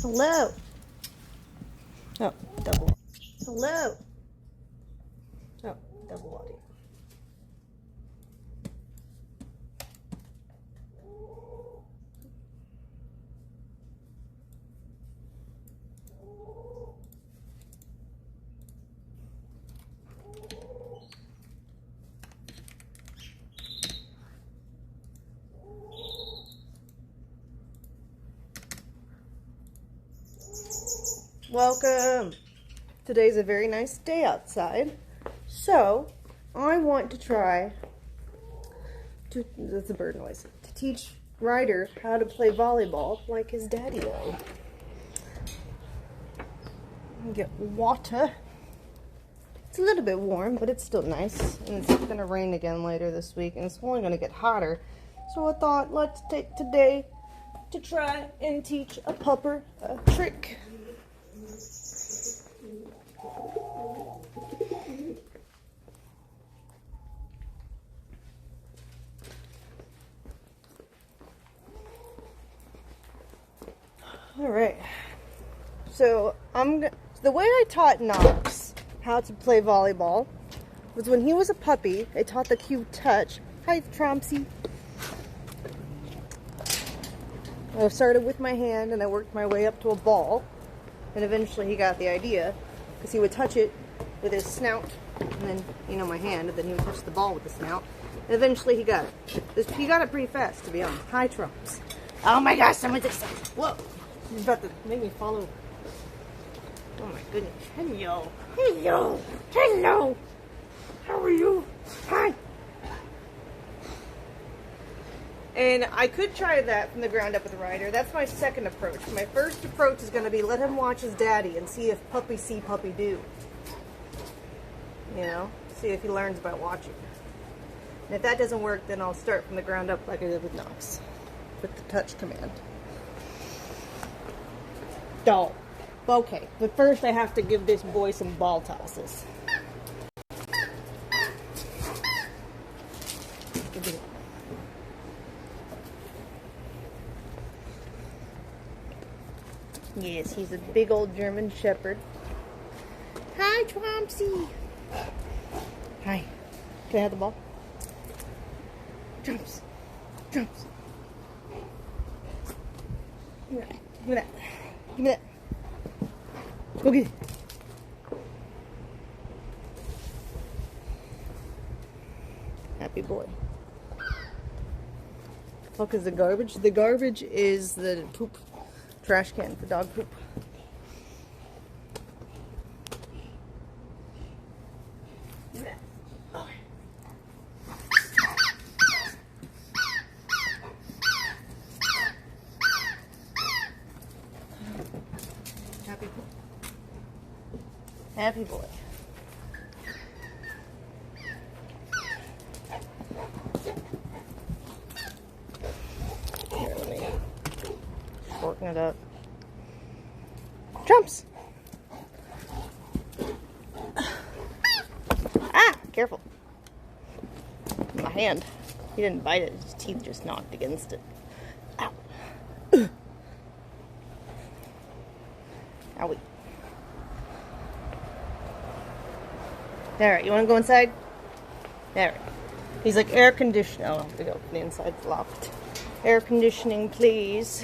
Hello. Oh, double. Hello. Oh, double audio. Welcome. Today's a very nice day outside, so I want to try to, that's a bird noise, to teach Ryder how to play volleyball like his daddy-o. Get water. It's a little bit warm, but it's still nice, and it's going to rain again later this week, and it's only going to get hotter. So I thought, let's take today to try and teach a pupper a trick. Alright, so the way I taught Knox how to play volleyball was when he was a puppy. I taught the cue touch. Hi, Trompsy. I started with my hand and I worked my way up to a ball, and eventually he got the idea because he would touch it with his snout and then, you know, my hand, and then he would touch the ball with the snout, and eventually he got it. He got it pretty fast, to be honest. Hi, Trumps. Oh my gosh, someone's excited. Whoa. He's about to make me follow. Oh my goodness. Hello. Hello. Hello. How are you? Hi. And I could try that from the ground up with Ryder. That's my second approach. My first approach is going to be let him watch his daddy and see if puppy see, puppy do. You know? See if he learns by watching. And if that doesn't work, then I'll start from the ground up like I did with Knox. With the touch command. Doll. Okay, but first I have to give this boy some ball tosses. Yes, he's a big old German Shepherd. Hi, Trompsy. Hi. Can I have the ball? Trumps. Trumps. Give me that. Give me that. Give me that. Go get it. Happy boy. Fuck is the garbage? The garbage is the poop trash can for dog poop. Give me that. Okay. Happy boy. Happy boy. Here, let me shorten it up. Jumps! Ah! Careful. My hand. He didn't bite it, his teeth just knocked against it. Ow. Owie. Alright, you want to go inside? Alright. He's like, air conditioning. Oh, I have to go. The inside's locked. Air conditioning, please.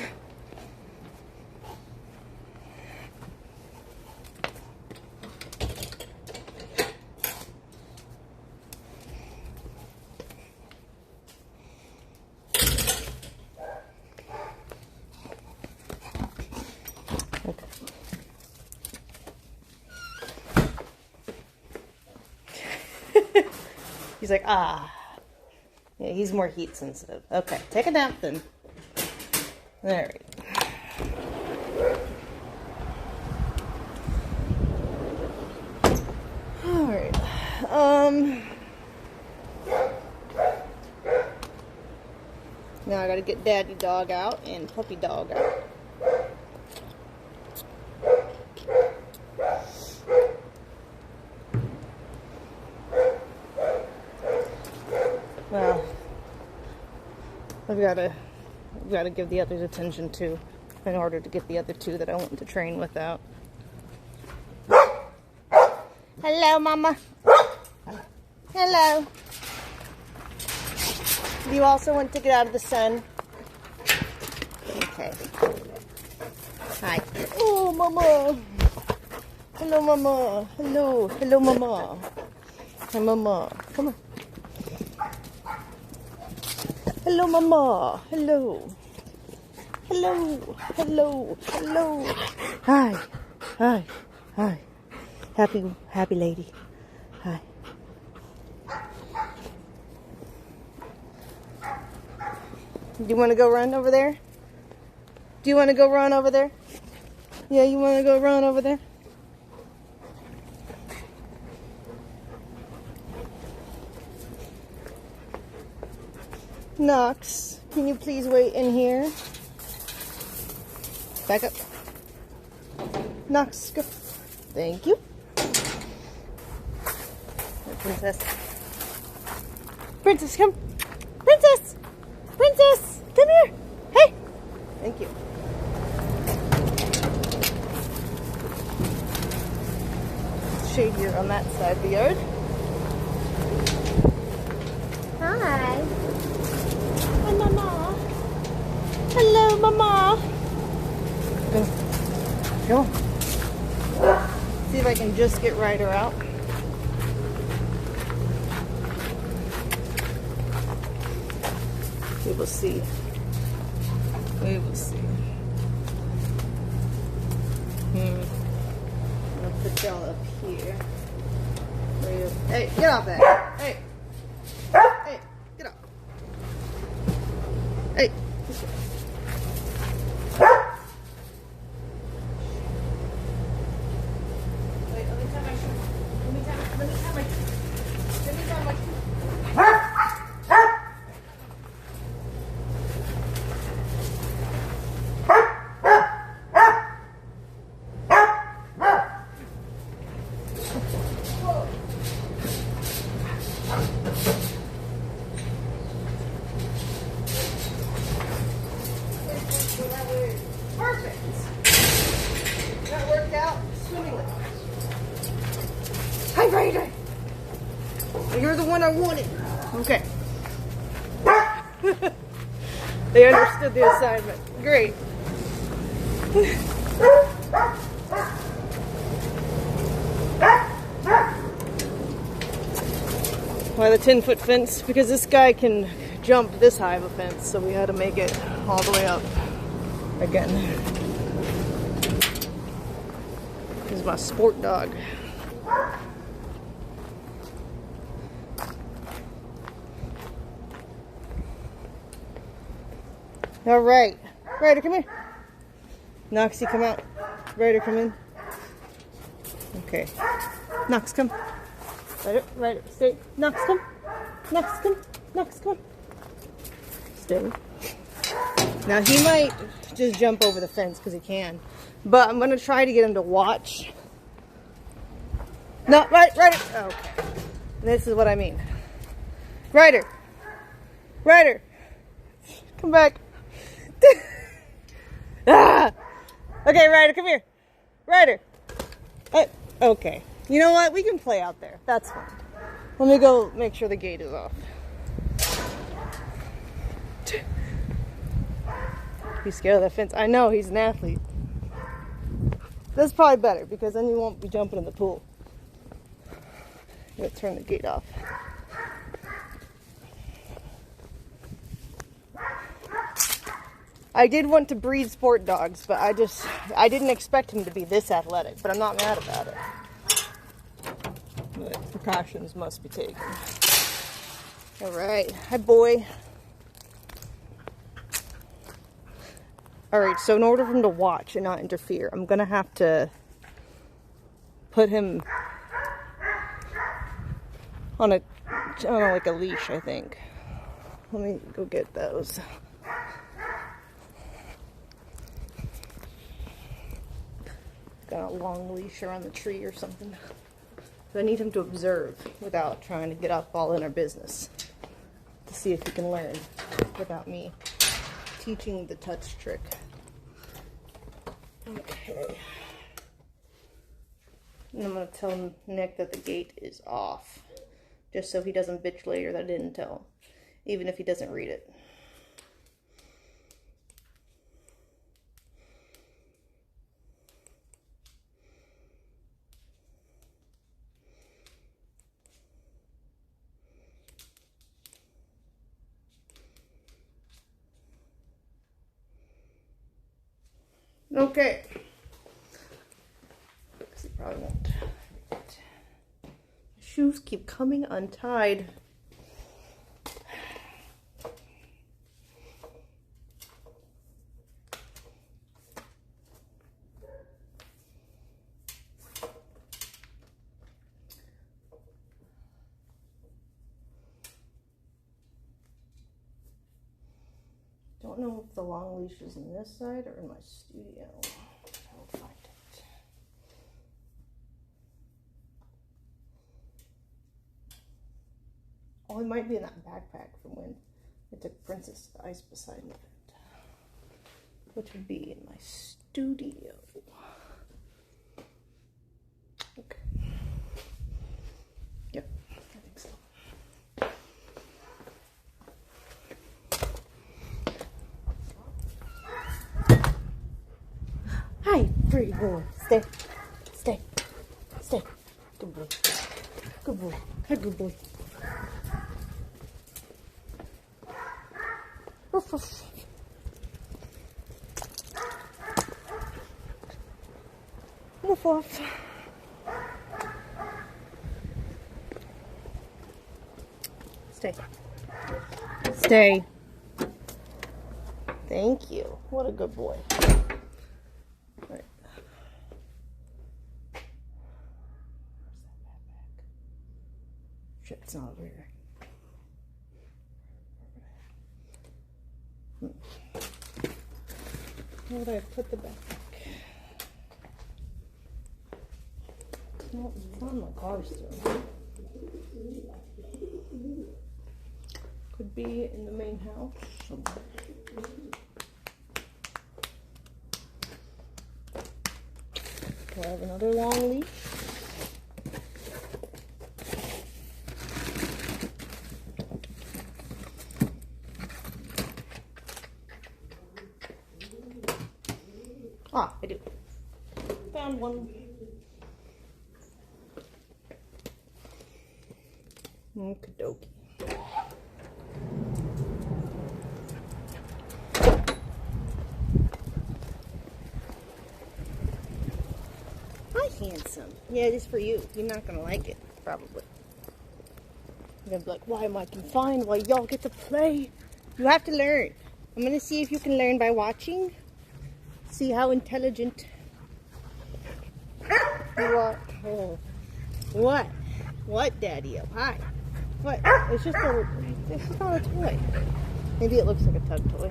Okay. He's like, ah. Yeah, he's more heat sensitive. Okay, take a nap then. There we go. Alright. Now I gotta get daddy dog out and puppy dog out. Well, I've got to give the others attention too. in order to get the other two that I want to train with out. Hello, Mama. Hello. You also want to get out of the sun? Okay. Hi. Oh, Mama. Hello, Mama. Hello. Hello, Mama. Hi, Mama. Come on. Hello, Mama. Hello. Hello. Hello. Hello. Hi. Hi. Hi. Happy lady. Hi. Do you want to go run over there? Do you want to go run over there? Yeah, you want to go run over there? Knox, can you please wait in here? Back up. Knox, go. Thank you. Princess. Princess, come. Princess! Princess! Come here! Hey! Thank you. Shadier on that side of the yard. Hi. Hi, Mama. Hello, Mama. Go. See if I can just get Ryder out. We will see. We will see. I'll put y'all up here. Hey, get off that. Hey. Hey, get off. Hey. Wait, let me tie my shoe. Let me tie my shoe. Let me tie my shoe. You're the one I wanted. Okay. They understood the assignment. Great. Why the 10-foot fence? Because this guy can jump this high of a fence, so we had to make it all the way up again. This is my sport dog. All right. Ryder, come here. Noxie, come out. Ryder, come in. Okay. Nox, come. Ryder, stay. Nox, come. Nox, come. Nox, come. Stay. Now, he might just jump over the fence because he can. But I'm going to try to get him to watch. No, Ryder. Oh, okay. This is what I mean. Ryder. Ryder. Come back. Ah! Okay, Ryder, come here. Ryder. Okay. You know what? We can play out there. That's fine. Let me go make sure the gate is off. He's scared of the fence. I know, he's an athlete. That's probably better because then you won't be jumping in the pool. I'm going to turn the gate off. I did want to breed sport dogs, but I didn't expect him to be this athletic, but I'm not mad about it. But precautions must be taken. All right. Hi, boy. All right, so in order for him to watch and not interfere, I'm going to have to put him on like a leash, I think. Let me go get those. Got a long leash around the tree or something. So I need him to observe without trying to get up all in our business to see if he can learn without me teaching the touch trick. Okay. And I'm going to tell Nick that the gate is off. Just so he doesn't bitch later that I didn't tell him. Even if he doesn't read it. Okay. Because he probably won't. The shoes keep coming untied. Don't know if the long leash is in this side or in my studio. I'll find it. Oh, it might be in that backpack from when I took Princess to Ice Beside me, which would be in my studio. Okay. Yep, I think so. Hi, pretty boy. Stay. Stay. Stay. Good boy. Good boy. Hi, good boy. Woof, woof. Woof, woof. Stay. Stay. Thank you. What a good boy. Right. Shit, it's not over here. Where would I put the backpack? No, it's not in my car still. Could be in the main house somewhere. Do I have another long leash? Ah, I do. Found one. Okie dokie. Hi, handsome. Yeah, just for you. You're not gonna like it, probably. You're gonna be like, why am I confined while y'all get to play? You have to learn. I'm gonna see if you can learn by watching. See how intelligent you are. Oh. What? What, Daddy-o? Hi. What? It's just not a toy. Maybe it looks like a tug toy.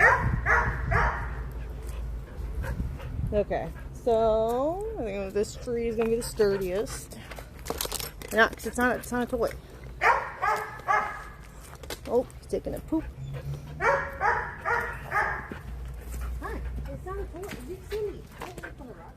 Okay, so I think this tree is gonna be the sturdiest. Not, cause it's not a toy. Oh, he's taking a poop. Hi, it's not a toy. It's silly. Don't make fun of rocks.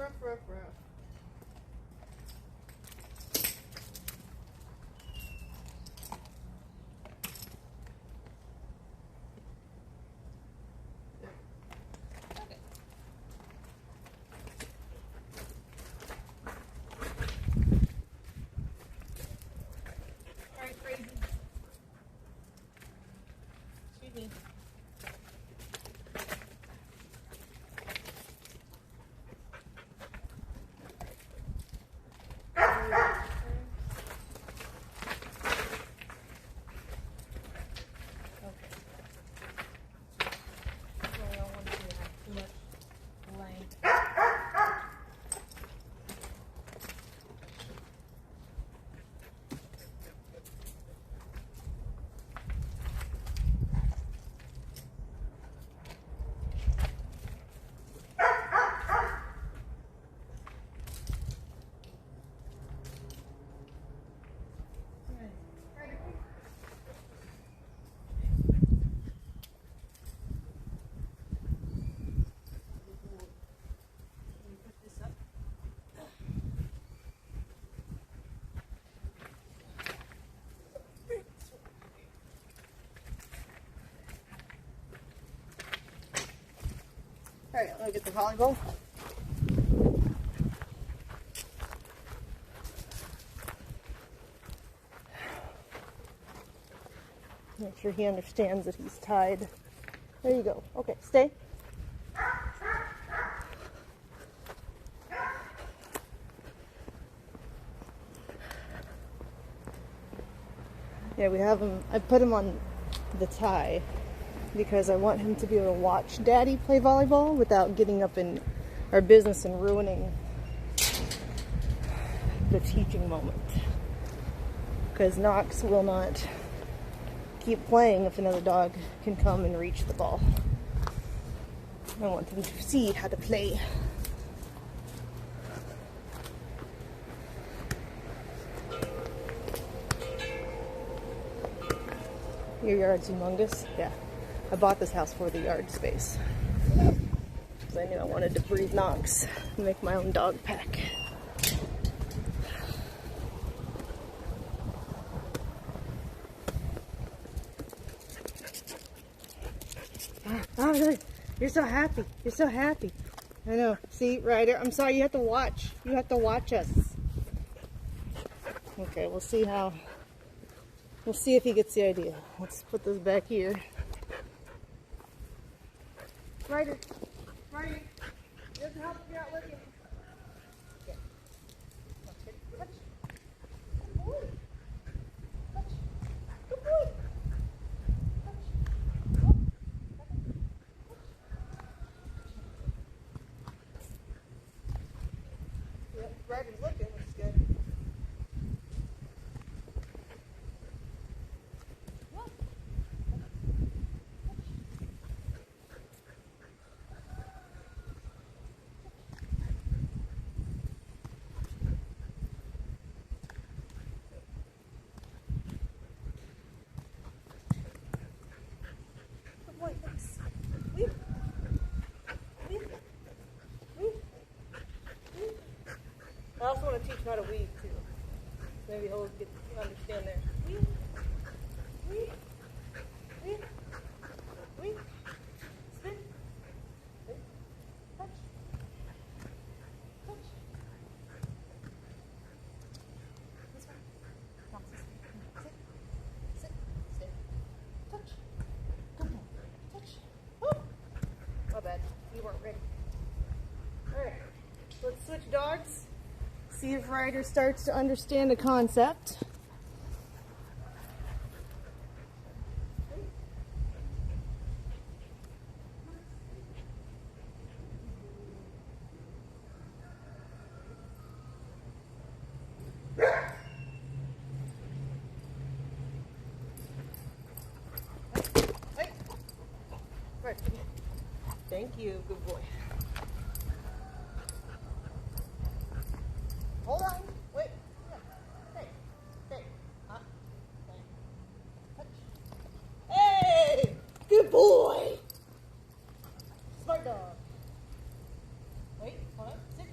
Ruff, ruff, ruff. Alright, crazy. Excuse me. Alright, let me get the volleyball. Make sure he understands that he's tied. There you go. Okay, stay. Yeah, we have him. I put him on the tie because I want him to be able to watch Daddy play volleyball without getting up in our business and ruining the teaching moment. Because Knox will not keep playing if another dog can come and reach the ball. I want them to see how to play. Your yard's humongous? Yeah. I bought this house for the yard space. Because I knew I wanted to breed Knox and make my own dog pack. Oh, you're so happy. You're so happy. I know. See, Ryder, I'm sorry, you have to watch. You have to watch us. Okay, we'll see how... We'll see if he gets the idea. Let's put this back here. Ryder, Ryder, you have to help me out with you. Okay. Touch. Good boy. Touch. Good boy. Touch. Oh. Yep, Ryder's looking, which is good. I also want to teach him how to weave too. Maybe he'll understand there. Weave, weave, weave, weave, spin, spin, touch, touch. This way. Come on, sit, sit, touch. Come on, touch. Oh, my bad. You weren't ready. All right, let's switch dogs. See if Ryder starts to understand the concept. Hey. Right. Thank you, good boy. Hold on. Wait. Hey. Hey. Huh? Touch. Hey! Good boy! Smart dog. Wait. Hold on. Sit.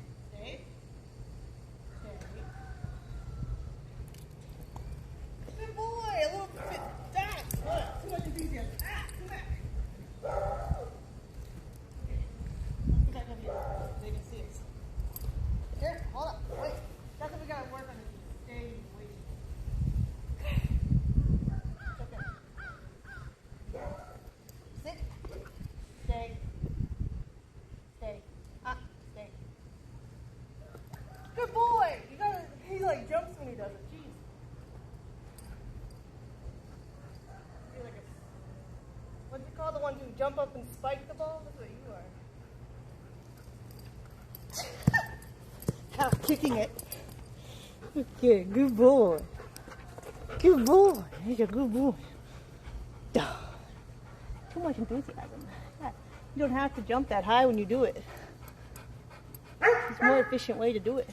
jump up and spike the ball? That's what you are. Half kicking it. Okay, good boy. Good boy. He's a good boy. Too much enthusiasm. You don't have to jump that high when you do it. It's a more efficient way to do it.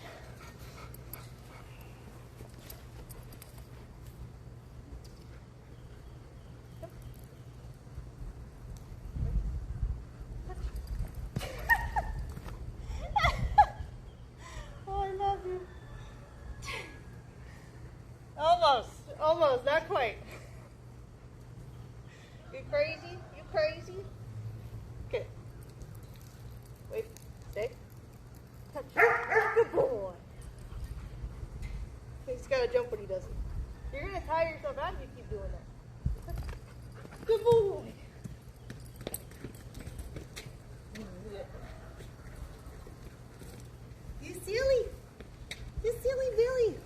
Oh, I love you. Almost, not quite. You crazy? You crazy? Okay. Wait, stay. Touch. Good boy. He's got to jump when he does it. You're going to tire yourself out if you keep doing that. Good boy. You silly. You silly Billy.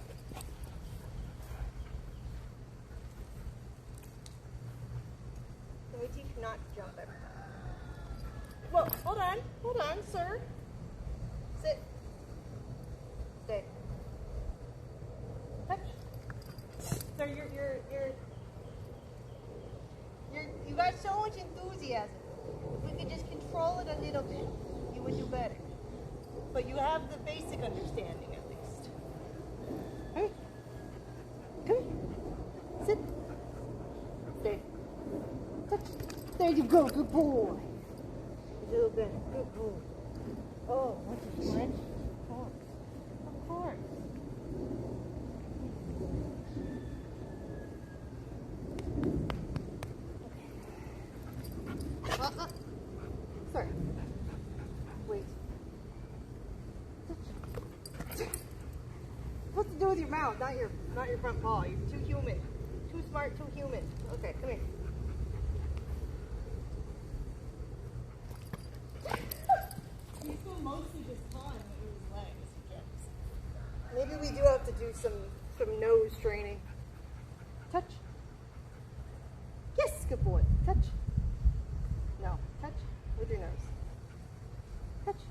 Can we teach you not to jump every time? Well, hold on, sir. Sit. Stay. Touch. Sir, you got so much enthusiasm. If we could just control it a little bit, you would do better. But you have the basic understanding at least. Come here. Come here. Sit. Stay. Touch. There you go. Good boy. A little bit. Good boy. Oh, what's it, French? Of course. Of course. Sorry. Wait. What's to do with your mouth, not your front paw. You're too human. Too smart, too human. Okay, come here. He's still mostly just pawing with his legs, he gets. Maybe we do have to do some nose training. Touch. Yes, good boy. Touch. No, touch with your nose. Touch.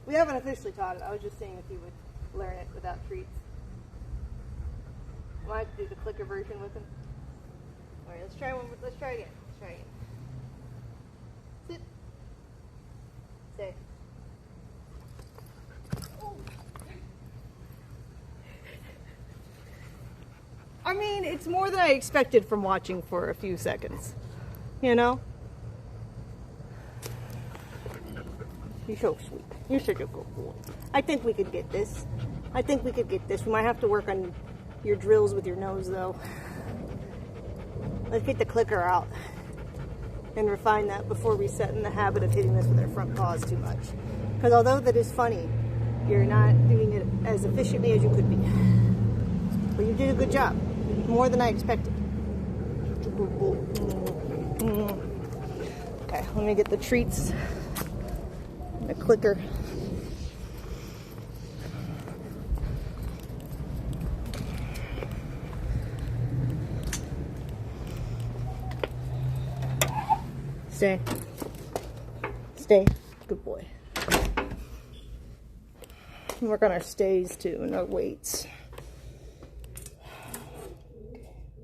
We haven't officially taught it. I was just saying if you would learn it without treats. I might have to do the clicker version with him. All right, let's try one. Let's try again. Let's try again. Sit. Stay. Oh. I mean, it's more than I expected from watching for a few seconds. You know? You're so sweet. You're such a good boy. I think we could get this. We might have to work on your drills with your nose, though. Let's get the clicker out and refine that before we set in the habit of hitting this with our front paws too much. Because although that is funny, you're not doing it as efficiently as you could be. But you did a good job. More than I expected. Okay, let me get the treats. The clicker. Stay. Stay. Good boy. Work on our stays too and our weights.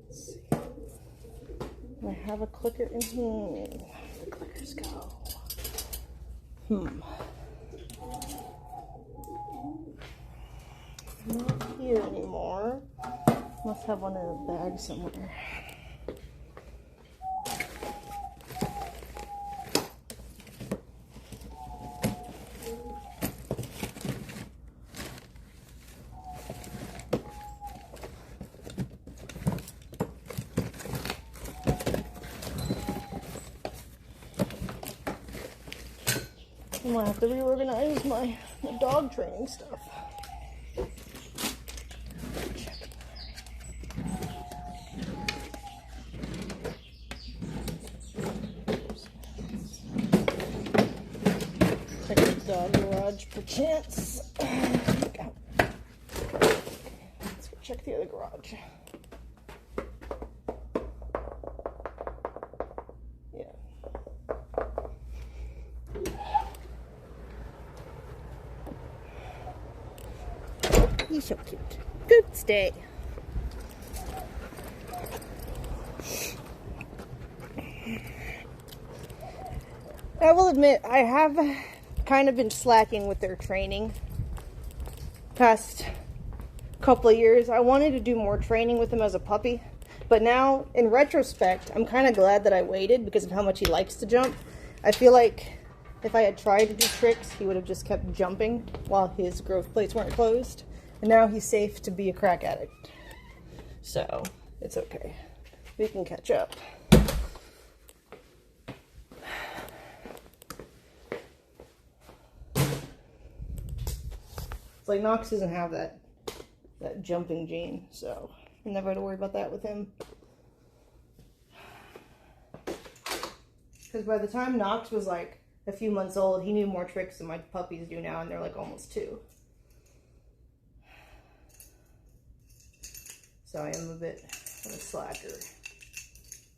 Let's see. Do I have a clicker in here? Where the clickers go? Not here anymore. Must have one in a bag somewhere. I'm gonna have to reorganize my dog training stuff. Check the dog garage per chance. Look out. Let's go check the other garage. so cute. Good, stay. I will admit, I have kind of been slacking with their training. Past couple of years, I wanted to do more training with him as a puppy. But now, in retrospect, I'm kind of glad that I waited because of how much he likes to jump. I feel like if I had tried to do tricks, he would have just kept jumping while his growth plates weren't closed. And now he's safe to be a crack addict. So, it's okay. We can catch up. It's like Knox doesn't have that jumping gene, so I never had to worry about that with him. Because by the time Knox was like a few months old, he knew more tricks than my puppies do now, and they're like almost 2. So I am a bit of a slacker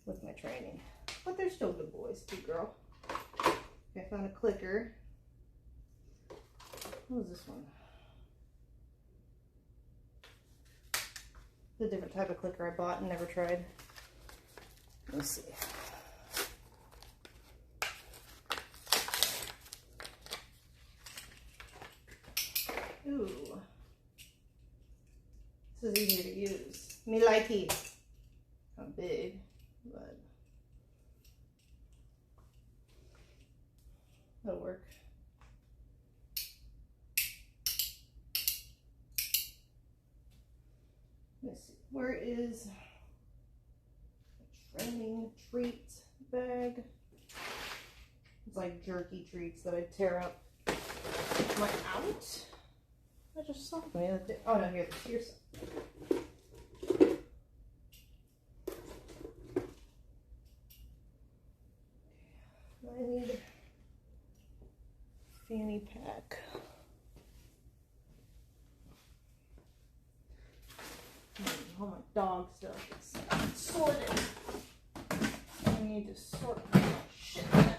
with my training. But they're still good boys, too, girl. Okay, I found a clicker. What was this one? It's a different type of clicker I bought and never tried. Let's see. Ooh. This is easier to use. Me likey. Not big, but that'll work. Let's see. Where is the training treat bag? It's like jerky treats that I tear up. Am I out? I just saw them the other day. Oh no, here's some. I need a fanny pack. All my dog stuff is sorted. I need to sort my shit better.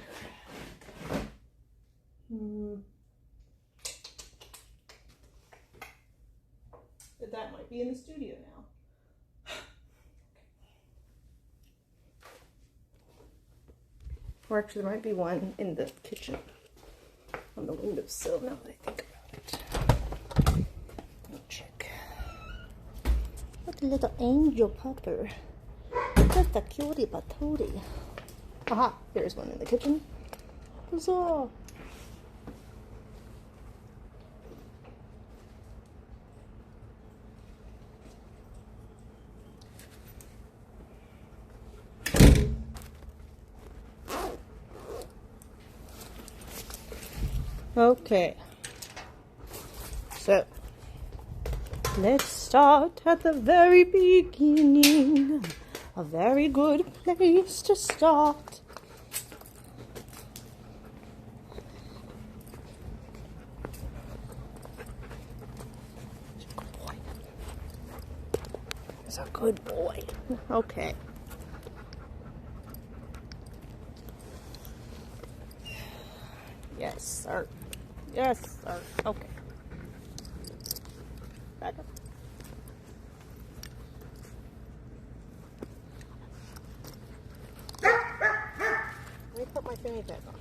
But that might be in the studio now. Or actually, there might be one in the kitchen on the windowsill now that I think about it. Let me check. What a little angel pupper. Just a cutie patootie. Aha, there's one in the kitchen. Huzzah! Okay, so let's start at the very beginning. A very good place to start. He's a good boy. Okay. Yes, sir. Yes, sir. Okay. Back up. Let me put my fanny pack on.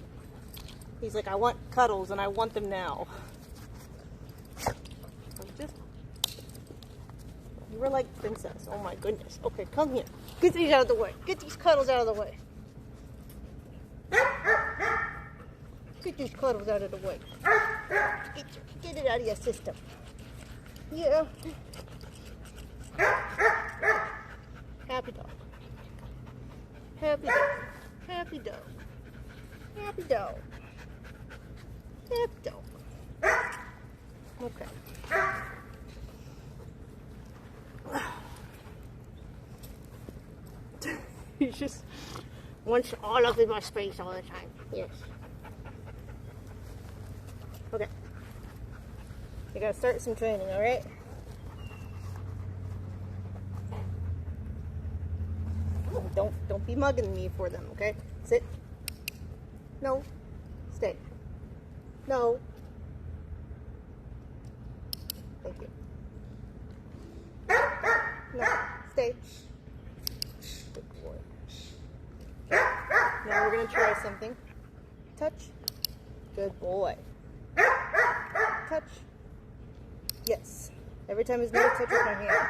He's like, I want cuddles and I want them now. You were like princess. Oh my goodness. Okay, come here. Get these out of the way. Get these cuddles out of the way. Get these cuddles out of the way. Get it out of your system. Yeah. Happy dog. Happy dog. Happy dog. Happy dog. Happy dog. Okay. He just wants all of my space all the time. Yes. Okay. You gotta start some training, alright? Don't be mugging me for them, okay? Sit. No. Stay. No. Thank you. Stay. Good boy. Now we're going to try something. Touch. Good boy. Touch. Yes. Every time his nose touches my hand.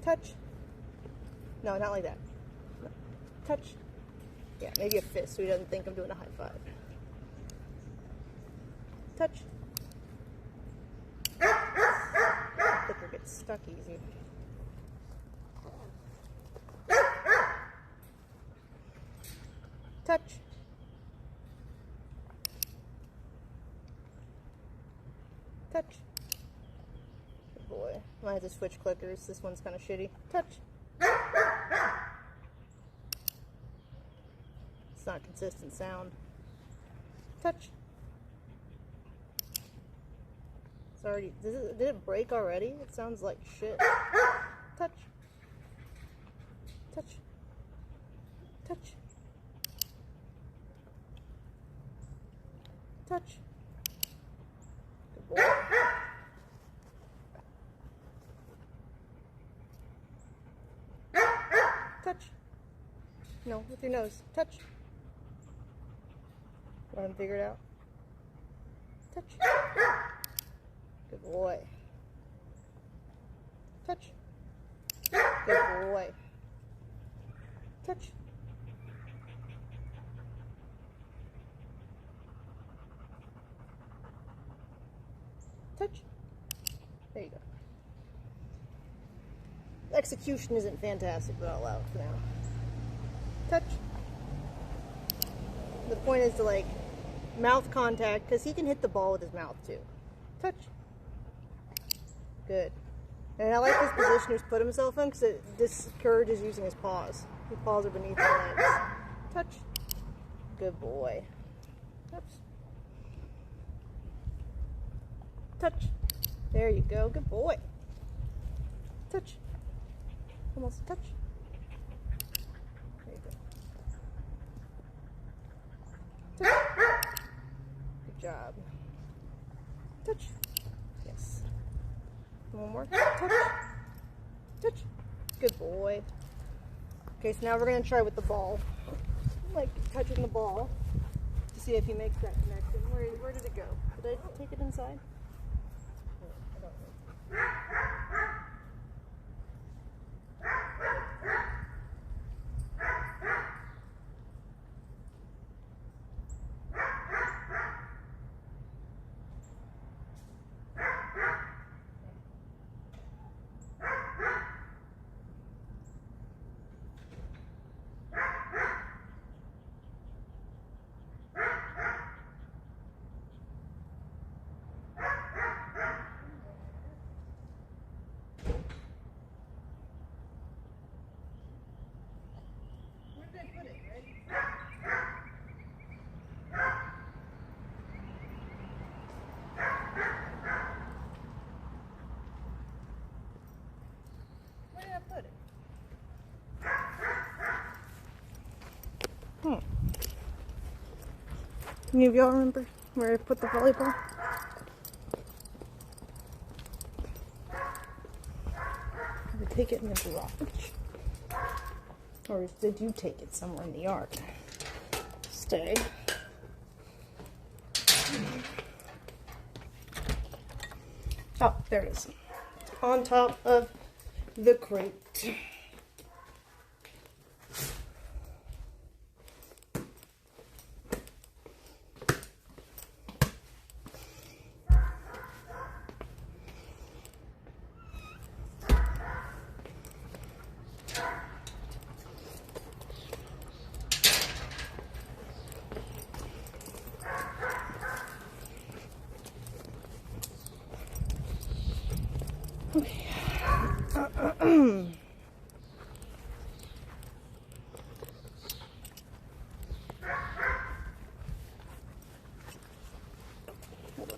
Touch. No, not like that. No. Touch. Yeah, maybe a fist so he doesn't think I'm doing a high five. Touch. Clicker gets stuck easy. Touch. Touch. Good boy. I might have to switch clickers. This one's kind of shitty. Touch. It's not consistent sound. Touch. It's already. Did it break already? It sounds like shit. Touch. Touch. Touch. Touch. Good boy. Touch. No, with your nose. Touch. Let him figure it out. Touch. Good boy. Touch. Good boy. Touch. Touch. There you go. Execution isn't fantastic, but I'll allow it for now. Touch. The point is to, like, mouth contact, because he can hit the ball with his mouth too. Touch. Good. And I like this position he's put himself in because it discourages using his paws. His paws are beneath the legs. Touch. Good boy. Touch. Touch. There you go. Good boy. Touch. Almost touch. There you go. Touch. Good job. Touch. Yes. One more. Touch. Touch. Good boy. Okay, so now we're going to try with the ball. Like touching the ball to see if he makes that connection. Where did it go? Did I take it inside? I don't know. Any of y'all remember where I put the volleyball? Did I take it in the garage? Or did you take it somewhere in the yard? Stay. Oh, there it is. On top of the crate. Okay. Hold on.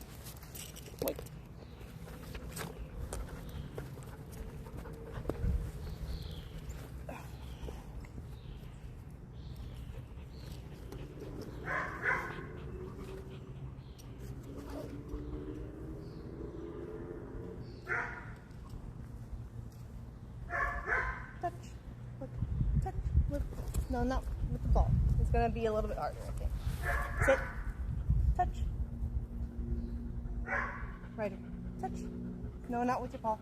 Wait. No, not with the ball. It's gonna be a little bit harder, I think. Sit. Touch. Ryder. Touch. No, not with your paw.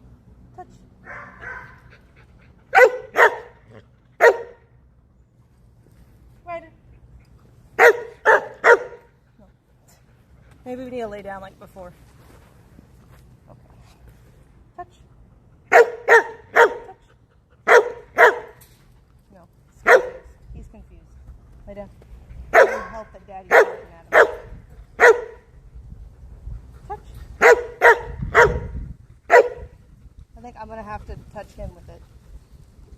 Touch. Ryder. No. Maybe we need to lay down like before. Okay. Touch. No. He's confused. Lay down. It doesn't help that Daddy's looking at him. Touch. I think I'm gonna have to touch him with it.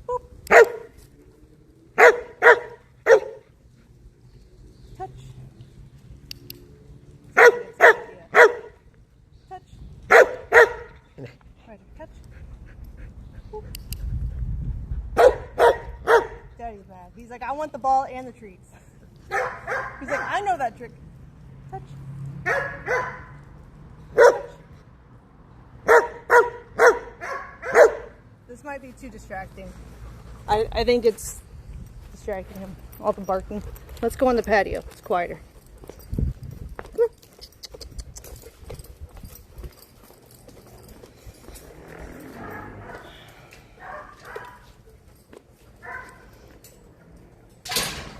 Boop. Touch. Touch. Right, touch. Boop. Daddy's mad. He's like, I want the ball and the treats. He's like, I know that trick. Touch. This might be too distracting. I think it's distracting him. All the barking. Let's go on the patio. It's quieter.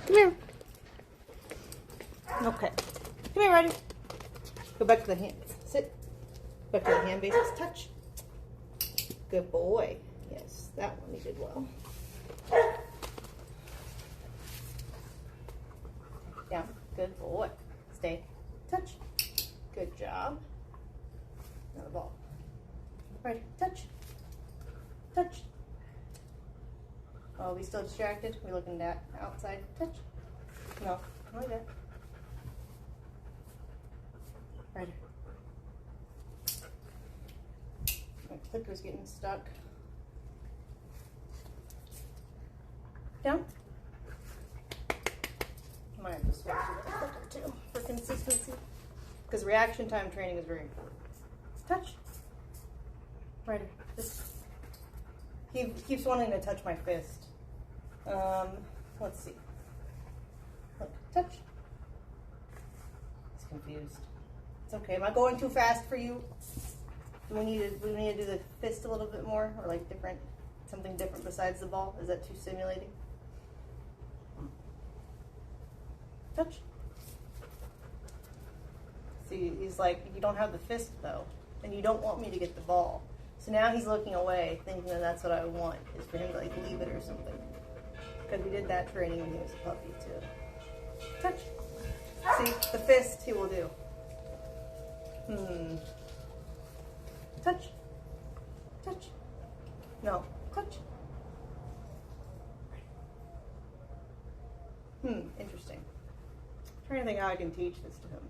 Come here. Okay. Come here, Ryder. Go back to the hands. Sit. Back to the hand bases. Touch. Good boy. Yes, that one he did well. Down. Good boy. Stay. Touch. Good job. Another ball. Right. Touch. Touch. Oh, we still distracted? We looking at outside? Touch. No. Like that. Right. My clicker's getting stuck. Down. Might have to switch to the clicker too for consistency. Because reaction time training is very important. Touch. Right. He keeps wanting to touch my fist. Let's see. Look, touch. He's confused. It's okay. Am I going too fast for you? Do we need to do the fist a little bit more, or like something different besides the ball? Is that too stimulating? Touch. See, he's like, you don't have the fist though, and you don't want me to get the ball. So now he's looking away, thinking that that's what I want, is for him to like leave it or something. Because we did that training when he was a puppy too. Touch. See, the fist he will do. Touch. Touch. No. Touch. Interesting. I'm trying to think how I can teach this to him.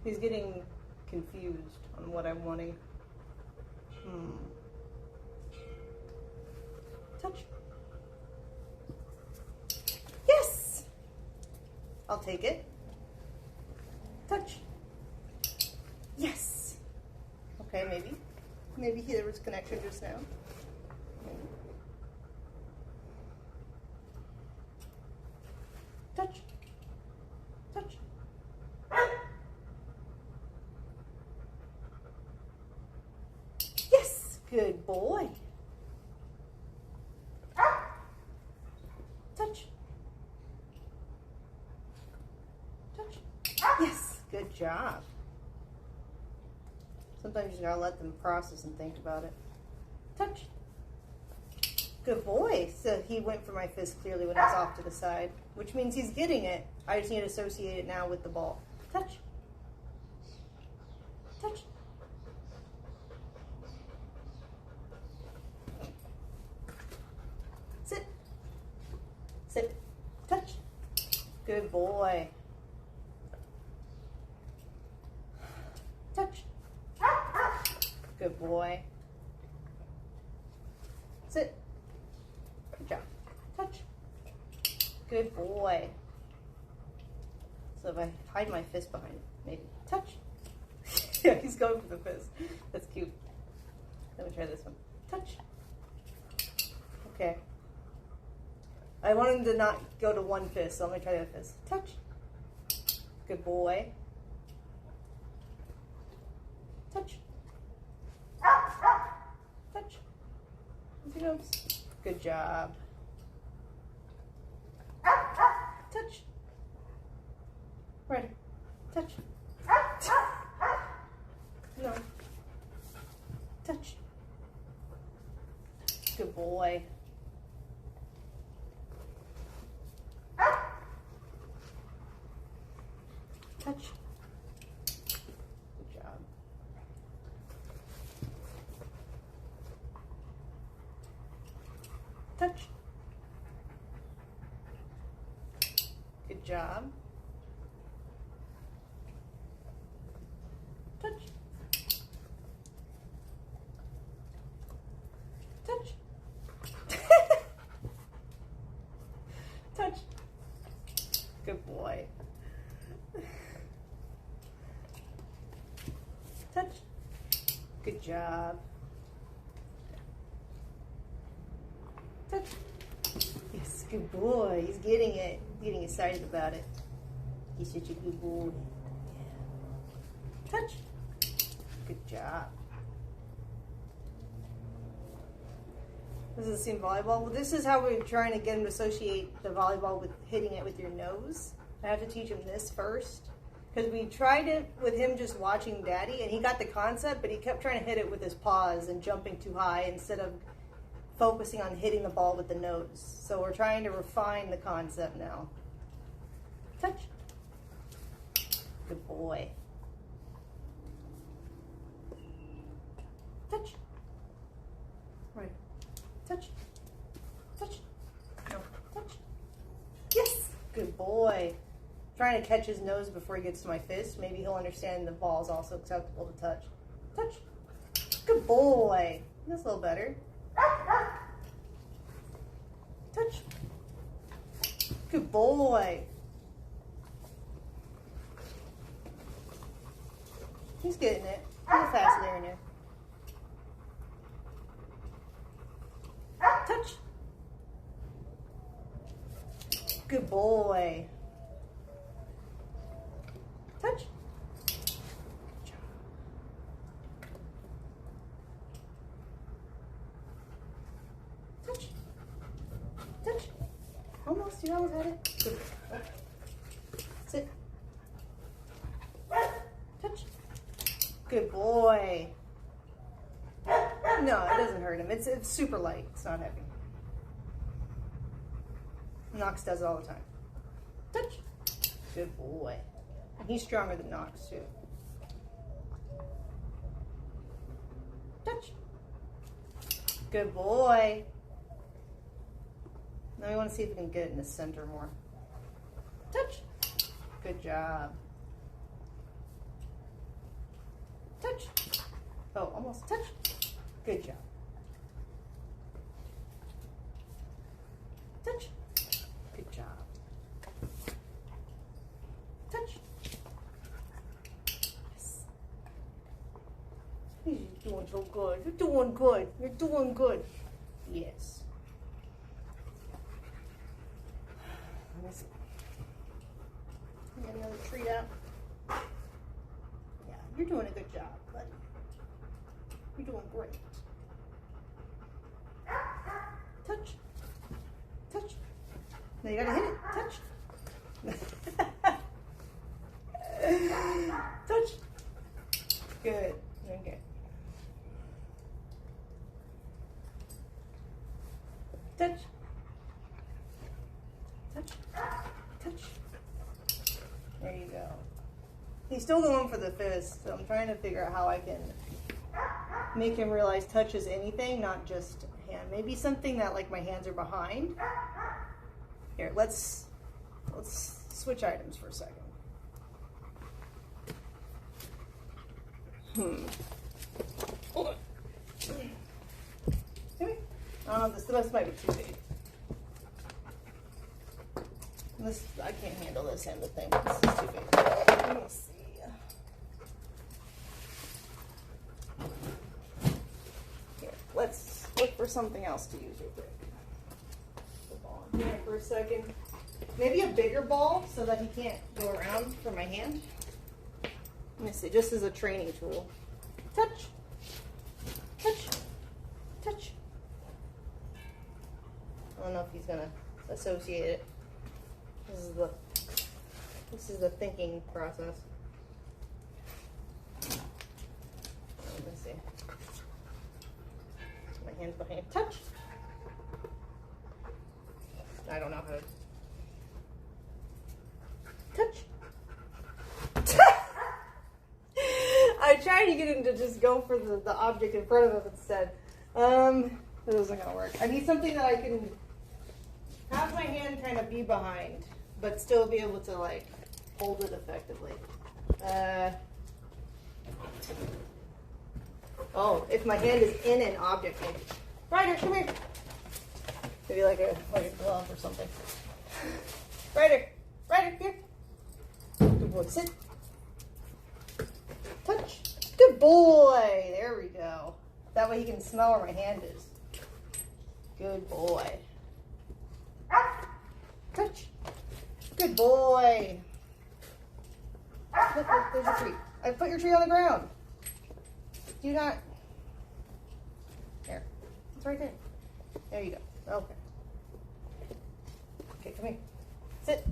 He's getting confused on what I'm wanting. Touch. Yes! I'll take it. Touch. Yes! Okay, maybe. Maybe there was connection just now. Maybe. Touch. Touch. Yes! Good boy. Touch. Touch. Yes! Good job. Sometimes you just gotta let them process and think about it. Touch. Good boy. So he went for my fist clearly when I was off to the side, which means he's getting it. I just need to associate it now with the ball. Touch. Touch. Sit. Sit. Touch. Good boy. Touch. Good boy. Sit. Good job. Touch. Good boy. So if I hide my fist behind it, maybe. Touch. Yeah, he's going for the fist. That's cute. Let me try this one. Touch. Okay. I want him to not go to one fist, so I'm gonna try the other fist. Touch. Good boy. Touch. Touch. There he goes. Good job. Touch. Right. Touch. No. Touch. Good boy. Touch. Good job. Touch. Good job. Touch. Touch. Touch. Good boy. Touch. Good job. Touch. Yes, good boy. He's getting it. He's getting excited about it. He's such a good boy. Yeah. Touch. Good job. Does it seem volleyball? Well, this is how we're trying to get him to associate the volleyball with hitting it with your nose. I have to teach him this first. Because we tried it with him just watching Daddy, and he got the concept, but he kept trying to hit it with his paws and jumping too high instead of focusing on hitting the ball with the nose. So we're trying to refine the concept now. Touch. Good boy. Touch. Right. Touch. Touch. No. Touch. Yes. Good boy. Trying to catch his nose before he gets to my fist. Maybe he'll understand the ball is also acceptable to touch. Touch. Good boy. That's a little better. Touch. Good boy. He's getting it. A little faster there and there. Touch. Good boy. Touch. Good job. Touch. Touch. Almost. You almost had it. Good. Sit. Touch. Good boy. No, it doesn't hurt him. It's super light. It's not heavy. Knox does it all the time. Touch. Good boy. And he's stronger than Knox too. Touch. Good boy. Now we want to see if we can get it in the center more. Touch. Good job. Touch. Oh, almost. Touch. Good job. Touch. Good job. Touch. Yes. You're doing so good. You're doing good. You're doing good. Yes. Get another treat out. Yeah, you're doing a good job, buddy. You're doing great. Touch. Touch. Now you gotta hit it. Touch. Touch. Good. Okay. Touch. Touch. Touch. There you go. He's still going for the fist, so I'm trying to figure out how I can make him realize touch is anything, not just hand. Maybe something that like my hands are behind. Here, let's switch items for a second. Hold on. I don't know, this might be too big. This, I can't handle this end of thing. This is too big. Let me see. Here, let's look for something else to use real quick. The ball. here for a second. Maybe a bigger ball so that he can't go around for my hand. Let me see, just as a training tool. Touch, touch, touch. I don't know if he's gonna associate it. This is the thinking process. Let's see. My hand's behind. Touch. I don't know how to touch. I tried to get him to just go for the object in front of him instead. It wasn't gonna work. I need something that I can have my hand kind of be behind, but still be able to like hold it effectively. Oh, if my hand is in an object, maybe. Ryder, come here. Maybe like a glove or something. Ryder, here. Good boy, sit. Touch. Good boy. There we go. That way he can smell where my hand is. Good boy. Touch. Good boy. Look, there's a tree. I put your tree on the ground. Do not. There. It's right there. There you go. Okay. Okay, come here. Sit.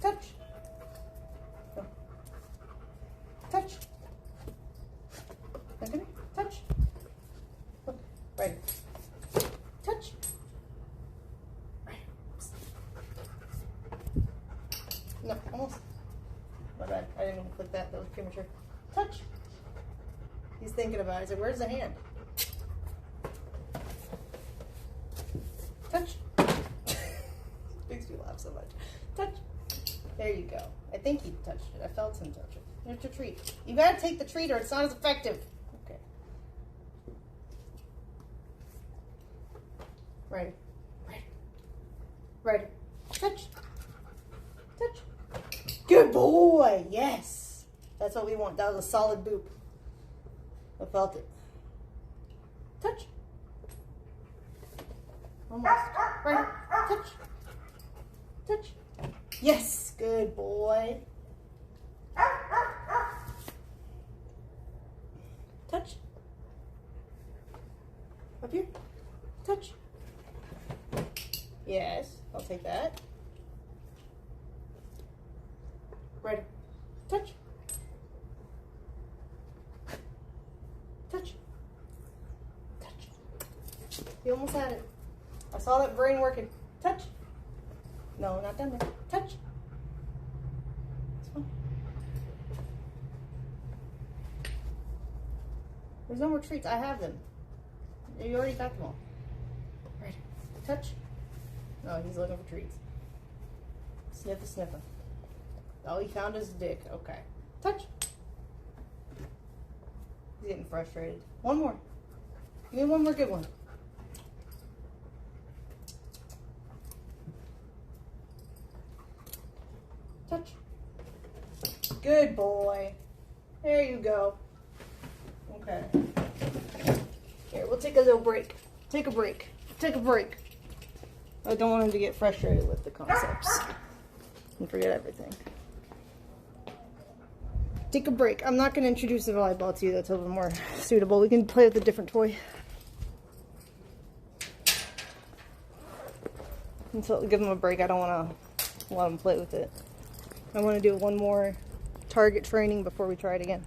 Touch. Go. Touch. Now come here. Touch. Look. Right. Touch. Right. No, almost. My bad. I didn't even click that. That was premature. Touch. He's thinking about it. He said, where's the hand? Touch. Makes me laugh so much. Touch. There you go. I think he touched it. I felt him touch it. There's your treat. You gotta take the treat or it's not as effective. Okay. Right. Touch. Good boy. Yes. That's what we want. That was a solid boop. I felt it. Touch. Almost. Right. Touch. Yes. Good boy. Touch. Up here. Touch. Yes. I'll take that. Right. Touch. Touch. You almost had it. I saw that brain working. Touch. No, not done there. Touch. It's fine. There's no more treats. I have them. You already got them all. Right. Touch. No, he's looking for treats. Sniffer. Oh, he found his dick. Okay. Touch. He's getting frustrated. One more. Give me one more good one. Touch. Good boy. There you go. Okay. Here, we'll take a little break. Take a break. I don't want him to get frustrated with the concepts and forget everything. Take a break. I'm not going to introduce the volleyball to you. That's a little more suitable. We can play with a different toy. Until give him a break. I don't want to let him play with it. I want to do one more target training before we try it again.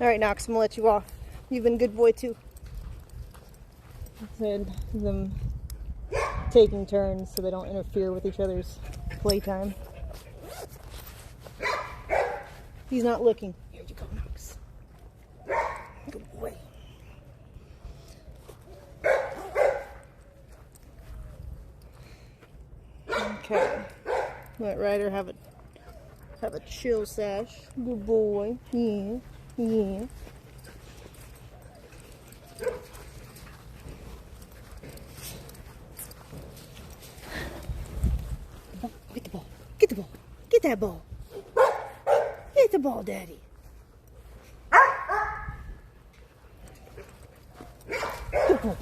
Alright, Knox, I'm going to let you off. You've been a good boy too. I said them taking turns so they don't interfere with each other's playtime. He's not looking. Here you go, Knox. Good boy. Okay. Let Ryder have a chill sash. Good boy. Yeah. Get the ball. Get that ball. Get the ball, Daddy. Good boy.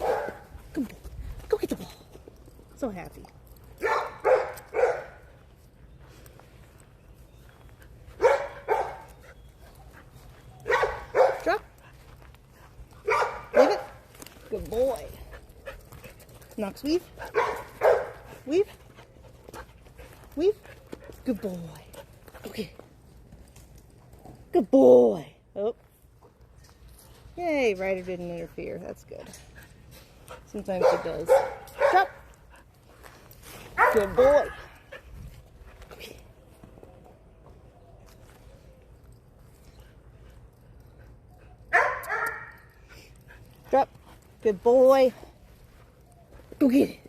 So happy. Drop. Leave it. Good boy. Knox, weave. Weave. Weave. Good boy. Okay. Good boy. Oh. Yay, Ryder didn't interfere. That's good. Sometimes he does. Drop. Good boy. Okay. Drop. Good boy. Go get it.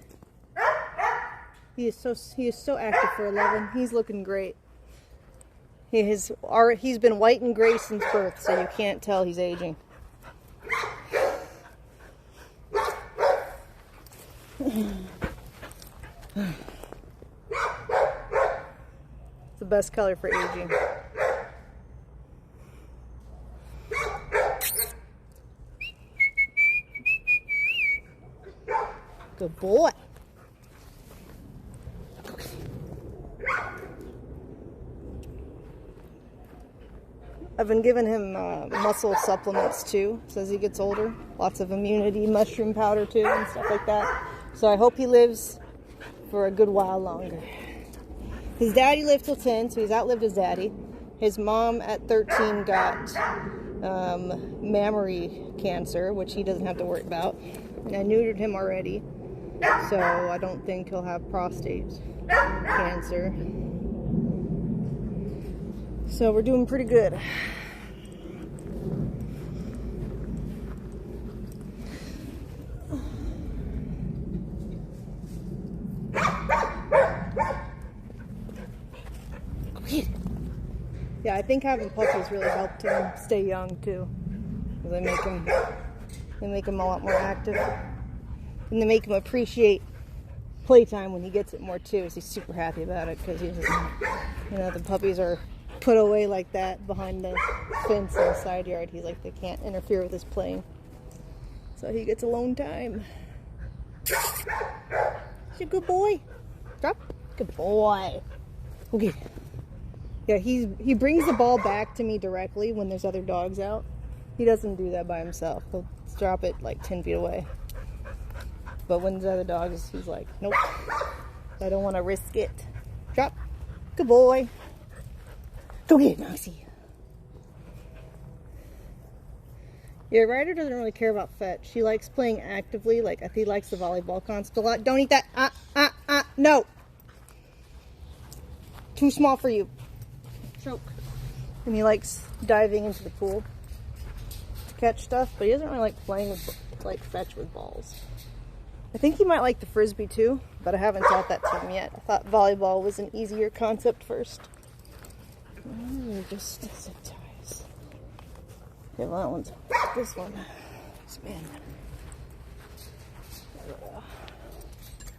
He is so active for 11. He's looking great. He's been white and gray since birth, so you can't tell he's aging. It's the best color for aging. Good boy. I've been giving him muscle supplements too, so as he gets older. Lots of immunity, mushroom powder too, and stuff like that. So I hope he lives for a good while longer. His daddy lived till 10, so he's outlived his daddy. His mom at 13 got mammary cancer, which he doesn't have to worry about. And I neutered him already, so I don't think he'll have prostate cancer. So we're doing pretty good. Yeah, I think having puppies really helped him stay young too. They make him a lot more active, and they make him appreciate playtime when he gets it more too. So he's super happy about it because he's, the puppies are put away like that behind the fence in the side yard. He's like, they can't interfere with his playing, so he gets alone time. He's a good boy. Drop. Good boy. Okay. Yeah, he brings the ball back to me directly when there's other dogs out. He doesn't do that by himself. He'll drop it like 10 feet away. But when there's other dogs, he's like, nope. I don't want to risk it. Drop. Good boy. Go get it, Noxie. Yeah, Ryder doesn't really care about fetch. She likes playing actively. Like, he likes the volleyball console a lot. Don't eat that. No. Too small for you. Choke. And he likes diving into the pool to catch stuff, but he doesn't really like playing with, like, fetch with balls. I think he might like the frisbee too, but I haven't taught that to him yet. I thought volleyball was an easier concept first. Just zip ties. Okay, well, that one's this one. Man.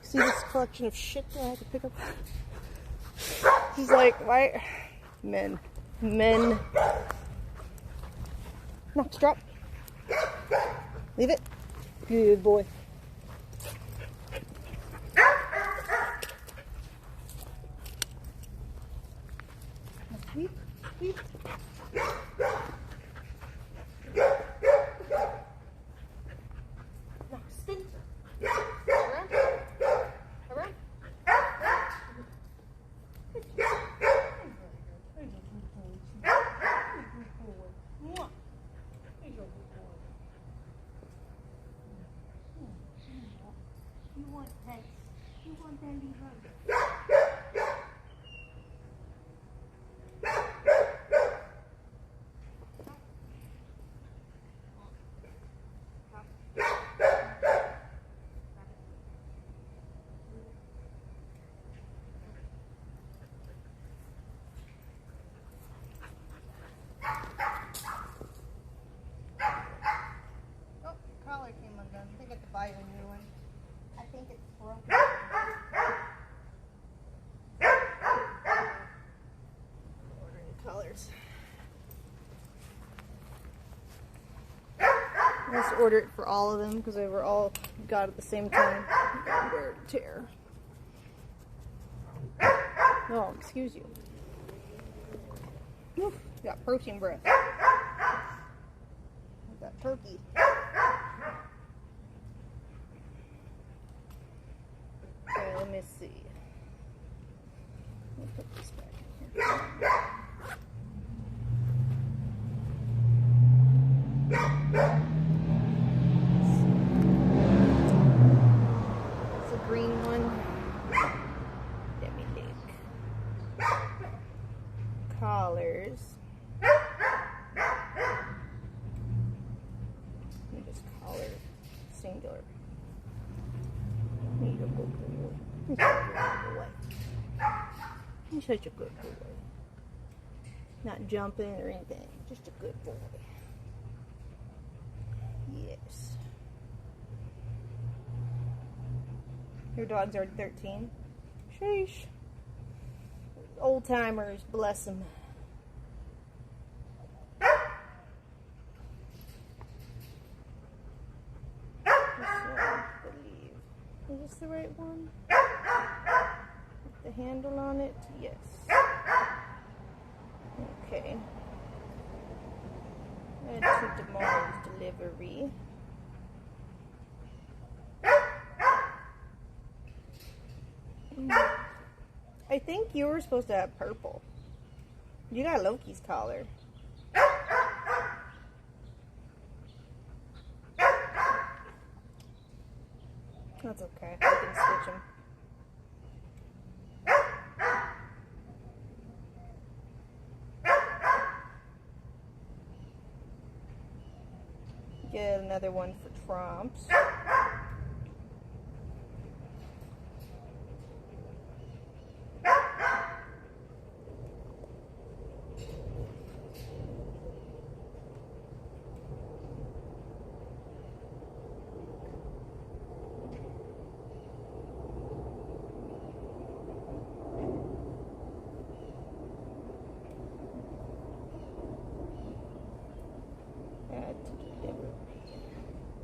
See this collection of shit that I have to pick up? He's like, why? Men. Knox, drop. Leave it. Good boy. Leave. Knox, spin. Around. You want daddy hug. Oh, your collar came undone. I think I have to buy you a new one. I think it's broken. Ordering colors. I just ordered it for all of them because they were all got at the same time. Wear to tear. Oh, excuse you. Oof, got protein breath. Got turkey. Okay, let me see. Let me put this back in here. It's a green one. Let me look. Collars. Let me just collar singular. Need a good boy. You're such a good boy. You're such a good boy. Not jumping or anything. Just a good boy. Yes. Your dog's already 13. Sheesh. Old timers, bless them. Is this the right one? The handle on it? Yes. Okay. Add to tomorrow's delivery. I think you were supposed to have purple. You got Loki's collar. That's okay. I can switch them. Get another one for Trumps.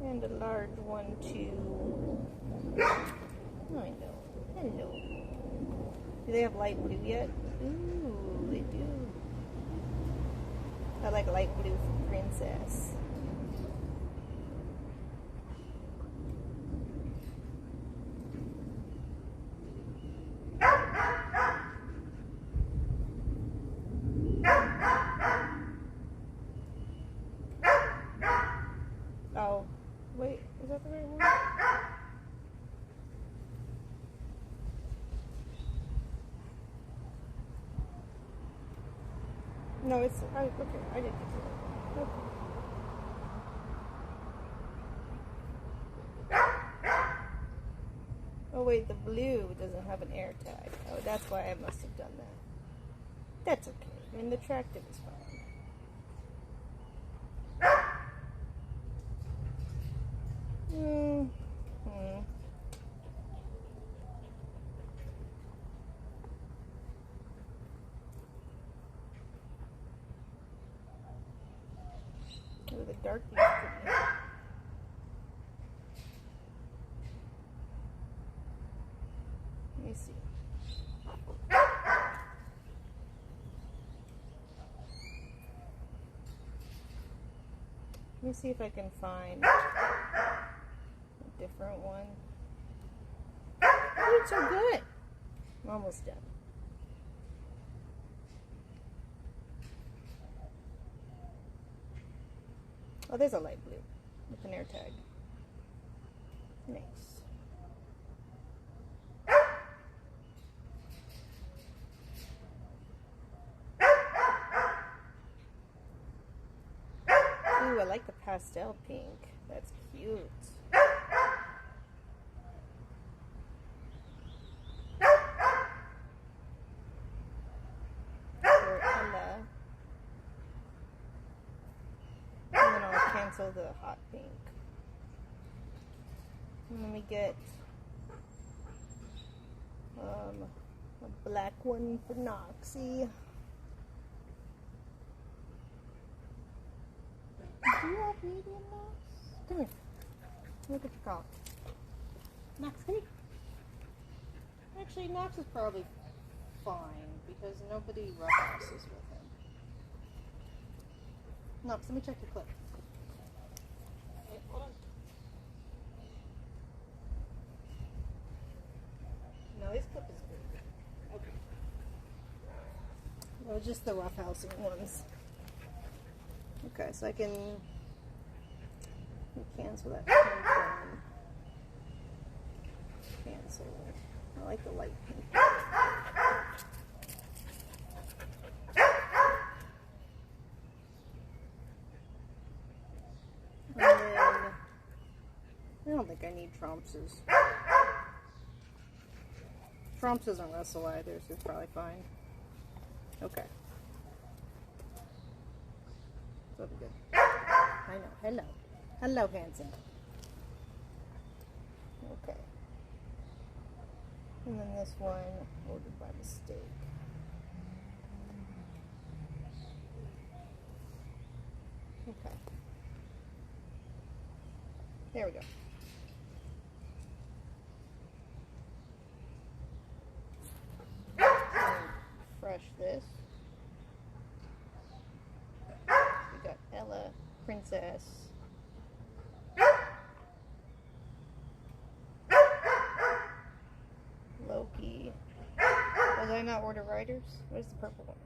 And a large one too. I know. Hello. Do they have light blue yet? Ooh, they do. I like light blue for Princess. Oh, wait, is that the right one? No, it's, okay, I didn't get it. Okay. Oh wait, the blue doesn't have an air tag. Oh, that's why I must have done that. That's okay. I mean, the tractive is fine. Oh, the dark is pretty. Let me see. Let me see if I can find a different one. Oh, it's so good. I'm almost done. Oh, there's a light blue with an air tag. Nice. Ooh, I like the pastel pink. That's cute. For Ella. And then I'll cancel the hot pink. And let me get a black one for Noxie. Do you have medium, Nox? Come here. Look at your cock. Nox, come here. Actually, Nox is probably fine because nobody roughhouses with him. Knox, let me check your clip. No, his clip is good. Okay. It was just the roughhousing ones. Okay, so I can cancel that pink one. Cancel. I like the light pink. And then, I don't think I need Tromps's. Tromps doesn't wrestle either, so it's probably fine. Okay. So it'll be good. I know. Hello. Hello, handsome. Okay. And then this one, ordered by mistake. Okay. There we go. Refresh this. We got Ella, Princess. Loki. Was I not order riders? Where's the purple one?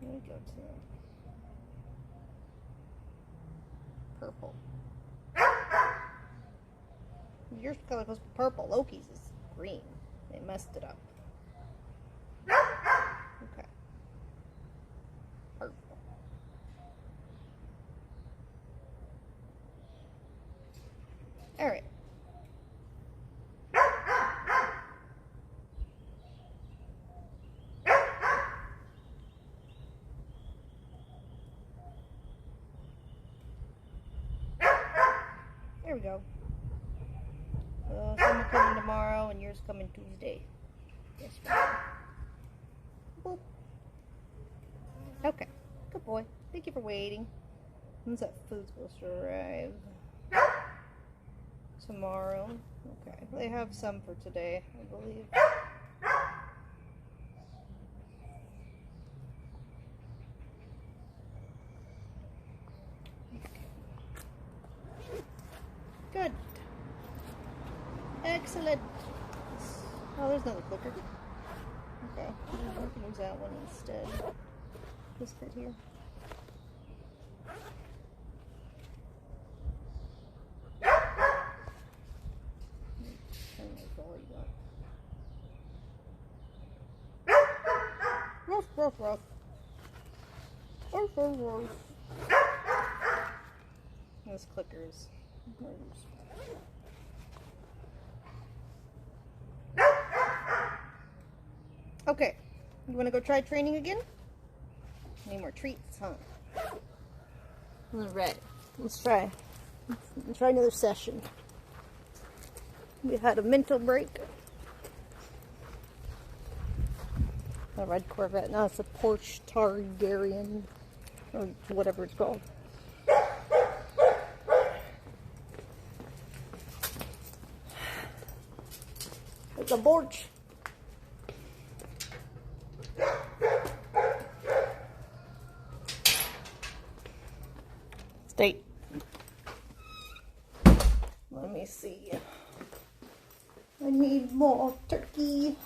Let me go to purple. Your color supposed to be purple. Loki's is green. They messed it up. Okay. Purple. Alright. There we go. Some are coming tomorrow and yours coming Tuesday. Yes, boop. Okay. Good boy. Thank you for waiting. When's that food supposed to arrive? Tomorrow. Okay. They have some for today, I believe. Good. Excellent. Oh, there's another clicker. Okay. I can use that one instead. This bit here. Ruff, ruff, ruff. Ruff, ruff, ruff. This clicker's. Okay, you want to go try training again? Any more treats, huh? Alright, let's try. Let's try another session. We had a mental break. A red Corvette. Now it's a Porsche Targaryen, or whatever it's called. It's a Porsche. Stay. Let me see. I need more turkey.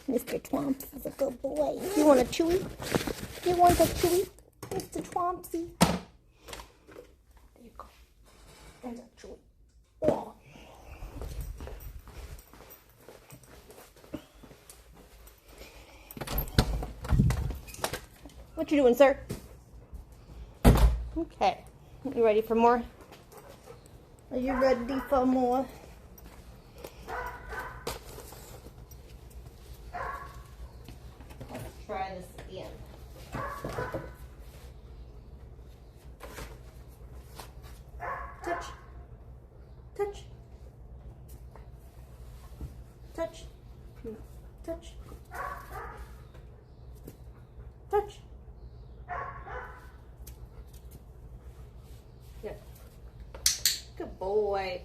Mr. Twomps is a good boy. You want a chewy? You want a chewy? Mr. Twompsy? There you go. There's a chewy. Oh. What you doing, sir? Okay. You ready for more? Are you ready for more? Let's try this again. Touch. Touch. Touch. Touch. Touch. boy.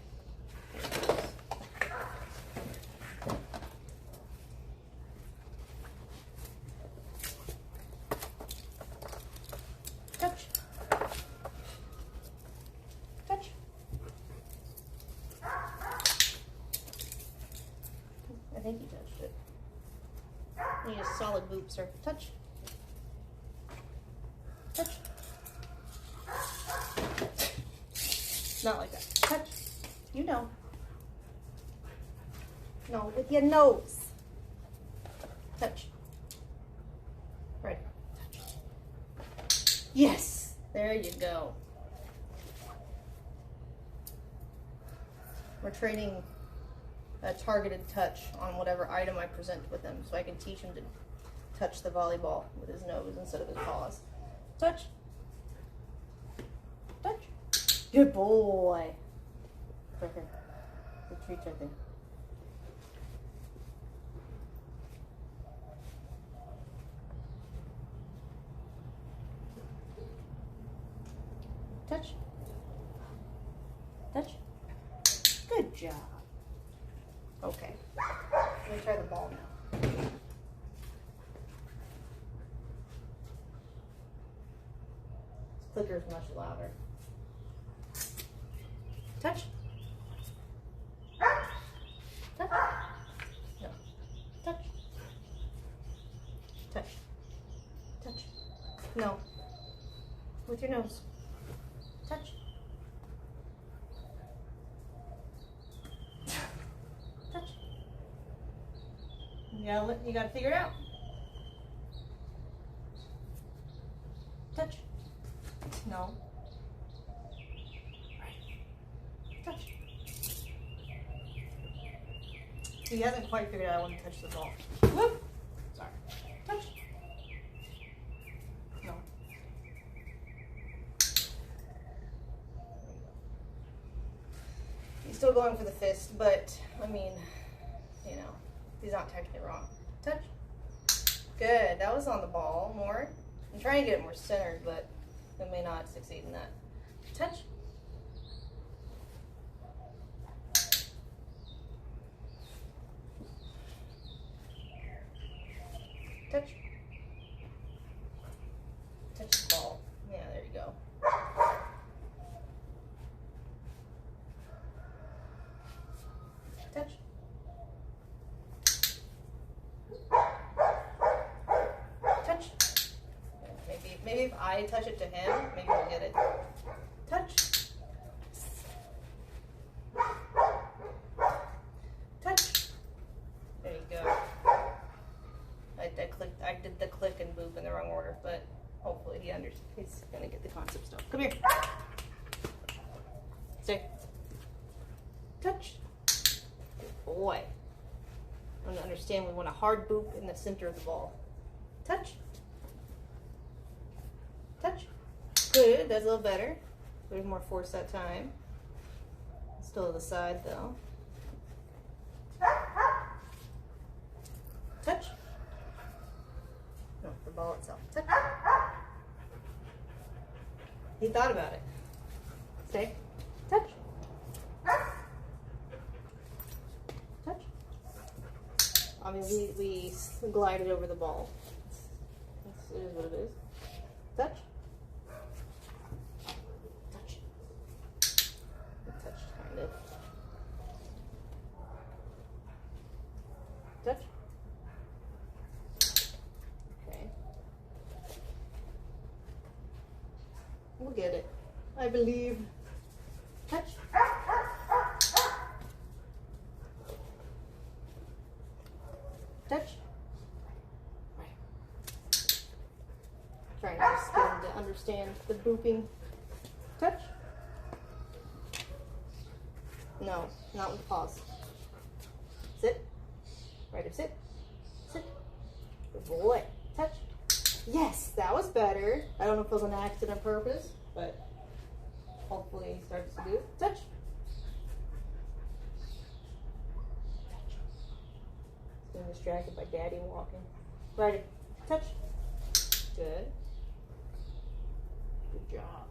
Touch. Touch. I think you touched it. Need a solid boop, sir. Touch. Touch. Not like that. Touch. You know. No, with your nose. Touch. Right. Touch. Yes. There you go. We're training a targeted touch on whatever item I present with him, so I can teach him to touch the volleyball with his nose instead of his paws. Touch. Touch. Good boy. Right here. The treat's right there. Touch. Touch. Good job. Okay. Let me try the ball now. This clicker is much louder. Touch. Touch. No. Touch. Touch. Touch. No. With your nose. Touch. Touch. You gotta figure it out. Touch. No. Touch. He hasn't quite figured out when to touch the ball. Whoop. Sorry. Touch. No. He's still going for the fist, but I mean, you know, he's not technically wrong. Touch. Good. That was on the ball more. I'm trying to get it more centered, but I may not succeed in that. Touch. Touch. Touch the ball. Yeah, there you go. Touch. Touch. Maybe if I touch it to him, maybe we'll get it. Touch. Touch. There you go. I did the click and boop in the wrong order, but hopefully he's gonna get the concept still. Come here. Stay. Touch. Good boy. I want to understand we want a hard boop in the center of the ball. Touch. Touch. Good, that's a little better. There's more force that time. Still to the side though. Touch. No, the ball itself. Touch. He thought about it. Stay. Touch. Touch. I mean, we glided over the ball. It is what it is. Touch. Touch. Touch, kind of. Touch. Okay. We'll get it. I believe. Touch. Touch. Right. Trying to just get him to understand the booping. Touch. No, not with paws. Sit. Right, sit. Sit. Good boy. Touch. Yes, that was better. I don't know if it was an accident on purpose, but hopefully he starts to do it. Touch. Getting distracted by daddy walking. Righty. Touch. Good. Good job.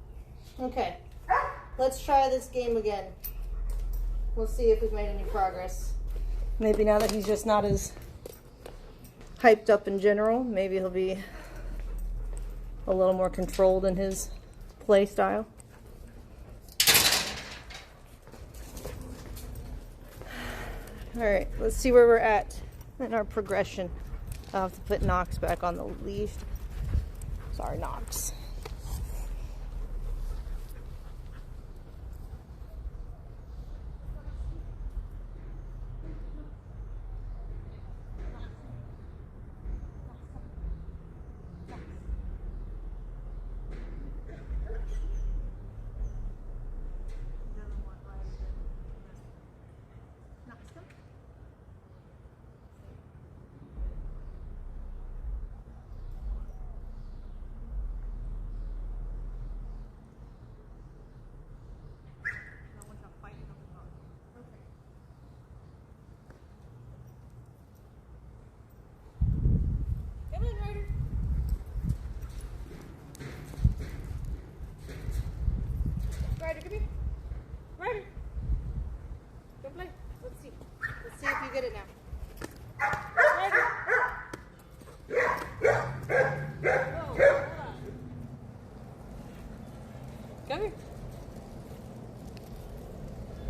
Okay. Let's try this game again. we'll see if we've made any progress. Maybe now that he's just not as hyped up in general, maybe he'll be a little more controlled in his play style. Alright, let's see where we're at in our progression. I'll have to put Knox back on the leash. Sorry, Knox. Ryder, come here. Ryder. Go play. Let's see. Let's see if you get it now. Ryder. Oh, hold on. Come here.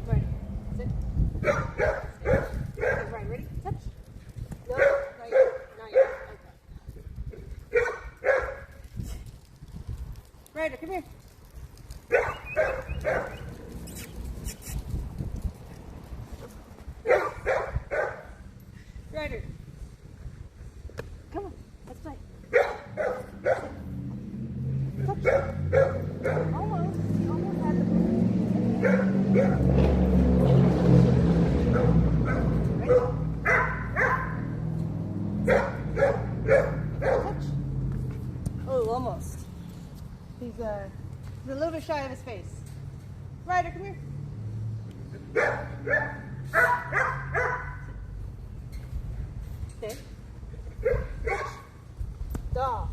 Ryder. Sit. Okay, Ryder, ready? Touch. No, not yet. Not yet. Okay. Ryder, come here. Ryder, come on, let's play. Touch. Almost. You almost had the touch. Oh, almost. He's a little bit shy of his face. Ryder, come here. Stay. Dog.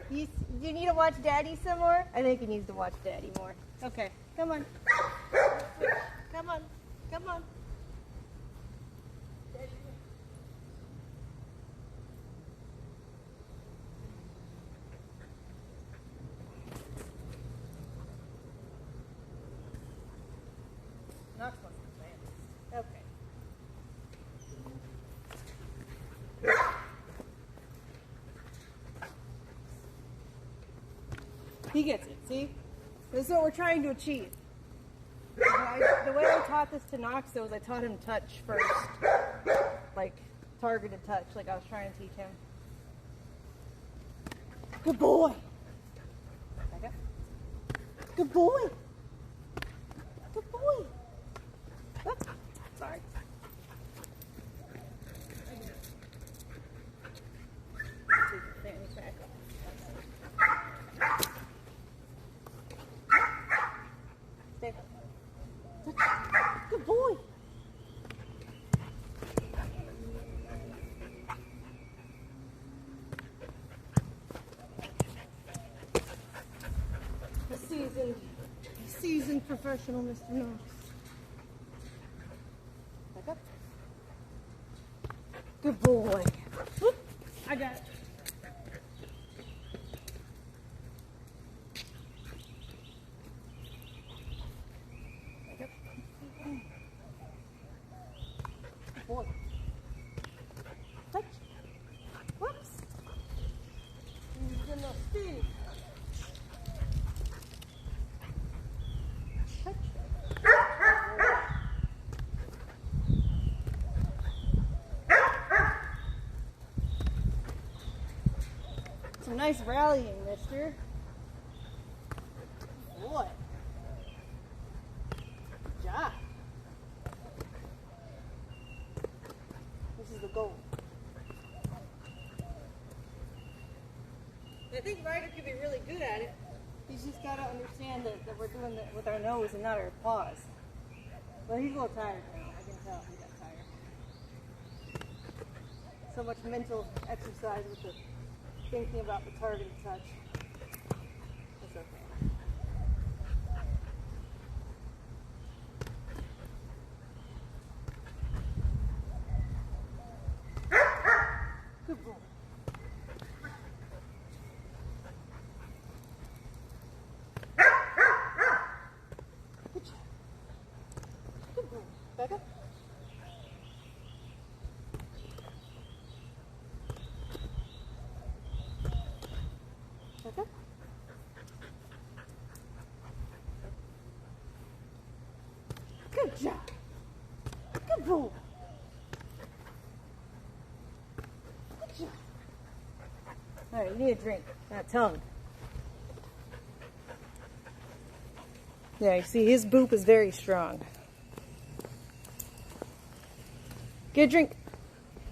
You need to watch Daddy some more? I think he needs to watch Daddy more. Okay, come on. Switch. Come on. Come on. Daddy. Knox wants to play. Okay. He gets it, see? This is what we're trying to achieve. The way I taught this to Knox, though, is I taught him touch first. Like, targeted touch, like I was trying to teach him. Good boy! Back up. Good boy! Good boy! Oops. Sorry. Stay. Good boy. Seasoned professional, Mr. Knox. Back up. Good boy. Whoop. I got it. Back up. Good boy. Touch. Whoops. He's gonna spin. Some nice rallying, mister. Boy. Good job. This is the goal. I think Ryder could be really good at it. He's just got to understand that we're doing it with our nose and not our paws. But he's a little tired now. I can tell he got tired. So much mental exercise with the thinking about the targeted touch. It's okay. Back up. Back up. Good job. Good boy. Good job. All right, you need a drink. That tongue. Yeah, you see, his boop is very strong. Get a drink.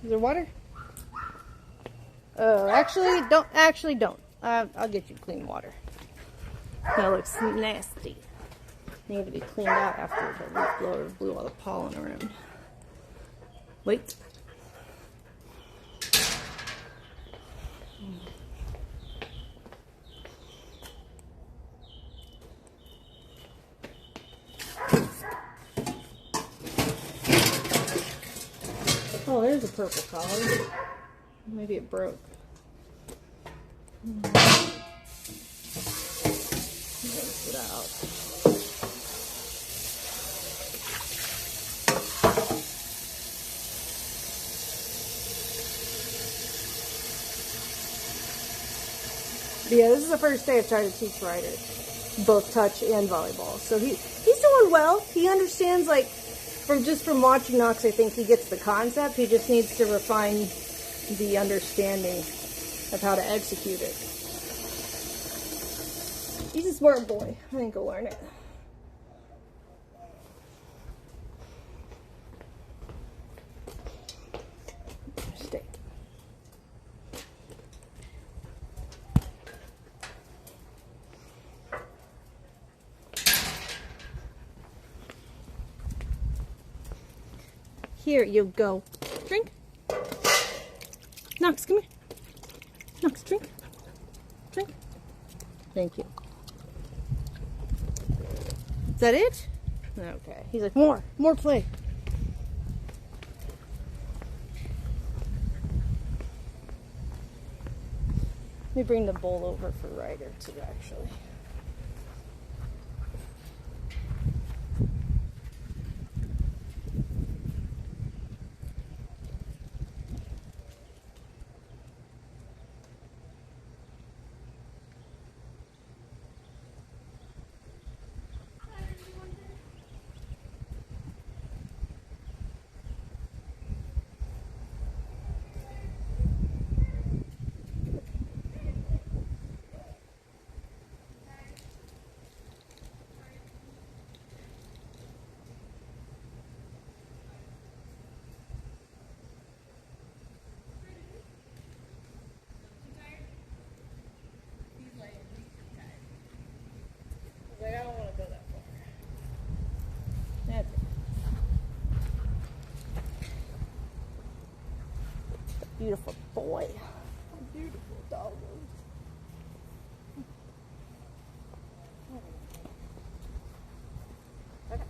Is there water? Actually, don't. Actually, don't. I'll get you clean water. That looks nasty. Need to be cleaned out after the leaf blower blew all the pollen around. Wait. Oh, there's a purple collar. Maybe it broke. Rinse it out. But yeah, this is the first day I've tried to teach Ryder both touch and volleyball. So he's doing well. He understands, like, from watching Knox, I think he gets the concept. He just needs to refine the understanding of how to execute it. He's a smart boy. I think he'll learn it. Stay. Here you go. Drink. Knox, come here. Knox, drink. Drink. Thank you. Is that it? Okay. He's like, more play. Let me bring the bowl over for Ryder too, actually. Like, I don't want to go that far. That's it. Beautiful boy. A beautiful dog. Okay.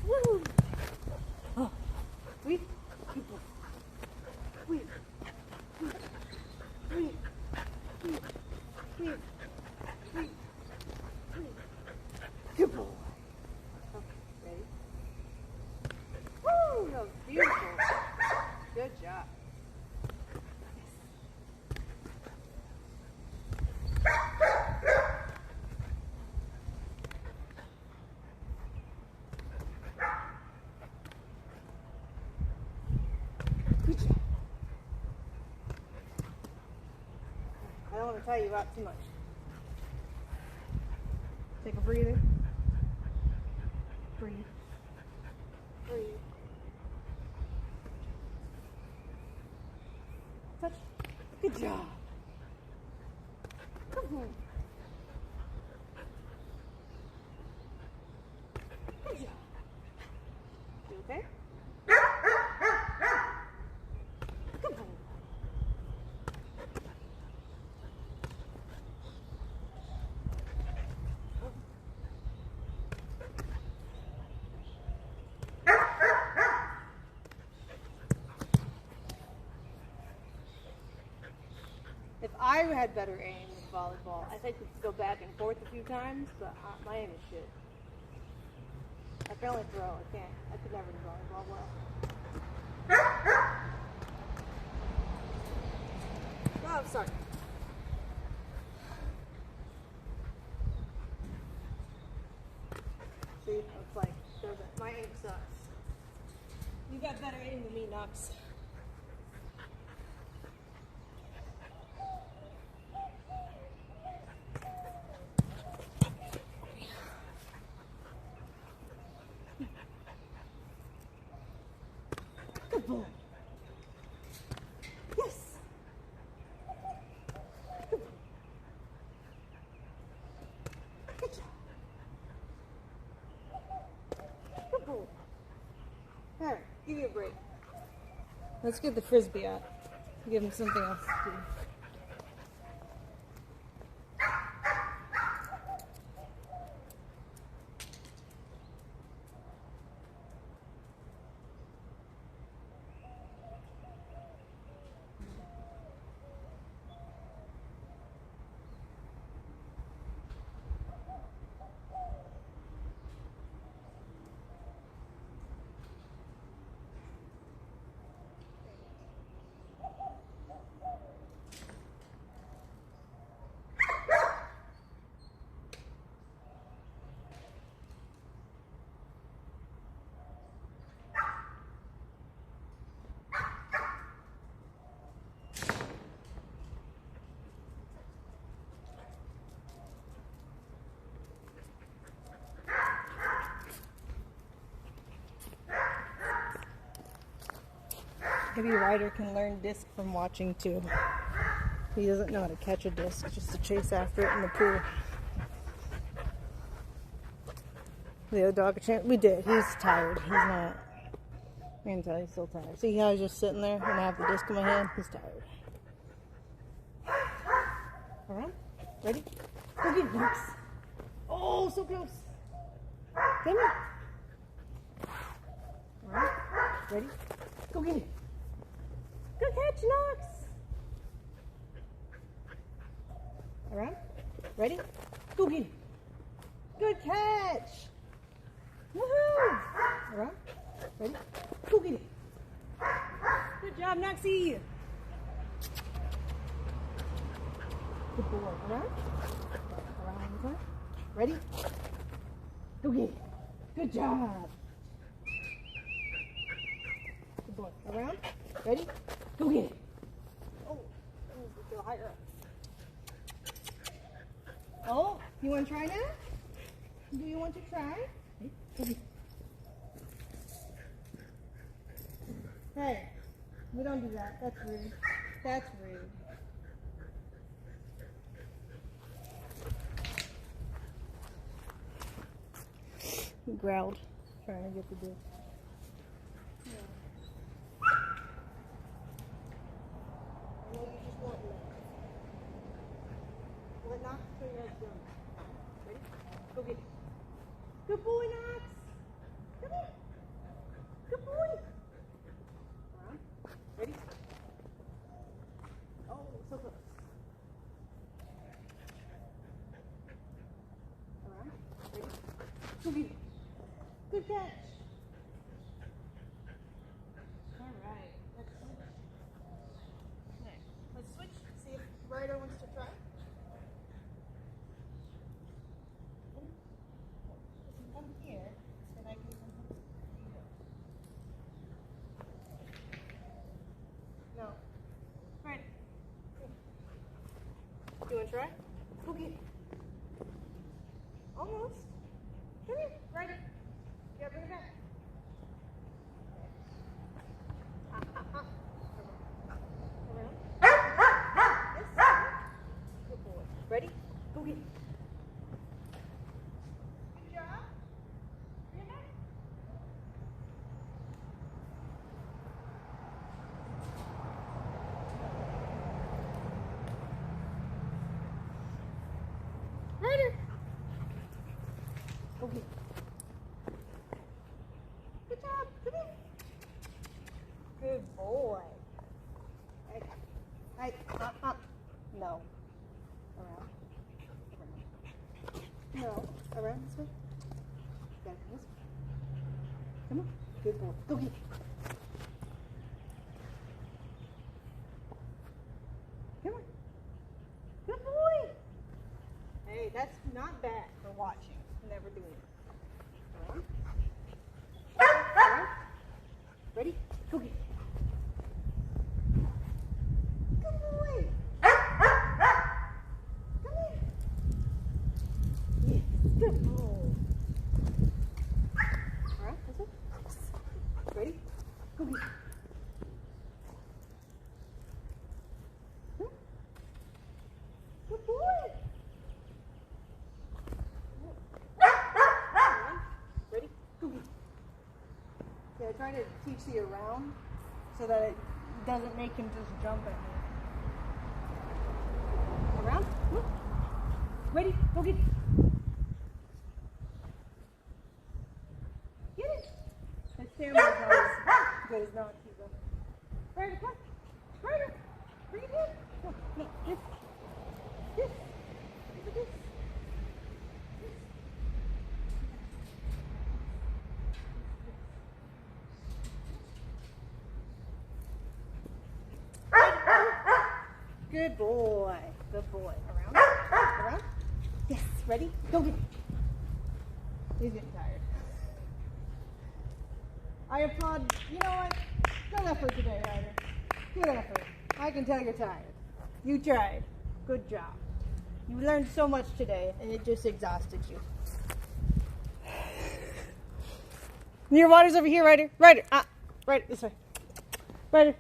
Woo! Oh, sweet. Sweet. Sweet. Sweet. Sweet. Sweet. Good boy. Okay, ready? Woo! That was beautiful. Good job. Good job. I don't want to tie you out too much. Take a breather. Breathe. Breathe. Touch. Good job. Come on. Good job. You okay? Come on. If I had better aim with volleyball, I think we could go back and forth a few times, but my aim is shit. can only throw. I can't. I could never do volleyball well. Oh, I'm sorry. See, it's like, my aim sucks. You got better aim than me, Knox. Good boy. Yes. Good boy. Good job. Good boy. All right, give you a break. Let's get the frisbee out. Give him something else to do. Heavy rider can learn disc from watching too. He doesn't know how to catch a disc, just to chase after it in the pool. The other dog a chance. We did. He's tired. He's not. I can tell he's still tired. See how he's just sitting there and I have the disc in my hand? He's tired. Alright? Ready? Go get it, Max. Oh, so close. Come here. Alright? Ready? Go get it. Good catch, Knox. Around. Ready? Go get it. Good catch. Woohoo! Around. Ready? Go get it. Good job, Knoxie. Good boy. Around. Around. Ready? Go get it. Good job. Good boy. Around. Ready? Go get it. Oh, go higher up. Oh, you want to try now? Do you want to try? Go get it. Hey, we don't do that. That's rude. That's rude. He growled, trying to get the disc. Knox, so your head's down. Ready? Go get it. Good boy, Knox. Come here. Good boy. Around. Ready? Oh, so close. Around. Ready? Go get it. Good catch. All right. Let's switch. Okay. Let's switch. See if Ryder wants to try. No. Right. You want to try? Go get it. Almost. Come here. Right here. Yeah, bring it back. Around. Yes. Good boy. Ready? Go get it. Good job. Bring it back. Ryder. Come on. Good boy. Go get it. Come on. Good boy. Hey, that's not bad for watching. Never doing it. Come on. Ready? Go get it. Good boy. Come here. Yes, good boy. All right, that's it. Ready? Go get it. Good boy. Ready? Go get it. Yeah, I try to teach the around so that it doesn't make him just jump at me. Around? Look. Ready? Go get it. Get it. His stamina is not as good as not. Ryder, come. Ryder, bring it in. No, no, this. This. Look at this. Good boy. Good boy. Around. Around. Yes. Ready? Go get it. He's getting tired. I applaud. You know what? Good effort today, Ryder. Good effort. I can tell you're tired. You tried. Good job. You learned so much today, and it just exhausted you. Your water's over here, Ryder. Ryder. Ryder, this way. Ryder.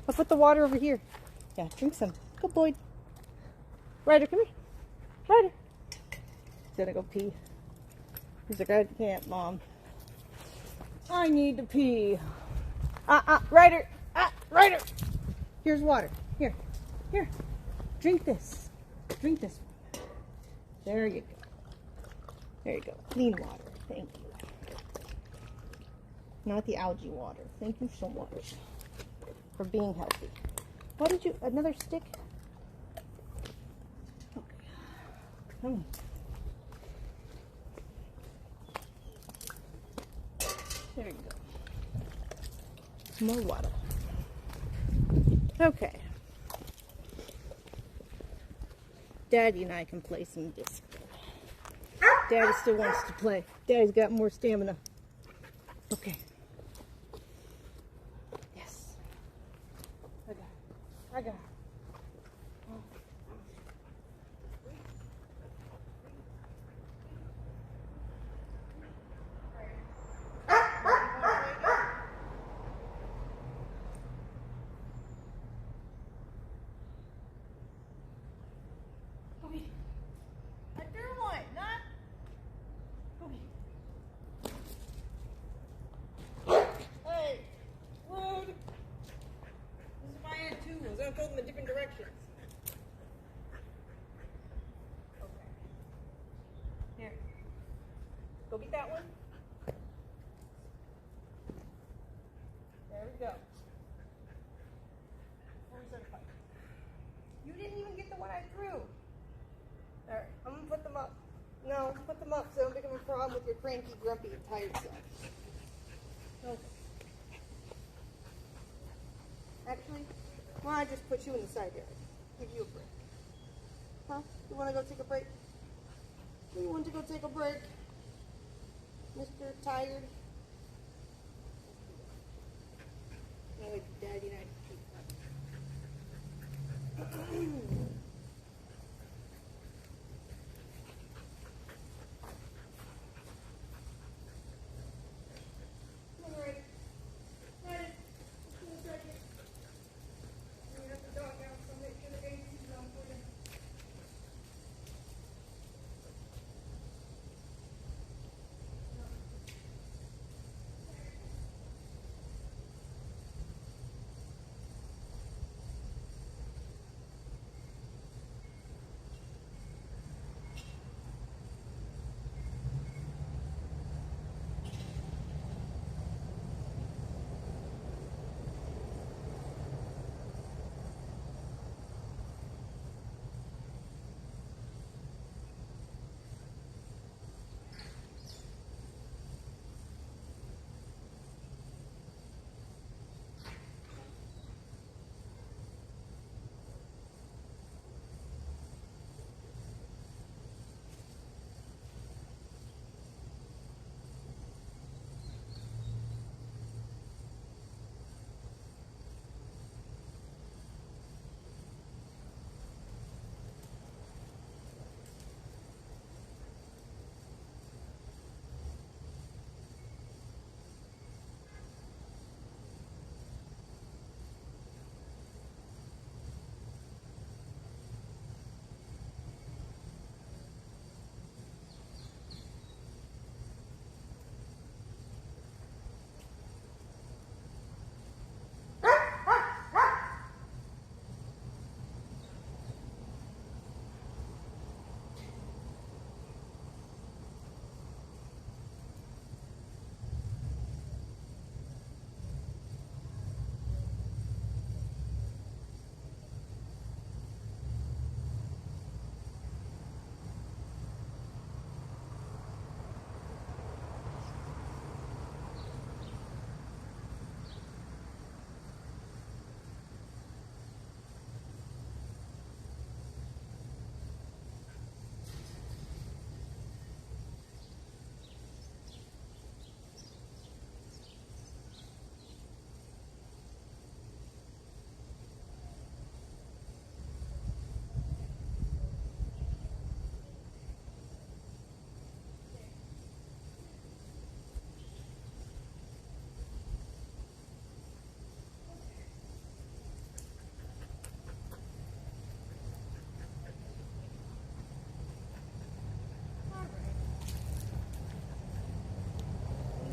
I'll put the water over here. Yeah, drink some. Good boy. Ryder, come here. Ryder. He's gonna go pee. He's like, I can't, Mom. I need to pee. Ryder. Ryder. Here's water. Here. Here. Drink this. Drink this. There you go. There you go. Clean water. Thank you. Not the algae water. Thank you so much for being healthy. What did you, another stick? Okay. Come on. There you go. More water. Okay. Daddy and I can play some disc. Daddy still wants to play. Daddy's got more stamina. Okay. Yes. I got it. I'm going to go in different directions. Okay. Here. Go get that one. There we go. You didn't even get the one I threw. Alright, I'm going to put them up. No, put them up so don't become a problem with your cranky, grumpy, tired self. Okay. Actually, why don't I just put you in the side yard? Give you a break. Huh? You want to go take a break? You want to go take a break? Mr. Tired? No, it's Daddy and I.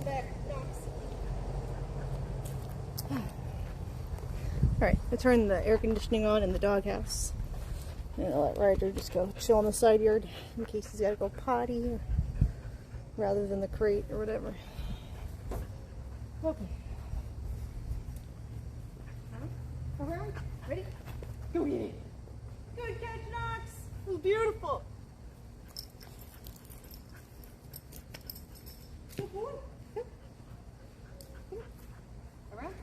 back, Knox. Alright, I turned the air conditioning on in the doghouse. And I'll let Ryder just go chill in the side yard in case he's got to go potty rather than the crate or whatever. Okay. Around. Ready? Go get it. Good catch, Knox. It was beautiful. Good boy. Come. Come. Around.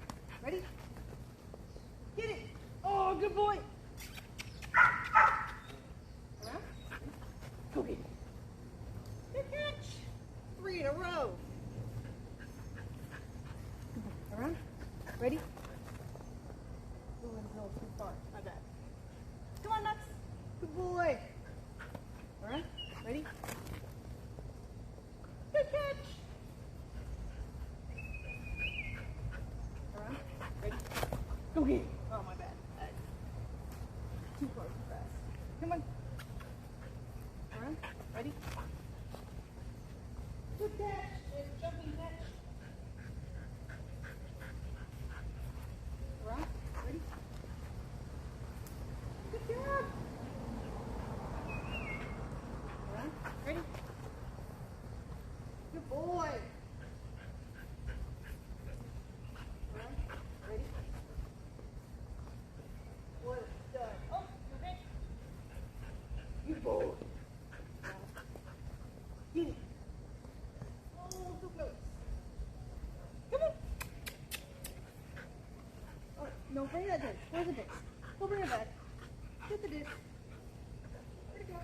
Ready? Get it. Oh, good boy. Around. Go get it. Good catch. 3 in a row. Around. Ready? Oh, too far. My bad. Come on, Knox. Good boy. Alright, ready? Good catch. Alright, ready? Go get it. Oh, my bad. Too far, too fast. Come on. Alright, ready? Good catch. It's jumping catch. Alright, ready? Good job. Alright, ready? Good boy. Alright, ready? What a stud. Oh, you're ready? Good boy. Get it. Oh, so close. Come on. Oh, no, bring that dish. Where's the dish? Go bring it back. Get the dish. Where'd it go?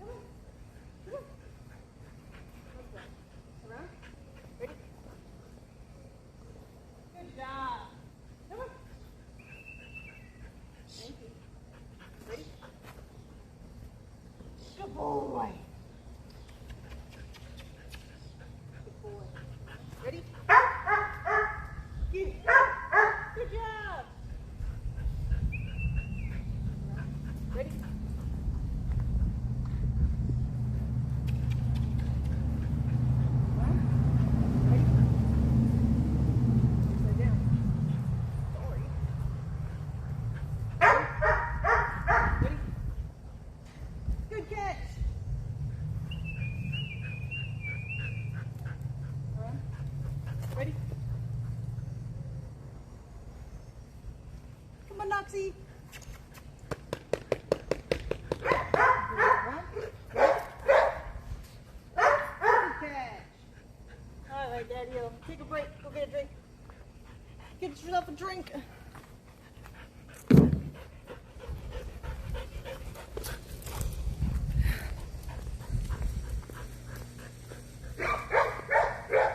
Come on. Come on. Let's go. Around. Ready? Good job. Come on. Thank you. Ready? Good boy. Good boy. Ready? Get it. Good job. Ready? Ready? Lay down. Sorry. Ready? Good catch. Ready? Come on, Noxie. All right, Daddy, take a break. Go get a drink. Get yourself a drink.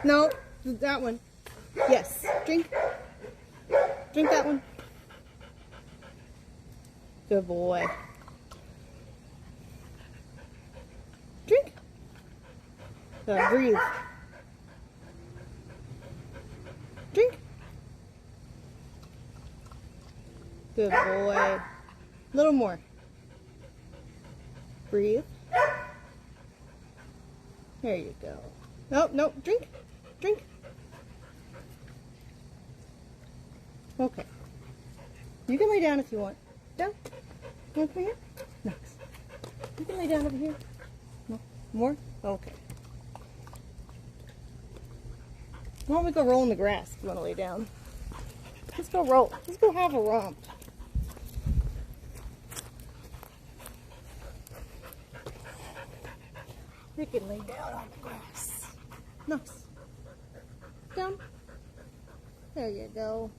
No, that one. Yes, drink. Drink that one. Good boy. Drink. Breathe. Drink. Good boy. A little more. Breathe. There you go. No, no, drink. Drink. Okay. You can lay down if you want. Down. You want to come here? Nice. You can lay down over here. No. More? Okay. Why don't we go roll in the grass if you want to lay down? Let's go roll. Let's go have a romp. You can lay down on the grass. Nice. Down. There you go.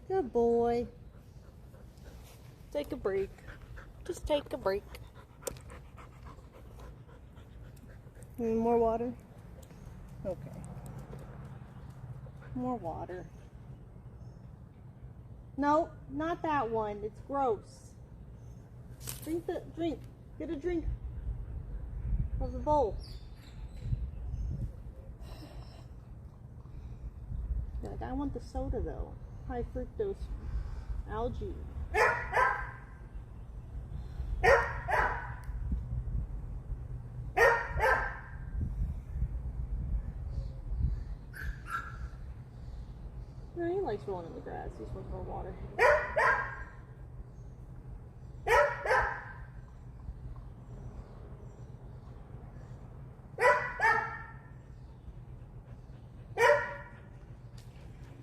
Good boy. Take a break. Just take a break. Need more water? Okay. More water. No, not that one. It's gross. Drink the drink. Get a drink. Of the bowl. Like, I want the soda though. High fructose algae. likes rolling in the grass. He's supposed to water.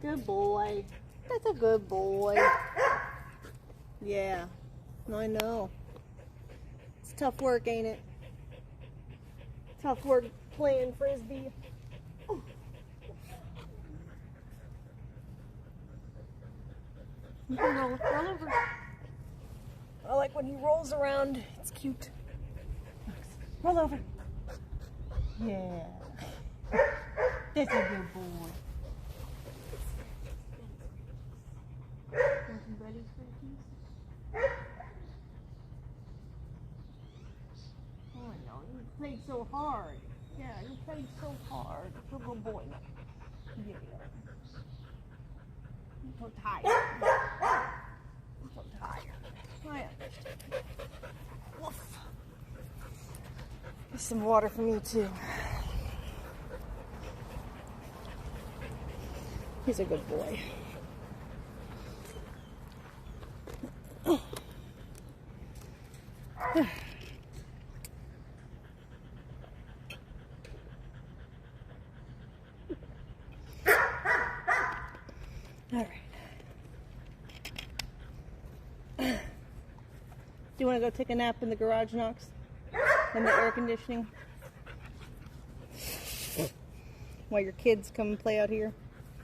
Good boy. That's a good boy. Yeah, I know. It's tough work, ain't it? Tough work playing frisbee. Oh. Roll over. I like when he rolls around. It's cute. Roll over. Yeah. That's a good boy. Want some breadies for the keys? Oh no, you played so hard. Yeah, you played so hard. You're a good boy. Yeah. I'm so tired. I'm so tired. I understand. Woof. There's some water for me too. He's a good boy. All right. Do you want to go take a nap in the garage, Knox? In the air conditioning? While your kids come and play out here?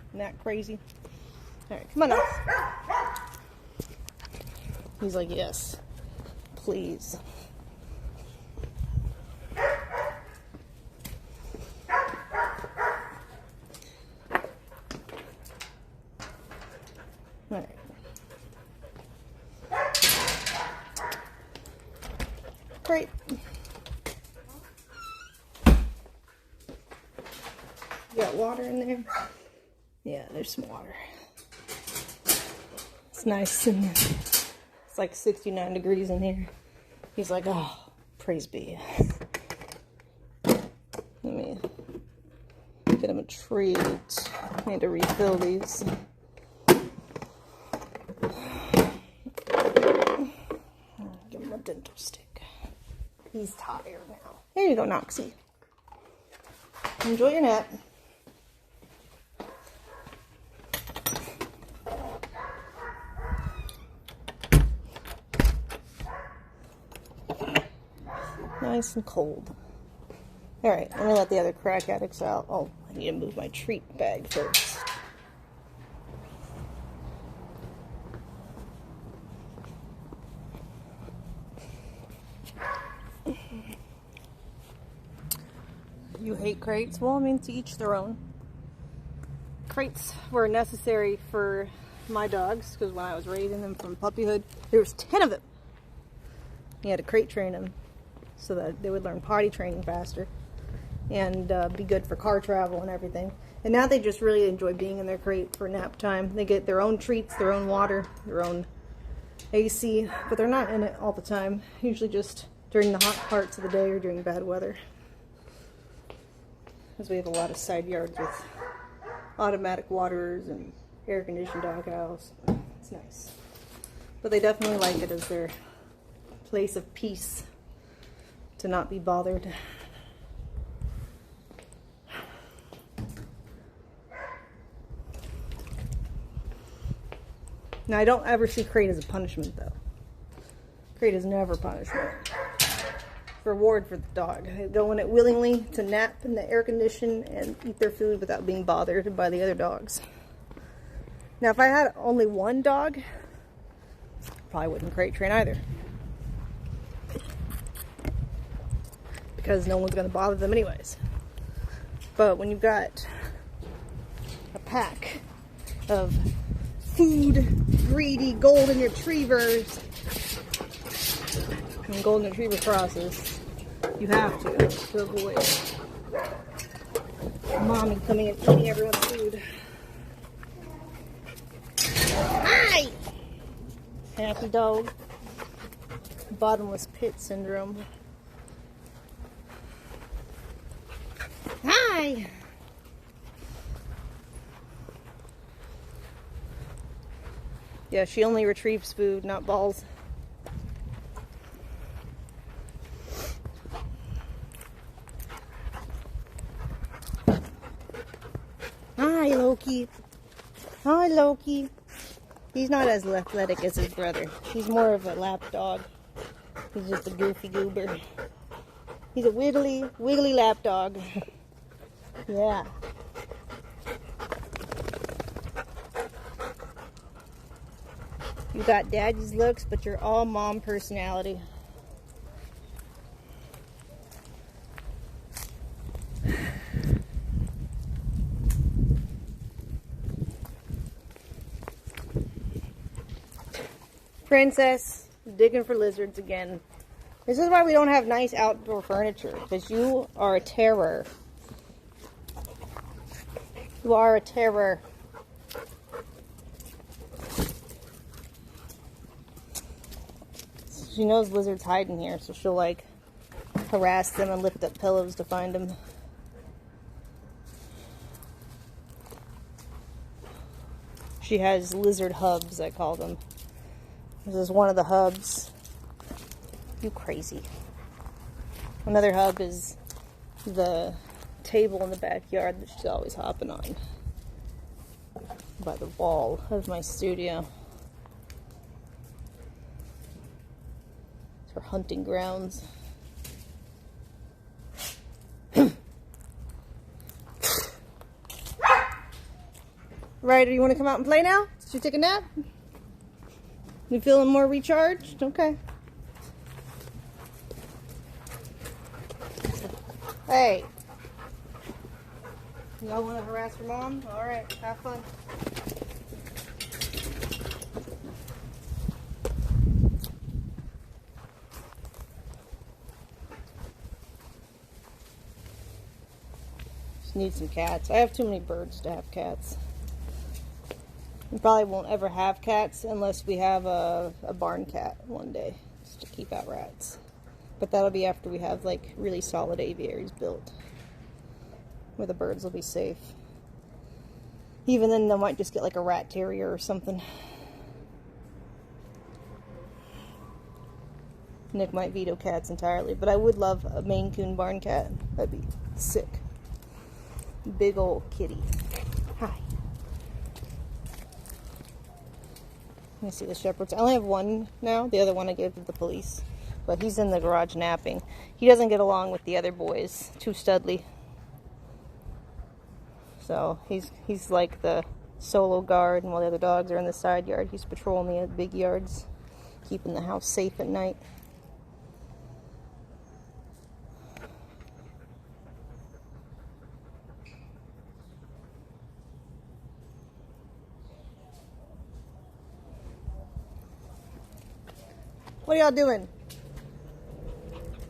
Isn't that crazy? All right, come on, Knox. He's like, yes, please. All right. Great. You got water in there? Yeah, there's some water. It's nice in there. It's like 69 degrees in here. He's like, oh, praise be. Let me get him a treat. I need to refill these. Give him a dental stick. He's tired now. There you go, Noxie. Enjoy your nap. Nice and cold. Alright, I'm gonna let the other crack addicts out. Oh, I need to move my treat bag first. You hate crates? Well, I mean, to each their own. Crates were necessary for my dogs, because when I was raising them from puppyhood, there was 10 of them. You had to crate train them so that they would learn potty training faster and be good for car travel and everything. And now they just really enjoy being in their crate for nap time. They get their own treats, their own water, their own AC, but they're not in it all the time. Usually just during the hot parts of the day or during bad weather. Because we have a lot of side yards with automatic waterers and air-conditioned doghouse. It's nice. But they definitely like it as their place of peace, to not be bothered. Now, I don't ever see crate as a punishment, though. Crate is never punishment. Reward for the dog. They go in it willingly to nap in the air condition and eat their food without being bothered by the other dogs. Now, if I had only one dog, probably wouldn't crate train either, because no one's going to bother them anyways. But when you've got a pack of food greedy golden retrievers and golden retriever crosses, you have to avoid mommy coming and eating everyone's food. Hi! Happy dog. Bottomless pit syndrome. Hi! Yeah, she only retrieves food, not balls. Hi, Loki. Hi, Loki. He's not as athletic as his brother. He's more of a lap dog. He's just a goofy goober. He's a wiggly lap dog. Yeah. You got daddy's looks, but you're all mom personality. Princess, digging for lizards again. This is why we don't have nice outdoor furniture, because you are a terror. You are a terror. She knows lizards hide in here, so she'll like harass them and lift up pillows to find them. She has lizard hubs, I call them. This is one of the hubs. You crazy. Another hub is the table in the backyard that she's always hopping on by the wall of my studio. It's her hunting grounds. Ryder, you want to come out and play now? Did you take a nap? You feeling more recharged? Okay. Hey. Y'all want to harass your mom? Alright, have fun. Just need some cats. I have too many birds to have cats. We probably won't ever have cats unless we have a barn cat one day, just to keep out rats. But that'll be after we have like really solid aviaries built, where the birds will be safe. Even then, they might just get like a rat terrier or something. Nick might veto cats entirely, but I would love a Maine Coon barn cat. That'd be sick. Big old kitty. Hi. Let me see the shepherds. I only have one now. The other one I gave to the police. But he's in the garage napping. He doesn't get along with the other boys. Too studly. So he's like the solo guard, and while the other dogs are in the side yard, he's patrolling the big yards, keeping the house safe at night. What are y'all doing?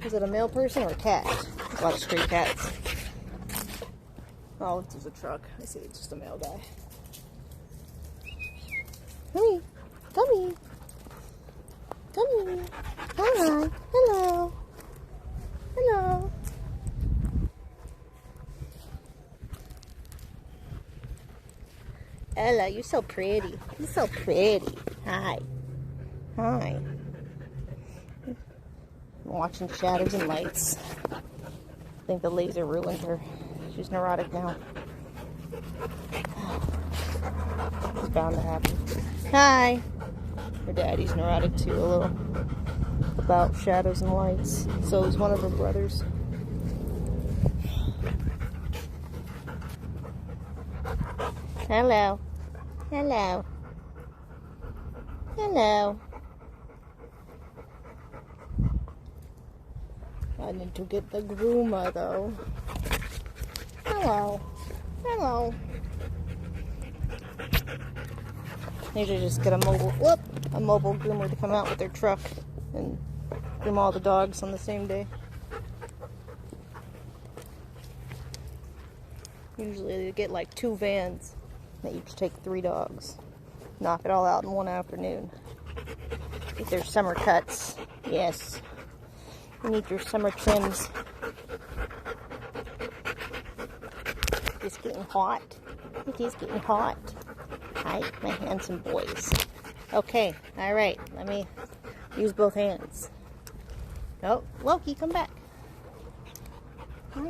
Is it a male person or a cat? There's a lot of stray cats. Oh, there's a truck. I see it's just a male guy. Come here. Come here. Hi. Hello. Hello. Ella, you're so pretty. You're so pretty. Hi. Hi. I'm watching Shadows and Lights. I think the laser ruined her. She's neurotic now. It's bound to happen. Hi! Her daddy's neurotic too, a little. About Shadows and Lights. So is one of her brothers. Hello. Hello. Hello. I need to get the groomer though. Hello. Hello. Need to just get a mobile groomer to come out with their truck and groom all the dogs on the same day. Usually they get like 2 vans. They each take 3 dogs. Knock it all out in one afternoon. Get their summer cuts. Yes. You need your summer trims. It's getting hot. It is getting hot. Hi, my handsome boys. Okay, alright. Let me use both hands. Oh, Loki, come back. There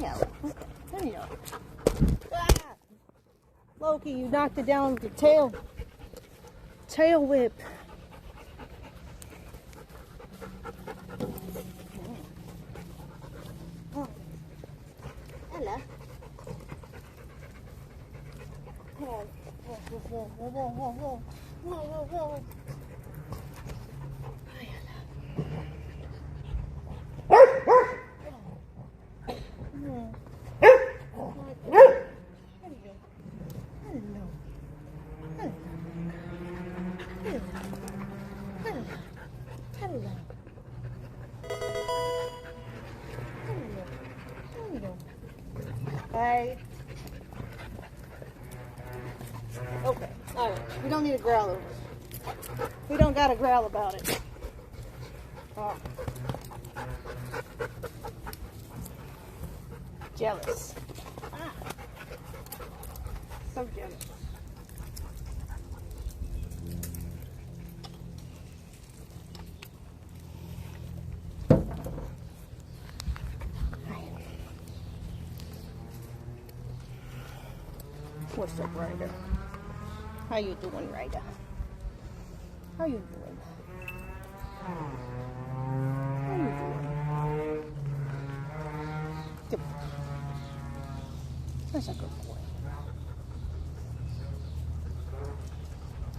you go. Ah! Loki, you knocked it down with your tail. Tail whip. Oh. Hello. Whoa, whoa, whoa, whoa, whoa, whoa, whoa. Whoa, whoa, whoa. Hi. Okay, alright. We don't need to growl over it. We don't gotta growl about it. Oh. Jealous. Ah. So jealous. What's up, Ryder? How you doing, Ryder? How you doing? How you doing? Good boy. That's a good boy.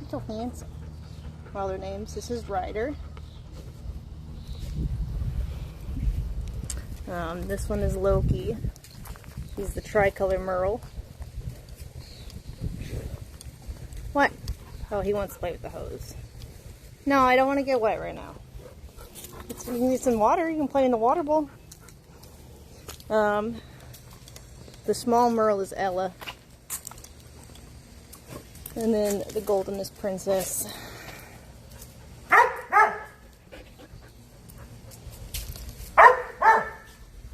You're so handsome. Well, their names. This is Ryder. This one is Loki. He's the tricolor merle. What? Oh, he wants to play with the hose. No, I don't want to get wet right now. You need some water. You can play in the water bowl. The small merle is Ella. And then the golden is Princess.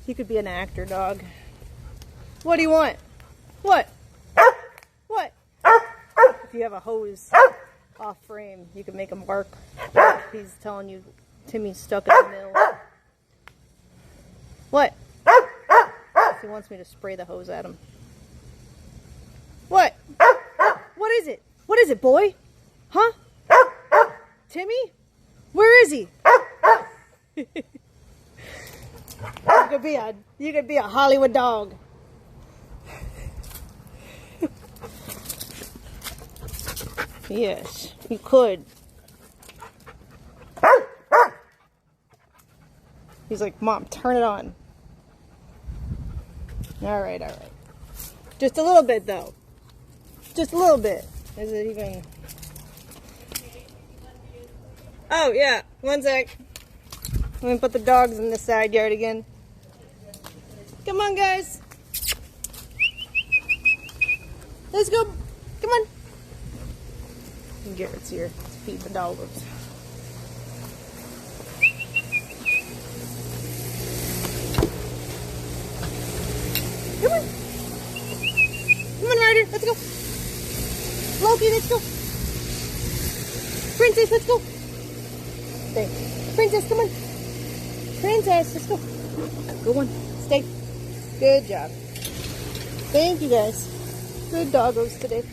You could be an actor, dog. What do you want? What? What? If you have a hose off frame, you can make him bark. He's telling you Timmy's stuck in the mill. What? He wants me to spray the hose at him. What? What is it? What is it, boy? Huh? Timmy? Where is he? You could be a Hollywood dog. Yes, you could. He's like, Mom, turn it on. Alright, alright. Just a little bit, though. Just a little bit. Is it even... Oh, yeah. One sec. Let me put the dogs in the side yard again. Come on, guys. Let's go. Come on. Garrett's here to feed the dogs. Come on. Come on, Ryder. Let's go. Loki, let's go. Princess, let's go. Stay. Princess, come on. Princess, let's go. Good one. Stay. Good job. Thank you, guys. Good doggos today.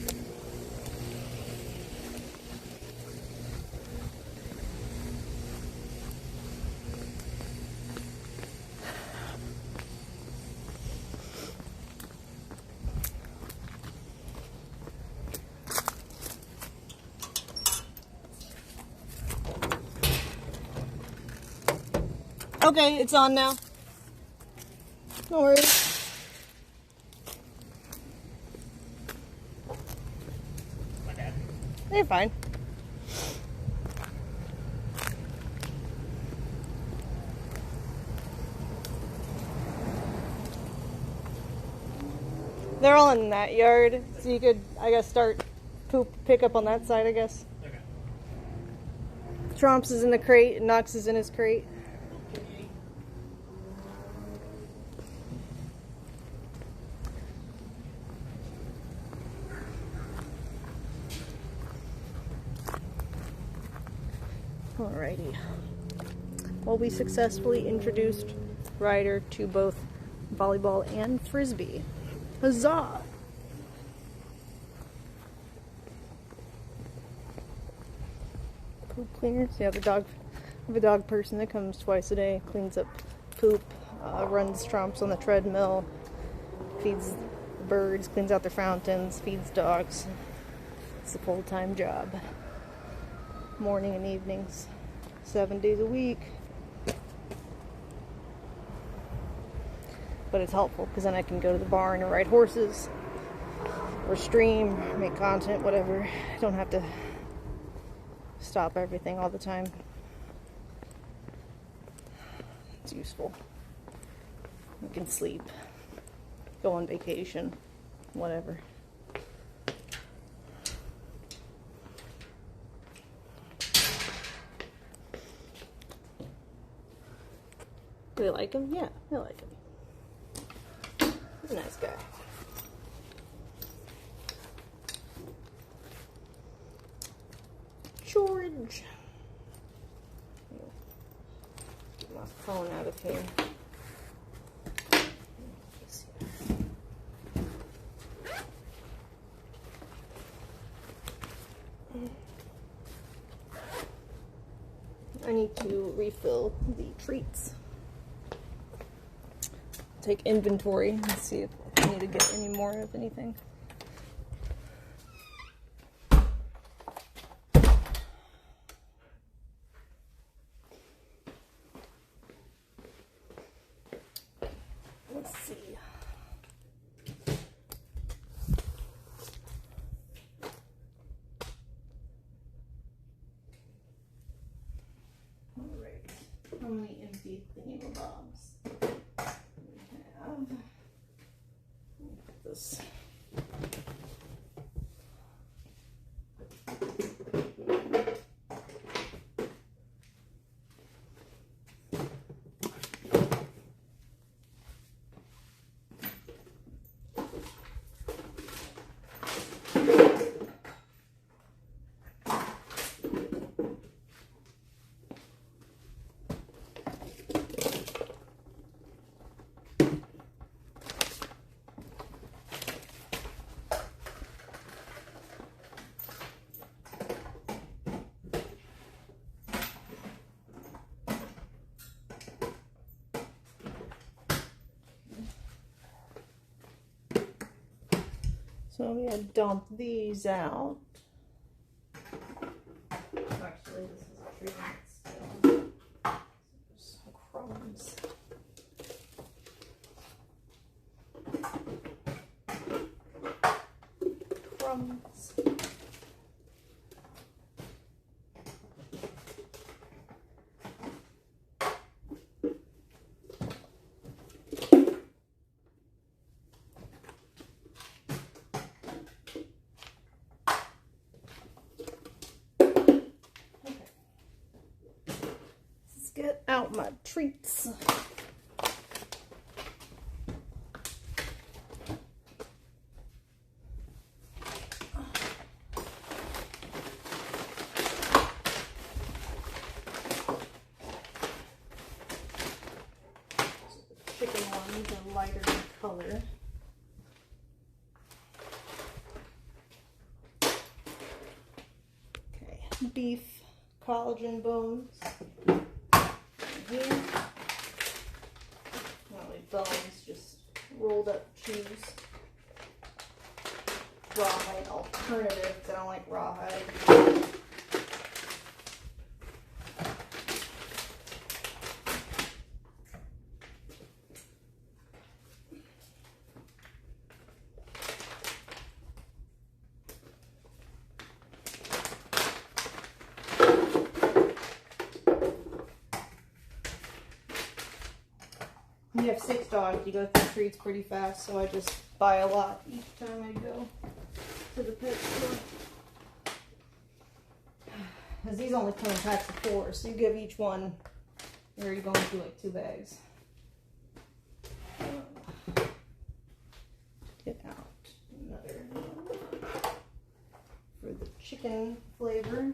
Okay, it's on now. No worries. They're fine. They're all in that yard, so you could, I guess, start pick up on that side, I guess. Okay. Tromps is in the crate, and Knox is in his crate. Well, we successfully introduced Ryder to both volleyball and frisbee. Huzzah! Poop cleaners. Yeah, I have a dog person that comes twice a day, cleans up poop, runs tromps on the treadmill, feeds the birds, cleans out their fountains, feeds dogs. It's a full-time job. Morning and evenings, 7 days a week. But it's helpful because then I can go to the barn and ride horses or stream, or make content, whatever. I don't have to stop everything all the time. It's useful. You can sleep, go on vacation, whatever. Do you like him? Yeah, I like him. He's a nice guy. George. Get my phone out of here. I need to refill the treats. Take inventory and see if I need to get any more of anything. Let's see. All right. How many empty thingamabobs? This. So I'm going to dump these out. Actually, this is a treatment still. There's some crumbs. Crumbs. Get out my treats. Chicken ones are lighter in color. Okay, beef collagen bones. Here. Not really bones, just rolled up cheese. Rawhide alternative, because I don't like rawhide. You have 6 dogs, you go through treats pretty fast, so I just buy a lot each time I go to the pet store. Because these only come in packs of 4, so you give each one, or you're going through like 2 bags. Get out another one for the chicken flavor.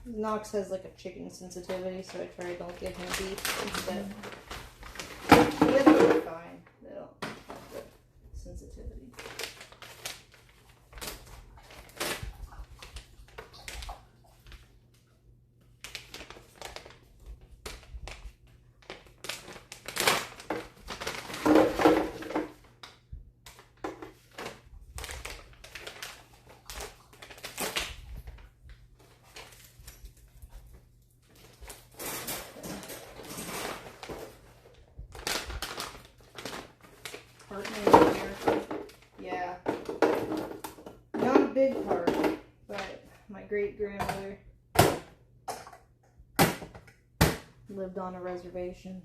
Knox has like a chicken sensitivity, so I try to don't give him beef instead. The others are fine. They don't have the sensitivity. Yeah, not a big part, but my great-grandmother lived on a reservation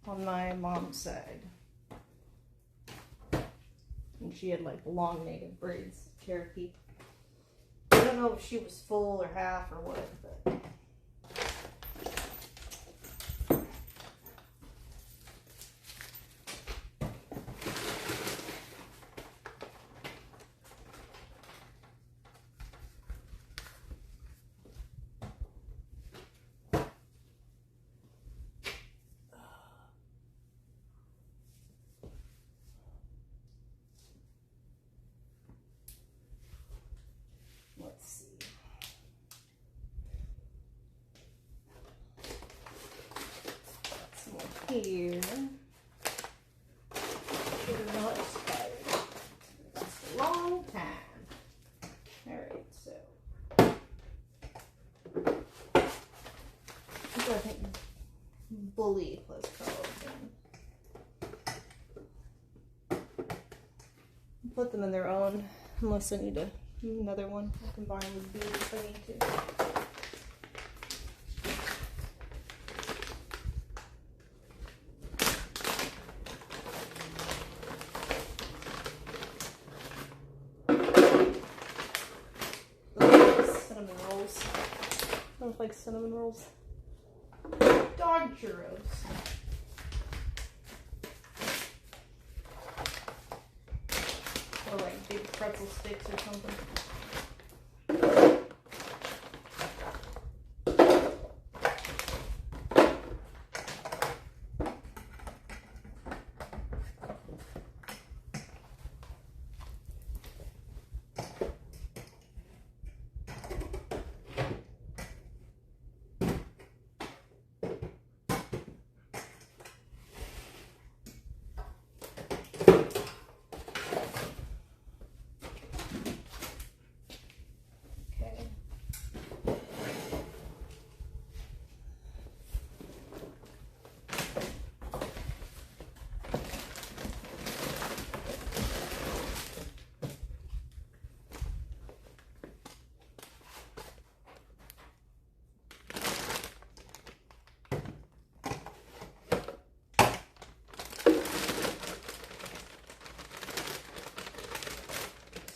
on my mom's side, and she had like long native braids, Cherokee. I don't know if she was full or half or what, but let's see. Some more here. Should have not expired. That's a long time. Alright, so I think bully plus collagen. Put them in their own, unless I need another one. I combine with bees if I need to. Cinnamon rolls. I don't like cinnamon rolls. Dog churros. Or like big pretzel sticks or something.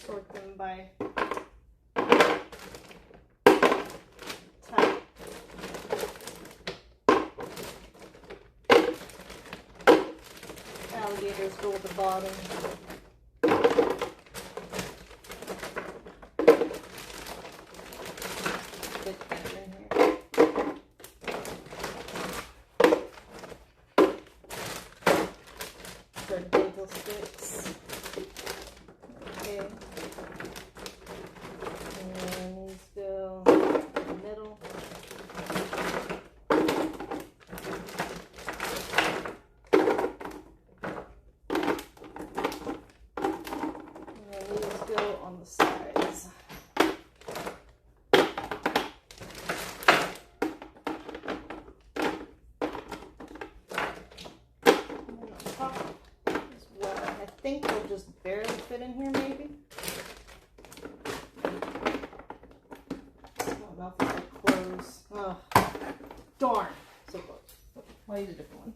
Sort them by type. Alligators go at the bottom. Bit thinner in here. For dental sticks. Okay. And these go in the middle. And then these go on the sides. And then on top is what I think will just barely fit in here, maybe. Mouth is so close. Oh, darn. So close. I'll use a different one.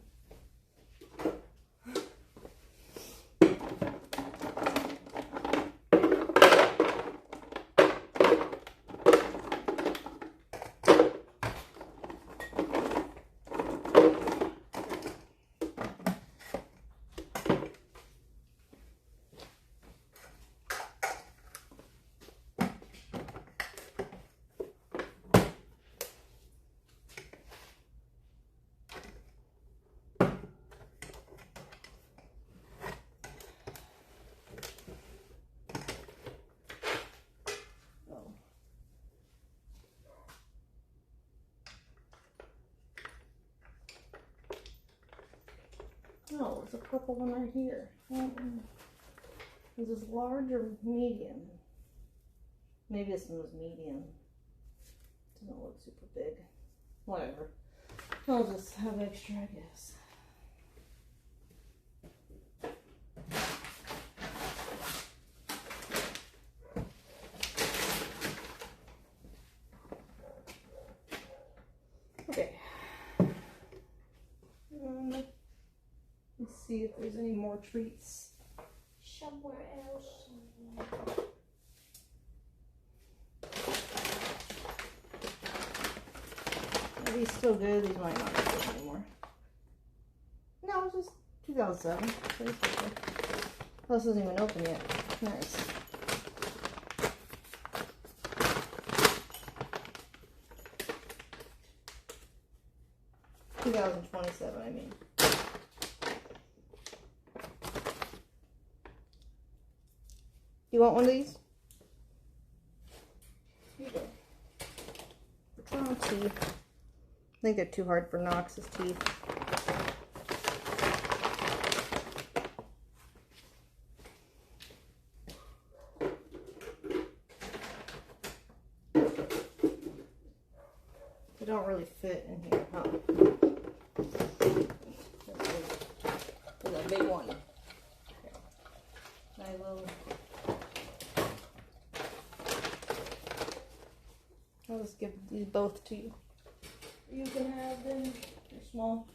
No, it's a purple one right here. Is this large or medium? Maybe this one was medium. Doesn't look super big. Whatever. I'll just have extra, I guess. Okay. Let's see if there's any more treats somewhere else. Are these still good? These might not be good anymore. No, it's just 2007. So it's okay. This isn't even open yet. Nice. $2027, I mean. You want one of these? Here you go. Patron teeth. I think they're too hard for Knox's teeth. They don't really fit in here, huh? There's a big one. Okay. I will. I'll just give these both to you. You can have them. They're small.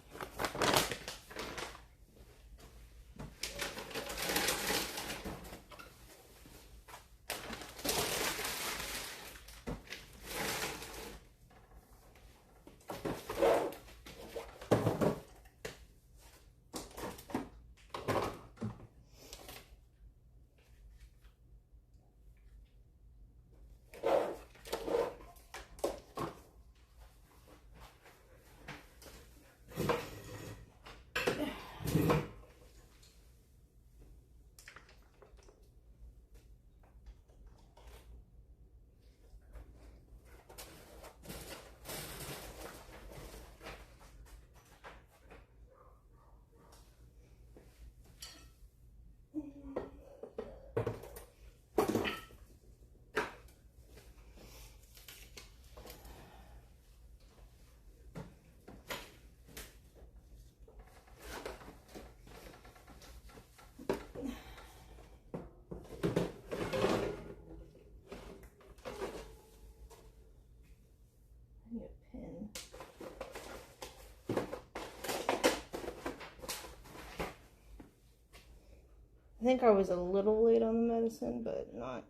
I think I was a little late on the medicine, but not.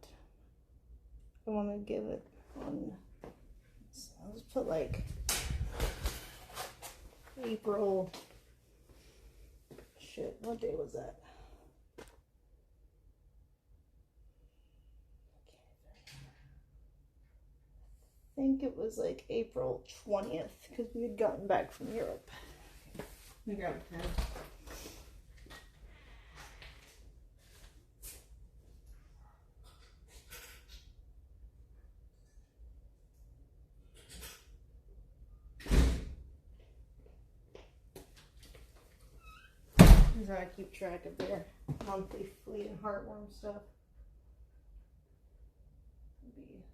I want to give it on. So I'll just put like April. Shit, what day was that? I think it was like April 20th because we had gotten back from Europe. Let me grab a pen. This is how I keep track of their monthly flea and heartworm stuff. It'll be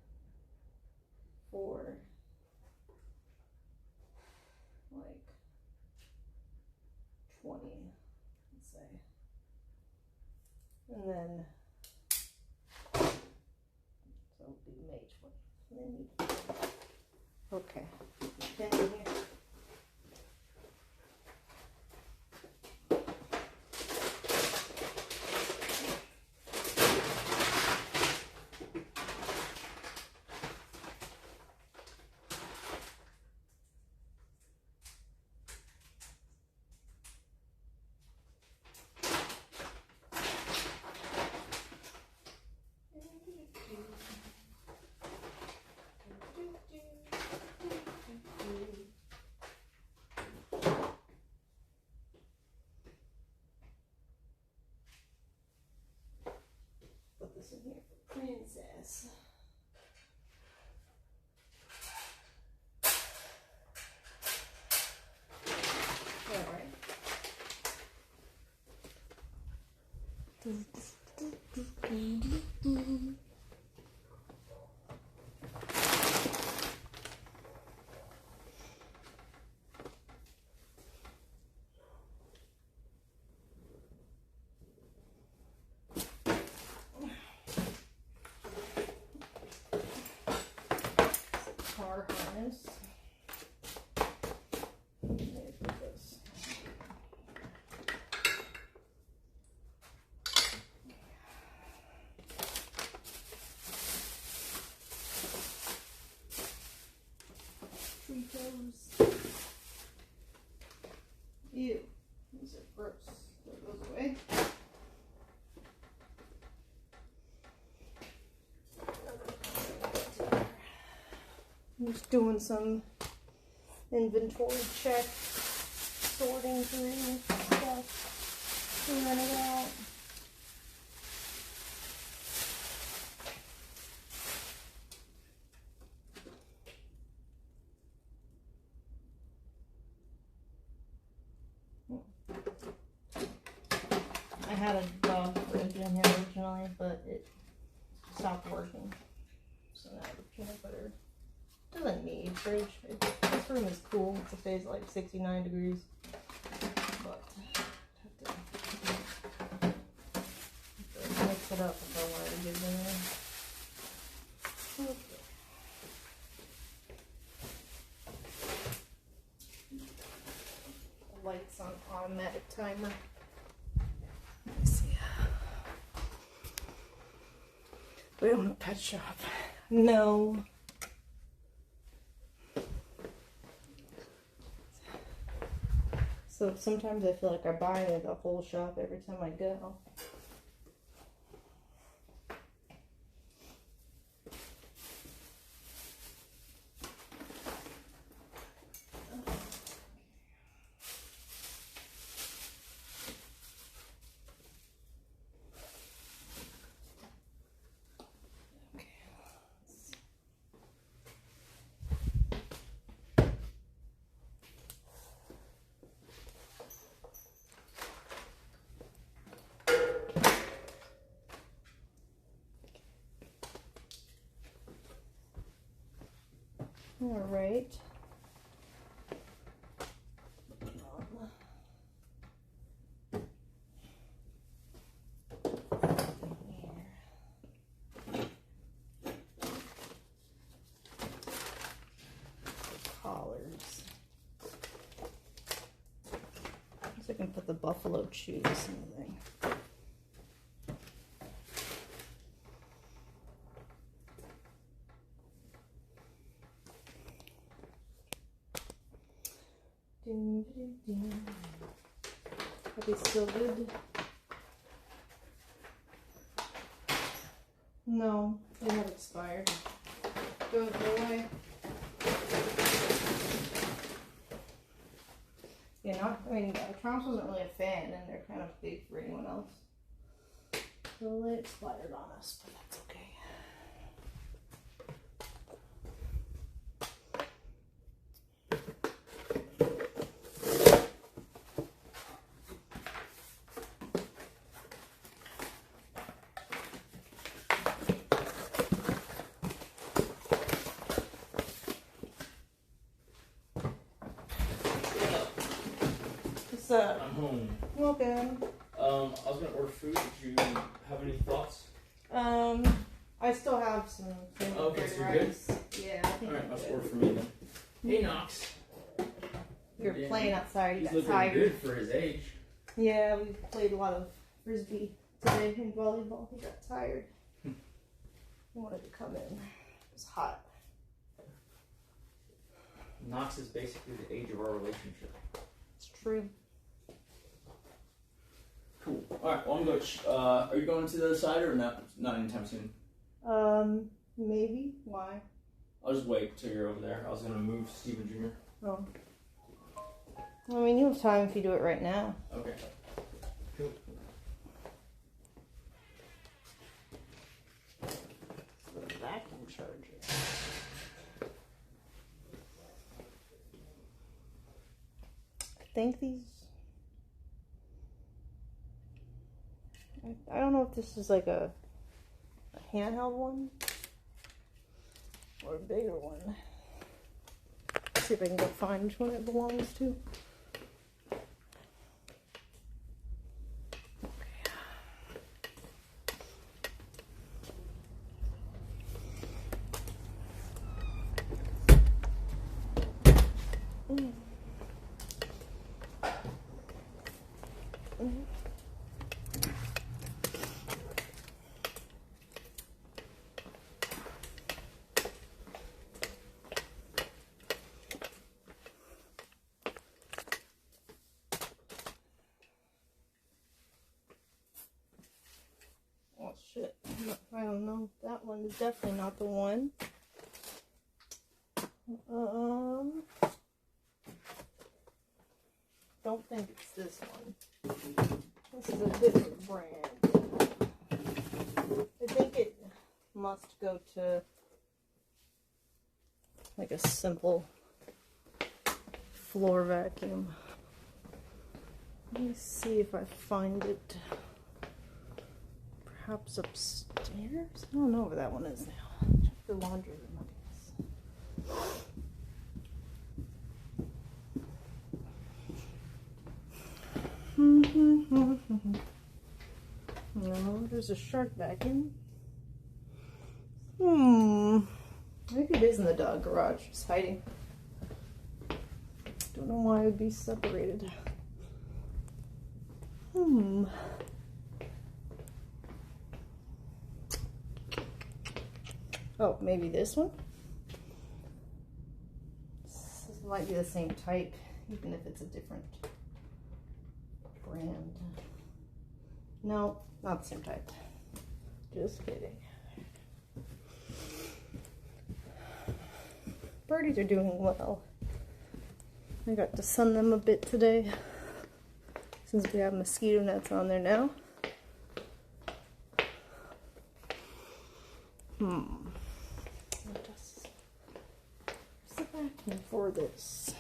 for like 20, let's say. And then so it'll be May 20th. Okay. Pen in here. Car harness. Ew, these are gross. That goes away. I'm just doing some inventory check, sorting through stuff, clearing it out. I had a dog fridge in here originally, but it stopped working. So now the peanut butter doesn't need fridge. This room is cool. It stays like 69 degrees. But I have to mix it up if I wanted to give them in. Okay. The lights on automatic timer. Let me see. We don't have a pet shop. No. So sometimes I feel like I buy the whole shop every time I go. All right. Collars. So I can put the buffalo chews in the thing. Are they still good? No, they have expired. Don't go away. Yeah, Trump's wasn't really a fan, and they're kind of big for anyone else. So they expired on us, but that's okay. I'm home. Welcome. I was gonna order food. Did you have any thoughts? I still have some. Okay, so you're rice. Good? Yeah, I think. All right, let's order for me then. Hey, Knox. You were playing outside. You He's got looking tired. good for his age. Yeah, we played a lot of frisbee today in volleyball. He got tired. He wanted to come in. It was hot. Knox is basically the age of our relationship. It's true. Cool. All right. Well, I'm going. Are you going to the other side or not? Not anytime soon. Maybe. Why? I'll just wait till you're over there. I was gonna move Steven Jr. Oh. I mean, you have time if you do it right now. Okay. Cool. The vacuum charger. I think these. I if this is like a handheld one or a bigger one. Let's see if I can go find which one it belongs to. Oh shit, I don't know. That one is definitely not the one. Don't think it's this one. This is a different brand. I think it must go to like a simple floor vacuum. Let me see if I find it. Perhaps upstairs? I don't know where that one is now. Check the laundry room, I guess. No, there's a shark vacuum. Maybe it is in the dog garage. It's hiding. Don't know why it would be separated. Oh, maybe this one? This might be the same type, even if it's a different brand. No, not the same type. Just kidding. Birdies are doing well. I got to sun them a bit today, since we have mosquito nets on there now. What's the vacuum for this?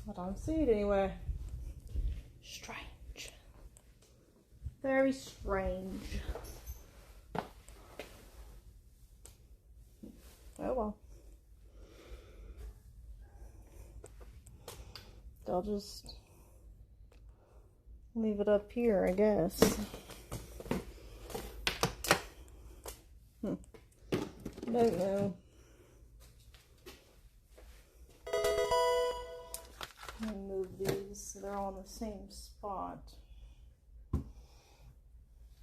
I don't see it anywhere. Strange. Very strange. Oh well. I'll just leave it up here, I guess. Don't know. Move these so they're all in the same spot.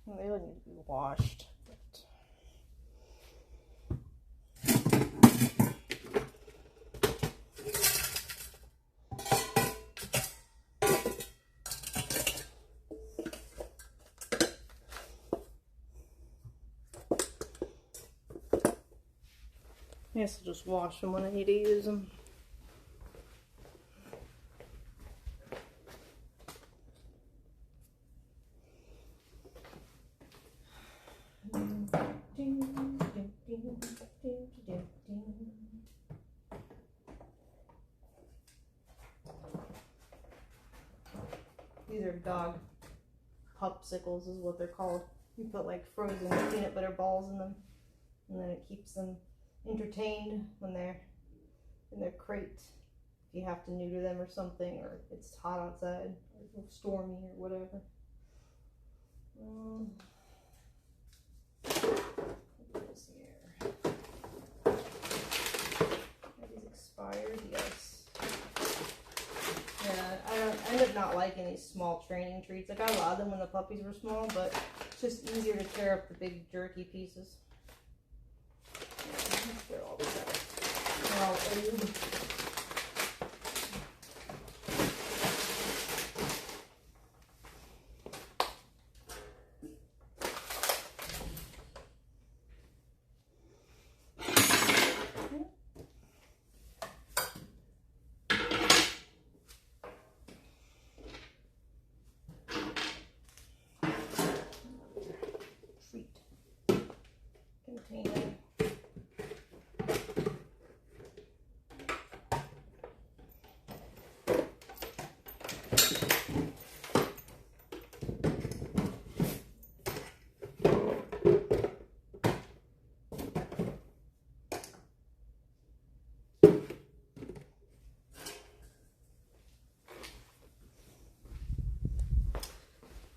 Well, they would need to be washed, but I guess I'll just wash them when I need to use them. These are dog popsicles is what they're called. You put like frozen peanut butter balls in them, and then it keeps them entertained when they're in their crate. If you have to neuter them or something, or it's hot outside, or stormy or whatever. What is here? Are these expired? Yes. Yeah, I end up not liking these small training treats. Like, I allowed them when the puppies were small, but it's just easier to tear up the big jerky pieces. Yeah, they're all together. They're all old.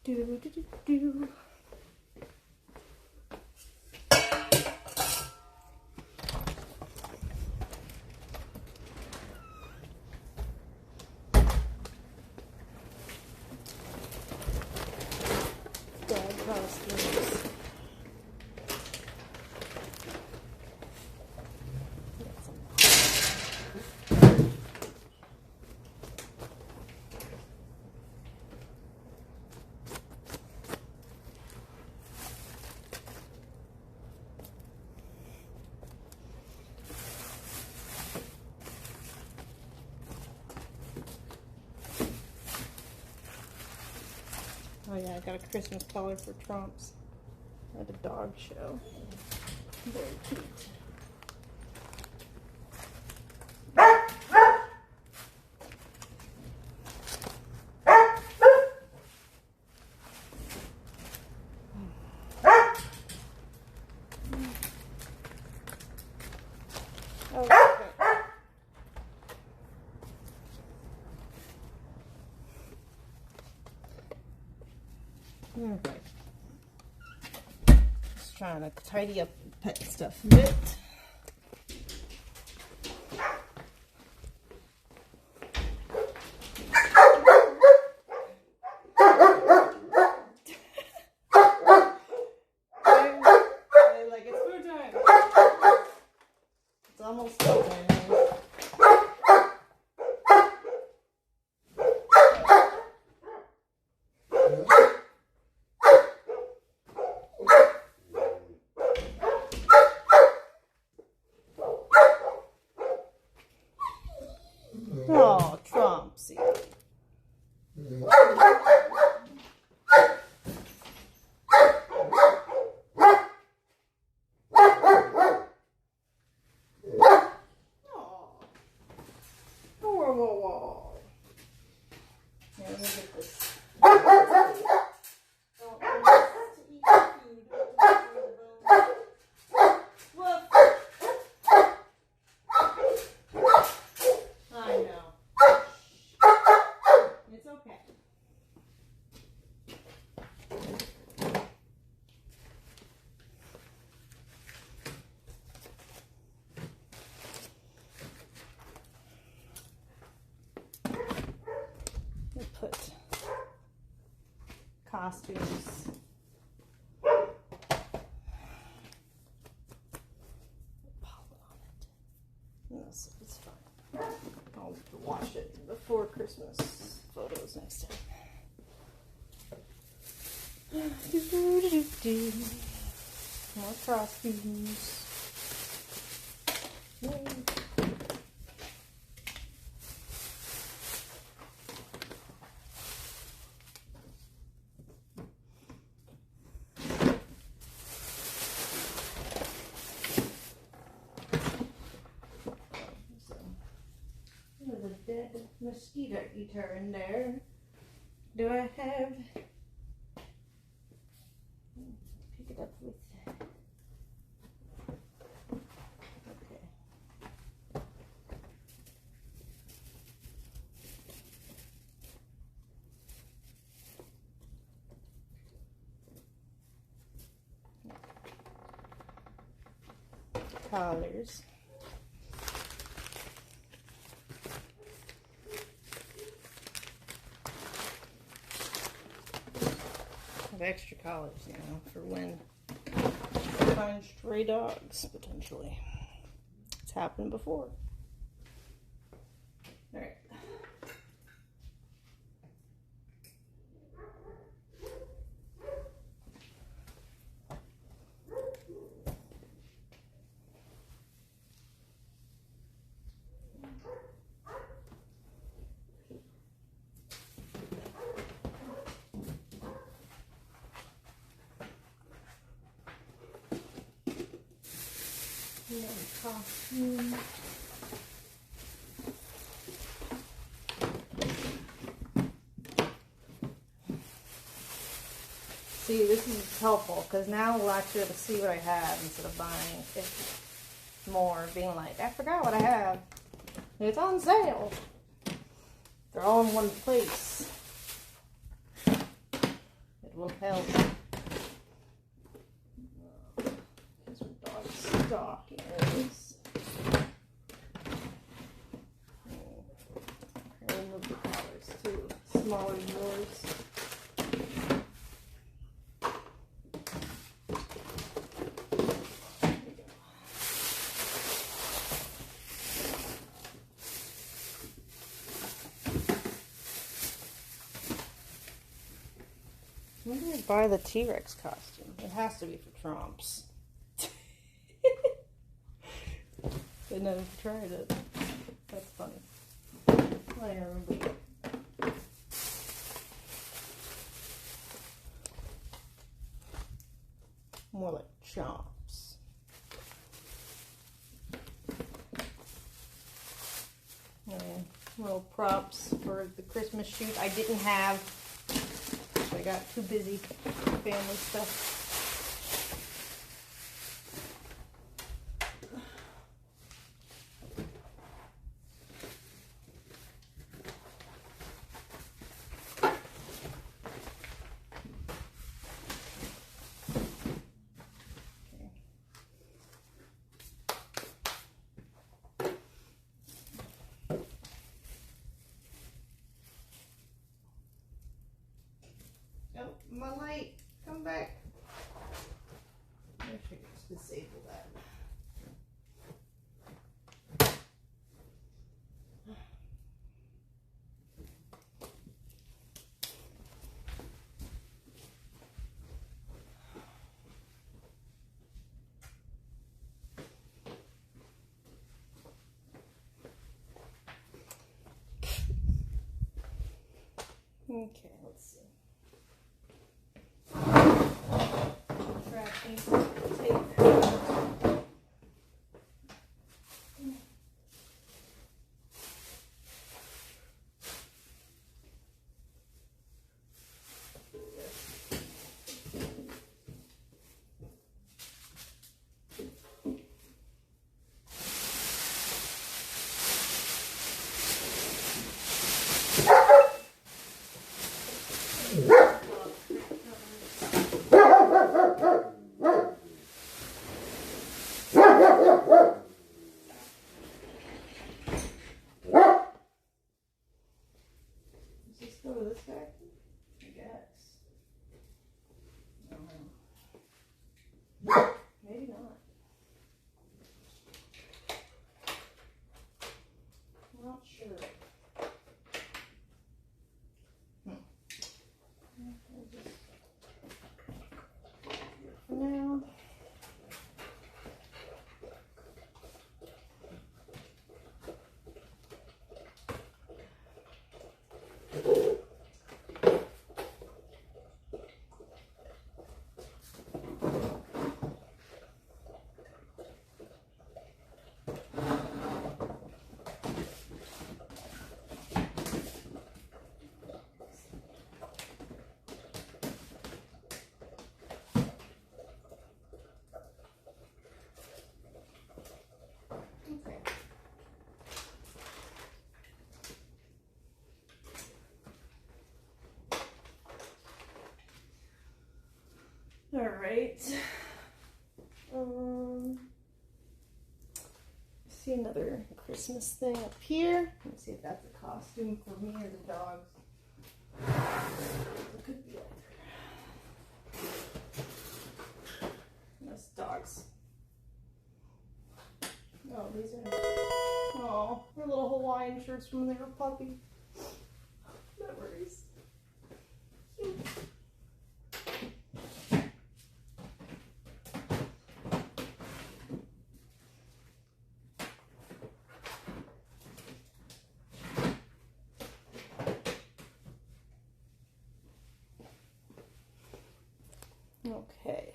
Do, do, do, do. Dad costumes. Oh yeah, I got a Christmas color for Trumps at a dog show. Very cute. Okay. Just trying to tidy up pet stuff a bit. They're like, it's food time. It's almost food time. Oh, Trumpsy. Whoa. Here, let me get this. I know. It's okay. We put costumes. Pollen on it. Yes, it's fine. I'll wash it before Christmas photos next time. More costumes. Yay. There's a dead mosquito eater in there. Do I have? Pick it up with. Okay. Collars. Have extra collars now for when I find stray dogs, potentially. It's happened before. Alright. Costume. See, this is helpful because now we'll actually be able to see what I have instead of buying it more, being like, I forgot what I have. It's on sale. They're all in one place. will help. Here's what dog stockings. Remove the collars too. Smaller drawers. When did I buy the T-Rex costume? It has to be for Trumps. I never tried it. That's funny. I remember. More like Chomps. Little props for the Christmas shoot. I didn't have. I got too busy family stuff. Oh, my light, come back. I should just disable that. Okay, let's see. Tracking tape. Does this go to this guy? I guess. I don't know. Maybe not. I'm not sure. For now. All right. See another Christmas thing up here. Let's see if that's a costume for me or the dogs. It could be either. That's dogs. Oh, these are. Oh, they're little Hawaiian shirts from when they were puppy. Memories. Cute. Okay.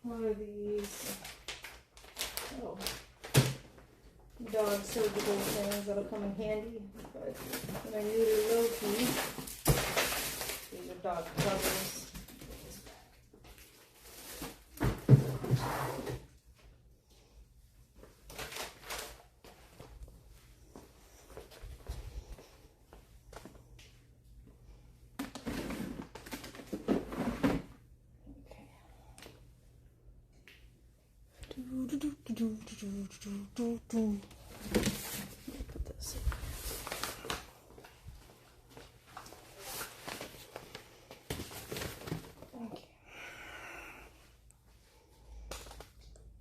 What are these? Oh. Dog surgical things that'll come in handy. But when I neuter Loki, these are dog covers. Put this in. Okay.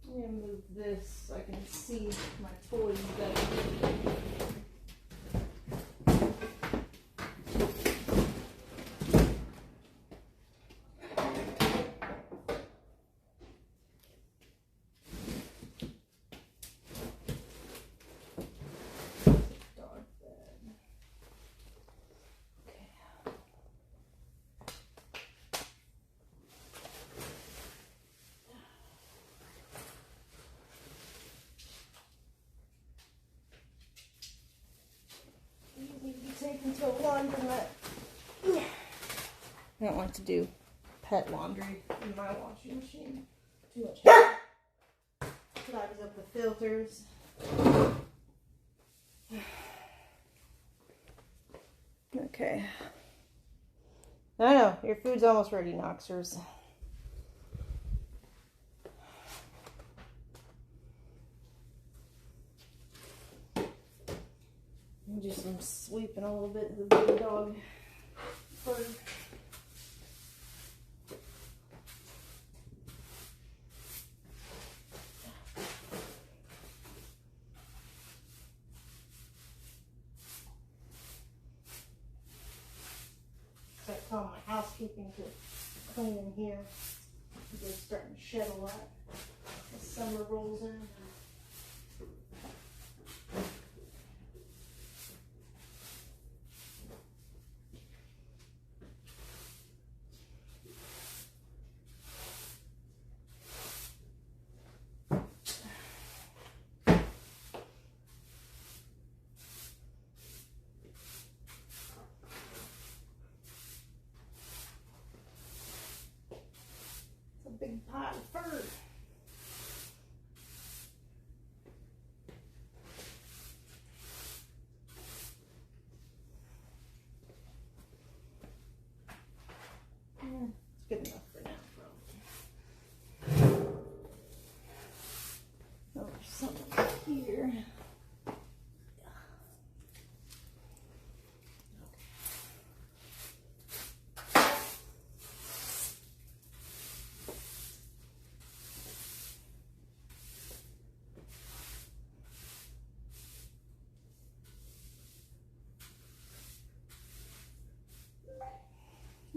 I'm gonna move this so I can see my toys better. Taken to a laundromat. I don't like to do pet laundry in my washing machine. Too much hair. Clogs up the filters. Okay. I know, your food's almost ready, Noxers. Do some sweeping a little bit of the big dog fur. So I tell my housekeeping to clean in here. They're starting to shed a lot as summer rolls in. Big pile of fur. Yeah, it's good enough for now, probably. Oh, there's something here.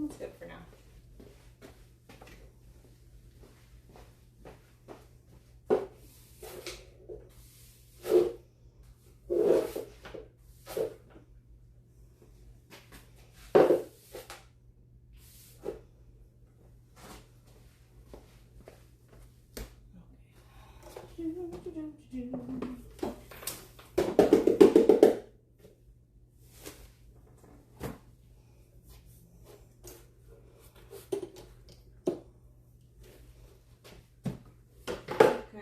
That's good for now.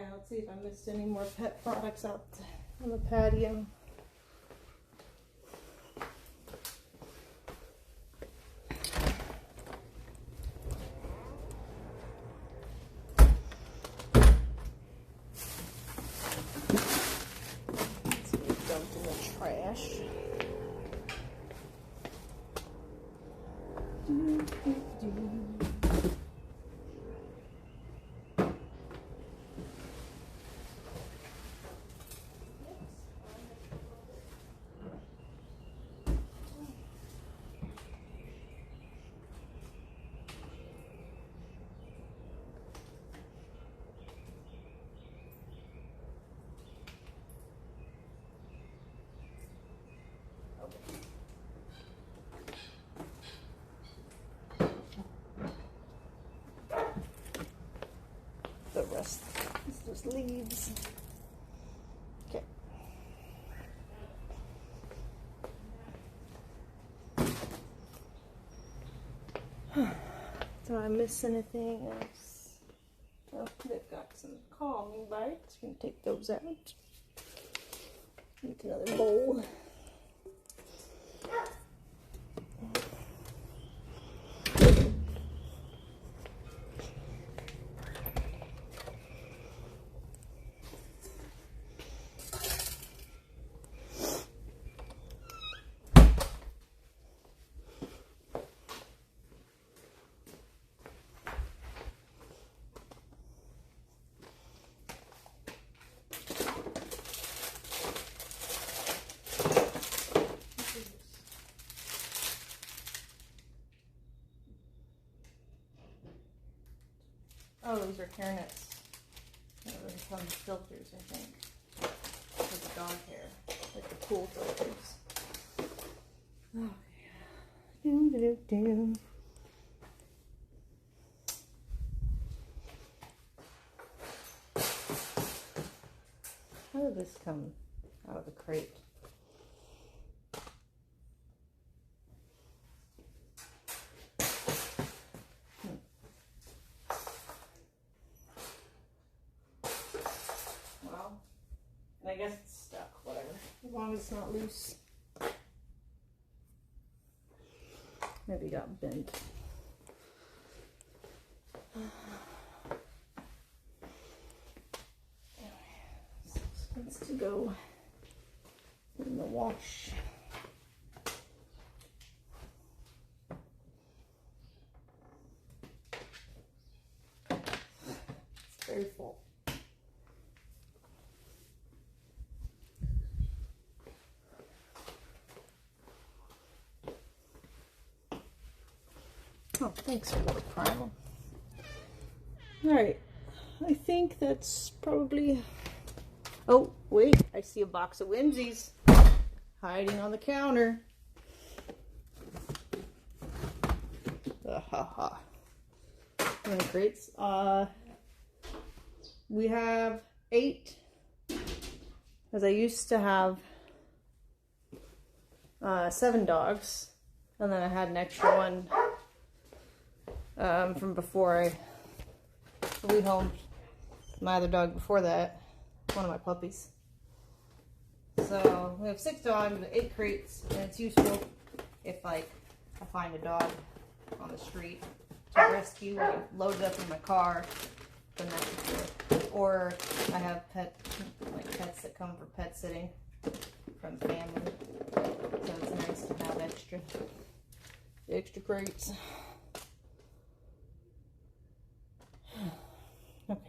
Let's see if I missed any more pet products out on the patio. Let's see what's dumped in the trash. The rest is just leaves. Okay. Did I miss anything else? Oh, they've got some calming bites. You can take those out. Make another bowl. Oh, these are hair nets. Those come filters, I think. For the dog hair. Like the pool filters. Oh, yeah. How did this come out of the crate? Well, I guess it's stuck, whatever. As long as it's not loose. Maybe it got bent. Needs to go in the wash. It's very full. Oh, thanks for the primal. Alright, I think that's probably... Oh, wait, I see a box of Whimsies hiding on the counter. How many crates? We have 8, because I used to have 7 dogs, and then I had an extra one from before I rehomed my other dog before that. One of my puppies. So we have 6 dogs, 8 crates, and it's useful if like I find a dog on the street to rescue and load it up in my car, then that's good. Or I have pets that come for pet sitting from family. So it's nice to have extra crates. Okay.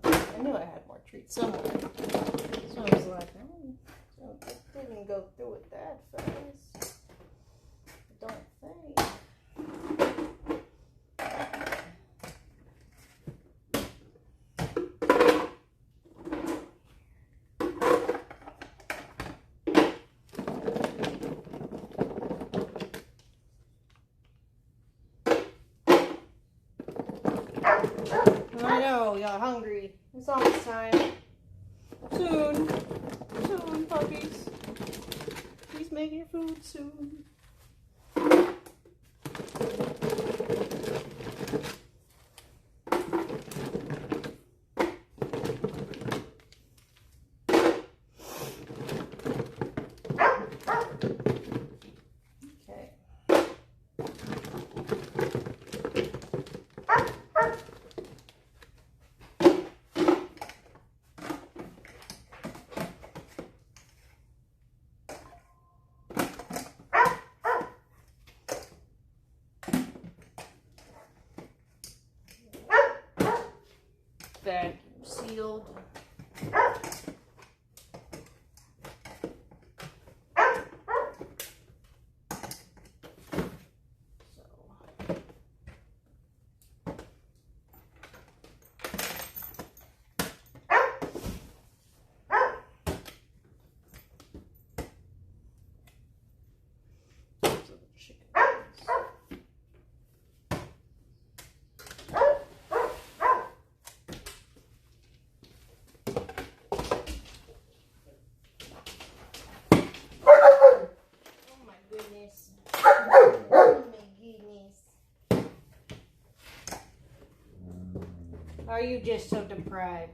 I knew I had more treats somewhere. So I was like, oh, I didn't go through it that fast. I don't think. I know, y'all hungry. It's almost time. Soon, puppies. Please make your food soon. Vacuum sealed. Are you just so deprived?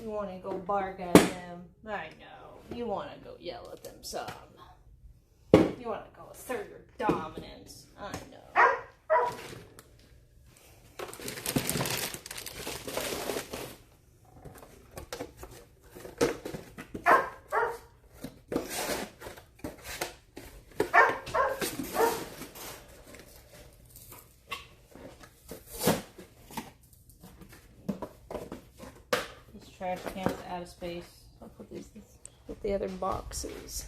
You want to go bark at them? I know. You want to go yell at them some. You want to go assert your dominance. I know. Trash cans out of space. I'll put these with the other boxes.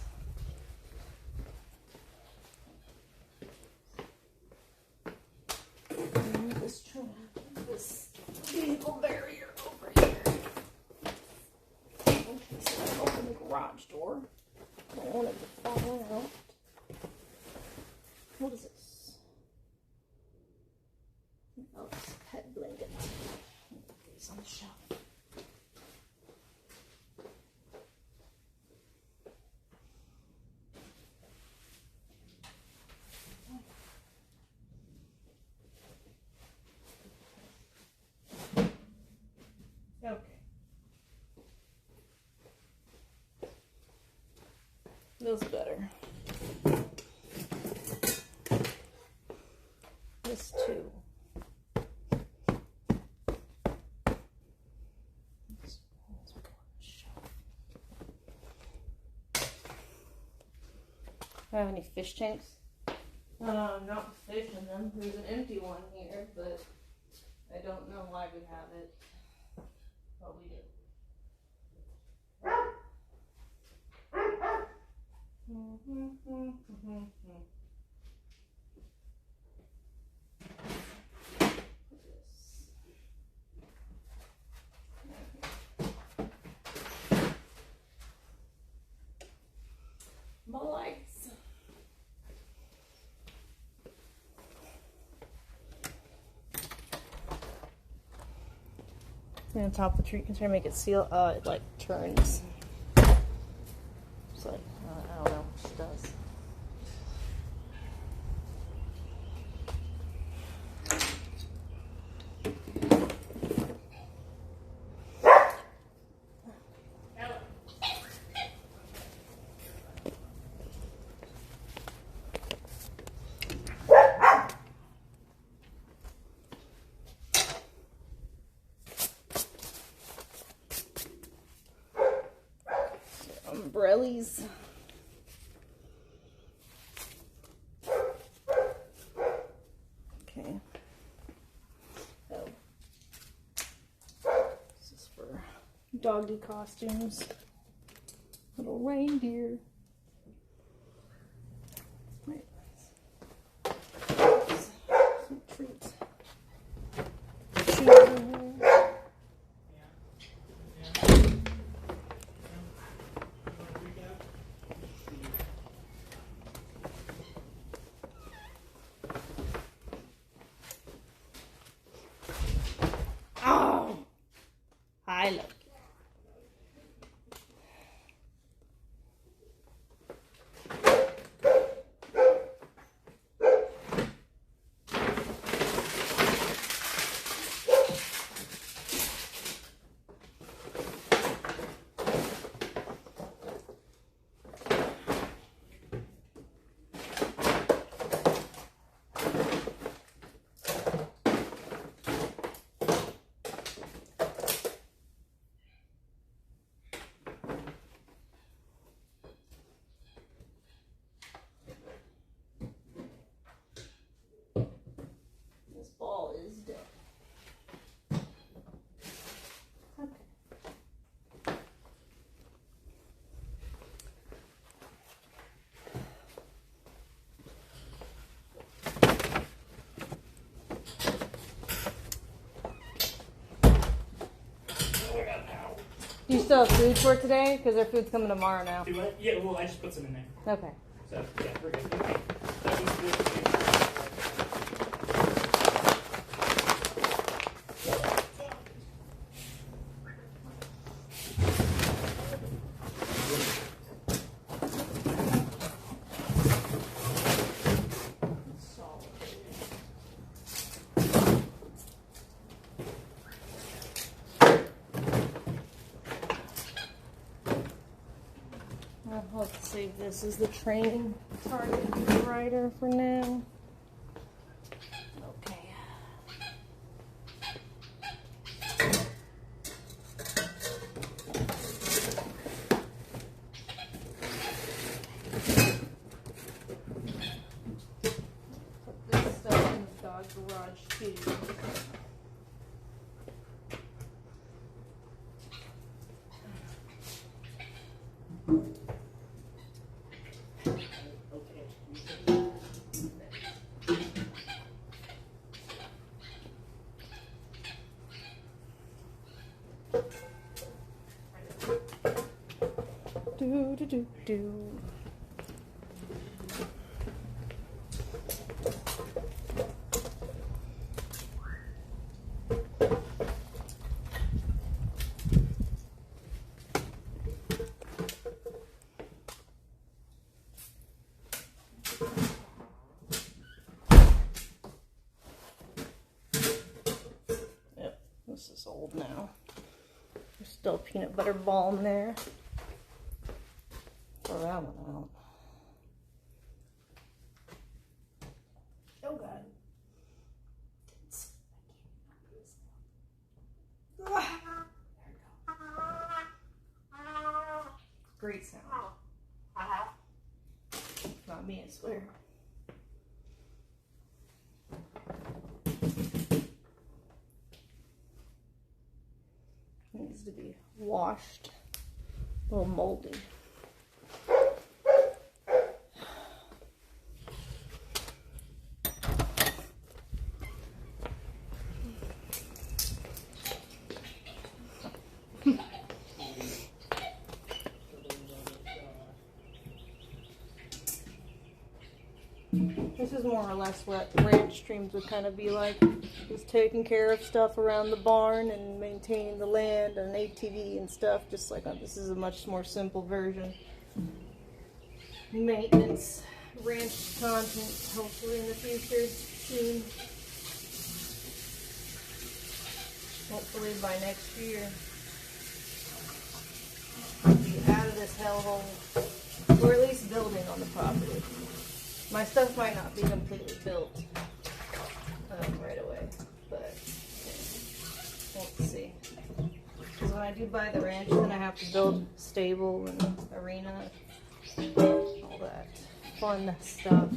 vehicle barrier over here. Okay, so I open the garage door. I don't want it to fall out. What is this? Oh, it's a pet blanket. It's on the shelf. Okay. Feels better. This too. I have any fish tanks? Not fish in them. There's an empty one here, but I don't know why we have it. But we do. My lights. I'm gonna top the tree and try to make it seal. It like turns. It's like I don't know what it does. Umbrellas. Okay. Oh. This is for doggy costumes. Little reindeer. Right. Some treats. Cheese in here. Oh, I like it. This ball is dead. Okay. Do you still have food for today? Because their food's coming tomorrow now. Do what? Yeah, well, I just put some in there. Okay. So, yeah, we're good. Okay. That was good. Let's save this as the training target rider for now. Okay. Put this stuff in the dog garage too. Do do do do. Yep, this is old now. There's still peanut butter balm there. Throw that one out. Oh God. Great sound. Not me, I swear. Needs to be washed. A little moldy. This is more or less what ranch streams would kind of be like. Just taking care of stuff around the barn and maintaining the land and ATV and stuff. Just like this is a much more simple version. Maintenance, ranch content, hopefully in the future soon. Hopefully by next year. I'll be out of this hellhole. Or at least building on the property. My stuff might not be completely built right away, but we'll see. Because when I do buy the ranch, then I have to build a stable and arena, all that fun stuff.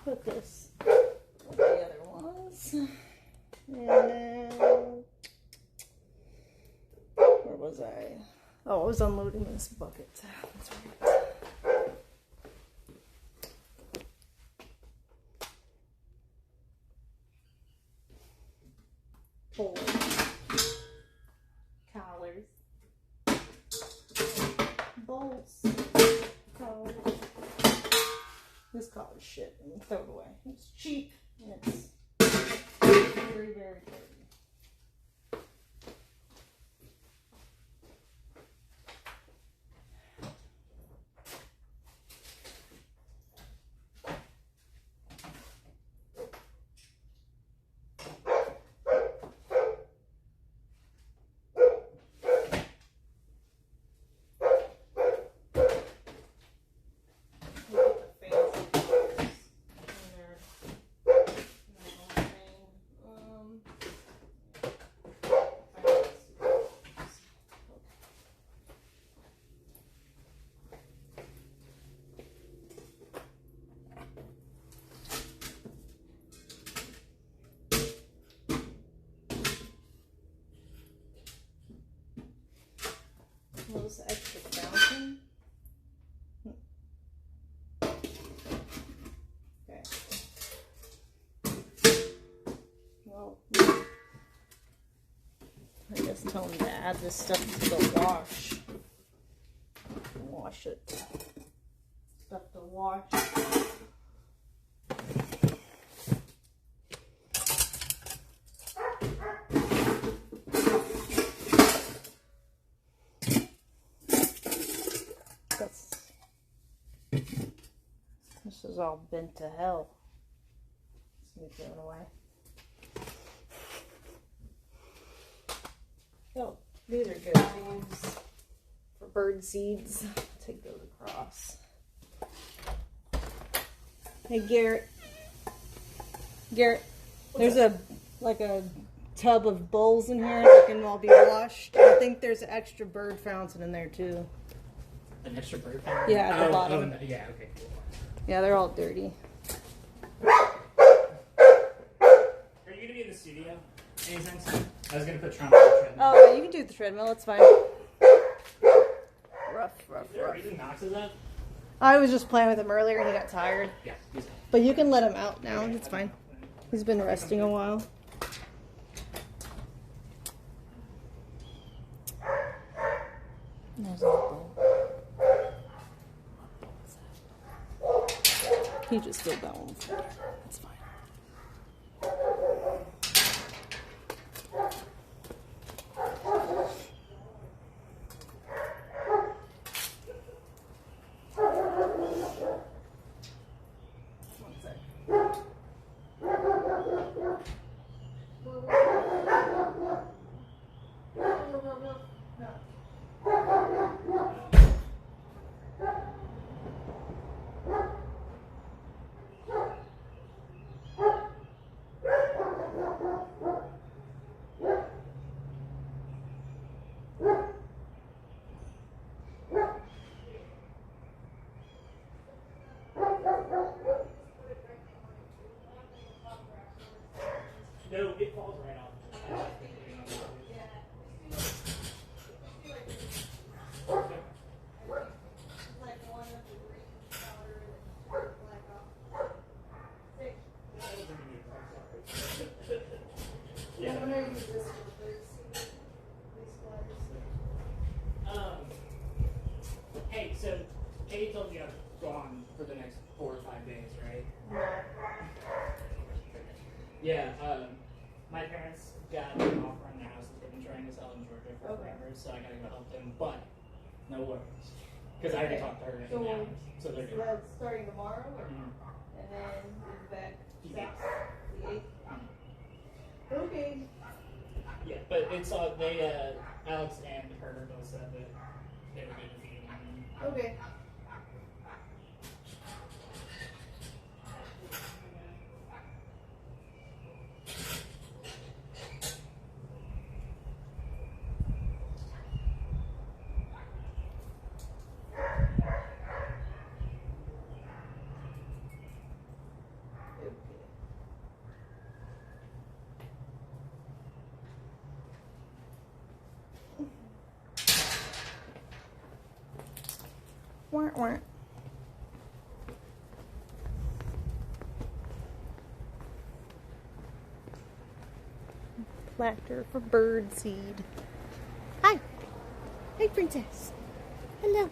Put this with the other ones. And then, where was I? Oh, I was unloading this bucket. That's right. Four collars, bolts, collars. This collar is shit and throw it away. It's cheap and it's very, very dirty. What was the extra fountain? Okay. Well, I guess tell them to add this stuff to the wash. Wash it. Stuff to wash. This is all bent to hell. Be thrown away. Oh, these are good to use for bird seeds. Take those across. Hey Garrett. Garrett, there's a tub of bowls in here that can all be washed. I think there's an extra bird fountain in there too. An extra bird fountain? Yeah, at the bottom. No, yeah, okay, cool. Yeah, they're all dirty. Are you going to be in the studio anytime soon? I was going to put Trump on the treadmill. Oh, yeah, you can do the treadmill. It's fine. Rough. Is there a reason Knox is up? I was just playing with him earlier and he got tired. Yeah, he's up. But you can let him out now. It's fine. He's been resting a while. There's a bowl. He just filled that one. It's fine. No, it falls right off. Hey, so Katie told you I'm gone for the next 4 or 5 days, right? Yeah, my parents got an offer on their house that they've been trying to sell in Georgia for forever, so I gotta go help them, but no worries. Because I already talked to her in hours, so they're good. That's starting tomorrow, or, Mhm. and then is back The the 8th. Mhm. Okay. Yeah, but it's they Alex and her both said that they were good with you. Okay. Wah, wah. Planter for bird seed. Hi. Hey, princess. Hello.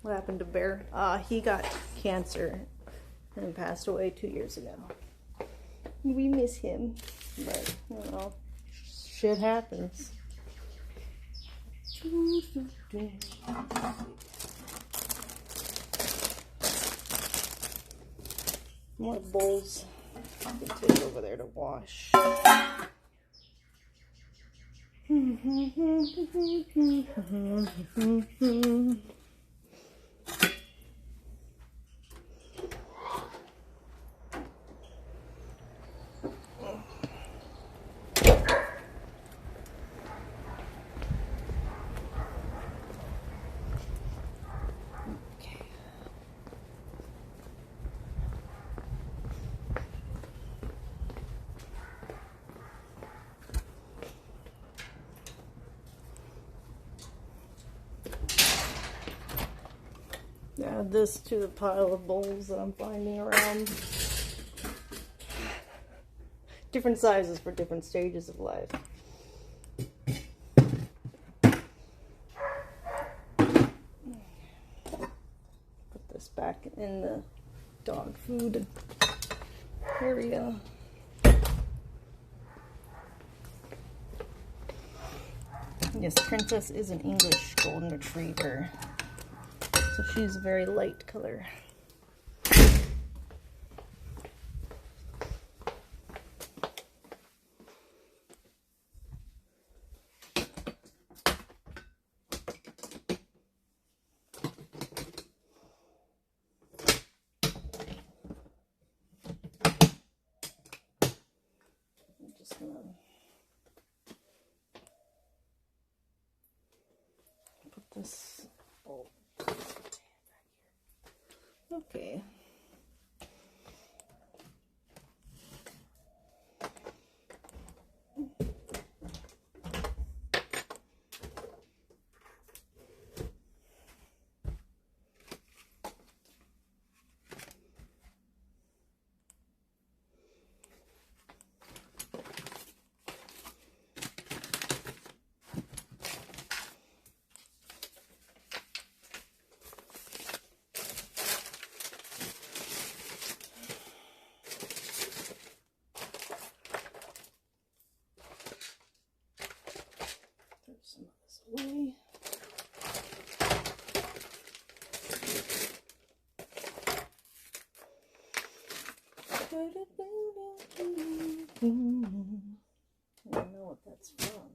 What happened to Bear? He got cancer and passed away 2 years ago. We miss him, but you know, shit happens. More bowls I can take over there to wash. Add this to the pile of bowls that I'm finding around. different sizes for different stages of life. Put this back in the dog food area. Yes, Princess is an English golden retriever, so she's a very light color. I'm just gonna put this, oh, okay. Some of this away. I don't know what that's from.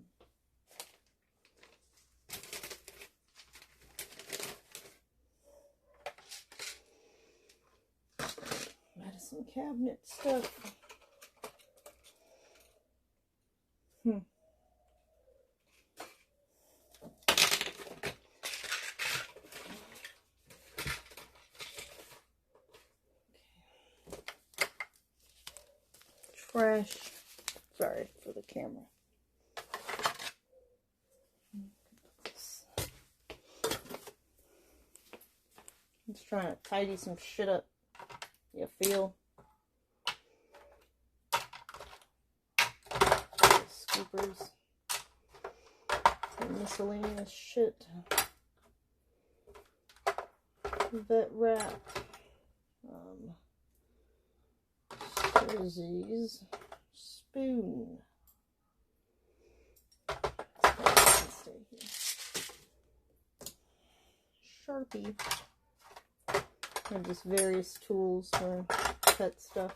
Medicine cabinet stuff. Trash. Sorry for the camera. I'm just trying to tidy some shit up. You feel? Scoopers. Some miscellaneous shit. Vet wrap. Jerseys. Spoon. Stay here. Sharpie. And just various tools for pet stuff.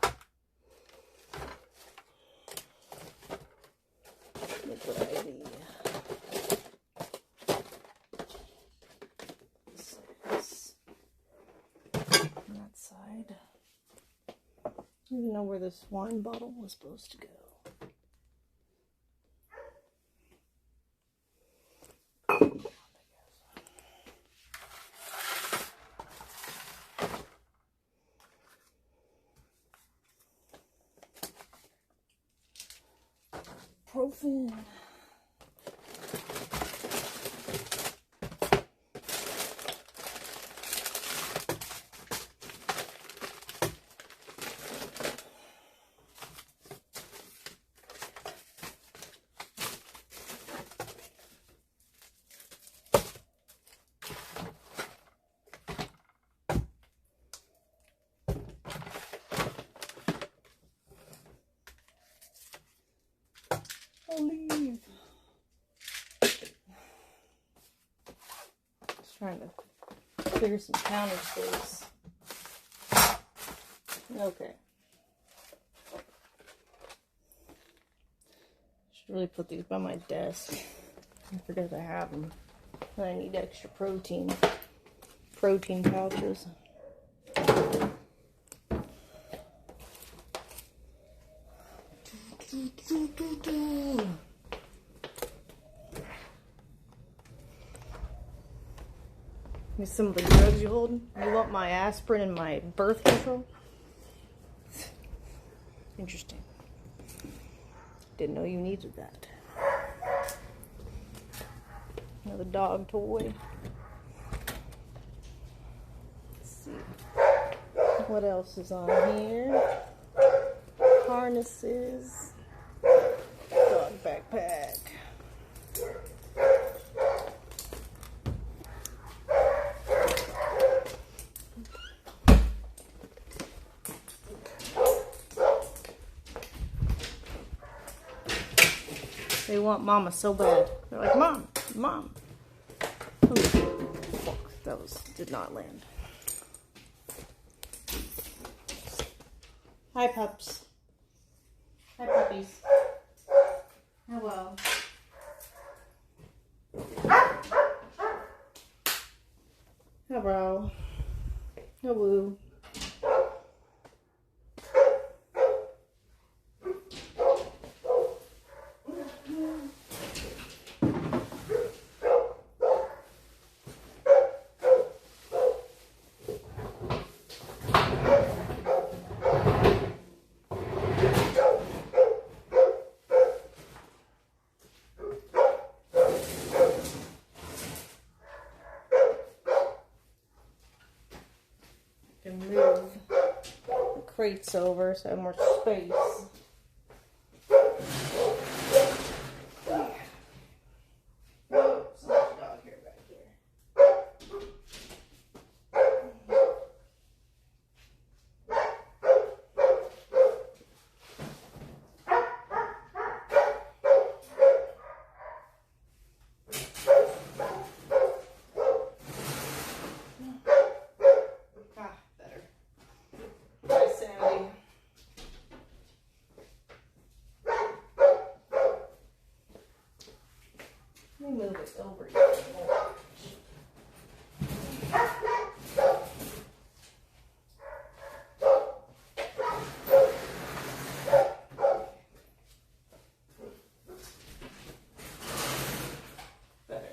Liquid IV. On that side. I don't even know where this wine bottle was supposed to go. Ibuprofen. Leave. Just trying to clear some counter space. Okay. Should really put these by my desk. I forgot to have them. I need extra protein. Protein pouches. Here's some of the drugs you holding. You want my aspirin and my birth control? Interesting. Didn't know you needed that. Another dog toy. Let's see. What else is on here? harnesses, dog backpack. They want Mama so bad. They're like, Mom, Mom. Oh, fuck, that did not land. Hi, pups. Hi, puppies. Hello. Hello. Hello. Move the crates over so I have more space. Whoa, so much dog hair back here. Let me move it over here. Better.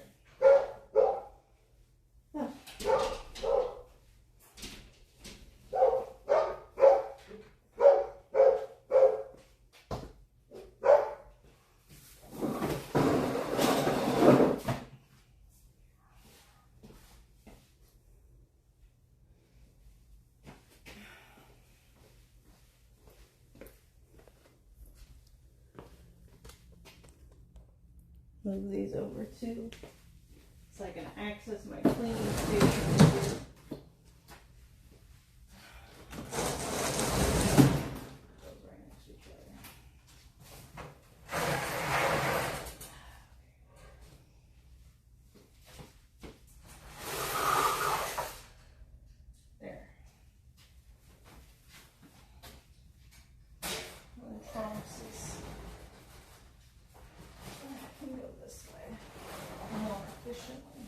Move these over too, so I can access my cleaning station. There. Pharmacies. I can go this way more efficiently.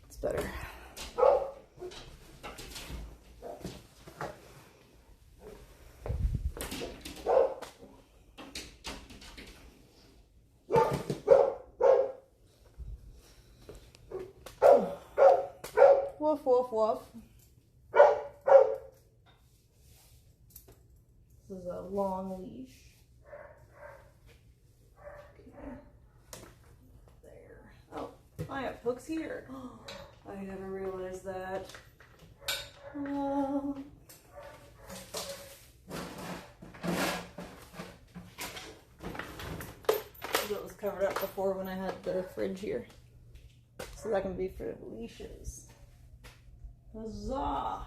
It's better. Woof, woof, woof. This is a long leash. Okay. There. Oh, I have hooks here. I never realized that. It was covered up before when I had the fridge here. So that can be for leashes. Huzzah!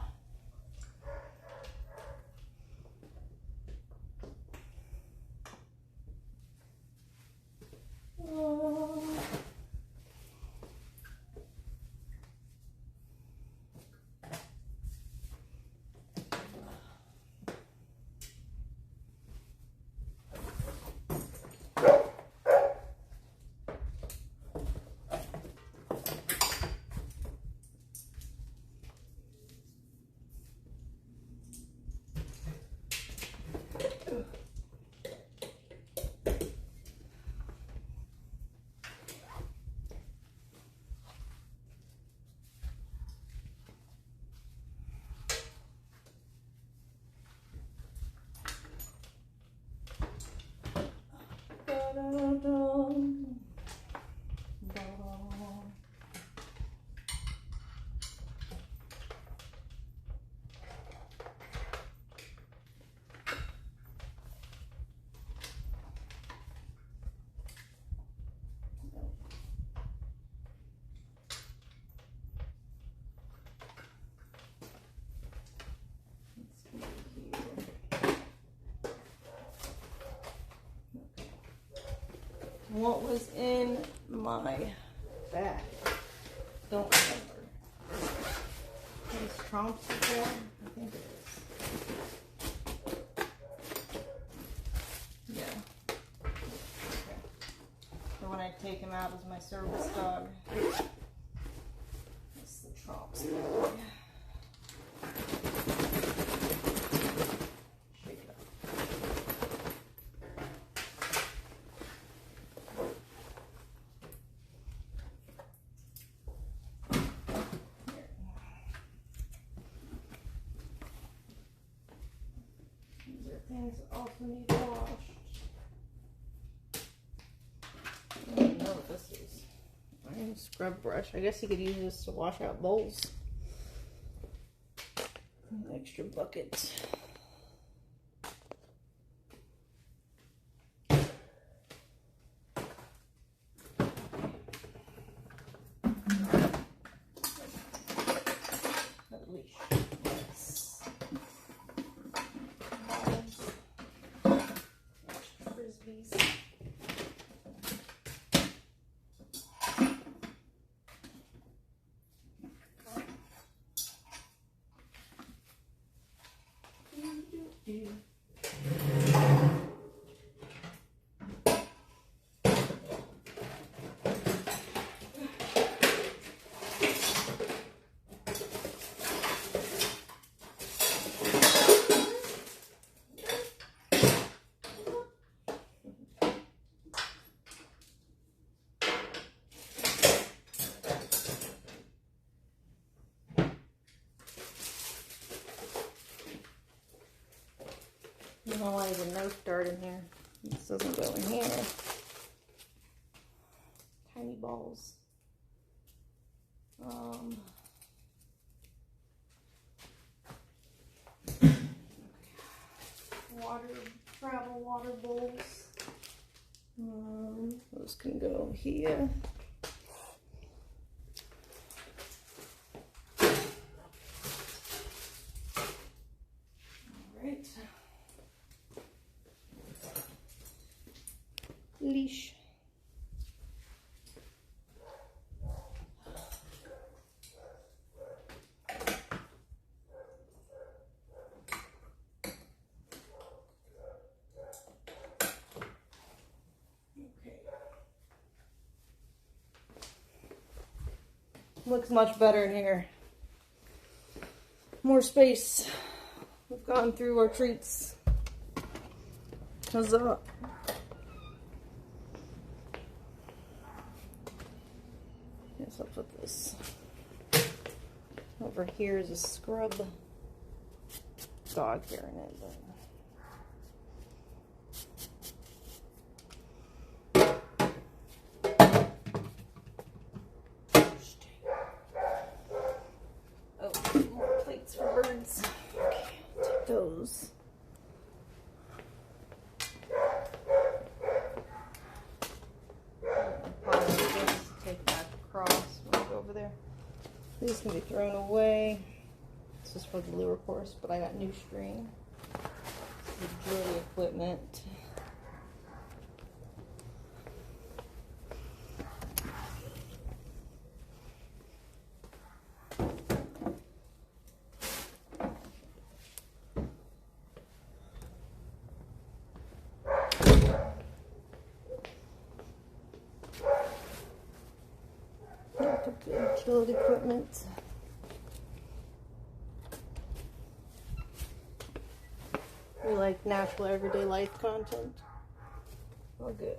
What was in my bag? Don't remember. Is Trump's before? I think it is. Yeah. Okay. So when I take him out as my service dog, it's the Trump's bag. Shake it up. Things that also need washed. I don't know what this is. Iron scrub brush. I guess you could use this to wash out bowls. An extra bucket. A leash. Yes. Frisbees. I don't know why there's a note dart in here. This doesn't go in here. Tiny balls. Travel water bowls. Those can go here. Alright. Leash. Looks much better in here. More space. We've gone through our treats. Huzzah. Guess I'll put this over here is a scrub dog hair in it. But those. Probably just take back across when I go over there. These can be thrown away. This is for the lure course, but I got new string. This is agility equipment. Agility equipment. We like natural everyday life content. All good.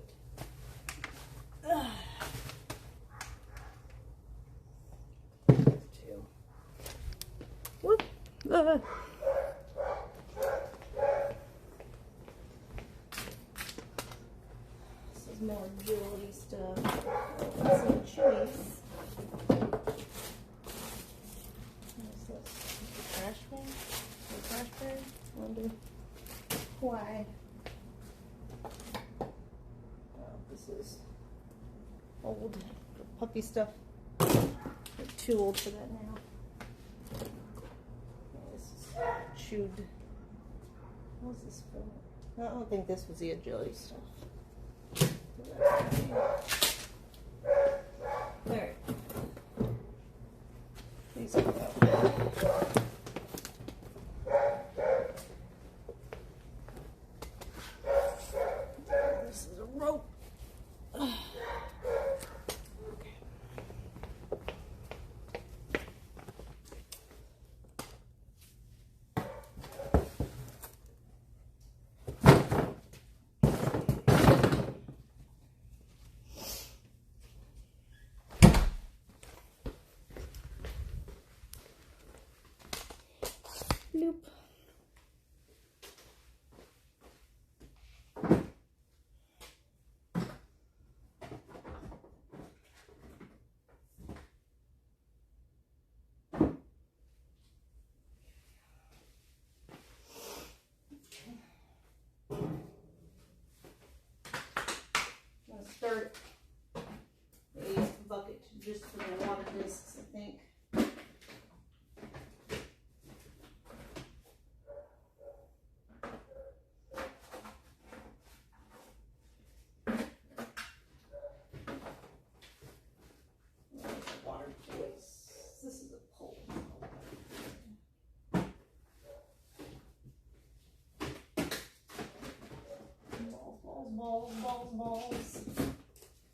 Two. Whoop. This is more agility stuff. Some chewies. Trash bin? Trash bin? Wonder why. Oh, this is old puppy stuff. I'm too old for that now. This is chewed. What was this for? I don't think this was the agility stuff. There. These go. This is a rope. Bloop. I'm gonna start a bucket just for the water discs, I think. Water choice. This is a pole. Balls.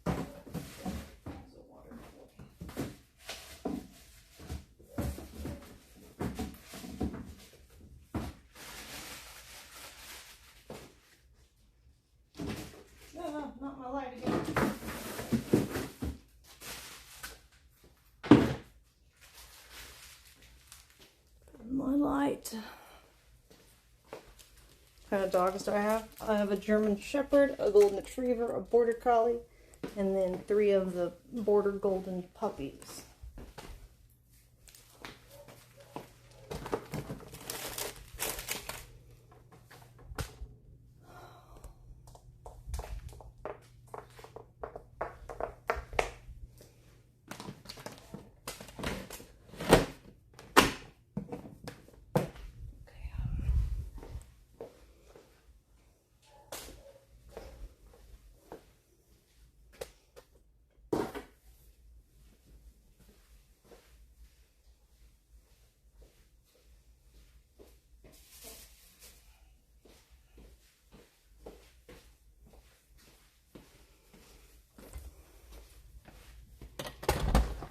There's a water toy. No, not my light again. My light. What kind of dogs do I have? I have a German Shepherd, a Golden Retriever, a Border Collie, and then 3 of the Border Golden puppies.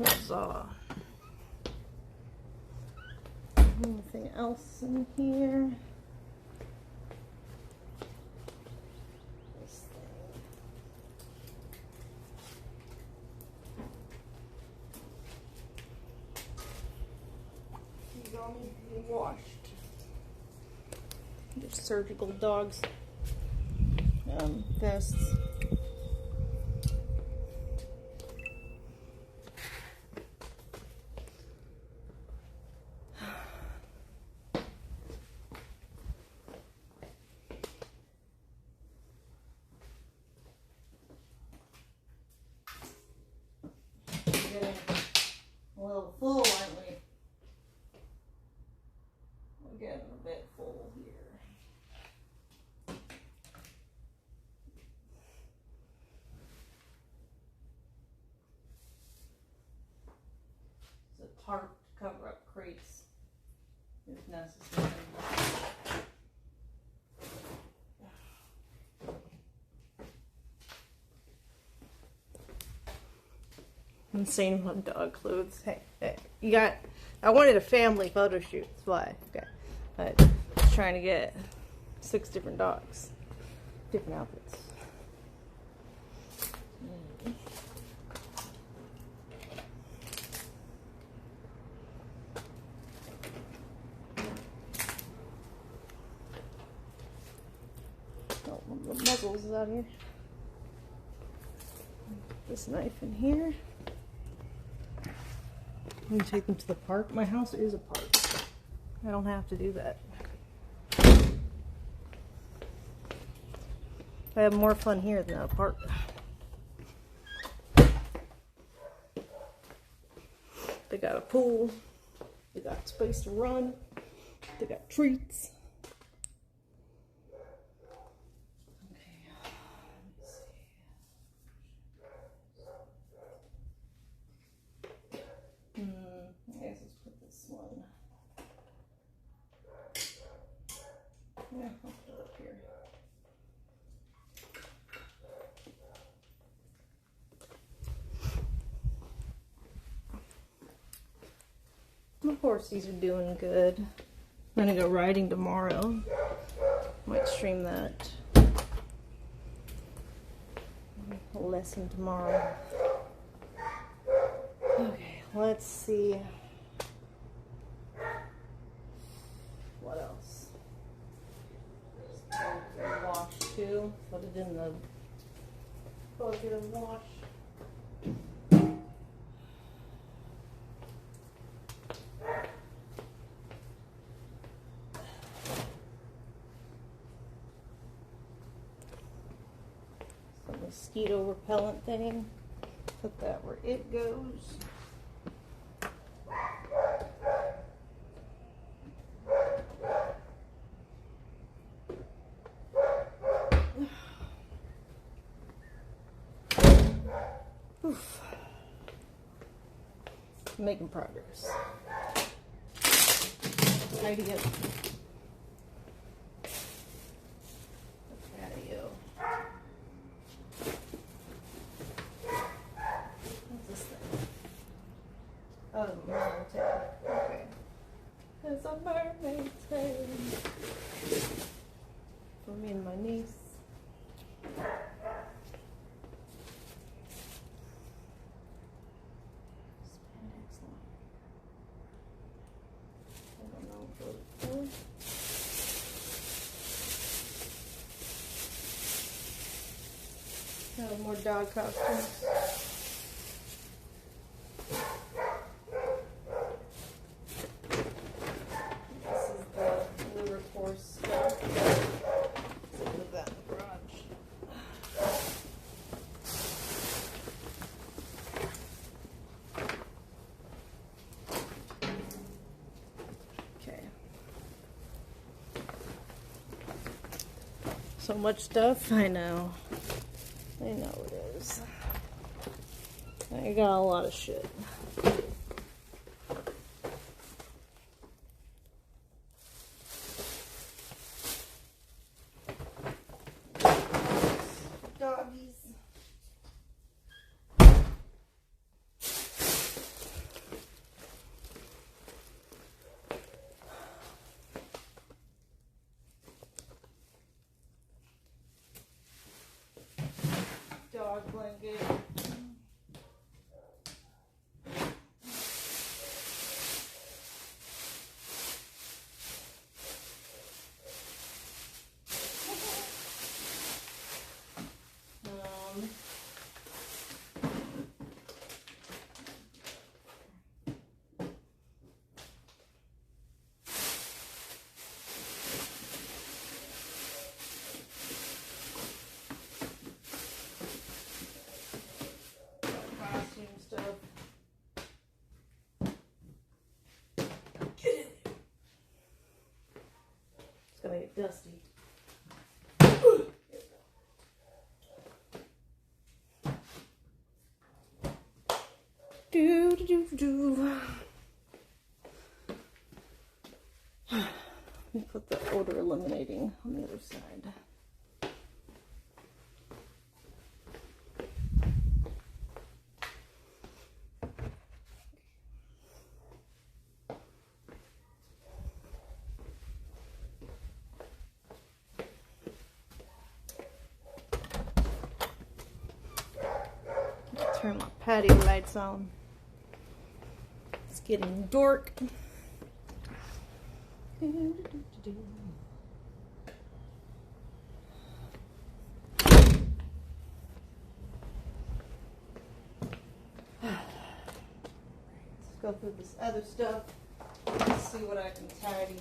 Huzzah. Anything else in here? This thing. These all need to be washed. They're surgical dogs. Vests. Getting a little full, aren't we? We're getting a bit full here. It's a tarp to cover up crates if necessary. Insane on dog clothes. Hey, you got. I wanted a family photo shoot. That's why. Okay, but I was trying to get 6 different dogs, different outfits. Oh, one of the muzzles is out here. This knife in here. I'm gonna take them to the park. My house is a park. I don't have to do that. I have more fun here than at a park. They got a pool. They got space to run. They got treats. Okay, let me see. Yeah, I'll put it up here. My horsies are doing good. I'm gonna go riding tomorrow. Might stream that lesson tomorrow. Okay, let's see. What else? Wash too. Put it in the bucket and wash. Some mosquito repellent thing. Put that where it goes. Oof. Making progress. Tidy up. Patio. What's this thing? Oh, mermaid tail. Okay. There's a mermaid tail. For me and my niece. No more dog costumes. This is the lure course stuff. Let's put that in the garage. Okay. So much stuff, I know. I know it is. I got a lot of shit. Doggies. Dog blanket. It's gonna get dusty. Do do do do. Let me put the odor eliminating on the other side. Turn my patio lights on. It's getting dark. Let's go through this other stuff. Let's see what I can tidy.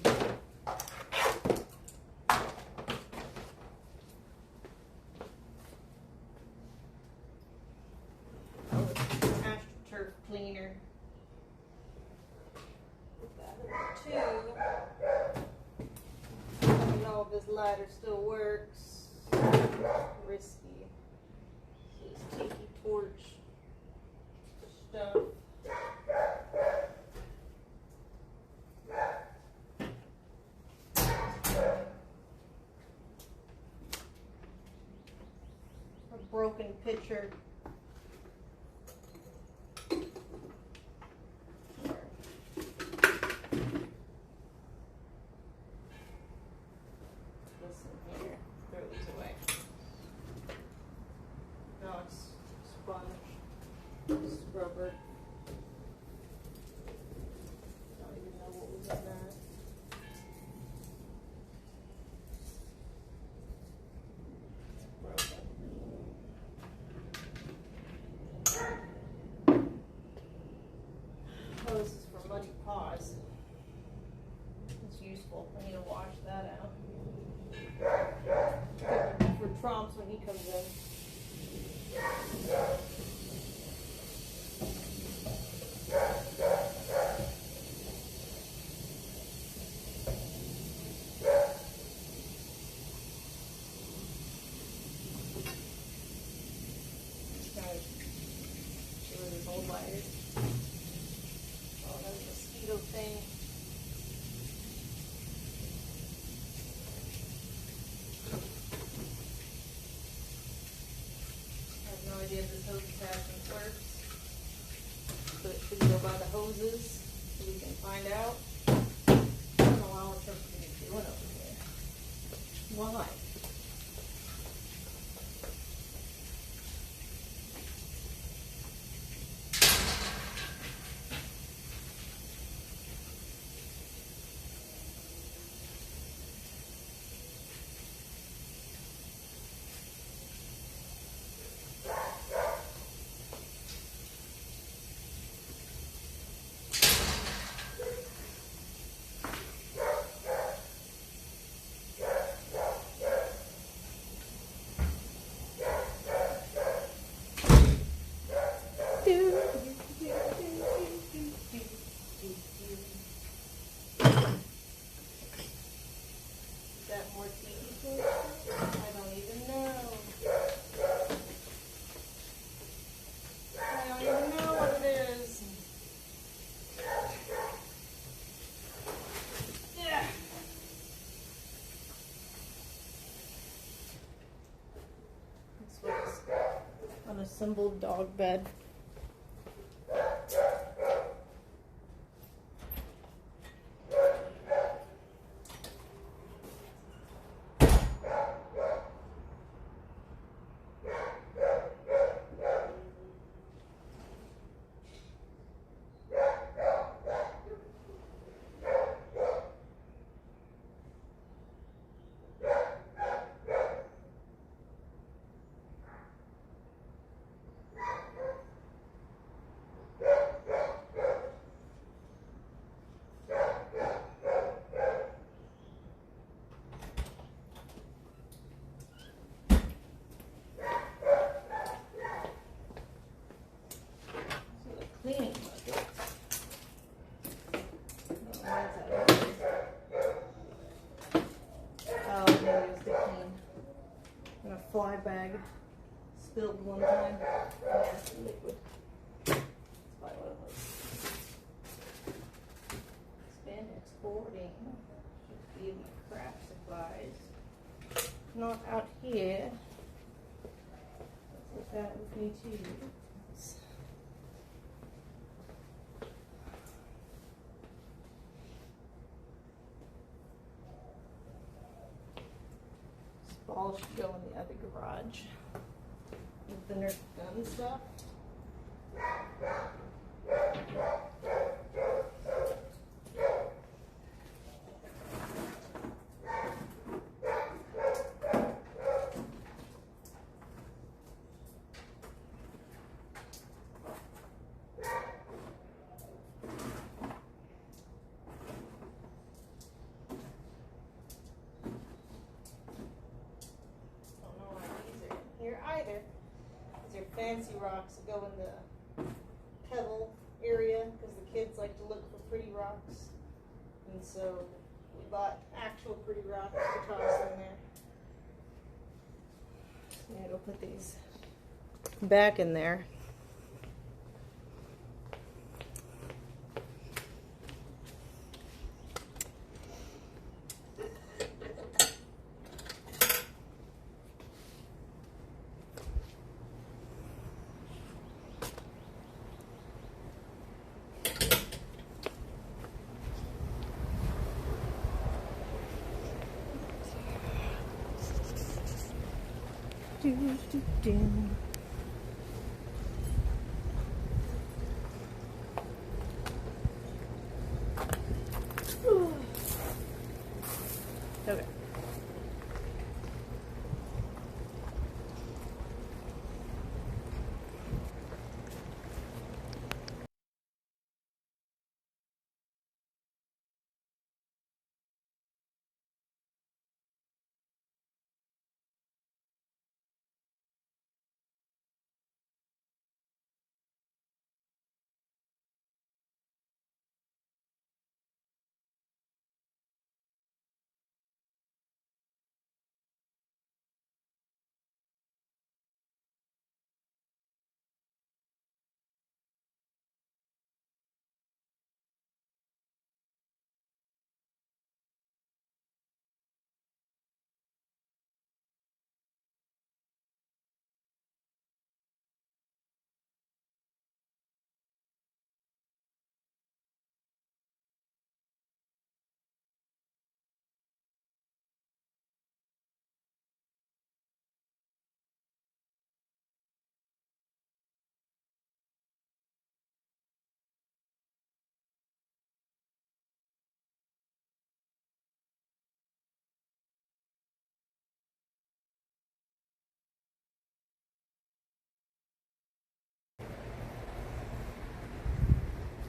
AstroTurf cleaner. Put that in there too. I don't know if this lighter still works. Risky. This tiki torch stuff. broken pitcher. Listen here, throw these away. No, it's sponge, scrubber. Don't even know what was in that. Oh, this is for muddy paws. It's useful. I need to wash that out. For Trumps when he comes in. Just kind of show his whole light. Oh, that mosquito thing. I have no idea if this hose attachment works. But should we go by the hoses so we can find out? I don't know how much we're doing over here. Why? Unassembled dog bed. Cleaning bucket. Oh, I'm gonna use the clean. And a fly bag spilled one time. Nasty liquid. That's probably what it was. Spandex boarding. Should be in my craft supplies. Not out here. Let's take that with me too. Ball should go in the other garage with the Nerf gun stuff. Either. These are fancy rocks that go in the pebble area because the kids like to look for pretty rocks, and so we bought actual pretty rocks to toss in there. Yeah, we'll put these back in there. Okay.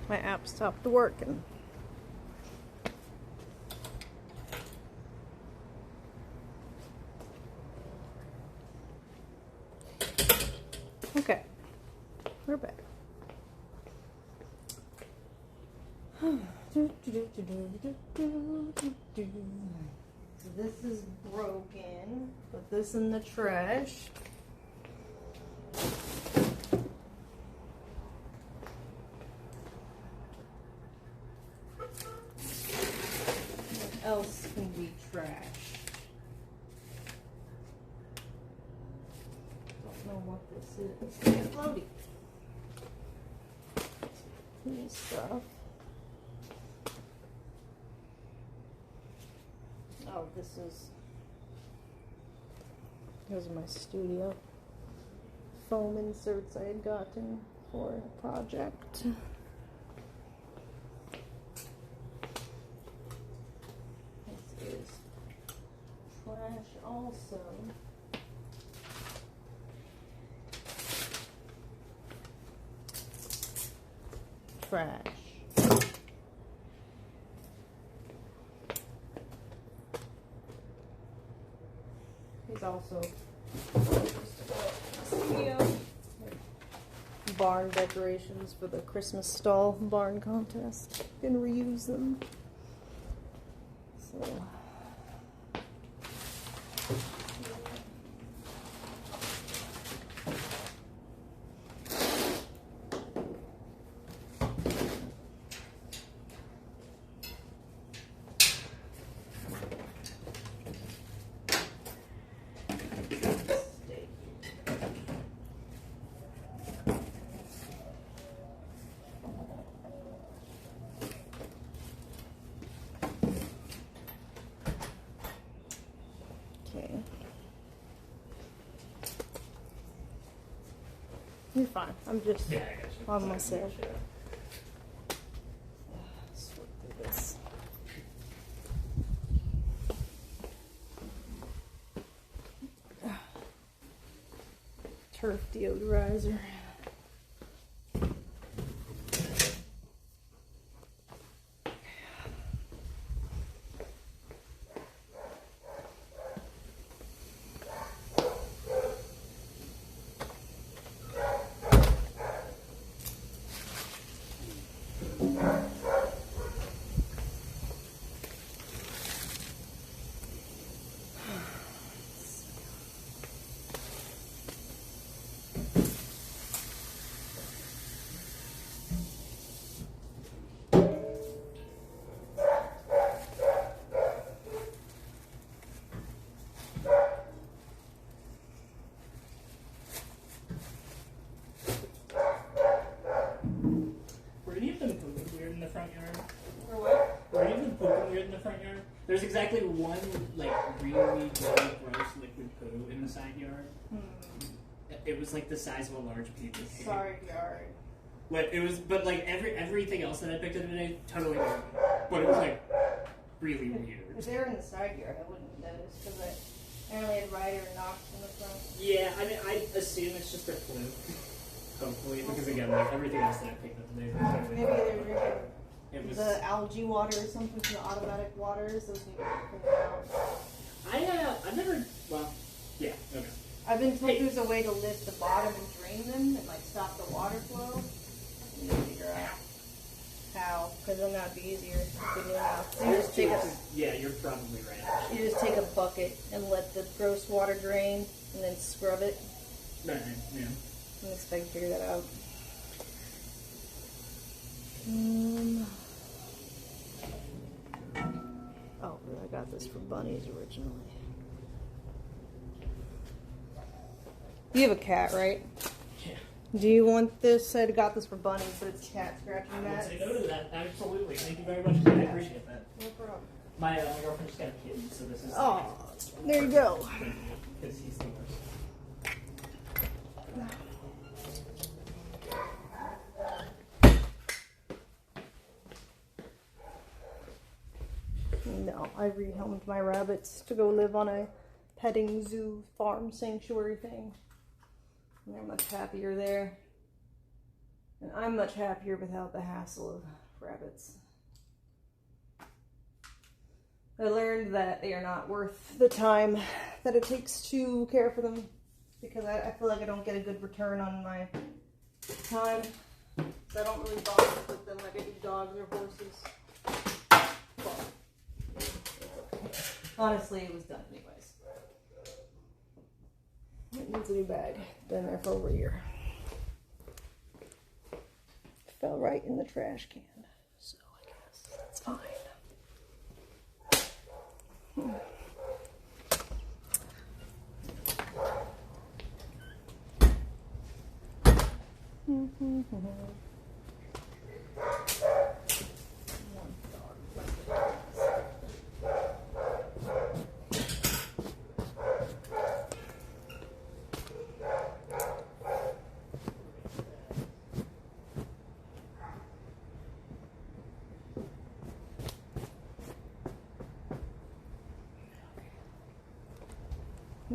My app stopped working. Okay, we're back. So this is broken. Put this in the trash. What else can be trashed? Don't know what this is. It's floaty. New stuff. Oh, those are my studio foam inserts I had gotten for a project. This is trash also. Trash. He's also barn decorations for the Christmas stall barn contest. You can reuse them. So you're fine. I'm just on myself. Sort through this. Turf deodorizer. front yard. There's exactly one like really gross liquid poo in the side yard. It was like the size of a large pizza. Side yard. But it was, but like everything else that I picked up today, totally normal. But it was like really weird. If they were in the side yard, I wouldn't notice because I apparently had Ryder knocked in the front. Yeah, I mean, I assume it's just a fluke. Hopefully, because again, like everything else that I picked up today, was totally Maybe they're drinking it was. the algae water or something from the automatic waters. Those need to be cleaned out. I've never. Well, yeah, okay. I've been told there's a way to lift the bottom and drain them and like stop the water flow. I need to figure out how, because then that'd be easier figuring out. So you just take a, Yeah, you're probably right. you just take a bucket and let the gross water drain and then scrub it. Right, yeah. Let me see if I can figure that out. Oh, I got this for bunnies originally. You have a cat, right? Yeah. Do you want this? I got this for bunnies, but it's cat scratching I would mats. say no to that. Absolutely. Thank you very much. I appreciate that. No problem. My girlfriend just got a kitten, so this is. Oh, there you go. Because he's the worst. No, I rehomed my rabbits to go live on a petting zoo farm sanctuary thing. And they're much happier there. And I'm much happier without the hassle of rabbits. I learned that they are not worth the time that it takes to care for them because I feel like I don't get a good return on my time. So I don't really bond with them like I do dogs or horses. But honestly, it was done anyways. It needs a new bag. Been there for over a year. Fell right in the trash can, so I guess that's fine.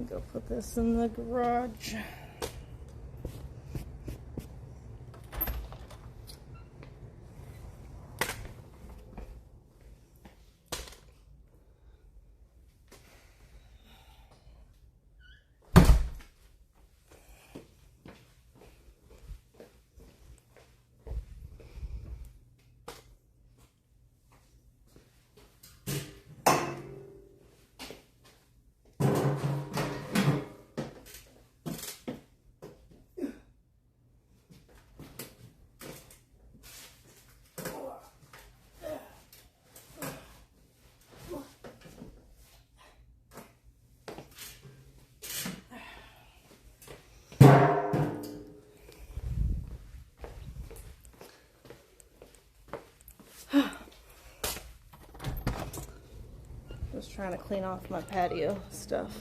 Go put this in the garage. Just trying to clean off my patio stuff.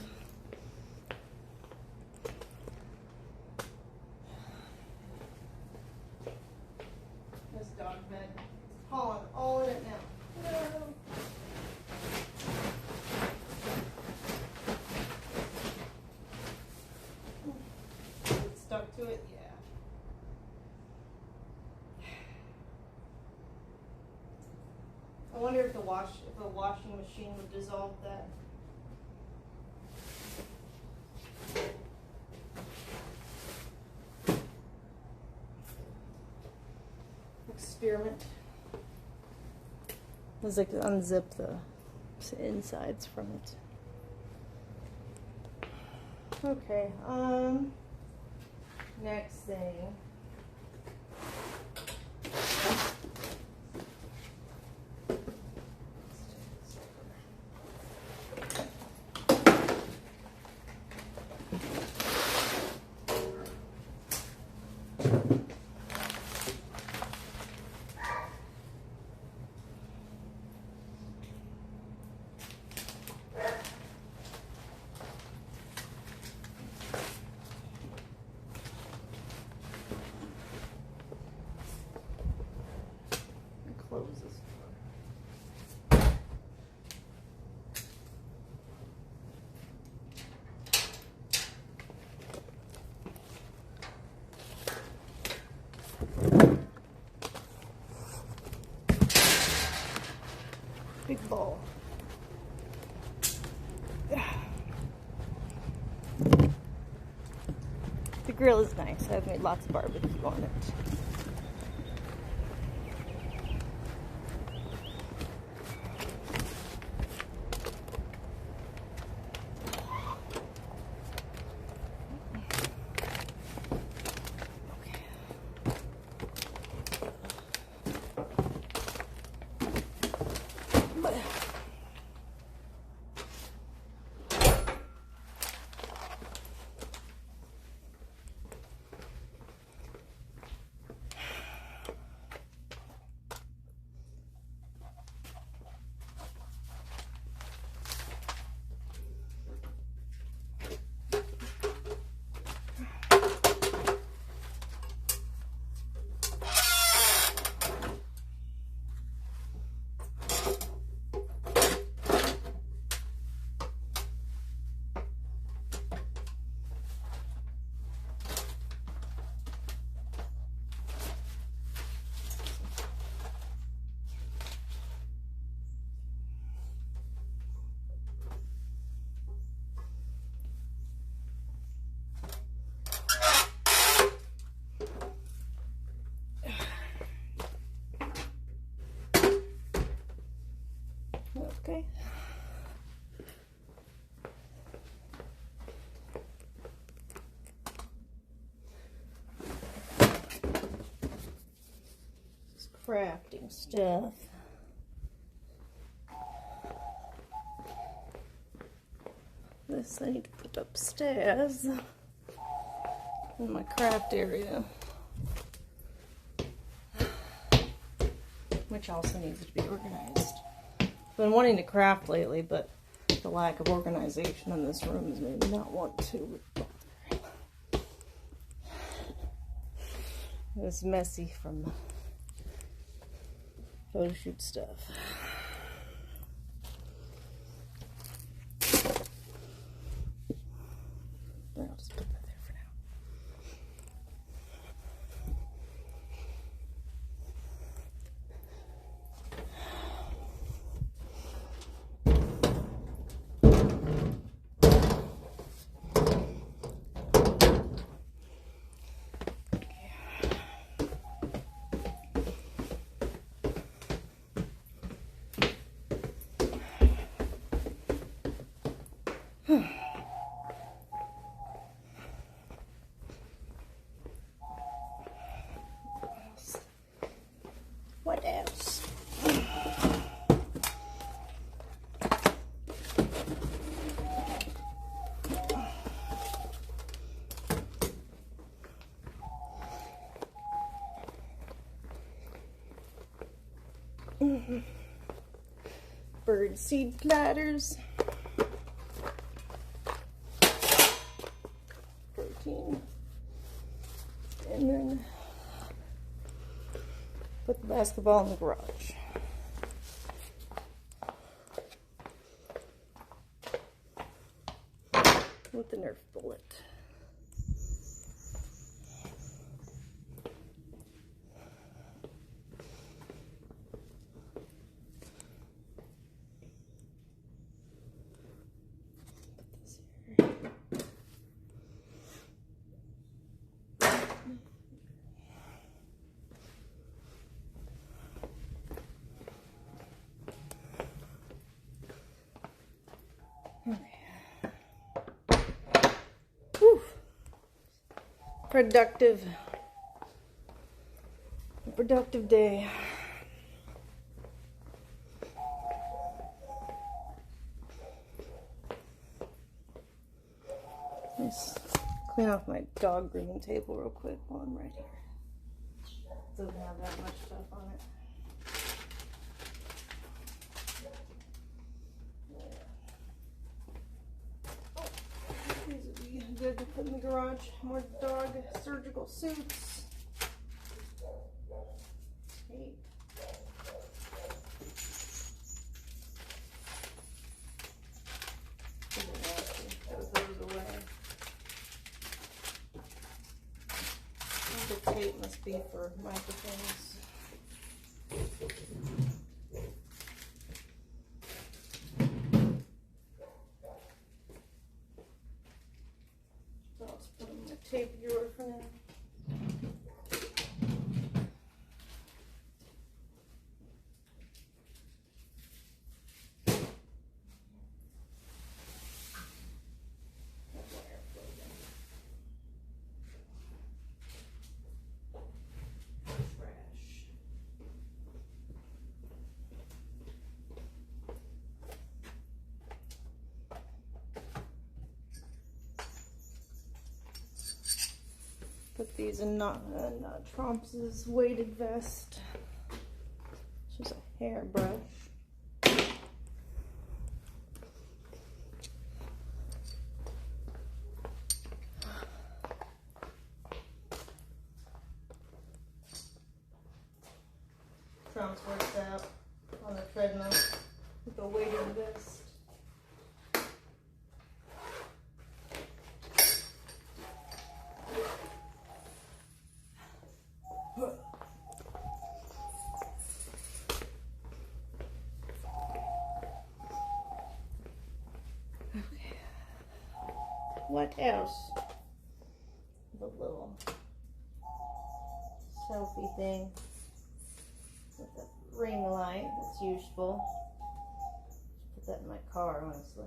This dog bed is pollen all in it now. No. Is it stuck to it? Yeah. I wonder if a washing machine would dissolve that. Experiment. Let's like unzip the insides from it. Okay, next thing. The grill is nice. I've made lots of barbecue on it. Okay. This crafting stuff. This I need to put upstairs in my craft area, which also needs to be organized. I've been wanting to craft lately, but the lack of organization in this room has made me not want to. It was messy from photo shoot stuff. I'll just put that there for now. What else? Bird seed platters. Protein. And then put the basketball in the garage. With the Nerf bullet. Productive day. Let's clean off my dog grooming table real quick while I'm right here. Doesn't have that much stuff on it. These would be good to put in the garage. More dog surgical suits. Tape. Throw those away. The tape must be for microphones. put these in Trump's weighted vest. It's just a hairbrush. Trump's works out on the treadmill with a weighted vest. Okay. What else? The little selfie thing with the ring light. That's useful. Put that in my car, honestly.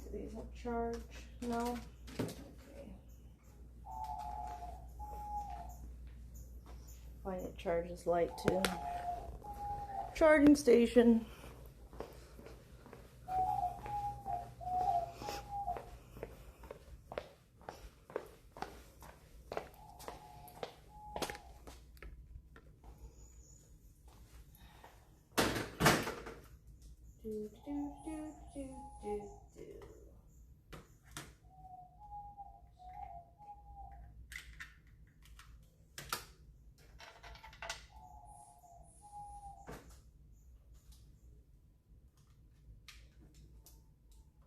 Do these have charge? No? Okay. Find it charges light too. Charging station. Do, do, do, do, do, do.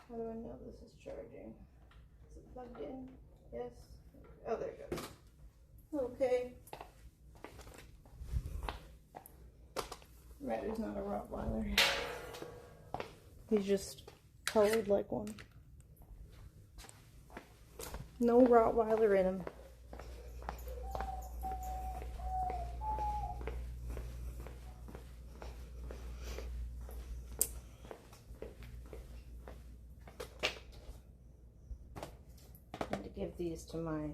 How do I know this is charging? Is it plugged in? Yes? Oh, there it goes. Okay. Ratter's not a Rottweiler. He's just colored like one. No Rottweiler in him. I need to give these to my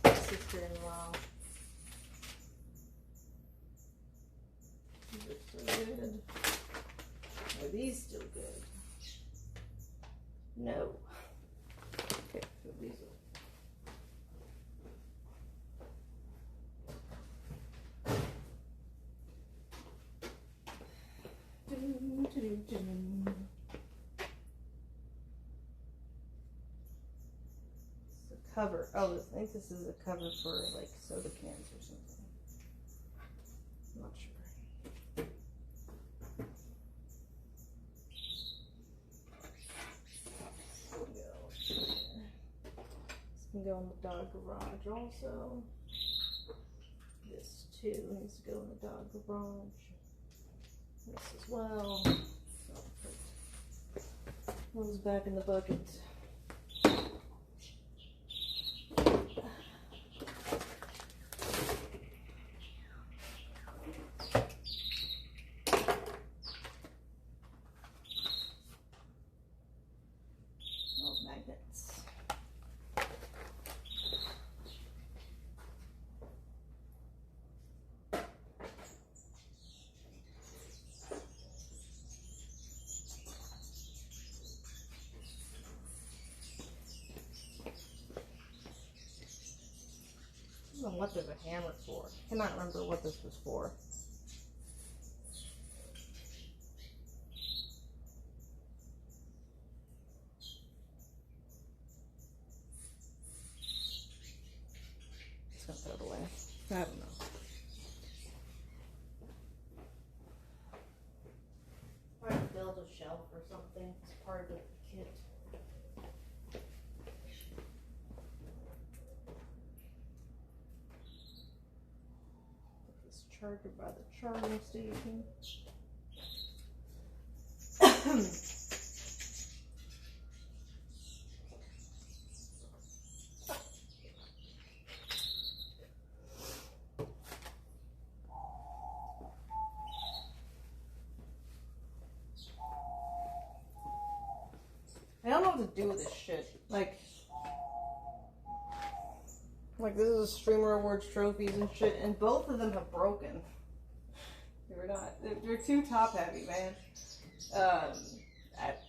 sister-in-law. These are so good. Are these still good? No. Okay, so these are. Cover. Oh, I think this is a cover for like soda cans or something. I'm not sure. This can go in the dog garage also. This too needs to go in the dog garage. This as well. So put those back in the bucket. Magnets. I don't know what there's a hammer for. I cannot remember what this was for. Just gonna throw it away. I don't know. Trying to build a shelf or something. It's part of the kit. Charger by the charging station. I don't know what to do with this shit. Like this is a Streamer Awards trophies and shit, and both of them have broken. They're too top heavy, man. I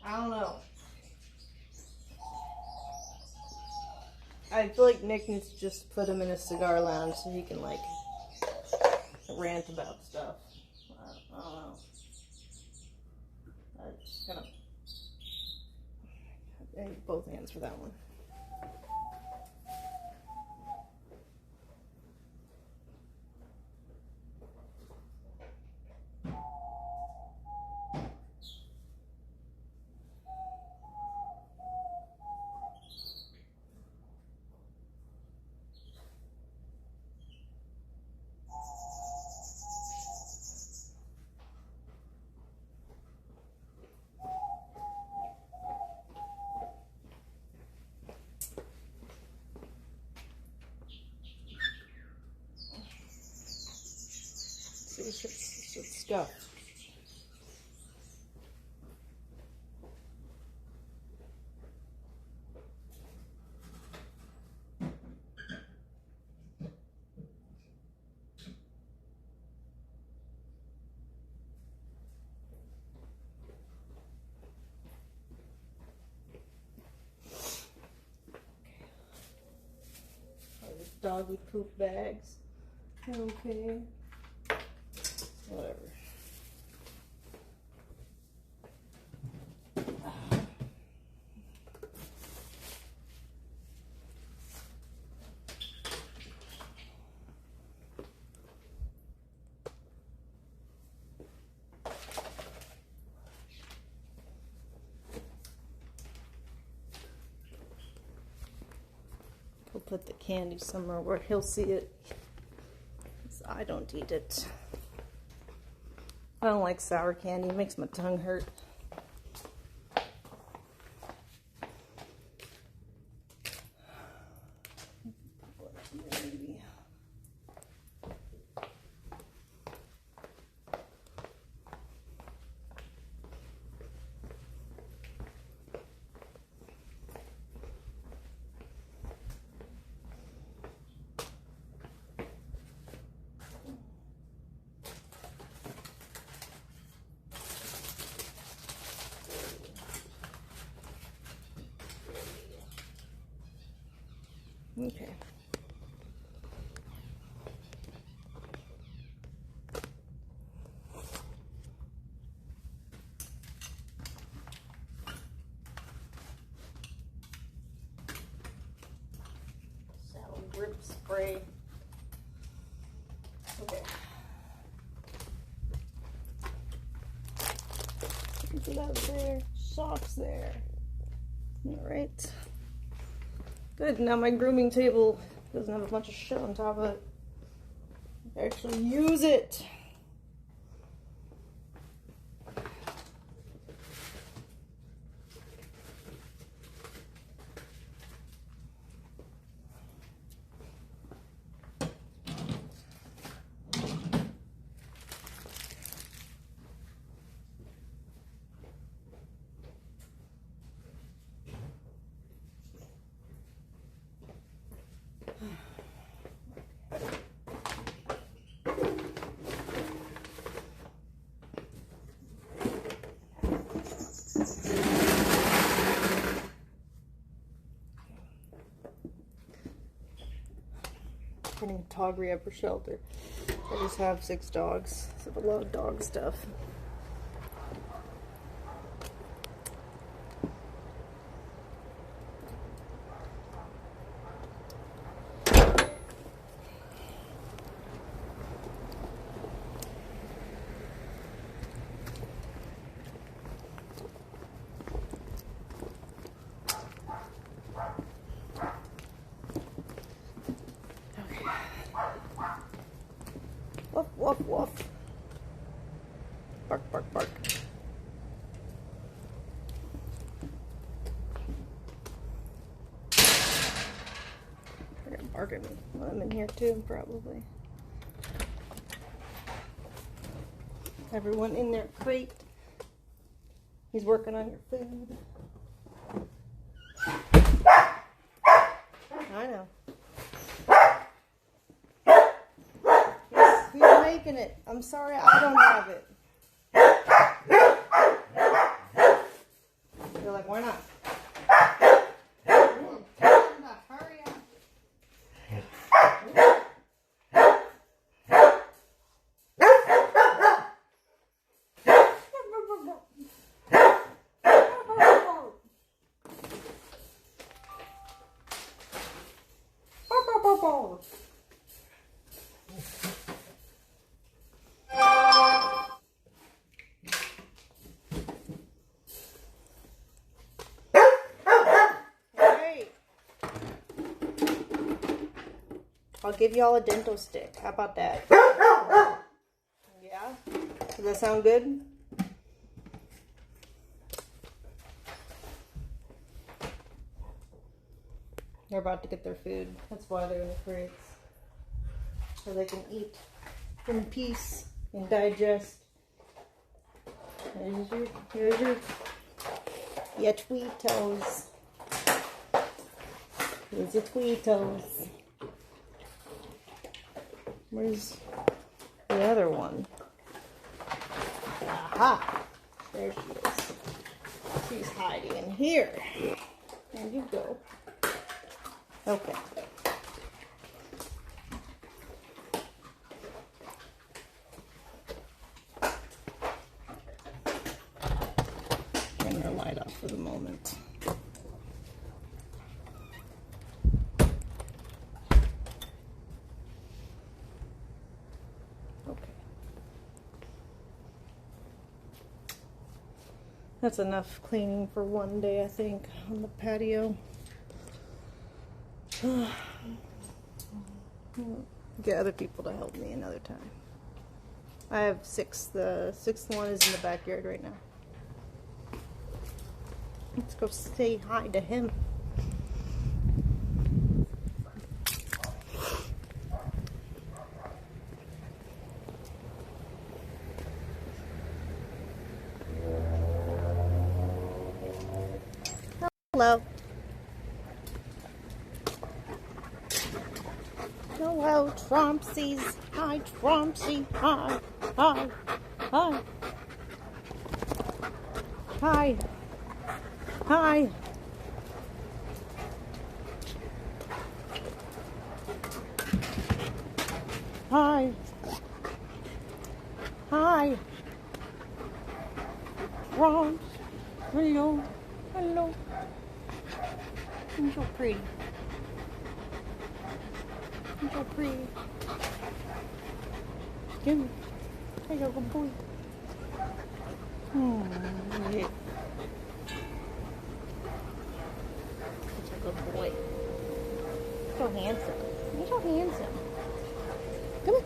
don't know. I feel like Nick needs to just put him in a cigar lounge so he can, like, rant about stuff. I don't know. I just kind of... I need both hands for that one. Let's go. Doggy poop bags. Okay. Whatever. We'll put the candy somewhere where he'll see it. I don't eat it. I don't like sour candy. It makes my tongue hurt. Maybe. Okay. Salad grip spray. Okay. Get out there. Socks there. All right. Good, now my grooming table doesn't have a bunch of shit on top of it. I actually use it. Getting a dog rehab for shelter. I just have 6 dogs, so I love dog stuff. Woof, woof, woof. Bark, bark, bark. They're gonna bark at me while I'm in here too, probably. Everyone in their crate. He's working on your food. I know. He's making it. I'm sorry, I don't have it. You're like, why not? Hurry up. I'll give y'all a dental stick. How about that? Yeah? Does that sound good? They're about to get their food. That's why they're in the crates. So they can eat in peace and digest. Here's your Tweetos. Here's your Tweetos. Where's the other one? Aha! There she is. She's hiding in here. There you go. Okay. Turn the light off for the moment. Okay. That's enough cleaning for one day, I think, on the patio. Get other people to help me another time. I have 6. The 6th one is in the backyard right now. Let's go say hi to him. Hello. Hello, Trumpsies. Hi, Trumpsy. Hi. Hi. Hi. Hi. Hi. Hi. Hi. Trumps. Hello. Hello. You're so pretty. You're so pretty. Give me. Hey, you're a good boy. Yeah. Such a good boy. So handsome. You're so handsome. Come on.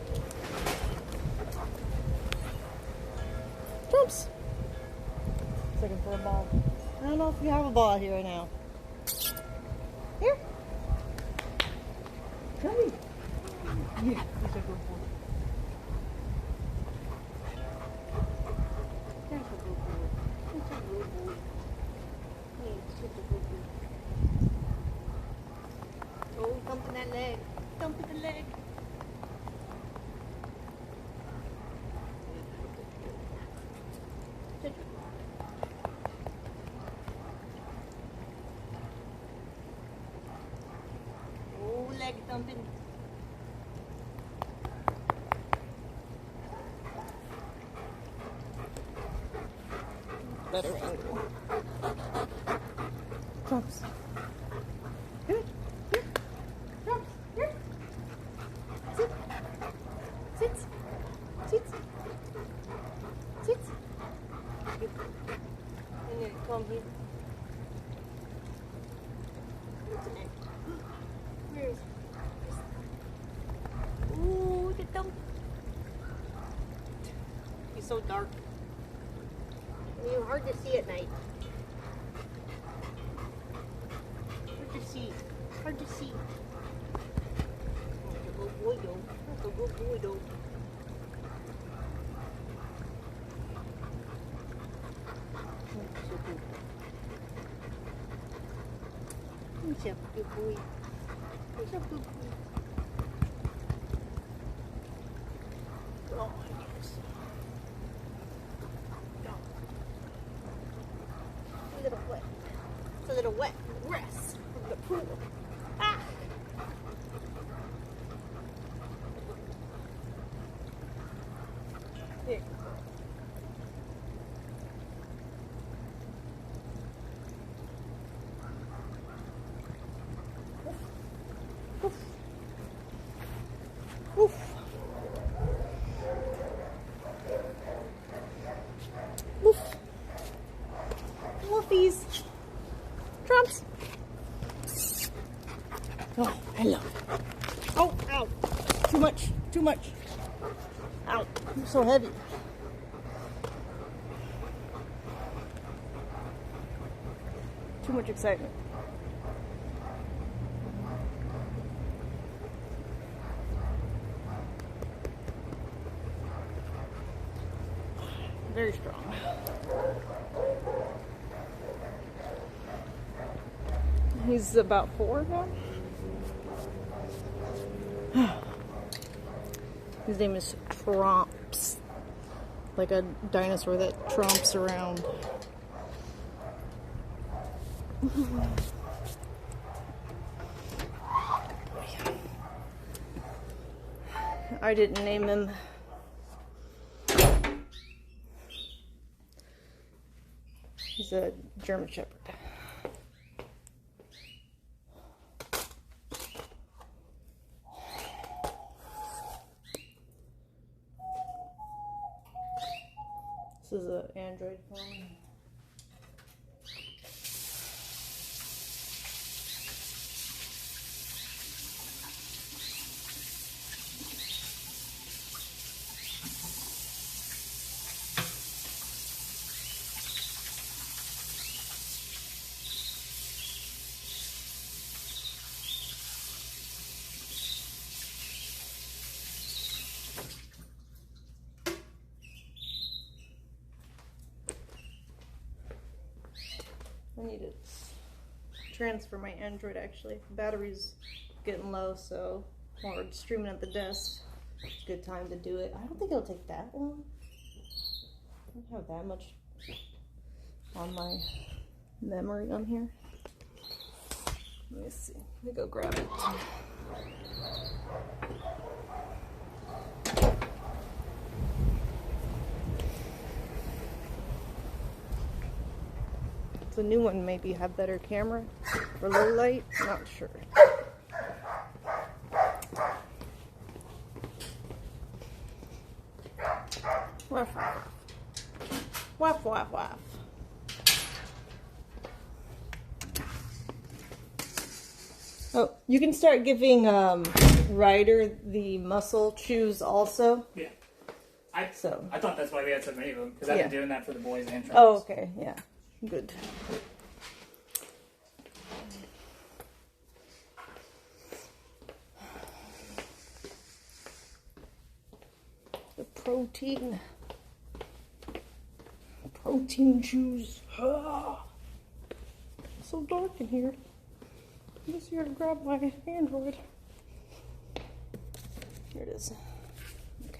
Trumps. Looking for a ball. I don't know if you have a ball here now. Here. Come here. Yeah, he's a good boy. That's a good boy. That's a good boy. Yeah, he's such a good boy. Oh, thumping that leg. Thumping the leg. Oh, leg thumping. Better angle. Trumps. Good. Here. Trumps. Here. Sit. Sit. Sit. Sit. Good. And then come here. What's the name? Where is it? Ooh, the thumb. He's so dark. It's hard to see at night. Hard to see. Hard to see. Oh, that's a good boy though. That's a good boy though. That's so good. He's a good boy. He's a good boy. Oh my goodness. A little wet. It's a little wet from the grass from the pool. Ah! Here. Oof. Oof. Oof. Fluffies. Trumps. Oh, hello. Oh, ow. so heavy. Too much excitement. Very strong. He's about 4 now. His name is Tromps. Like a dinosaur that tromps around. I didn't name him. He's a German Shepherd. This is an Android phone. I need to transfer my Android actually. The battery's getting low, so while we're streaming at the desk, it's a good time to do it. I don't think it'll take that long. I don't have that much on my memory on here. Let me see. Let me go grab it. The new one maybe have better camera or low light, not sure. Waff, waff, waff, waff, waff. Oh, you can start giving Ryder the muscle chews also. Yeah. I thought that's why we had so many of them, because I've Yeah. been doing that for the boys and Trumps. Oh, okay, yeah. Good. The protein juice. Ah, it's so dark in here. I'm just here to grab my Android. Here it is. Okay.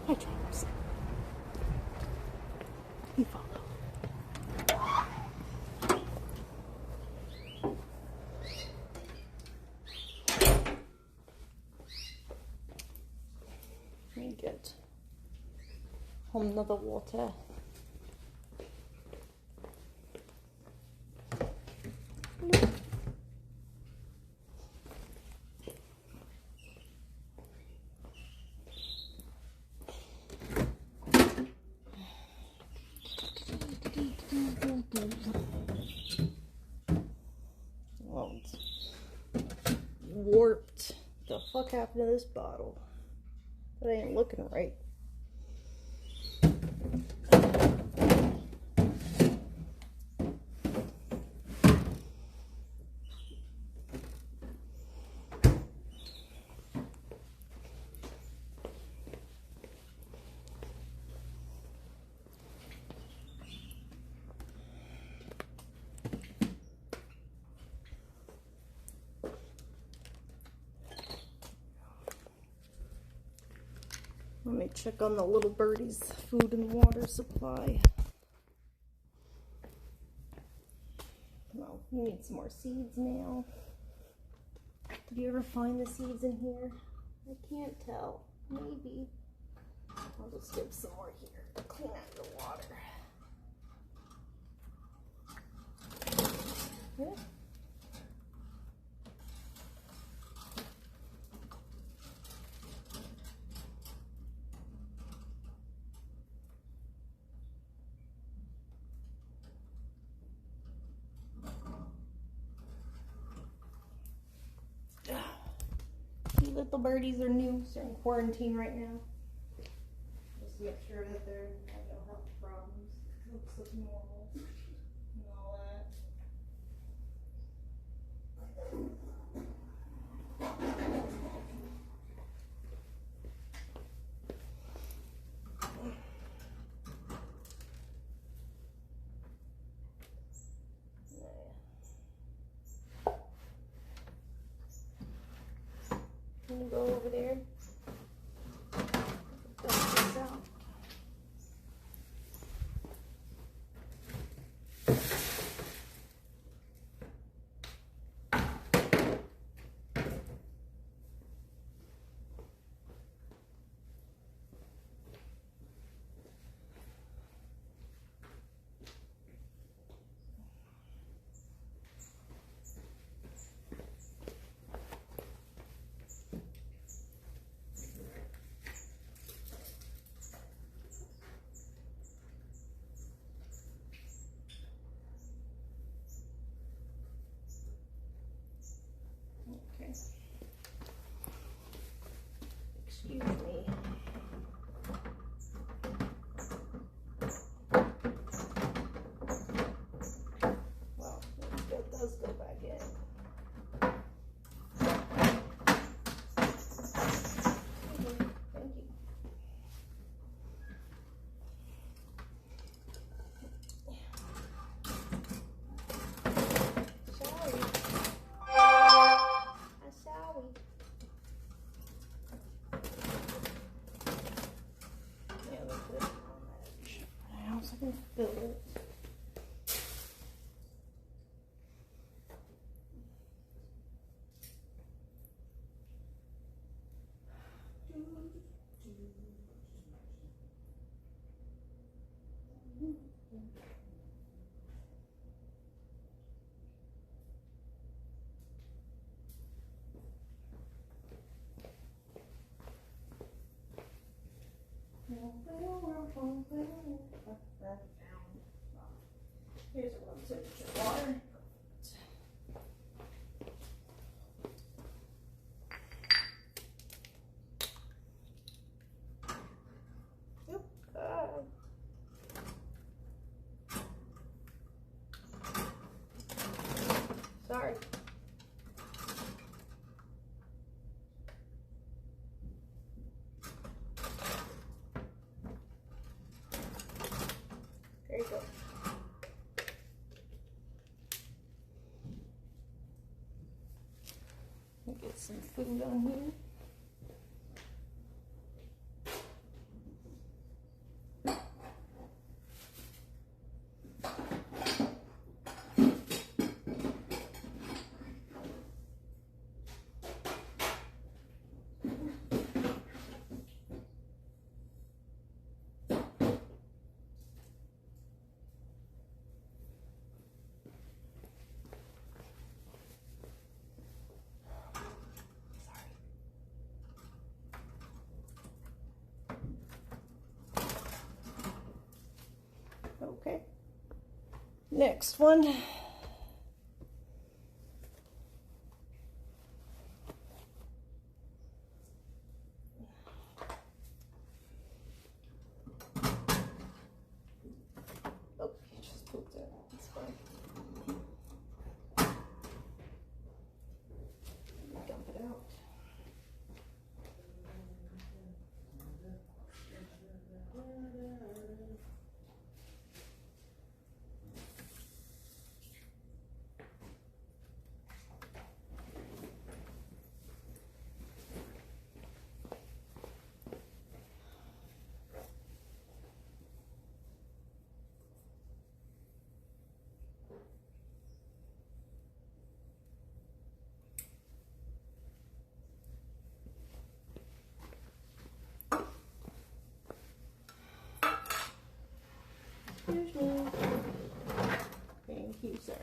Hi, Travis. You follow. Let me get another water. Oh, it's warped. What the fuck happened to this bottle? That ain't looking right. Let me check on the little birdie's food and water supply. No, you need some more seeds now. Did you ever find the seeds in here? I can't tell. Maybe. I'll just give some more here to clean out your water. Yeah. These little birdies are new, so they're in quarantine right now. Just to make sure that they have no health problems. Looks like normal and all that. Can you go over there? Dust this out. Okay. Excuse me. Well, that does go back in. Thank you. Sorry. I'm sorry. Yeah, let's put it on that edge now so I can fill it. Here's a room temperature water. Yep. Sorry. There you go. Get some food on here. Okay. Next one. Oh, you just pooped it. That's fine. Dump it out. you, sir.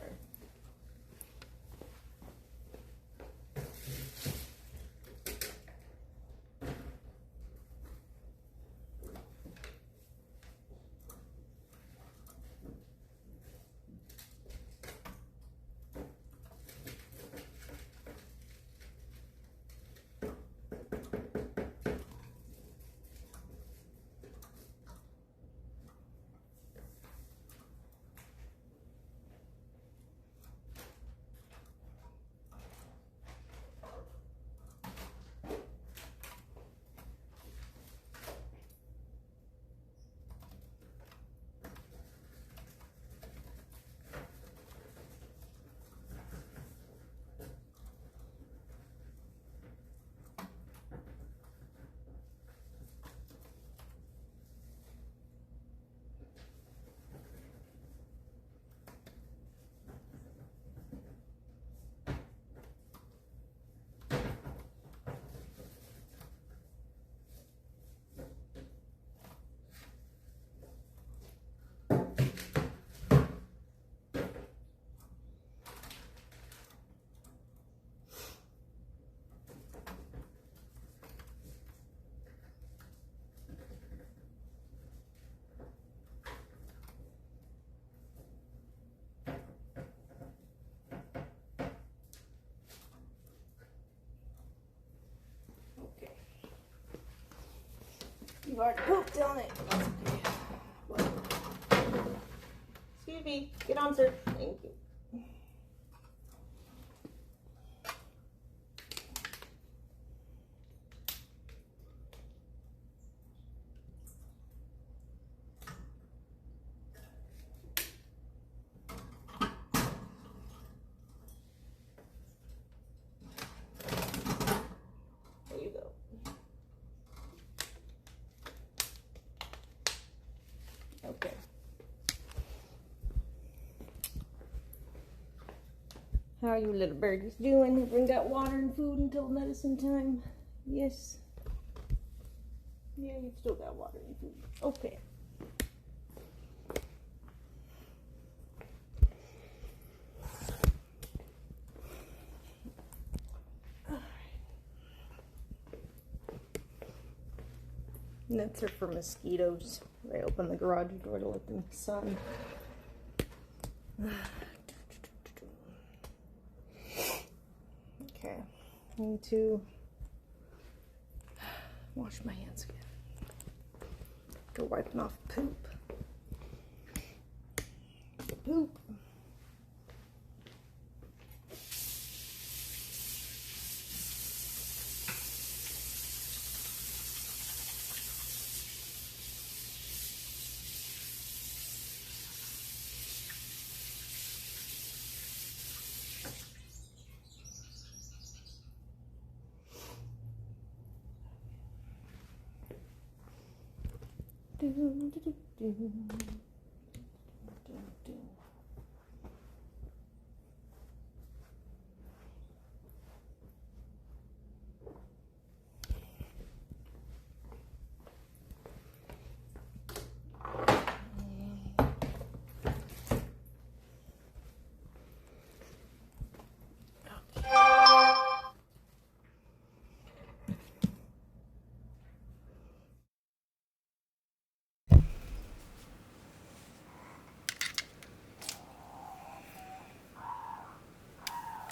You've already pooped on it. That's okay. Well, excuse me. Get on, sir. Thank you. There you go. Okay. How are you little birdies doing? Everyone got water and food until medicine time? Yes. Yeah, you've still got water and food. Okay. Nets are for mosquitoes. I open the garage door to let them sun. Okay, I need to wash my hands again. After wiping off poop. Poop.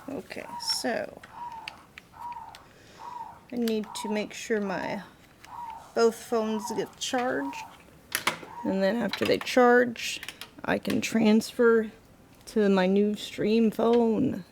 Okay, so I need to make sure both phones get charged, and then after they charge, I can transfer to my new stream phone.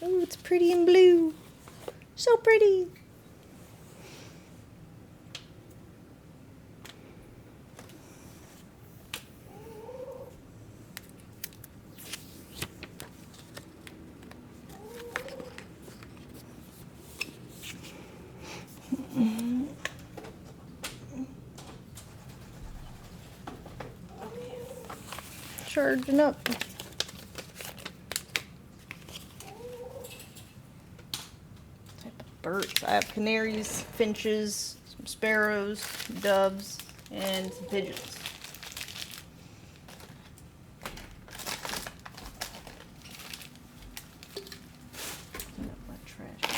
Oh, it's pretty in blue. So pretty. charging up. Type of birds. I have canaries, finches, some sparrows, doves, and some pigeons. Clean up my trash.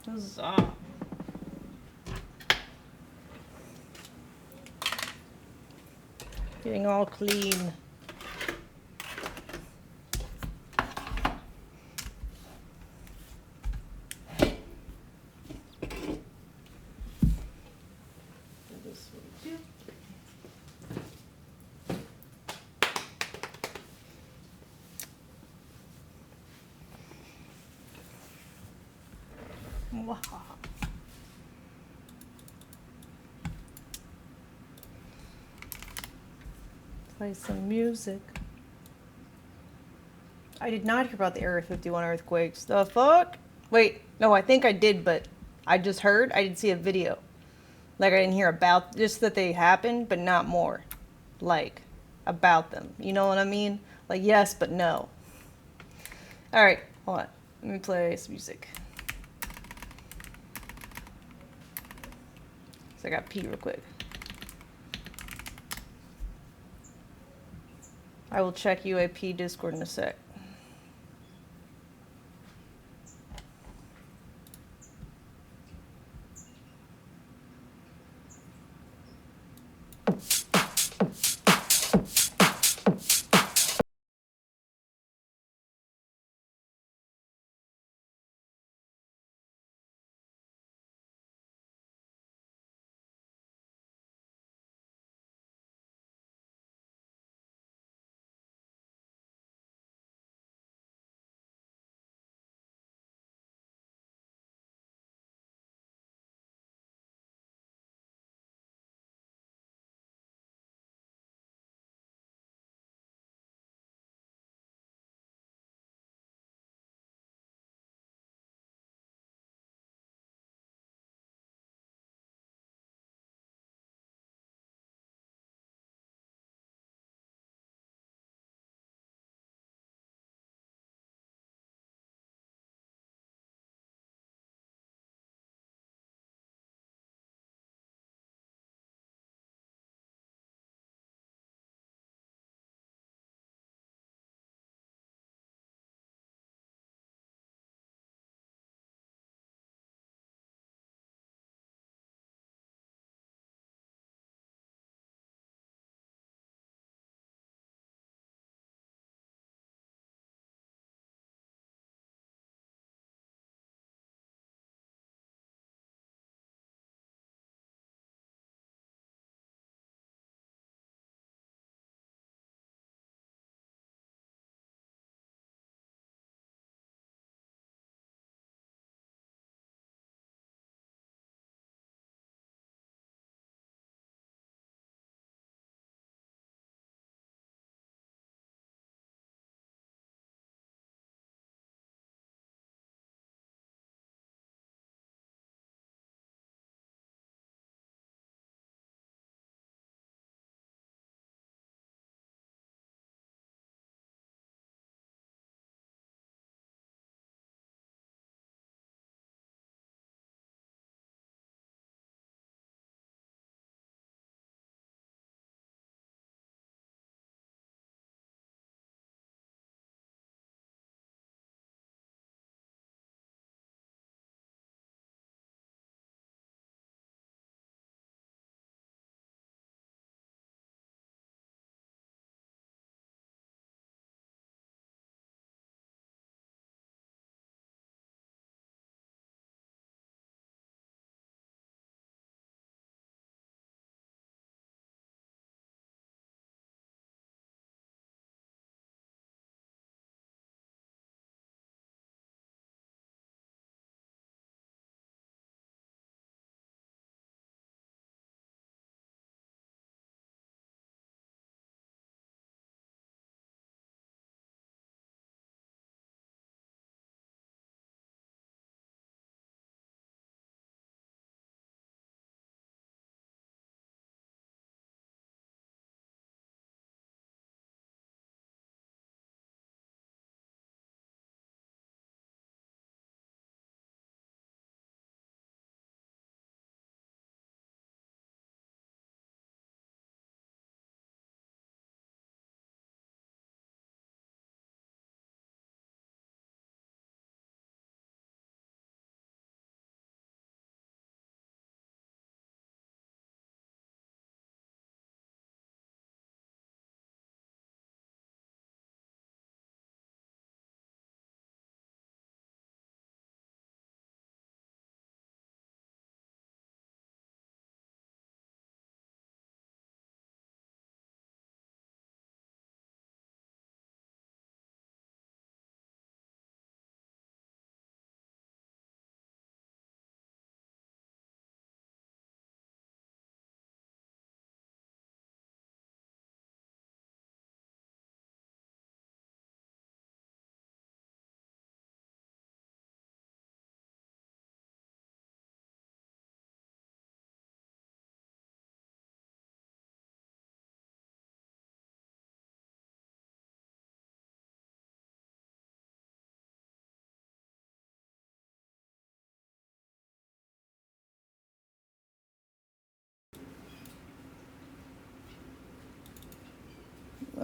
Huzzah. Getting all clean. This one too. Wow. Play some music. I did not hear about the Area 51 earthquakes. The fuck? Wait, no, I think I did, but I just heard. I didn't see a video. Like, I didn't hear about, just that they happened, but not more. Like, about them. You know what I mean? Like, yes, but no. Alright, hold on. Let me play some music. So I gotta pee real quick. I will check UAP Discord in a sec.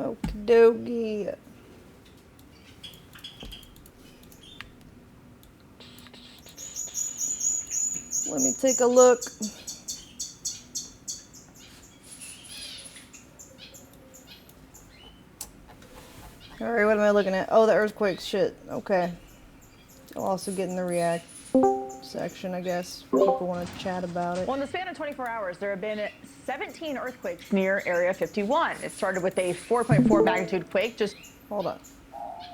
Okie dokie. Let me take a look. Alright, what am I looking at? Oh, the earthquake shit. Okay. I'll also get in the react section, I guess. People want to chat about it. Well, in the span of 24 hours, there have been 17 earthquakes near Area 51. It started with a 4.4 magnitude quake just... Hold on.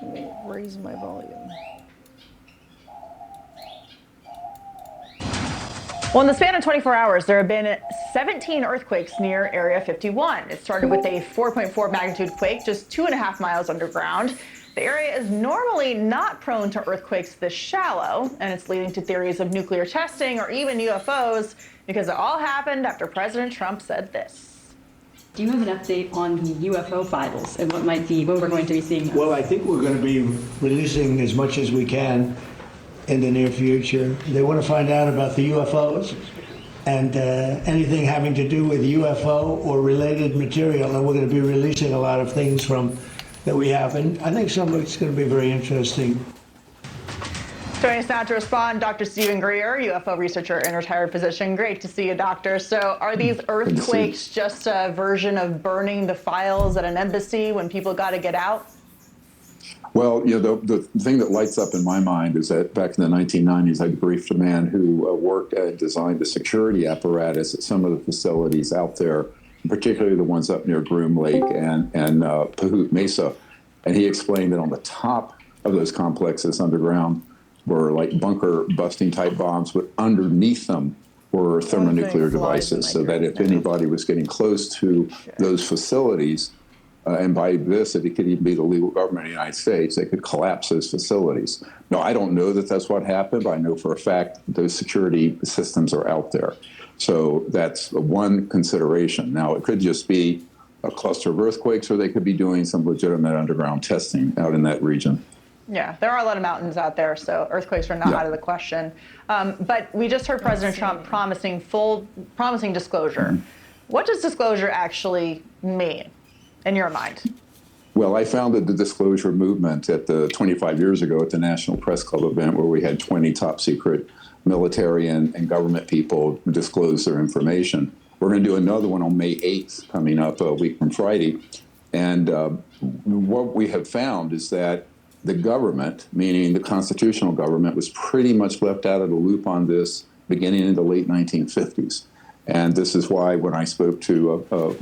Let me raise my volume. Well, in the span of 24 hours, there have been 17 earthquakes near Area 51. It started with a 4.4 magnitude quake just 2.5 miles underground. The area is normally not prone to earthquakes this shallow, and it's leading to theories of nuclear testing or even UFOs, because it all happened after President Trump said this. Do you have an update on the UFO files and what we're going to be seeing? Well, I think we're going to be releasing as much as we can in the near future. They want to find out about the UFOs and anything having to do with UFO or related material, and we're going to be releasing a lot of things from that we have, and I think some of it's going to be very interesting. Joining us now to respond, Dr. Stephen Greer, UFO researcher in retired position. Great to see you, Doctor. So are these earthquakes just a version of burning the files at an embassy when people got to get out? Well, the thing that lights up in my mind is that back in the 1990s, I briefed a man who worked and designed the security apparatus at some of the facilities out there, particularly the ones up near Groom Lake and Pahut Mesa. And he explained that on the top of those complexes underground were like bunker busting type bombs, but underneath them were thermonuclear devices, so that if anybody was getting close to those facilities, and by this, it could even be the legal government of the United States, they could collapse those facilities. Now, I don't know that that's what happened, but I know for a fact those security systems are out there. So that's one consideration. Now, it could just be a cluster of earthquakes, or they could be doing some legitimate underground testing out in that region. Yeah, there are a lot of mountains out there, so earthquakes are not out of the question. But we just heard President Trump promising disclosure. Mm-hmm. What does disclosure actually mean, in your mind? Well, I founded the disclosure movement 25 years ago at the National Press Club event, where we had 20 top secret military and government people disclose their information. We're going to do another one on May 8th, coming up a week from Friday. And what we have found is that the government, meaning the constitutional government, was pretty much left out of the loop on this beginning in the late 1950s. And this is why when I spoke to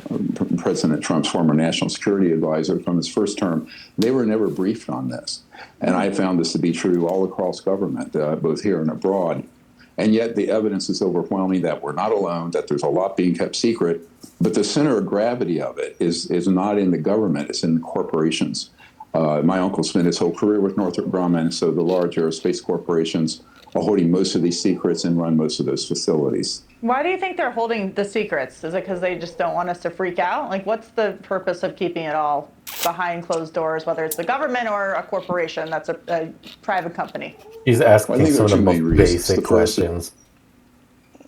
President Trump's former national security advisor from his first term, they were never briefed on this. And I found this to be true all across government, both here and abroad. And yet the evidence is overwhelming that we're not alone, that there's a lot being kept secret. But the center of gravity of it is not in the government, it's in the corporations. My uncle spent his whole career with Northrop Grumman, so the large aerospace corporations are holding most of these secrets and run most of those facilities. Why do you think they're holding the secrets? Is it because they just don't want us to freak out? Like, what's the purpose of keeping it all behind closed doors, whether it's the government or a corporation that's a private company? He's asking some of the most basic questions.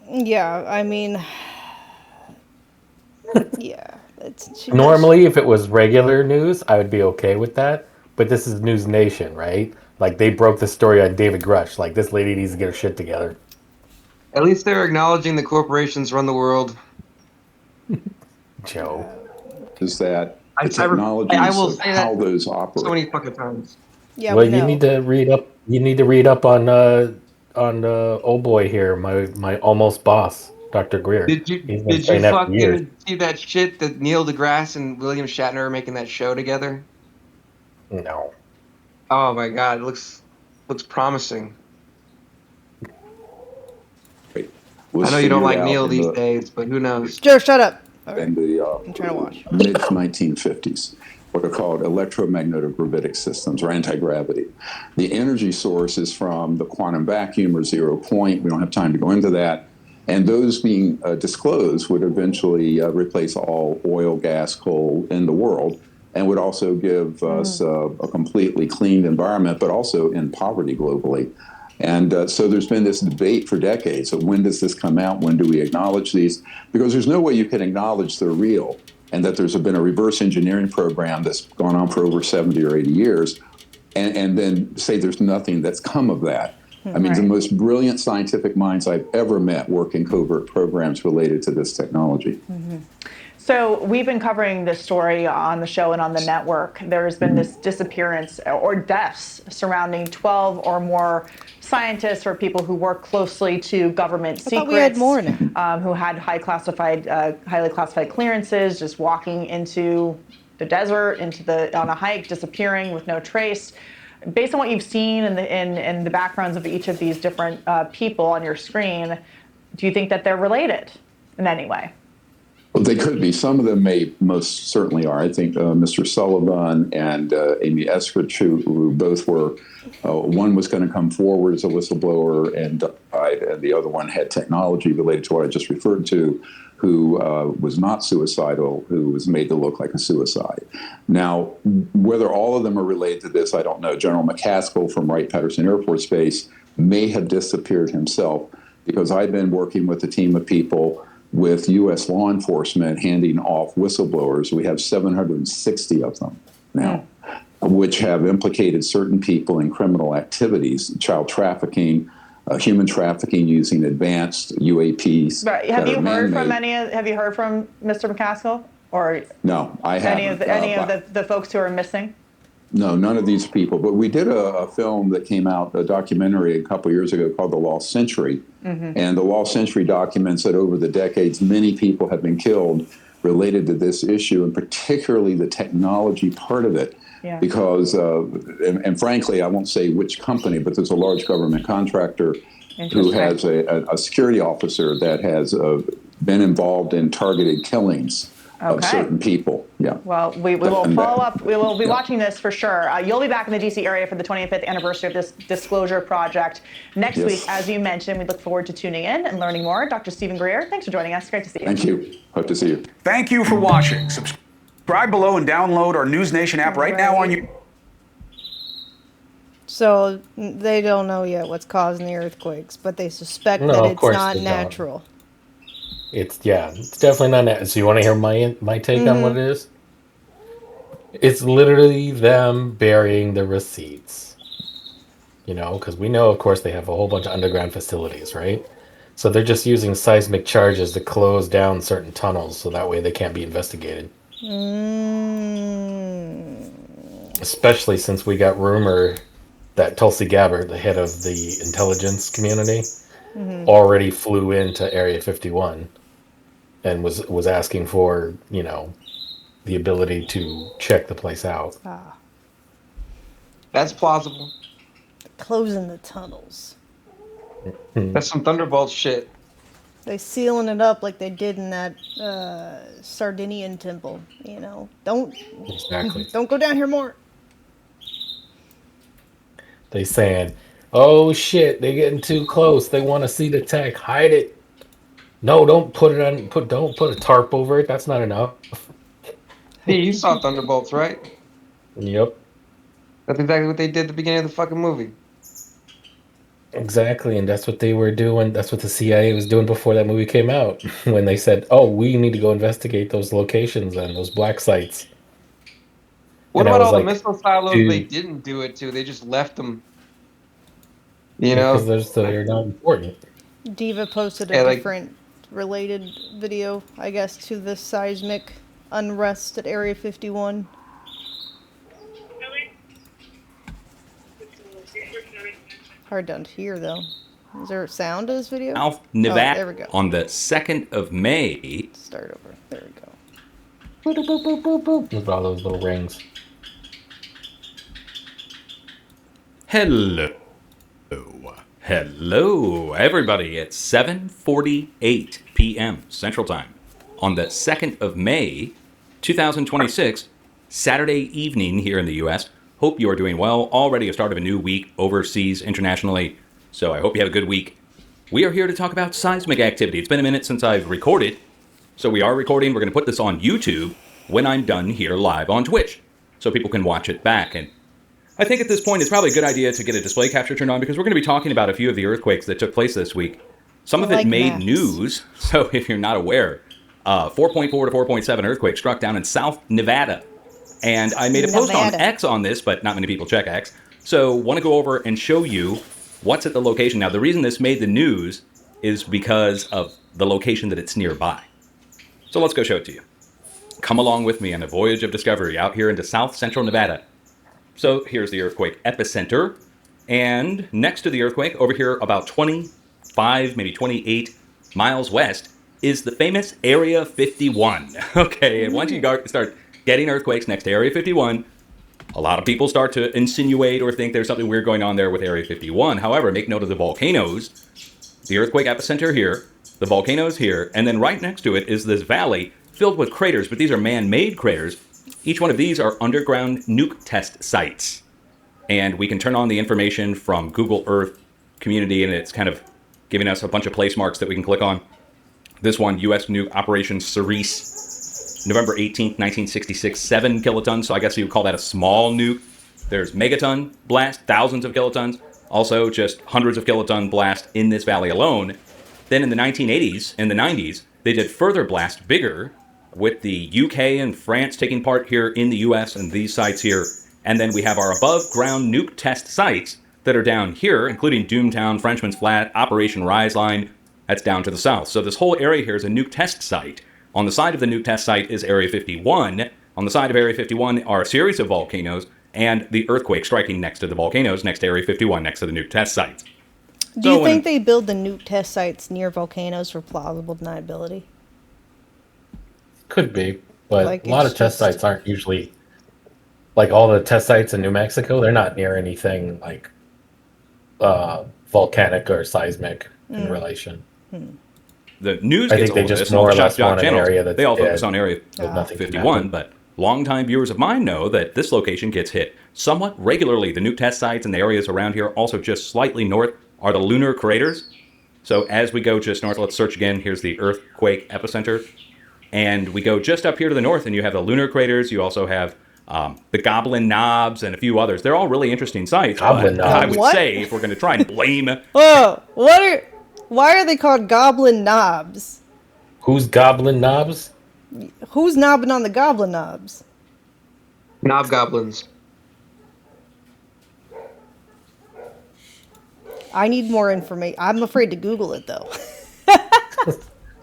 Yeah, I mean, yeah. Normally, if it was regular news, I would be okay with that. But this is News Nation, right? Like, they broke the story on David Grush. Like, this lady needs to get her shit together. At least they're acknowledging the corporations run the world. Joe. Is that the technology of how those operate. So many fucking times. Yeah, well, you need to read up. You need to read up on old boy here, my almost boss, Dr. Greer. Did you fucking see that shit that Neil deGrasse and William Shatner are making that show together? No. Oh my god, it looks promising. I know you don't like Neil these days, but who knows? Joe, shut up. In the I'm trying to watch. mid-1950s, what are called electromagnetic gravitic systems, or anti-gravity. The energy source is from the quantum vacuum, or 0 point. We don't have time to go into that. And those being disclosed would eventually replace all oil, gas, coal in the world, and would also give us a completely cleaned environment, but also in poverty globally. And so there's been this debate for decades. So when does this come out? When do we acknowledge these? Because there's no way you can acknowledge they're real and that there's been a reverse engineering program that's gone on for over 70 or 80 years, and then say there's nothing that's come of that. I mean, the most brilliant scientific minds I've ever met work in covert programs related to this technology. So we've been covering this story on the show and on the network. There's been this disappearance or deaths surrounding 12 or more scientists or people who work closely to government secrets. Thought we had more now. Who had highly classified clearances, just walking into the desert, on a hike, disappearing with no trace. Based on what you've seen in the backgrounds of each of these different people on your screen, do you think that they're related in any way? Well, they could be. Some of them most certainly are. I think Mr. Sullivan and Amy Eskridge, who both were, one was going to come forward as a whistleblower and died, and the other one had technology related to what I just referred to, who was not suicidal, who was made to look like a suicide. Now, whether all of them are related to this, I don't know. General McCaskill from Wright-Patterson Air Force Base may have disappeared himself, because I've been working with a team of people with U.S. law enforcement handing off whistleblowers. We have 760 of them now, which have implicated certain people in criminal activities, child trafficking, human trafficking using advanced UAPs. Right. Have you heard from Have you heard from Mr. McCaskill or no? I haven't. Any of the folks who are missing? No, none of these people. But we did a film that came out, a documentary a couple years ago called The Lost Century. And The Lost Century documents that over the decades, many people have been killed related to this issue, and particularly the technology part of it. Yeah. Because, and frankly, I won't say which company, but there's a large government contractor who has a security officer that has been involved in targeted killings of certain people. Yeah. Well, we will follow up. We will be watching this for sure. You'll be back in the D.C. area for the 25th anniversary of this disclosure project next week. As you mentioned, we look forward to tuning in and learning more. Dr. Stephen Greer, thanks for joining us. Great to see you. Thank you. Hope to see you. Thank you for watching. Subscribe below and download our News Nation app right now on you. So they don't know yet what's causing the earthquakes, but they suspect that it's not natural. It's definitely not natural. So you want to hear my take on what it is? It's literally them burying the receipts. Because we know, of course, they have a whole bunch of underground facilities, right? So they're just using seismic charges to close down certain tunnels so that way they can't be investigated. Especially since we got rumor that Tulsi Gabbard, the head of the intelligence community, already flew into Area 51 and was asking for, the ability to check the place out. That's plausible. Closing the tunnels. That's some Thunderbolt shit. They sealing it up like they did in that Sardinian temple. Don't go down here more. They saying, "Oh shit, they're getting too close. They want to see the tech. Hide it. No, don't put it on. Don't put a tarp over it. That's not enough." Hey, you saw Thunderbolts, right? Yep. That's exactly what they did at the beginning of the fucking movie. Exactly, and that's what they were doing. That's what the CIA was doing before that movie came out. When they said, "Oh, we need to go investigate those locations and those black sites." What about all the missile silos they didn't do it to? They just left them. Because they're not important. Diva posted a different related video, I guess, to this seismic unrest at Area 51. Hard to hear, though. Is there sound to this video? Alf, Nevada, there we go. On the 2nd of May. Start over. There we go. Boop, boop, boop, boop, boop. With all those little rings. Hello, everybody. It's 7:48 p.m. Central Time on the 2nd of May, 2026, Saturday evening here in the U.S. Hope you are doing well. Already a start of a new week overseas, internationally. So I hope you have a good week. We are here to talk about seismic activity. It's been a minute since I've recorded. So we are recording. We're going to put this on YouTube when I'm done here live on Twitch, so people can watch it back. And I think at this point it's probably a good idea to get a display capture turned on, because we're going to be talking about a few of the earthquakes that took place this week. Some of it made news, so if you're not aware, 4.4 to 4.7 earthquake struck down in South Nevada. And I made a post on X on this, but not many people check X. So want to go over and show you what's at the location. Now, the reason this made the news is because of the location that it's nearby. So let's go show it to you. Come along with me on a voyage of discovery out here into South Central Nevada. So here's the earthquake epicenter. And next to the earthquake, over here about 25, maybe 28 miles west, is the famous Area 51. Okay, and once you start getting earthquakes next to Area 51, a lot of people start to insinuate or think there's something weird going on there with Area 51. However, make note of the volcanoes. The earthquake epicenter here, the volcanoes here, and then right next to it is this valley filled with craters, but these are man-made craters. Each one of these are underground nuke test sites. And we can turn on the information from Google Earth community, and it's kind of giving us a bunch of place marks that we can click on. This one, U.S. nuke Operation Cerise, November 18th, 1966, 7 kilotons. So I guess you would call that a small nuke. There's megaton blast, thousands of kilotons. Also just hundreds of kiloton blast in this valley alone. Then in the 1980s and the 90s, they did further blast bigger with the UK and France taking part here in the US and these sites here. And then we have our above ground nuke test sites that are down here, including Doomtown, Frenchman's Flat, Operation Rise Line. That's down to the south. So this whole area here is a nuke test site. On the side of the nuke test site is Area 51. On the side of Area 51 are a series of volcanoes and the earthquake striking next to the volcanoes, next to Area 51, next to the nuke test sites. Do you think they build the nuke test sites near volcanoes for plausible deniability? Could be, but like a lot of test sites aren't usually, like all the test sites in New Mexico, they're not near anything like volcanic or seismic in relation. The news I gets think they over just this, more or the less Shock want an channels, area that's they all dead. focus on Area Nothing 51, but longtime viewers of mine know that this location gets hit somewhat regularly. The nuke test sites and the areas around here, also just slightly north, are the lunar craters. So as we go just north, let's search again. Here's the earthquake epicenter. And we go just up here to the north, and you have the lunar craters. You also have the Goblin Knobs and a few others. They're all really interesting sites. But I would say if we're going to try and blame... Whoa, why are they called Goblin Knobs? Who's Goblin Knobs? Who's knobbing on the Goblin Knobs? Knob goblins. I need more information. I'm afraid to Google it, though.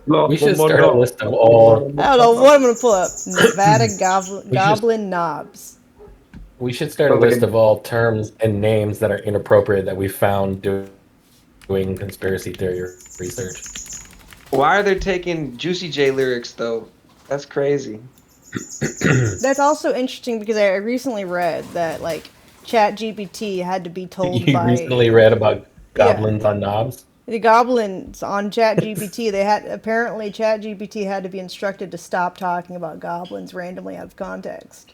We should start a list of all... I don't know what I'm going to pull up. Nevada Goblin Knobs. We should start a list of all terms and names that are inappropriate that we found doing conspiracy theory research. Why are they taking Juicy J lyrics, though? That's crazy. That's also interesting because I recently read that, like, ChatGPT had to be told You recently read about goblins on knobs? The goblins on ChatGPT, apparently ChatGPT had to be instructed to stop talking about goblins randomly out of context.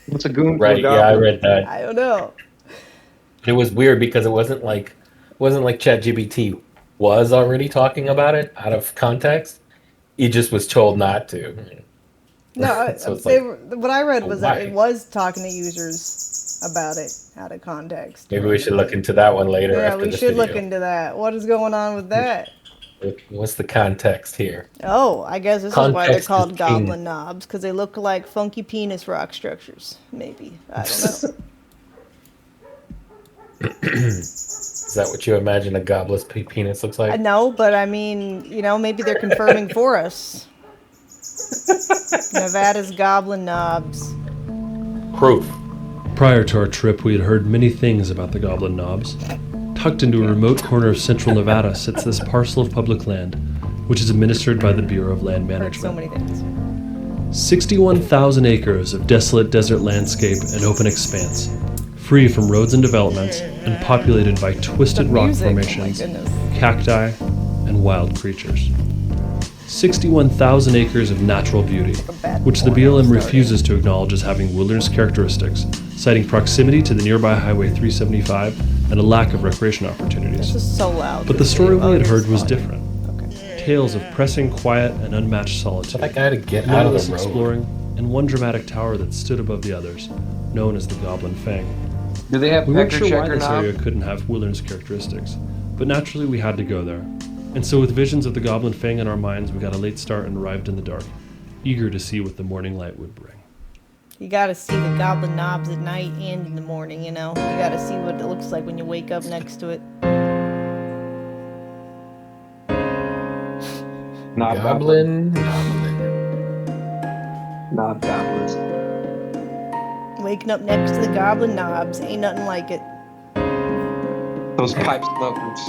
What's a goon? Right, yeah, I read that. I don't know. It was weird because it wasn't like ChatGPT was already talking about it out of context. He just was told not to. No, so what I read was that it was talking to users about it out of context. Maybe we should look into that one later. Yeah, after we should look into that. What is going on with that? What's the context here? Oh, I guess this is why they're called Goblin Knobs, because they look like funky penis rock structures. Maybe. I don't know. Is that what you imagine a goblin's penis looks like? No, but I mean, maybe they're confirming for us. Nevada's Goblin Knobs. Proof. Prior to our trip, we had heard many things about the Goblin Knobs. Tucked into a remote corner of central Nevada sits this parcel of public land, which is administered by the Bureau of Land Management. So many things. 61,000 acres of desolate desert landscape and open expanse, free from roads and developments, and populated by twisted rock formations, cacti, and wild creatures. 61,000 acres of natural beauty, which the BLM refuses to acknowledge as having wilderness characteristics, citing proximity to the nearby Highway 375 and a lack of recreation opportunities. This is so loud. But the story we had heard was different. Tales of pressing quiet and unmatched solitude. For that guy to get out of the road. Exploring, and one dramatic tower that stood above the others, known as the Goblin Fang. Do they have We weren't pecker sure why checker this knob? area couldn't have wilderness characteristics, but naturally we had to go there. And so with visions of the Goblin Fang in our minds, we got a late start and arrived in the dark, eager to see what the morning light would bring. You gotta see the goblin knobs at night and in the morning, you know? You gotta see what it looks like when you wake up next to it. Knob Goblin. Knob goblins. Waking up next to the goblin knobs, ain't nothing like it. Those pipe smokers.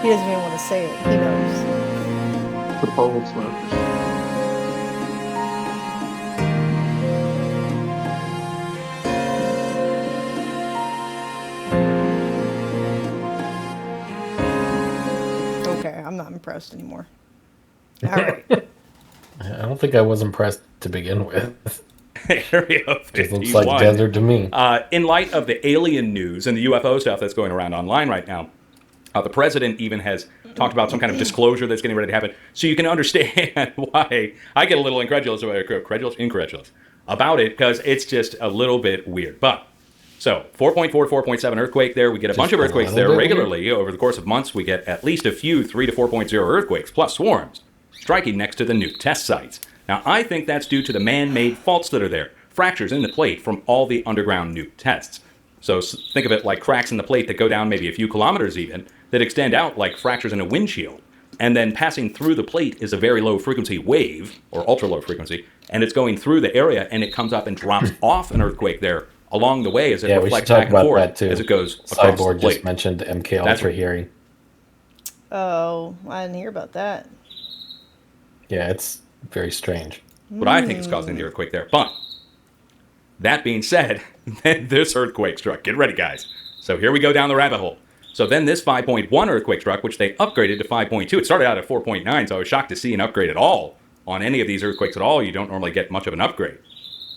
He doesn't even want to say it, he knows. The pole smokers. Okay, I'm not impressed anymore. Alright. I don't think I was impressed to begin with. Area It 51. looks like desert to me. In light of the alien news and the UFO stuff that's going around online right now, the president even has talked about some kind of disclosure that's getting ready to happen. So you can understand why I get a little incredulous about it, because it's just a little bit weird. But, so 4.4 to 4.7 earthquake there. We get a bunch of earthquakes there regularly. Over the course of months, we get at least a few 3 to 4.0 earthquakes, plus swarms, striking next to the new test sites. Now, I think that's due to the man-made faults that are there, fractures in the plate from all the underground nuke tests. So think of it like cracks in the plate that go down maybe a few kilometers even, that extend out like fractures in a windshield. And then passing through the plate is a very low frequency wave, or ultra low frequency, and it's going through the area and it comes up and drops off an earthquake there along the way as it reflects back and forth as it goes across the Cyborg plate. just mentioned MK Ultra hearing. Oh, I didn't hear about that. Yeah, it's very strange. What I think is causing the earthquake there. But that being said, then this earthquake struck. Get ready, guys. So here we go down the rabbit hole. So then this 5.1 earthquake struck, which they upgraded to 5.2. It started out at 4.9, so I was shocked to see an upgrade at all. On any of these earthquakes at all, you don't normally get much of an upgrade.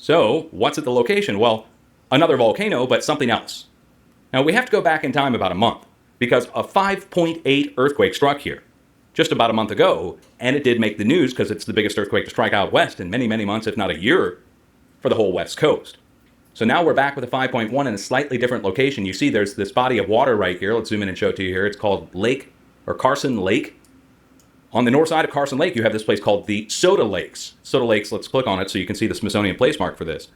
So what's at the location? Well, another volcano, but something else. Now we have to go back in time about a month, because a 5.8 earthquake struck here just about a month ago, and it did make the news because it's the biggest earthquake to strike out west in many, many months, if not a year, for the whole west coast. So now we're back with a 5.1 in a slightly different location. You see there's this body of water right here. Let's zoom in and show it to you here. It's called Lake, or Carson Lake. On the north side of Carson Lake, you have this place called the Soda Lakes. Soda Lakes, let's click on it so you can see the Smithsonian place mark for this.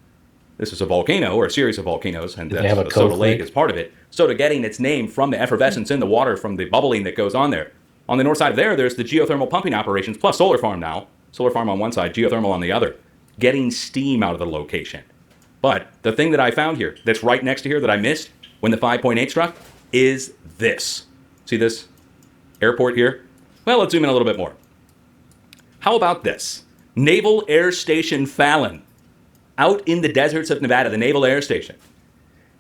This is a volcano, or a series of volcanoes, and that's the Soda Lake is part of it. Soda getting its name from the effervescence in the water from the bubbling that goes on there. On the north side of there, there's the geothermal pumping operations, plus solar farm now. Solar farm on one side, geothermal on the other. Getting steam out of the location. But the thing that I found here, that's right next to here that I missed when the 5.8 struck, is this. See this airport here? Well, let's zoom in a little bit more. How about this? Naval Air Station Fallon. Out in the deserts of Nevada, the Naval Air Station.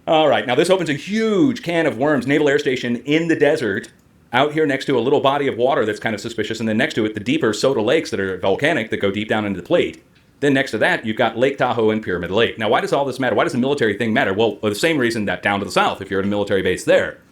All right, now this opens a huge can of worms. Naval Air Station in the desert, out here next to a little body of water that's kind of suspicious, and then next to it, the deeper Soda Lakes that are volcanic that go deep down into the plate. Then next to that, you've got Lake Tahoe and Pyramid Lake. Now, why does all this matter? Why does the military thing matter? Well, for the same reason that down to the south, if you're at a military base there.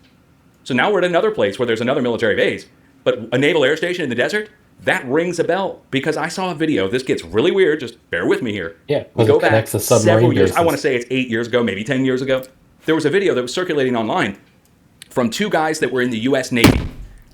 So now we're at another place where there's another military base, but a naval air station in the desert? That rings a bell, because I saw a video. This gets really weird. Just bear with me here. Yeah, we go back several years. Bases. I want to say it's 8 years ago, maybe 10 years ago. There was a video that was circulating online from two guys that were in the U.S. Navy.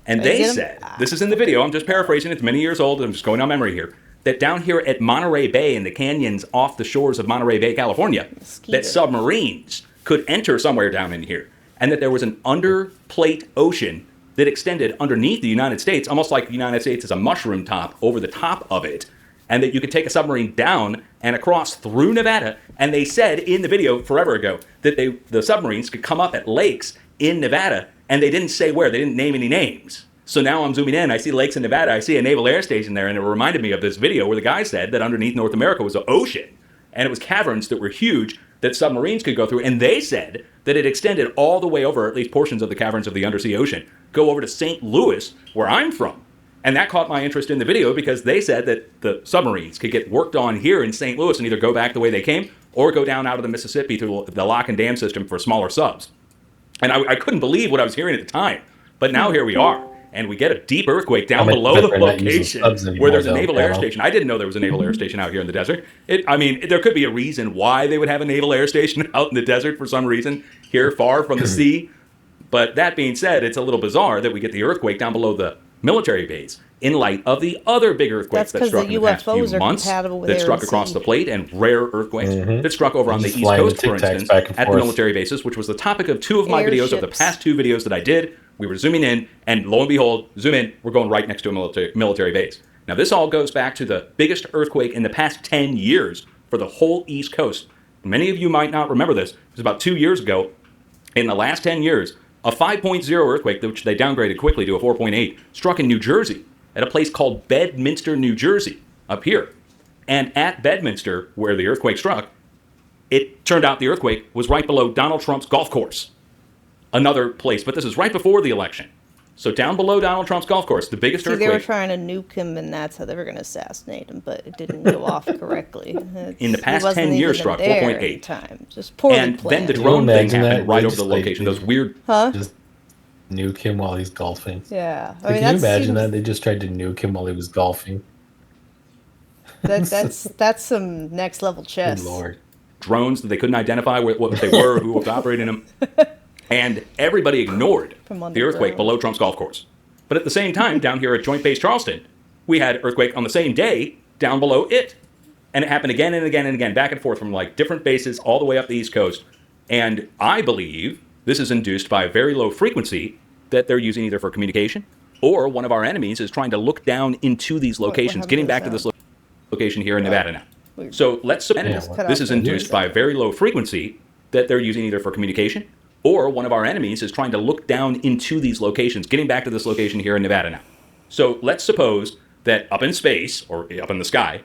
And they said, this is in the video, I'm just paraphrasing, it's many years old, I'm just going on memory here, that down here at Monterey Bay, in the canyons off the shores of Monterey Bay, California, that submarines could enter somewhere down in here, and that there was an underplate ocean that extended underneath the United States, almost like the United States is a mushroom top over the top of it, and that you could take a submarine down and across through Nevada, and they said in the video forever ago that the submarines could come up at lakes in Nevada, and they didn't say where, they didn't name any names. So now I'm zooming in, I see lakes in Nevada, I see a naval air station there, and it reminded me of this video where the guy said that underneath North America was an ocean, and it was caverns that were huge that submarines could go through, and they said that it extended all the way over, at least portions of the caverns of the undersea ocean, go over to St. Louis, where I'm from. And that caught my interest in the video because they said that the submarines could get worked on here in St. Louis and either go back the way they came or go down out of the Mississippi to the lock and dam system for smaller subs. And I couldn't believe what I was hearing at the time. But now here we are. And we get a deep earthquake down below the location where there's a naval air station. I didn't know there was a naval air station out here in the desert. I mean, there could be a reason why they would have a naval air station out in the desert for some reason, here far from the sea. But that being said, it's a little bizarre that we get the earthquake down below the military base in light of the other big earthquakes that struck in the past few months that struck across the plate, and rare earthquakes that struck over on the East Coast, for instance, at the military bases, which was the topic of two of my videos of the past two videos that I did. We were zooming in, and lo and behold, zoom in, we're going right next to a military base. Now, this all goes back to the biggest earthquake in the past 10 years for the whole East Coast. Many of you might not remember this. It was about 2 years ago. In the last 10 years, a 5.0 earthquake, which they downgraded quickly to a 4.8, struck in New Jersey at a place called Bedminster, New Jersey, up here. And at Bedminster, where the earthquake struck, it turned out the earthquake was right below Donald Trump's golf course. Another place, but this is right before the election. So down below Donald Trump's golf course, the biggest earthquake. They were trying to nuke him, and that's how they were going to assassinate him, but it didn't go off correctly. In the past 10 years, struck 4.8. Time. Just poorly and planned. Then the drone thing happened right over the location. Those weird... Just nuke him while he's golfing. Yeah. Can you imagine that? They just tried to nuke him while he was golfing. That's some next level chess. Good Lord. Drones that they couldn't identify what they were, who was operating them. And everybody ignored the earthquake below Trump's golf course. But at the same time, down here at Joint Base Charleston, we had earthquake on the same day down below it. And it happened again and again and again, back and forth from like different bases all the way up the East Coast. And I believe this is induced by a very low frequency that they're using either for communication, or one of our enemies is trying to look down into these locations, getting back to this location here in Nevada now. So let's suppose this is induced by a very low frequency that they're using either for communication, or one of our enemies is trying to look down into these locations, getting back to this location here in Nevada now. So let's suppose that up in space, or up in the sky,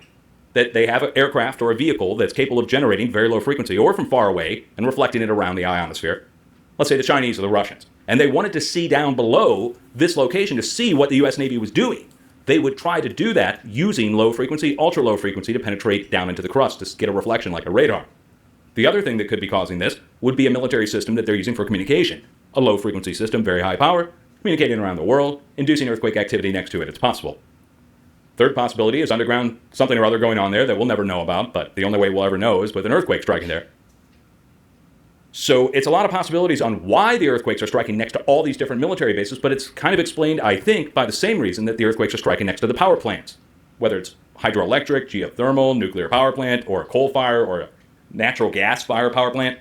that they have an aircraft or a vehicle that's capable of generating very low frequency, or from far away, and reflecting it around the ionosphere. Let's say the Chinese or the Russians. And they wanted to see down below this location to see what the U.S. Navy was doing. They would try to do that using low frequency, ultra low frequency to penetrate down into the crust to get a reflection like a radar. The other thing that could be causing this would be a military system that they're using for communication. A low frequency system, very high power, communicating around the world, inducing earthquake activity next to it. It's possible. Third possibility is underground something or other going on there that we'll never know about, but the only way we'll ever know is with an earthquake striking there. So it's a lot of possibilities on why the earthquakes are striking next to all these different military bases, but it's kind of explained, I think, by the same reason that the earthquakes are striking next to the power plants. Whether it's hydroelectric, geothermal, nuclear power plant, or a coal fire, or a natural gas fire power plant,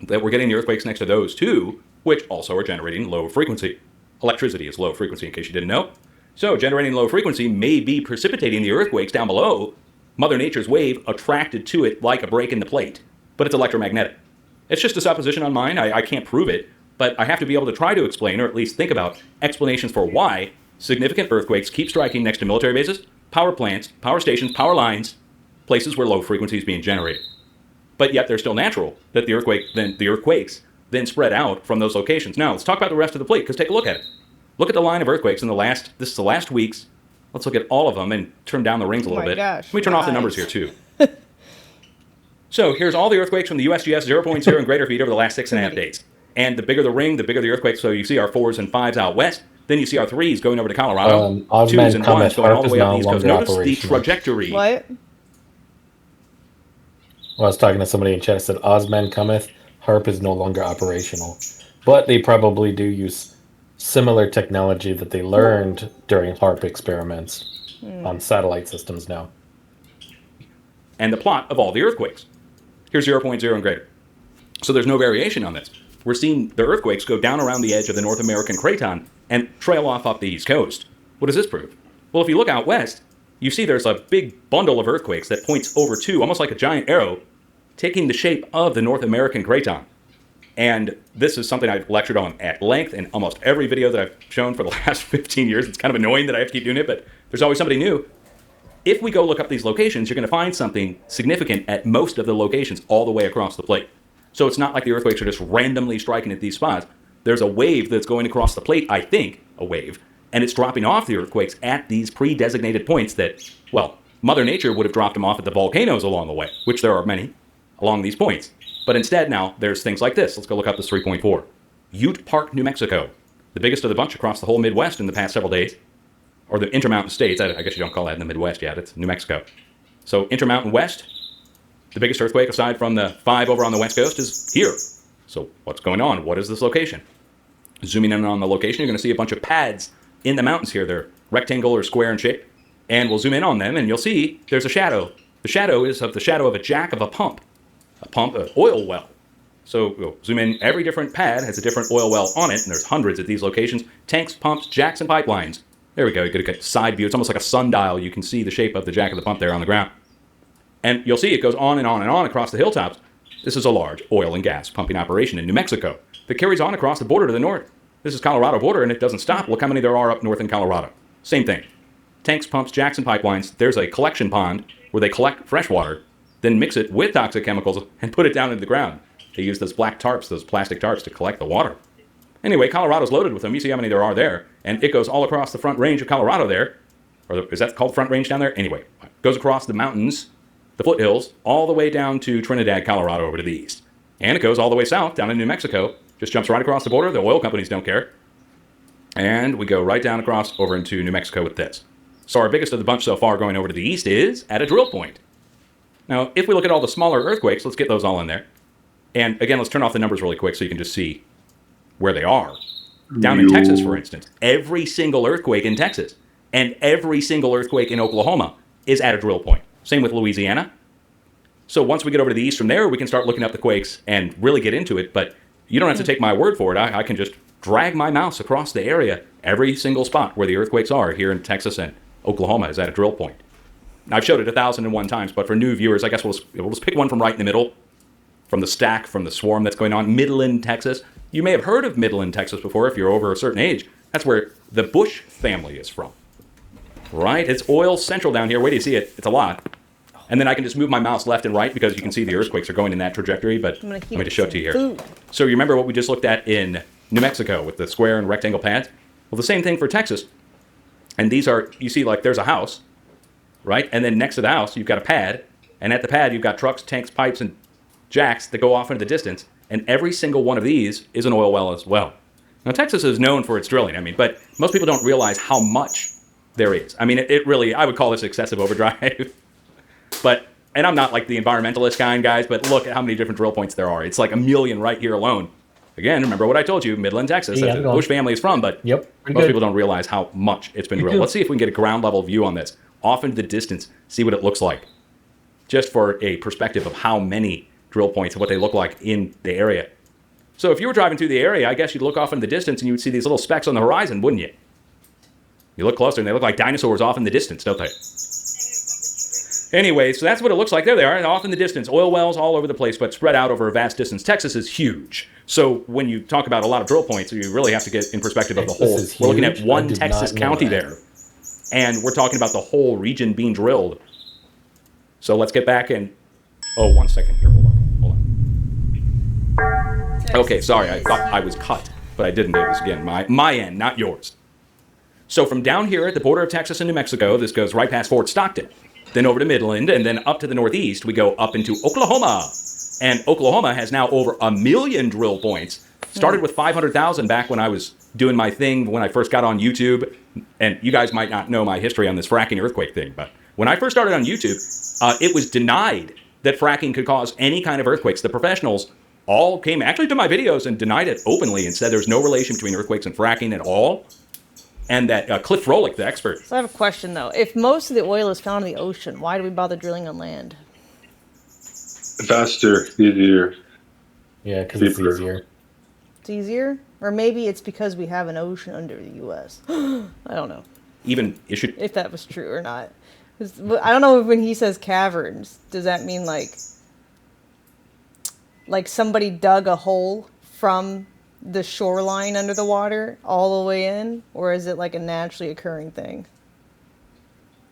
that we're getting the earthquakes next to those too, which also are generating low frequency. Electricity is low frequency, in case you didn't know. So generating low frequency may be precipitating the earthquakes down below, Mother Nature's wave attracted to it like a break in the plate, but it's electromagnetic. It's just a supposition on mine. I can't prove it, but I have to be able to try to explain, or at least think about, explanations for why significant earthquakes keep striking next to military bases, power plants, power stations, power lines, places where low frequency is being generated. But yet they're still natural, that the earthquakes then spread out from those locations. Now, let's talk about the rest of the plate, because take a look at it. Look at the line of earthquakes in this is the last week's. Let's look at all of them and turn down the rings a little bit. Gosh, let me turn off the numbers here, too. So here's all the earthquakes from the USGS 0.0 and greater feet over the last 6.5 days. And the bigger the ring, the bigger the earthquake. So you see our 4s and 5s out west. Then you see our 3s going over to Colorado. 2s and 1s going all the way up the East Coast. Notice the trajectory. What? Well, I was talking to somebody in chat that said Ozman cometh, HARP is no longer operational. But they probably do use similar technology that they learned during HARP experiments on satellite systems now. And the plot of all the earthquakes. Here's 0.0 and greater. So there's no variation on this. We're seeing the earthquakes go down around the edge of the North American craton and trail off up the East Coast. What does this prove? Well, if you look out west, you see there's a big bundle of earthquakes that points over to, almost like a giant arrow, taking the shape of the North American craton. And this is something I've lectured on at length in almost every video that I've shown for the last 15 years. It's kind of annoying that I have to keep doing it, but there's always somebody new. If we go look up these locations, you're going to find something significant at most of the locations all the way across the plate. So it's not like the earthquakes are just randomly striking at these spots. There's a wave that's going across the plate, I think, a wave, and it's dropping off the earthquakes at these pre-designated points that, well, Mother Nature would have dropped them off at the volcanoes along the way, which there are many along these points. But instead now, there's things like this. Let's go look up this 3.4. Ute Park, New Mexico, the biggest of the bunch across the whole Midwest in the past several days. Or the Intermountain States. I guess you don't call that in the Midwest yet. It's New Mexico. So Intermountain West, the biggest earthquake aside from the 5 over on the West Coast is here. So what's going on? What is this location? Zooming in on the location, you're going to see a bunch of pads in the mountains here. They're rectangle or square in shape. And we'll zoom in on them, and you'll see there's a shadow. The shadow is of the shadow of a jack of a pump, an oil well. So we'll zoom in. Every different pad has a different oil well on it, and there's hundreds at these locations. Tanks, pumps, jacks, and pipelines. There we go. You get a side view. It's almost like a sundial. You can see the shape of the jack of the pump there on the ground. And you'll see it goes on and on and on across the hilltops. This is a large oil and gas pumping operation in New Mexico that carries on across the border to the north. This is Colorado border, and it doesn't stop. Look how many there are up north in Colorado. Same thing. Tanks, pumps, jacks, and pipelines. There's a collection pond where they collect fresh water, then mix it with toxic chemicals and put it down into the ground. They use those black tarps, those plastic tarps, to collect the water. Anyway, Colorado's loaded with them. You see how many there are there. And it goes all across the Front Range of Colorado there. Or is that called Front Range down there? Anyway, it goes across the mountains, the foothills, all the way down to Trinidad, Colorado, over to the east. And it goes all the way south, down in New Mexico. Just jumps right across the border. The oil companies don't care. And we go right down across over into New Mexico with this. So our biggest of the bunch so far going over to the east is at a drill point. Now, if we look at all the smaller earthquakes, let's get those all in there. And again, let's turn off the numbers really quick so you can just see where they are. Down in Texas, for instance, every single earthquake in Texas and every single earthquake in Oklahoma is at a drill point. Same with Louisiana. So once we get over to the east from there, we can start looking up the quakes and really get into it. But you don't have to take my word for it. I can just drag my mouse across the area. Every single spot where the earthquakes are here in Texas and Oklahoma is at a drill point. I've showed it 1,001 times, but for new viewers, I guess we'll just pick one from right in the middle, from the stack, from the swarm that's going on. Midland, Texas. You may have heard of Midland, Texas before if you're over a certain age. That's where the Bush family is from. Right? It's oil central down here. Wait till you see it. It's a lot. And then I can just move my mouse left and right because you can see the earthquakes are going in that trajectory, but let me just show it to you here. So you remember what we just looked at in New Mexico with the square and rectangle pads? Well, the same thing for Texas. And these are, you see, like there's a house, right? And then next to the house, you've got a pad. And at the pad, you've got trucks, tanks, pipes, and jacks that go off into the distance. And every single one of these is an oil well as well. Now, Texas is known for its drilling, but most people don't realize how much there is. It really, I would call this excessive overdrive. And I'm not like the environmentalist kind, guys, but look at how many different drill points there are. It's like 1 million right here alone. Again, remember what I told you, Midland, Texas. That's where the Bush family is from, but most people don't realize how much it's been drilled. Let's see if we can get a ground level view on this. Off into the distance, see what it looks like. Just for a perspective of how many drill points and what they look like in the area. So if you were driving through the area, I guess you'd look off in the distance and you would see these little specks on the horizon, wouldn't you? You look closer and they look like dinosaurs off in the distance, don't they? Anyway, so that's what it looks like. There they are, off in the distance. Oil wells all over the place, but spread out over a vast distance. Texas is huge. So when you talk about a lot of drill points, you really have to get in perspective of the whole. We're looking at one Texas county there. And we're talking about the whole region being drilled. So let's get back and... Oh, 1 second here. Hold on. Okay, sorry. I thought I was cut, but I didn't. It was, again, my end, not yours. So from down here at the border of Texas and New Mexico, this goes right past Fort Stockton. Then over to Midland, and then up to the northeast, we go up into Oklahoma. And Oklahoma has now over 1 million drill points. Started with 500,000 back when I was doing my thing when I first got on YouTube. And you guys might not know my history on this fracking earthquake thing, but when I first started on YouTube, it was denied that fracking could cause any kind of earthquakes. The professionals all came actually to my videos and denied it openly and said there's no relation between earthquakes and fracking at all. And that Cliff Froelich, the expert. So I have a question, though. If most of the oil is found in the ocean, why do we bother drilling on land? Faster, easier. Yeah, because it's easier. It's easier? Or maybe it's because we have an ocean under the U.S. I don't know. Even issued. If that was true or not. I don't know if when he says caverns, does that mean like somebody dug a hole from the shoreline under the water all the way in, or is it like a naturally occurring thing?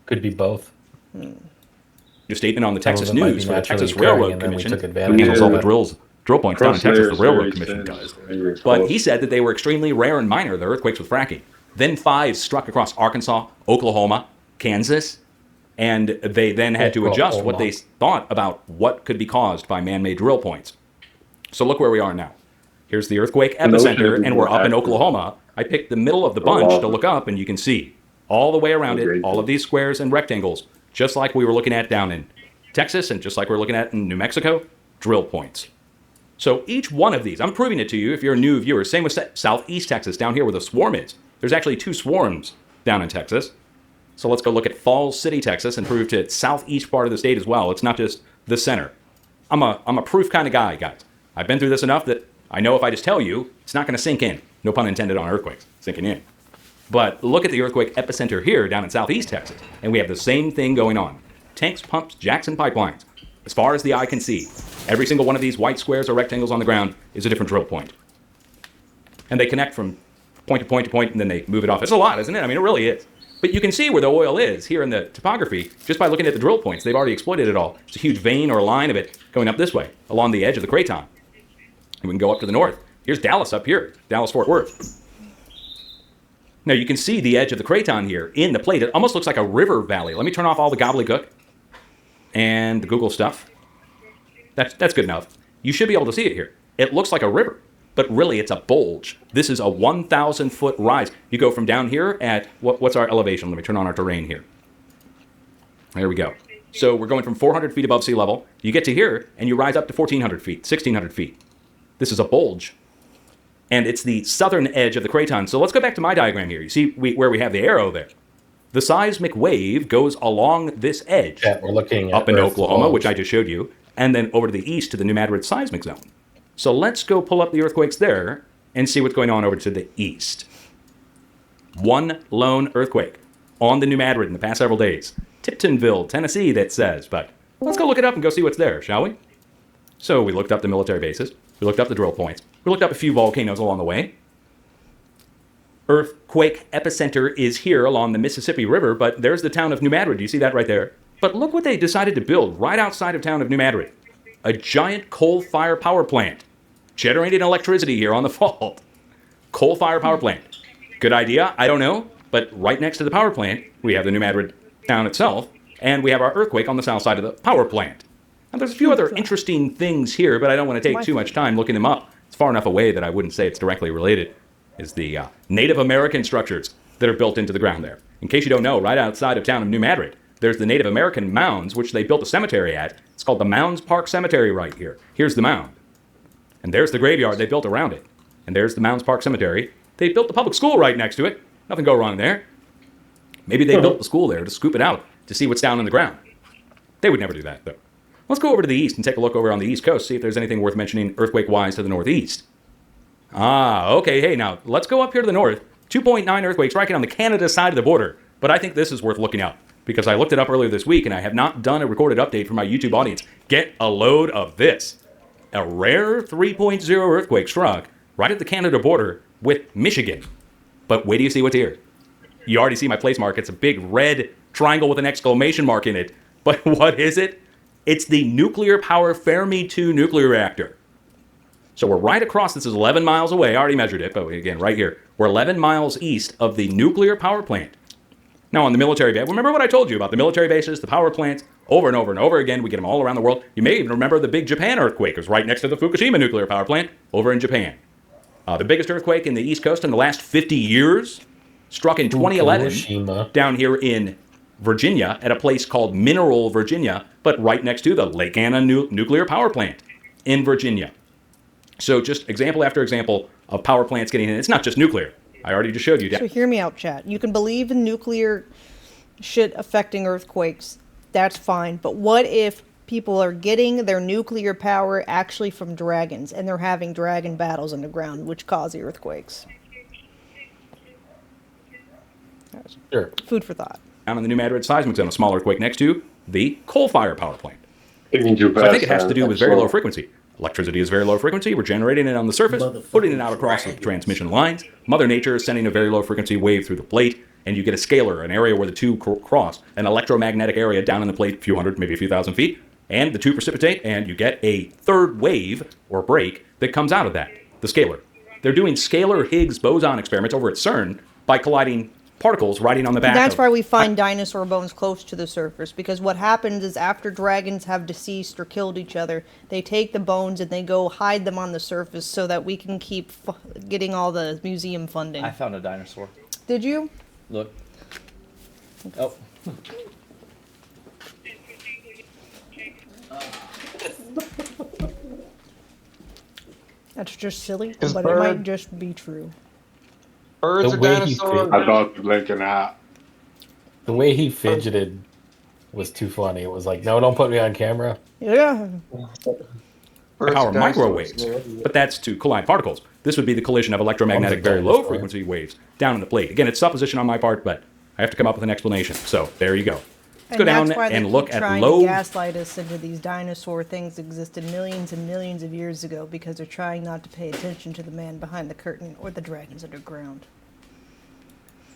Could be both. Your statement on the Texas News for the Texas Railroad Commission, who handles all the drill points down in Texas, the Railroad Commission does. But he said that they were extremely rare and minor, the earthquakes with fracking. Then 5 struck across Arkansas, Oklahoma, Kansas, and they then had to adjust what they thought about what could be caused by man-made drill points. So look where we are now. Here's the earthquake epicenter, and we're up in Oklahoma. I picked the middle of the bunch to look up, and you can see all the way around it, all of these squares and rectangles, just like we were looking at down in Texas and just like we're looking at in New Mexico, drill points. So each one of these, I'm proving it to you if you're a new viewer. Same with Southeast Texas, down here where the swarm is. There's actually 2 swarms down in Texas. So let's go look at Falls City, Texas, and prove to it southeast part of the state as well. It's not just the center. I'm a proof kind of guy, guys. I've been through this enough that I know if I just tell you, it's not going to sink in. No pun intended on earthquakes, sinking in. But look at the earthquake epicenter here down in Southeast Texas, and we have the same thing going on. Tanks, pumps, jacks, and pipelines. As far as the eye can see, every single one of these white squares or rectangles on the ground is a different drill point. And they connect from point to point to point, and then they move it off. It's a lot, isn't it? I mean, it really is. But you can see where the oil is here in the topography just by looking at the drill points. They've already exploited it all. It's a huge vein or a line of it going up this way along the edge of the craton. And we can go up to the north. Here's Dallas up here, Dallas-Fort Worth. Now you can see the edge of the craton here in the plate. It almost looks like a river valley. Let me turn off all the gobbledygook and the Google stuff. That's good enough. You should be able to see it here. It looks like a river, but really it's a bulge. This is a 1,000-foot rise. You go from down here at, what's our elevation? Let me turn on our terrain here. There we go. So we're going from 400 feet above sea level. You get to here, and you rise up to 1,400 feet, 1,600 feet. This is a bulge. And it's the southern edge of the craton. So let's go back to my diagram here. You see where we have the arrow there. The seismic wave goes along this edge. Yeah, we're looking at up in Oklahoma, Falls, which I just showed you, and then over to the east to the New Madrid seismic zone. So let's go pull up the earthquakes there and see what's going on over to the east. One lone earthquake on the New Madrid in the past several days. Tiptonville, Tennessee, that says, but let's go look it up and go see what's there, shall we? So we looked up the military bases. We looked up the drill points. We looked up a few volcanoes along the way. Earthquake epicenter is here along the Mississippi River, but there's the town of New Madrid. Do you see that right there? But look what they decided to build right outside of town of New Madrid. A giant coal-fired power plant. Generating electricity here on the fault. Coal-fired power plant. Good idea? I don't know. But right next to the power plant, we have the New Madrid town itself, and we have our earthquake on the south side of the power plant. Now, there's a few other interesting things here, but I don't want to take too much time looking them up. It's far enough away that I wouldn't say it's directly related. Is the Native American structures that are built into the ground there. In case you don't know, right outside of town of New Madrid, there's the Native American mounds, which they built a cemetery at. It's called the Mounds Park Cemetery right here. Here's the mound. And there's the graveyard they built around it. And there's the Mounds Park Cemetery. They built the public school right next to it. Nothing go wrong there. Maybe they built the school there to scoop it out to see what's down in the ground. They would never do that, though. Let's go over to the east and take a look over on the east coast, see if there's anything worth mentioning earthquake-wise to the northeast. Ah, okay, hey, now, let's go up here to the north. 2.9 earthquake striking on the Canada side of the border. But I think this is worth looking up, because I looked it up earlier this week, and I have not done a recorded update for my YouTube audience. Get a load of this. A rare 3.0 earthquake struck right at the Canada border with Michigan. But wait till you see what's here. You already see my place mark. It's a big red triangle with an exclamation mark in it. But what is it? It's the nuclear power Fermi 2 nuclear reactor. So we're right across, this is 11 miles away. I already measured it, but again, right here. We're 11 miles east of the nuclear power plant. Now on the military base, remember what I told you about the military bases, the power plants, over and over and over again. We get them all around the world. You may even remember the big Japan earthquake. It was right next to the Fukushima nuclear power plant over in Japan. The biggest earthquake in the East Coast in the last 50 years struck in 2011 Fukushima. Down here in Virginia at a place called Mineral, Virginia, but right next to the Lake Anna nuclear power plant in Virginia. So just example after example of power plants getting in. It's not just nuclear. I already just showed you. So hear me out, chat. You can believe in nuclear shit affecting earthquakes. That's fine. But what if people are getting their nuclear power actually from dragons, and they're having dragon battles underground, which cause the earthquakes? Sure. Food for thought. Down in the New Madrid seismic zone, a small earthquake next to the coal-fired power plant. So I think it has to do with very low frequency. Electricity is very low frequency. We're generating it on the surface, putting it out across the transmission lines. Mother Nature is sending a very low frequency wave through the plate, and you get a scalar, an area where the two cross, an electromagnetic area down in the plate, a few hundred, maybe a few thousand feet, and the two precipitate, and you get a third wave, or break, that comes out of that, the scalar. They're doing scalar Higgs boson experiments over at CERN by colliding particles riding on the back. That's why we find dinosaur bones close to the surface, because what happens is after dragons have deceased or killed each other, they take the bones and they go hide them on the surface so that we can keep getting all the museum funding. I found a dinosaur. Did you? Look. Oh. That's just silly, 'Cause but it might just be true. Birds The are way he dinosaurs. fit- I thought blinking out. The way he fidgeted was too funny. It was like, no, don't put me on camera. Yeah. Power microwaves, but that's to collide particles. This would be the collision of electromagnetic very low frequency waves down in the plate. Again, it's supposition on my part, but I have to come up with an explanation. So there you go. Let's go down that's why and they look keep at trying low. to gaslight us into these dinosaur things existed millions and millions of years ago because they're trying not to pay attention to the man behind the curtain or the dragons underground.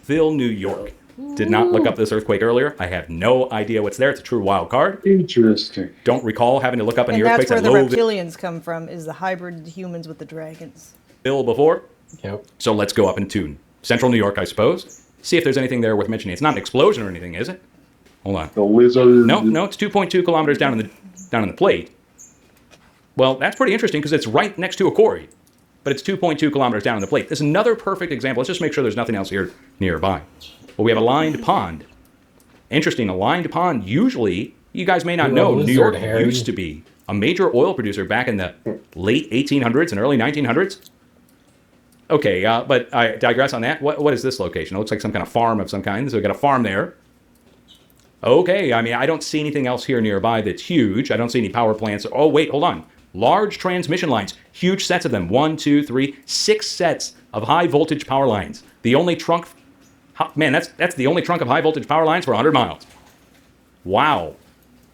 Ville, New York. Did not look up this earthquake earlier. I have no idea what's there. It's a true wild card. Interesting. Don't recall having to look up any And that's earthquakes where at the low reptilians come from, is the hybrid humans with the dragons. Ville before. Yep. So let's go up and tune. Central New York, I suppose. See if there's anything there worth mentioning. It's not an explosion or anything, is it? Hold on. The lizard. No, it's 2.2 kilometers down in the plate. Well, that's pretty interesting because it's right next to a quarry, but it's 2.2 kilometers down in the plate. This is another perfect example. Let's just make sure there's nothing else here nearby. Well, we have a lined pond. Interesting, a lined pond. Usually, you guys may not know, New York used to be a major oil producer back in the late 1800s and early 1900s. Okay, but I digress on that. What is this location? It looks like some kind of farm of some kind. So we've got a farm there. Okay, I mean, I don't see anything else here nearby that's huge. I don't see any power plants. Oh, wait, hold on. Large transmission lines. Huge sets of them. 1, 2, 3, 6 sets of high voltage power lines. The only trunk... Man, that's the only trunk of high voltage power lines for 100 miles. Wow.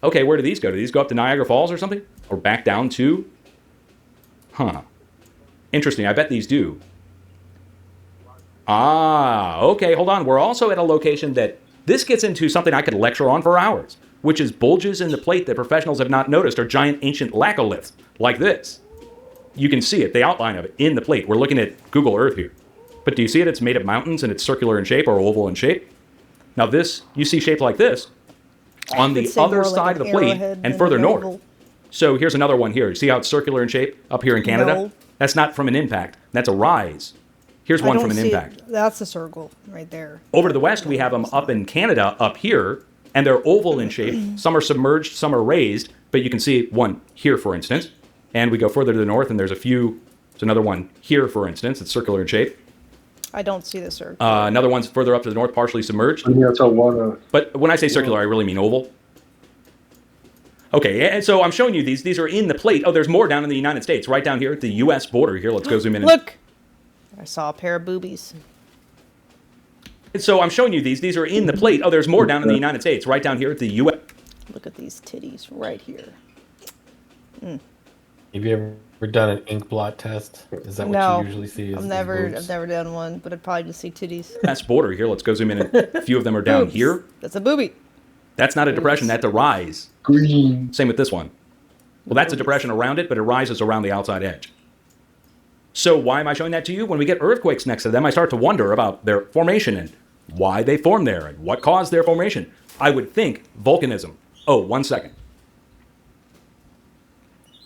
Okay, where do these go? Do these go up to Niagara Falls or something? Or back down to... Huh. Interesting, I bet these do. Ah, okay, hold on. We're also at a location that... This gets into something I could lecture on for hours, which is bulges in the plate that professionals have not noticed are giant ancient laccoliths, like this. You can see it, the outline of it, in the plate. We're looking at Google Earth here. But do you see it? It's made of mountains, and it's circular in shape or oval in shape. Now this, you see shaped like this on the other side of the plate and further north. So here's another one here. You see how it's circular in shape up here in Canada? No. That's not from an impact. That's a rise. Here's one from an impact. That's a circle right there. Over to the west, we have them up in Canada, up here, and they're oval in shape. Some are submerged, some are raised, but you can see one here, for instance. And we go further to the north, and there's a few. There's another one here, for instance. It's circular in shape. I don't see the circle. Another one's further up to the north, partially submerged. But when I say circular, I really mean oval. Okay, and so I'm showing you these. These are in the plate. Oh, there's more down in the United States, right down here at the U.S. border. Here, let's go zoom in. Look! I saw a pair of boobies. And so I'm showing you these. These are in the plate. Oh, there's more down in the United States, right down here at the U.S. Look at these titties right here. Mm. Have you ever done an ink blot test? Is that No, what you usually see? I've never done one, but I'd probably just see titties. U.S. border. Here, let's go zoom in. A few of them are down here. That's a boobie. That's not a depression. That's a rise. Green. Same with this one. Well, that's a depression around it, but it rises around the outside edge. So why am I showing that to you? When we get earthquakes next to them, I start to wonder about their formation and why they form there and what caused their formation. I would think volcanism. Oh, 1 second.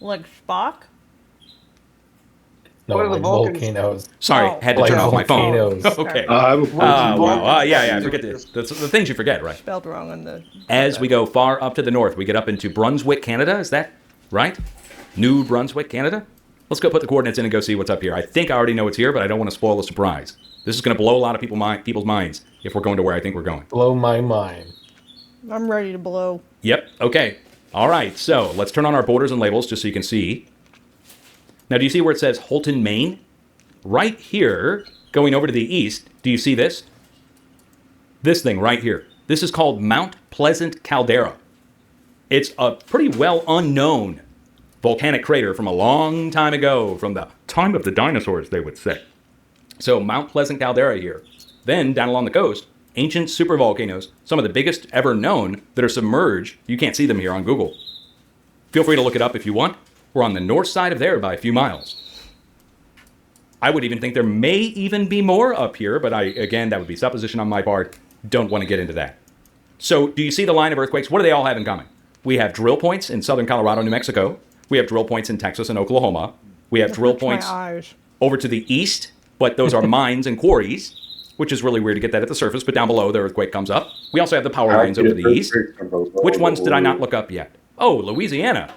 Like Spock? No, What are the like Vulcans? volcanoes. Sorry, had to Like turn off my phone. volcanoes. Okay. I yeah, I forget this. The things you forget, right? Spelled wrong on the... As we go far up to the north, we get up into Brunswick, Canada. Is that right? New Brunswick, Canada? Let's go put the coordinates in and go see what's up here. I think I already know what's here, but I don't want to spoil the surprise. This is going to blow a lot of people's minds if we're going to where I think we're going. Blow my mind. I'm ready to blow. Yep, okay. All right, so let's turn on our borders and labels just so you can see. Now, do you see where it says Holton, Maine? Right here, going over to the east, do you see this? This thing right here. This is called Mount Pleasant Caldera. It's a pretty well unknown volcanic crater from a long time ago, from the time of the dinosaurs, they would say. So Mount Pleasant Caldera here. Then, down along the coast, ancient supervolcanoes, some of the biggest ever known that are submerged. You can't see them here on Google. Feel free to look it up if you want. We're on the north side of there by a few miles. I would even think there may even be more up here, but again, that would be supposition on my part. Don't want to get into that. So, do you see the line of earthquakes? What do they all have in common? We have drill points in southern Colorado, New Mexico. We have drill points in Texas and Oklahoma. We have drill points over to the east, but those are mines and quarries, which is really weird to get that at the surface, but down below the earthquake comes up. We also have the power lines over to the east. Which ones did I not look up yet? Oh, Louisiana.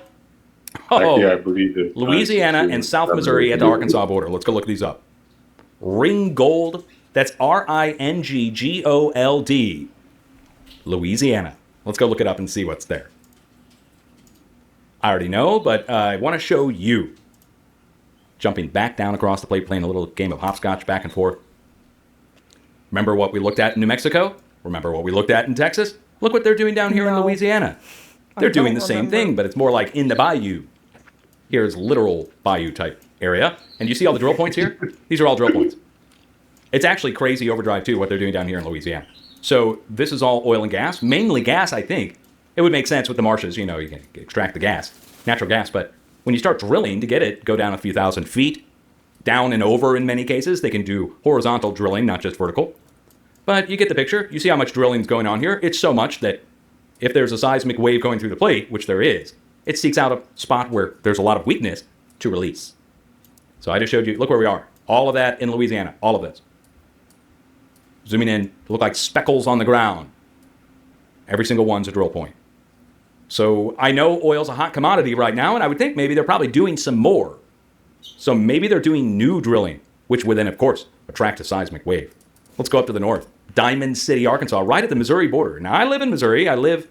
Oh, yeah, I believe it. Louisiana and South Missouri at the Arkansas border. Let's go look these up. Ringgold. That's Ringgold. Louisiana. Let's go look it up and see what's there. I already know, but I want to show you. Jumping back down across the plate, playing a little game of hopscotch back and forth. Remember what we looked at in New Mexico? Remember what we looked at in Texas? Look what they're doing down here in Louisiana. They're doing the same thing, but it's more like in the bayou. Here's literal bayou type area. And you see all the drill points here? These are all drill points. It's actually crazy overdrive too, what they're doing down here in Louisiana. So this is all oil and gas, mainly gas, I think. It would make sense with the marshes, you know, you can extract the gas, natural gas, but when you start drilling to get it, go down a few thousand feet, down and over in many cases. They can do horizontal drilling, not just vertical. But you get the picture. You see how much drilling is going on here. It's so much that if there's a seismic wave going through the plate, which there is, it seeks out a spot where there's a lot of weakness to release. So I just showed you, look where we are. All of that in Louisiana, all of this. Zooming in, look like speckles on the ground. Every single one's a drill point. So I know oil's a hot commodity right now, and I would think maybe they're probably doing some more. So maybe they're doing new drilling, which would then, of course, attract a seismic wave. Let's go up to the north. Diamond City, Arkansas, right at the Missouri border. Now, I live in Missouri. I live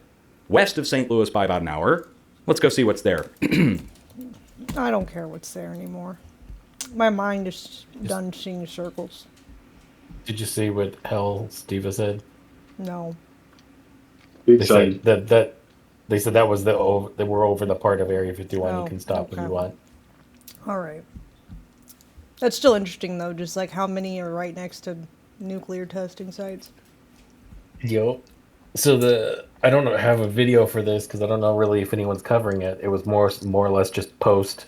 west of St. Louis by about an hour. Let's go see what's there. I don't care what's there anymore. My mind is done seeing circles. Did you see what Hell Steva said? No. They said that they said that was they were over the part of Area 51. Oh, You can stop when you want. All right. That's still interesting, though, just like how many are right next to nuclear testing sites. Yo. So I don't have a video for this because I don't know really if anyone's covering it. It was more or less just post.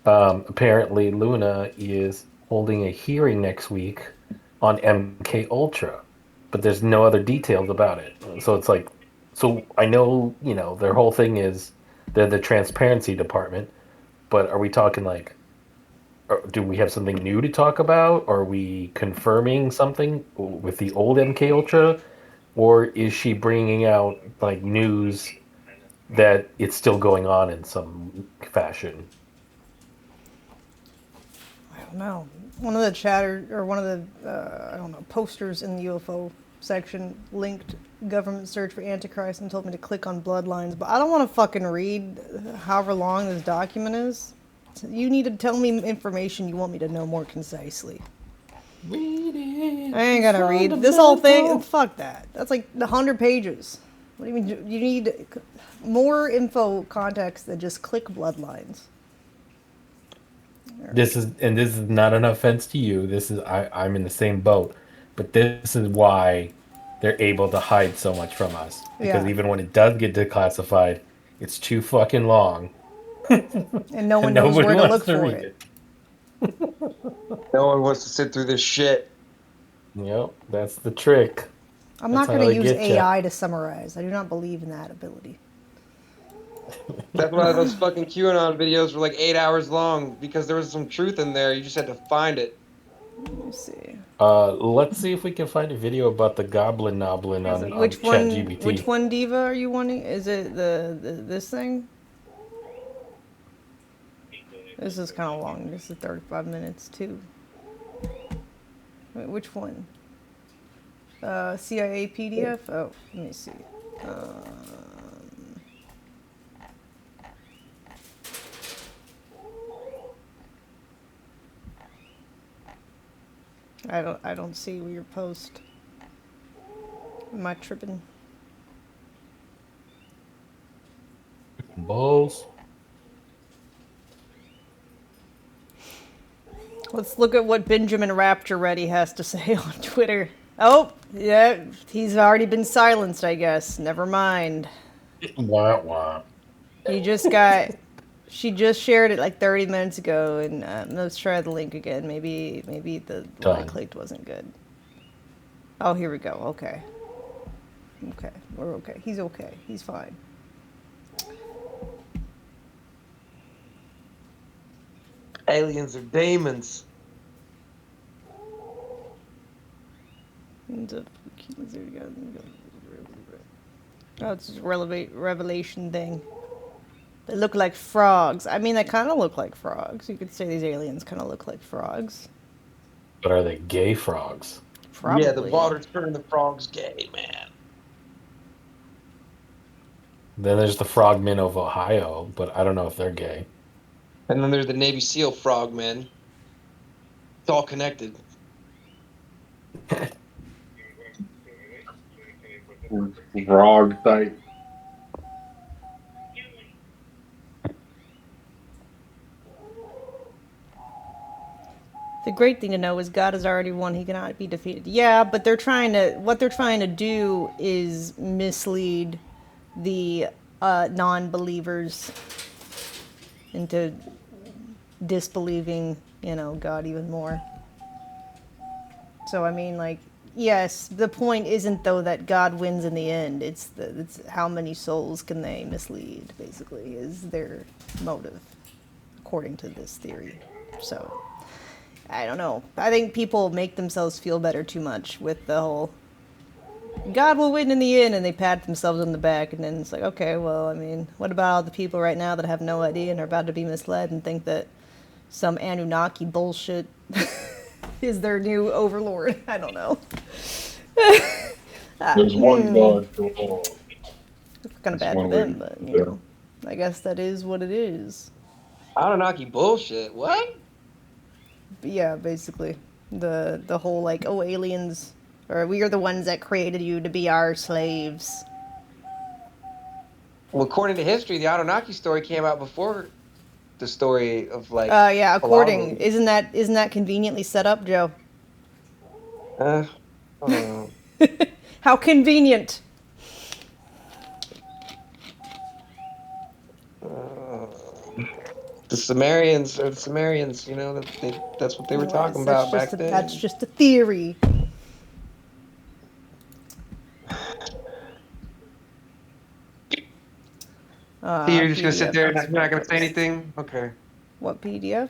Apparently, Luna is holding a hearing next week on MK Ultra, but there's no other details about it. So it's like, so I know, you know, their whole thing is they're the transparency department, but are we talking like, do we have something new to talk about? Are we confirming something with the old MK Ultra, or is she bringing out like news that it's still going on in some fashion? I don't know. One of the I don't know, posters in the UFO section linked government search for Antichrist and told me to click on bloodlines, but I don't want to fucking read however long this document is. You need to tell me information you want me to know more concisely. Read it. I ain't gonna read this whole thing. Fuck that. That's like 100 pages. What do you mean? You need more info context than just click bloodlines. This is not an offense to you. I'm in the same boat, but this is why they're able to hide so much from us. Because even when it does get declassified, it's too fucking long. And no one knows where to look for it. No one wants to sit through this shit. Yep, that's the trick. I'm not going to use AI to summarize. I do not believe in that ability. That's why those fucking QAnon videos were like 8 hours long, because there was some truth in there. You just had to find it. Let me see. Let's see if we can find a video about the Goblin Noblin on ChatGPT. Which one, Diva, are you wanting? Is it this thing? This is kind of long. This is 35 minutes, too. Wait, which one? CIA PDF? Oh, let me see. I don't see your post. Am I tripping? Balls. Let's look at what Benjamin Raptor Ready has to say on Twitter. Oh, yeah, he's already been silenced, I guess. Never mind. Wah, wah. He just she just shared it like 30 minutes ago, and let's try the link again. Maybe the one I clicked wasn't good. Oh, here we go. Okay. Okay, we're okay. He's okay. He's fine. Aliens are demons. Oh, it's just a revelation thing. They look like frogs. I mean, they kind of look like frogs. You could say these aliens kind of look like frogs. But are they gay frogs? Probably. Yeah, the water's turning the frogs gay, man. Then there's the frogmen of Ohio, but I don't know if they're gay. And then there's the Navy SEAL frogmen. It's all connected. Frog type. The great thing to know is God has already won. He cannot be defeated. Yeah, but what they're trying to do is mislead the non-believers into disbelieving, God even more. So, I mean, like, yes, the point isn't, though, that God wins in the end. It's how many souls can they mislead, basically, is their motive, according to this theory. So, I don't know. I think people make themselves feel better too much with the whole, God will win in the end, and they pat themselves on the back, and then it's like, okay, well, I mean, what about all the people right now that have no idea and are about to be misled and think that some Anunnaki bullshit is their new overlord? I don't know. There's one God for all. It's kind of bad for them, but, I guess that is what it is. Anunnaki bullshit. What? But yeah, basically. The whole, like, oh, aliens, or we are the ones that created you to be our slaves. Well, according to history, the Anunnaki story came out before the story of, like... Yeah, according... Isn't that conveniently set up, Joe? I don't know. How convenient! The Sumerians, that's what they were talking about back then. That's just a theory. So you're just going to sit there and you're not going to say anything? Okay. What PDF?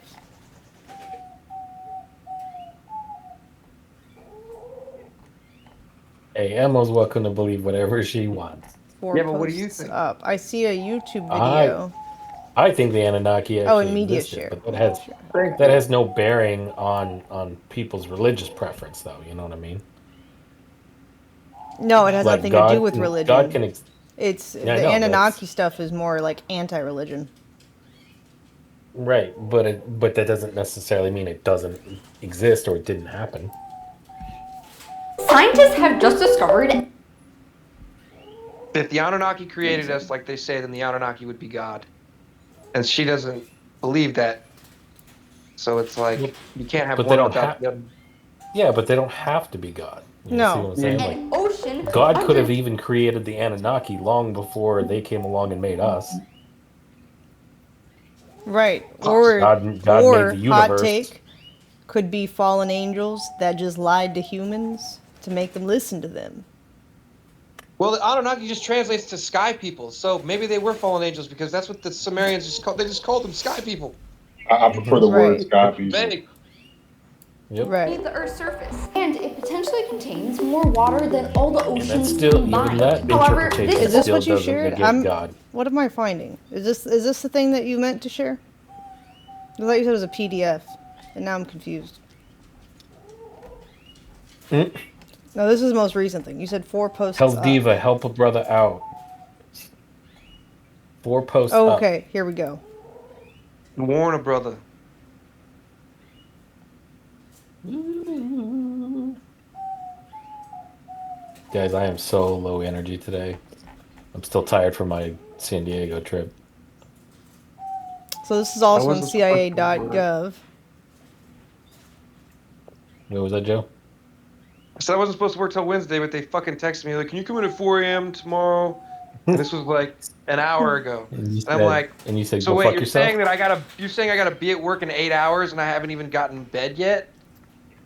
Hey, Emma's welcome to believe whatever she wants. Yeah, but what do you think? Up. I see a YouTube video. I think the Anunnaki actually in media existed, share. but that has no bearing on people's religious preference, though. You know what I mean? No, it has Like nothing to do with religion. God can. The Anunnaki stuff is more like anti-religion. Right, but that doesn't necessarily mean it doesn't exist or it didn't happen. Scientists have just discovered. If the Anunnaki created us like they say, then the Anunnaki would be God. And she doesn't believe that. So it's like, you can't have one without the other. Yeah, but they don't have to be God. You No. see what I'm saying? An ocean. God could have even created the Anunnaki long before they came along and made us. Right. Or God made the universe. Hot take, could be fallen angels that just lied to humans to make them listen to them. Well, the Anunnaki just translates to sky people, so maybe they were fallen angels because that's what the Sumerians just called. They just called them sky people. I prefer the word sky people. Yep. Beneath the Earth's surface, and it potentially contains more water than all the oceans Still, combined. even that However, interpretation Is this still what you doesn't shared? negate God. What am I finding? Is this the thing that you meant to share? I thought you said it was a PDF, and now I'm confused. No, this is the most recent thing. You said 4 posts Tell up. Diva, help a brother out. 4 posts Oh, up. okay. Here we go. Warn a brother. Guys, I am so low energy today. I'm still tired from my San Diego trip. So this is also on CIA.gov. What was that, Joe? I said I wasn't supposed to work till Wednesday, but they fucking texted me like, "Can you come in at 4 a.m. tomorrow?" And this was like an hour ago. And I'm like, and you said, "So go wait, fuck you're yourself? saying that you're saying I gotta be at work in 8 hours and I haven't even gotten bed yet?"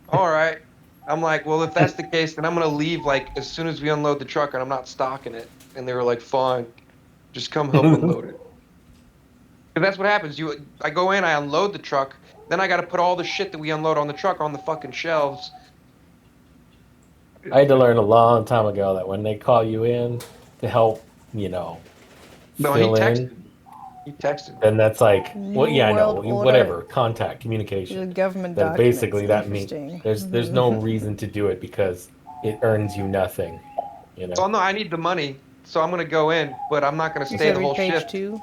All right. I'm like, well, if that's the case, then I'm gonna leave like as soon as we unload the truck, and I'm not stocking it. And they were like, "Fine, just come help unload it." Because that's what happens. I go in, I unload the truck, then I got to put all the shit that we unload on the truck on the fucking shelves. I had to learn a long time ago that when they call you in to help, No, he fill texted in, You texted. then that's like, well, yeah, I know, World Order. whatever, contact, communication. The government Then documents. basically that means Interesting. there's no reason to do it because it earns you nothing. You know. So no, I need the money, so I'm gonna go in, but I'm not gonna You stay said the read whole page shift. 2.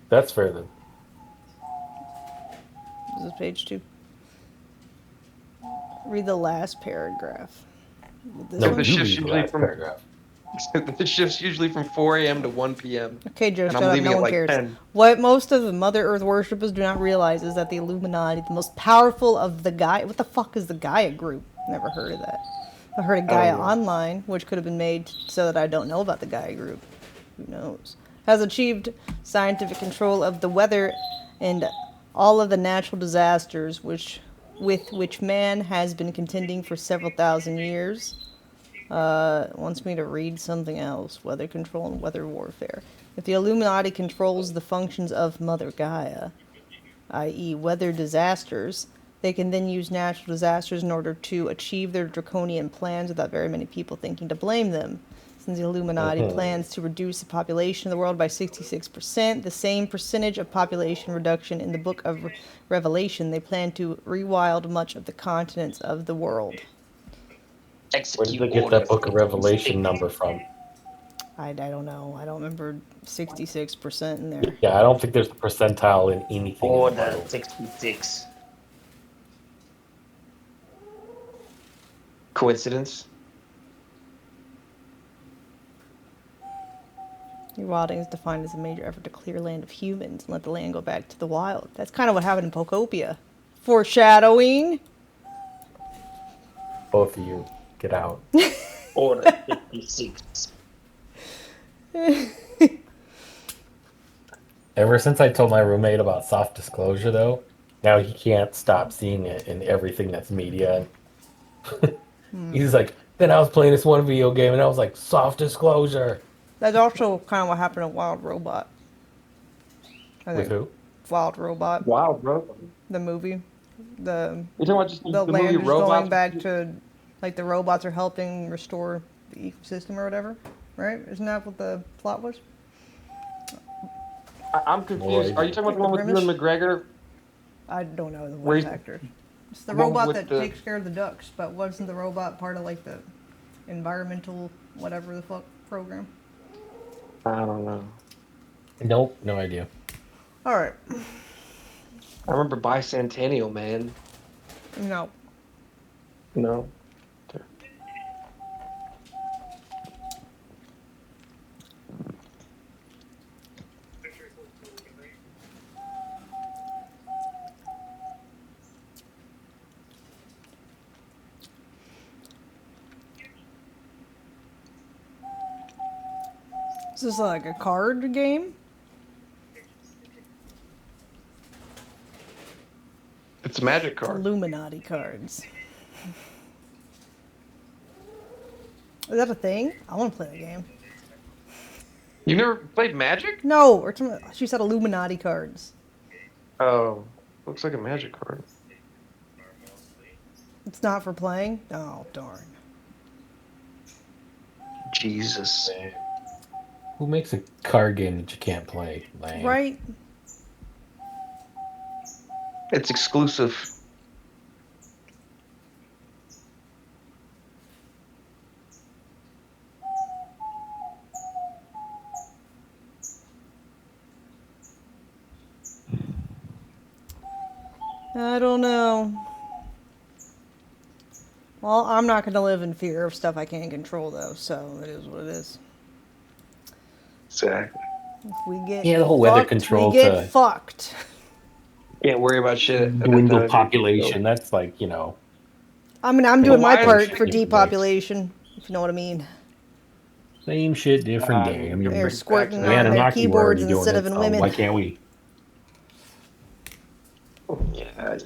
That's fair then. This is page 2. Read the last paragraph. This No, one? The you shift's read the usually last from paragraph. the shift's usually from 4 a.m. to 1 p.m. Okay, Joe, and shut I'm up. leaving No at one like cares. 10. What most of the Mother Earth worshippers do not realize is that the Illuminati, the most powerful of the Gaia... What the fuck is the Gaia group? Never heard of that. I heard of Gaia Online, which could have been made so that I don't know about the Gaia group. Who knows? Has achieved scientific control of the weather and all of the natural disasters with which man has been contending for several thousand years. Wants me to read something else. Weather control and weather warfare. If the Illuminati controls the functions of Mother Gaia, i.e. weather disasters, they can then use natural disasters in order to achieve their draconian plans without very many people thinking to blame them. Since the Illuminati plans to reduce the population of the world by 66%, the same percentage of population reduction in the Book of Revelation, they plan to rewild much of the continents of the world. Where did they get that Book of Revelation number from? I don't know. I don't remember 66% in there. Yeah, I don't think there's a percentile in anything. In the Order Bible. 66. Coincidence? Rewilding is defined as a major effort to clear land of humans and let the land go back to the wild. That's kind of what happened in Pocopia. Foreshadowing. Both of you, get out. Order 56. Ever since I told my roommate about soft disclosure, though, now he can't stop seeing it in everything that's media. He's like, then I was playing this one video game, and I was like, soft disclosure. That's also kind of what happened in Wild Robot. With who? Wild Robot. Wow, bro. The movie. The You're talking about just the land movie is Robots? going back to, like, the robots are helping restore the ecosystem or whatever, right? Isn't that what the plot was? I'm confused. Are you talking about the one with Ewan McGregor? I don't know the Where voice he's- actor. It's the the one robot with that the- takes care of the ducks, but wasn't the robot part of, like, the environmental whatever the fuck program? I don't know. Nope, no idea. Alright. I remember Bicentennial Man. No. No. Is this like a card game? It's a magic card. Illuminati cards. Is that a thing? I want to play that game. You never played Magic? No, or she said Illuminati cards. Oh, looks like a magic card. It's not for playing? Oh, darn. Jesus. Who makes a card game that you can't play? Lame. Right? It's exclusive. I don't know. Well, I'm not going to live in fear of stuff I can't control, though, so it is what it is. Exactly. If we get Yeah, the whole weather fucked, control we get to- fucked. Can't worry about shit. Dwindle population. That's like, you know. I mean, I'm doing my why- part for depopulation, if you know what I mean. Same shit, different day. I mean, They're squirting we had on a their Naki keyboards already doing instead it, of in so women. why can't we? Yeah,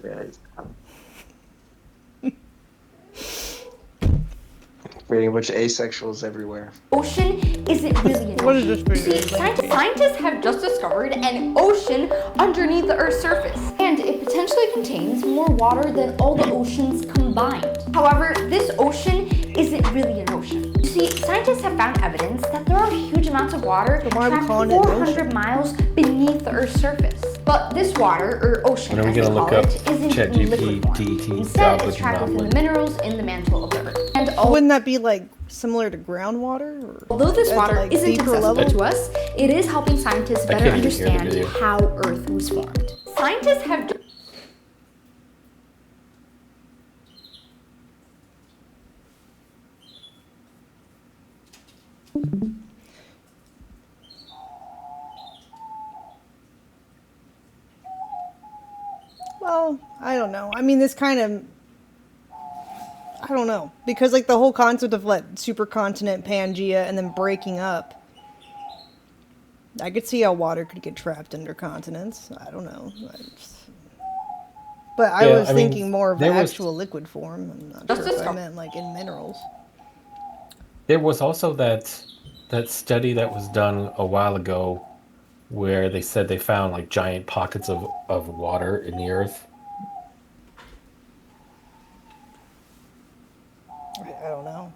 creating a bunch of asexuals everywhere. Ocean isn't really an What is ocean. this video? See, scientists have just discovered an ocean underneath the Earth's surface, and it potentially contains more water than all the oceans combined. However, this ocean isn't really an ocean. see, scientists have found evidence that there are huge amounts of water trapped calling it an 400 miles beneath the Earth's surface. But this water, or ocean When are we as they gonna call look up it, isn't in liquid form. ChatGPT Instead, it's goblet trapped within the goblet? minerals in the mantle of the Earth. And Wouldn't that be like similar to groundwater? Or although this at, water like, isn't deeper accessible level? to us, it is helping scientists I better can't even hear the understand video. how Earth was formed. Scientists have Well, I don't know. I mean, this kind of... I don't know. Because, like, the whole concept of, like, supercontinent Pangea and then breaking up. I could see how water could get trapped under continents. I don't know. But I was thinking more of the actual liquid form. I'm not sure if I meant, like, in minerals. There was also that study that was done a while ago where they said they found like giant pockets of water in the earth. I don't know.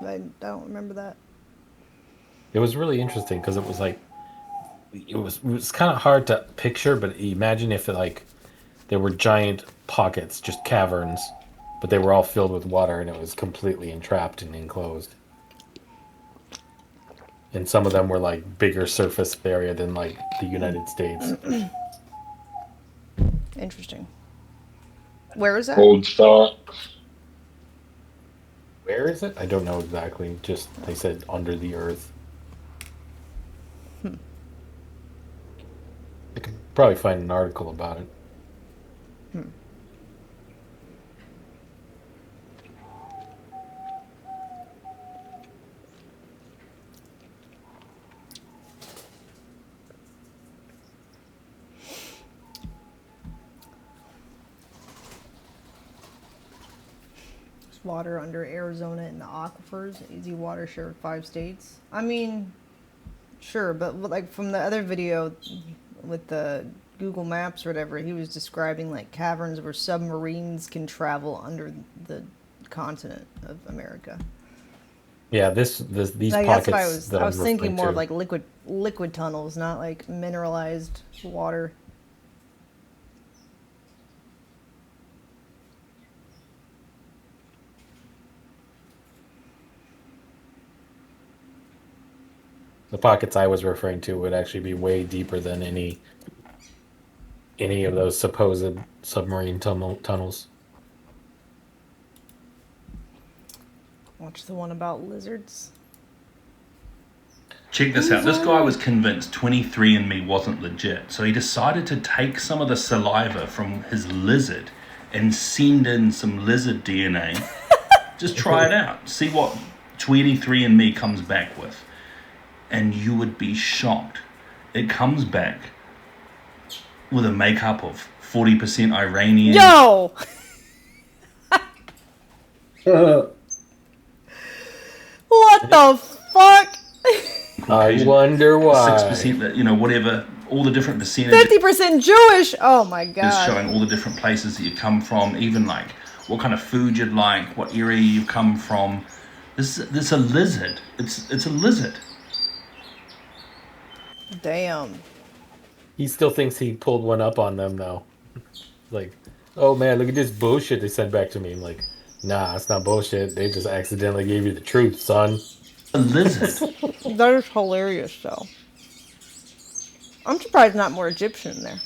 I don't remember that. It was really interesting because it was like it was kind of hard to picture, but imagine if there were giant pockets, just caverns, but they were all filled with water and it was completely entrapped and enclosed. And some of them were like bigger surface area than like the United States. Interesting. Where is that? Old stocks. Where is it? I don't know exactly. Just they said under the earth. I could probably find an article about it. Water under Arizona and the aquifers, easy water share with 5 states. I mean, sure, but like from the other video with the Google Maps or whatever, he was describing like caverns where submarines can travel under the continent of America. Yeah, these Like, pockets. that's what I was thinking more to. of like liquid tunnels, not like mineralized water. The pockets I was referring to would actually be way deeper than any of those supposed submarine tunnels. Watch the one about lizards. Check this out. This guy was convinced 23andMe wasn't legit, so he decided to take some of the saliva from his lizard and send in some lizard DNA. Just try it out. See what 23andMe comes back with. And you would be shocked. It comes back with a makeup of 40% Iranian. Yo! What the fuck? I wonder why. 6%, whatever, all the different percentages. 50% Jewish? Oh my Is god. showing all the different places that you come from, even like what kind of food you'd like, what area you come from. This is a lizard. It's a lizard. Damn. He still thinks he pulled one up on them though. Like, oh man, look at this bullshit they sent back to me. I'm like, nah, it's not bullshit. They just accidentally gave you the truth, son. A lizard. That is hilarious though. I'm surprised not more Egyptian in there.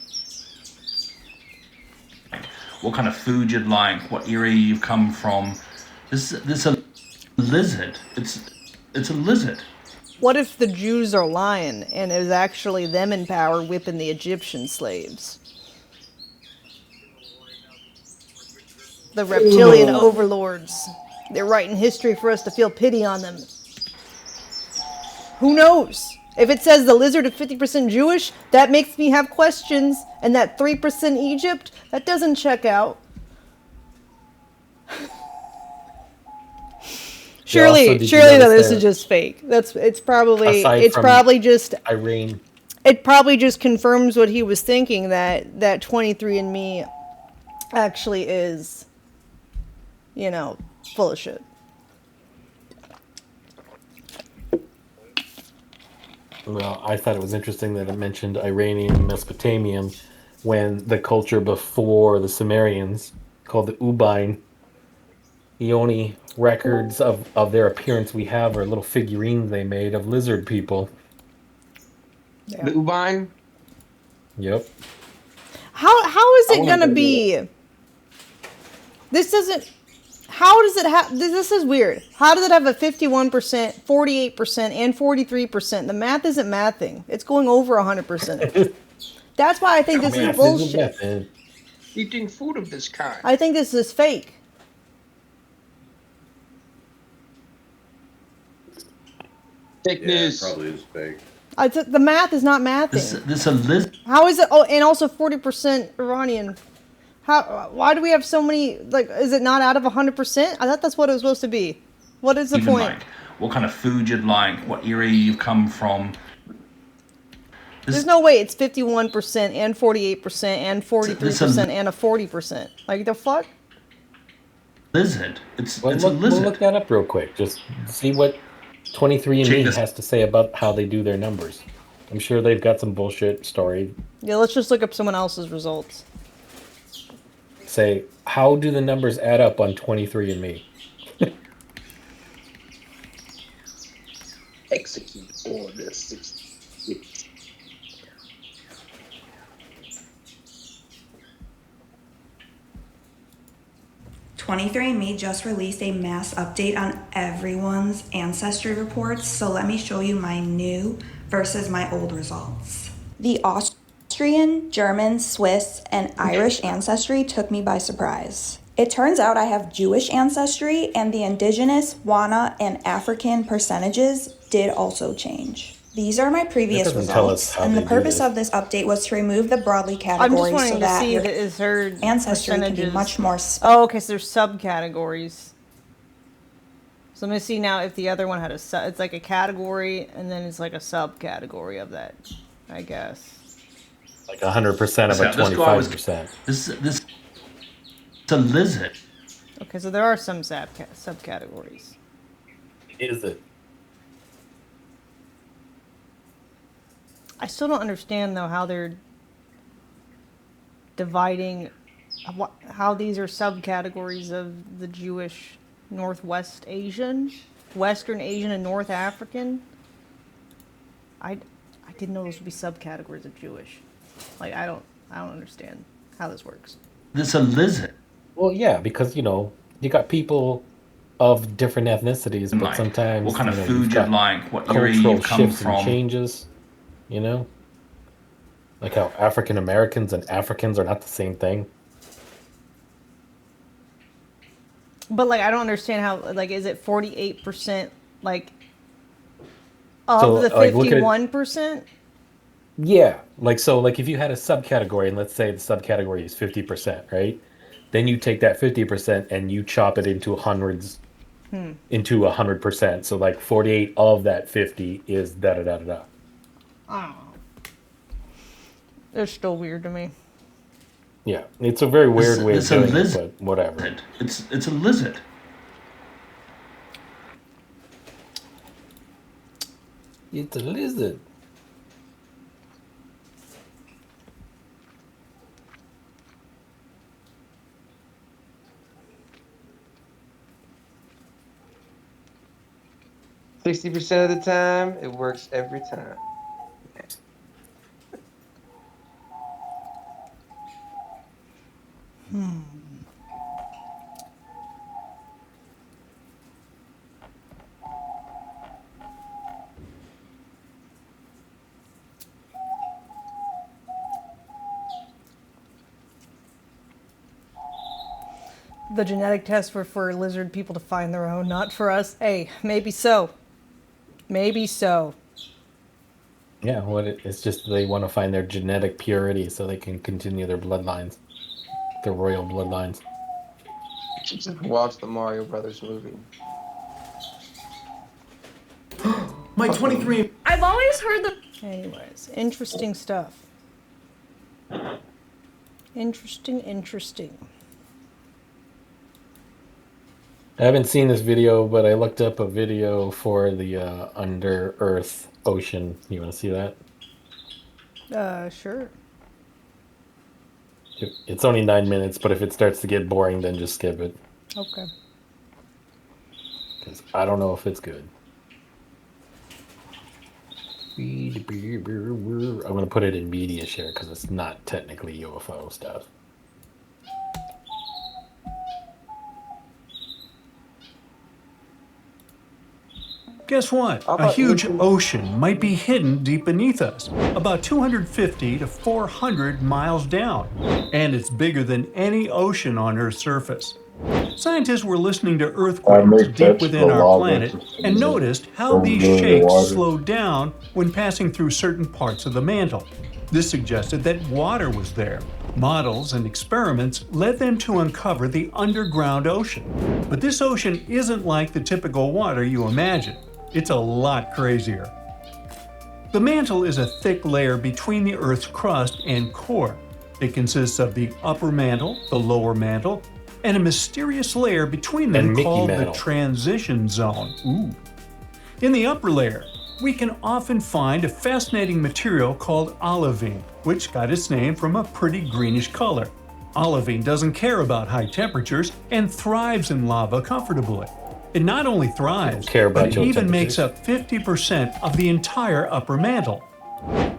What kind of food you'd like, what area you've come from. This is a lizard. It's a lizard. What if the Jews are lying and it was actually them in power whipping the Egyptian slaves? The reptilian overlords. They're writing history for us to feel pity on them. Who knows? If it says the lizard is 50% Jewish, that makes me have questions. And that 3% Egypt, that doesn't check out. Surely though, this is just fake. It's probably just Irene. It probably just confirms what he was thinking, that 23andMe actually is, full of shit. Well, I thought it was interesting that it mentioned Iranian and Mesopotamian when the culture before the Sumerians, called the Ubain, the only records of their appearance we have are little figurines they made of lizard people. Yeah. The Ubine. Yep. How is I it wanna gonna go be? This doesn't. How does it have? This is weird. How does it have a 51%, 48%, and 43%? The math isn't mathing. It's going over 100%. That's why I think this is bullshit. Eating food of this kind. I think this is fake. Fake news. Probably is fake. The math is not mathing. This a lizard. How is it? Oh, and also 40% Iranian. How? Why do we have so many? Like, is it not out of 100%? I thought that's what it was supposed to be. What is the Even point? like what kind of food you'd like, what area you've come from. There's no way it's 51% and 48% and 43% and a 40%. Like the fuck? Lizard. It's Well, a we'll lizard. look that up real quick. Just see what 23andMe has to say about how they do their numbers. I'm sure they've got some bullshit story. Yeah, let's just look up someone else's results. Say, how do the numbers add up on 23andMe? Execute order 66. Me just released a mass update on everyone's ancestry reports, so let me show you my new versus my old results. The Austrian, German, Swiss, and Irish ancestry took me by surprise. It turns out I have Jewish ancestry, and the indigenous, Wana, and African percentages did also change. These are my previous results, and the purpose of this update was to remove the broadly I'm just categories wanting so to that see your that is her ancestry can be percentages. much more Oh, okay, so there's subcategories. So let me see now if the other one had a sub. It's like a category, and then it's like a subcategory of that, I guess. Like 100% of a 25%. This it's a lizard. Okay, so there are some subcategories. Is it? I still don't understand though how they're dividing, how these are subcategories of the Jewish Northwest Asian, Western Asian, and North African. I didn't know those would be subcategories of Jewish. Like I don't understand how this works. This a lizard. Well, yeah, because you got people of different ethnicities, but Like, sometimes what kind of you've food got you'd like, what area cultural you've come shifts from. and changes. Like how African Americans and Africans are not the same thing. But like I don't understand how, like, is it 48% like of the 51%? Yeah, like if you had a subcategory, and let's say the subcategory is 50%, right? Then you take that 50% and you chop it into hundreds, into 100%. So like 48 of that 50 is da da da da da. I don't know. It's still weird to me. Yeah, it's a very weird way of doing it, but whatever. It's a lizard. It's a lizard. %60% of the time, it works every time. The genetic tests were for lizard people to find their own, not for us. Hey, maybe so. Maybe so. Yeah, it's just they want to find their genetic purity so they can continue their bloodlines, their royal bloodlines. Watch the Mario Brothers movie. My 23. I've always heard the. Anyways, interesting stuff. Interesting. I haven't seen this video, but I looked up a video for the Under Earth ocean. You want to see that? Sure. It's only 9 minutes, but if it starts to get boring, then just skip it. Okay. Because I don't know if it's good. I'm going to put it in media share because it's not technically UFO stuff. Guess what? A huge ocean might be hidden deep beneath us, about 250 to 400 miles down, and it's bigger than any ocean on Earth's surface. Scientists were listening to earthquakes deep within our planet and noticed how these shakes slowed down when passing through certain parts of the mantle. This suggested that water was there. Models and experiments led them to uncover the underground ocean. But this ocean isn't like the typical water you imagine. It's a lot crazier. The mantle is a thick layer between the Earth's crust and core. It consists of the upper mantle, the lower mantle, and a mysterious layer between them called the transition zone. Ooh. In the upper layer, we can often find a fascinating material called olivine, which got its name from a pretty greenish color. Olivine doesn't care about high temperatures and thrives in lava comfortably. It not only thrives, but it even makes up 50% of the entire upper mantle.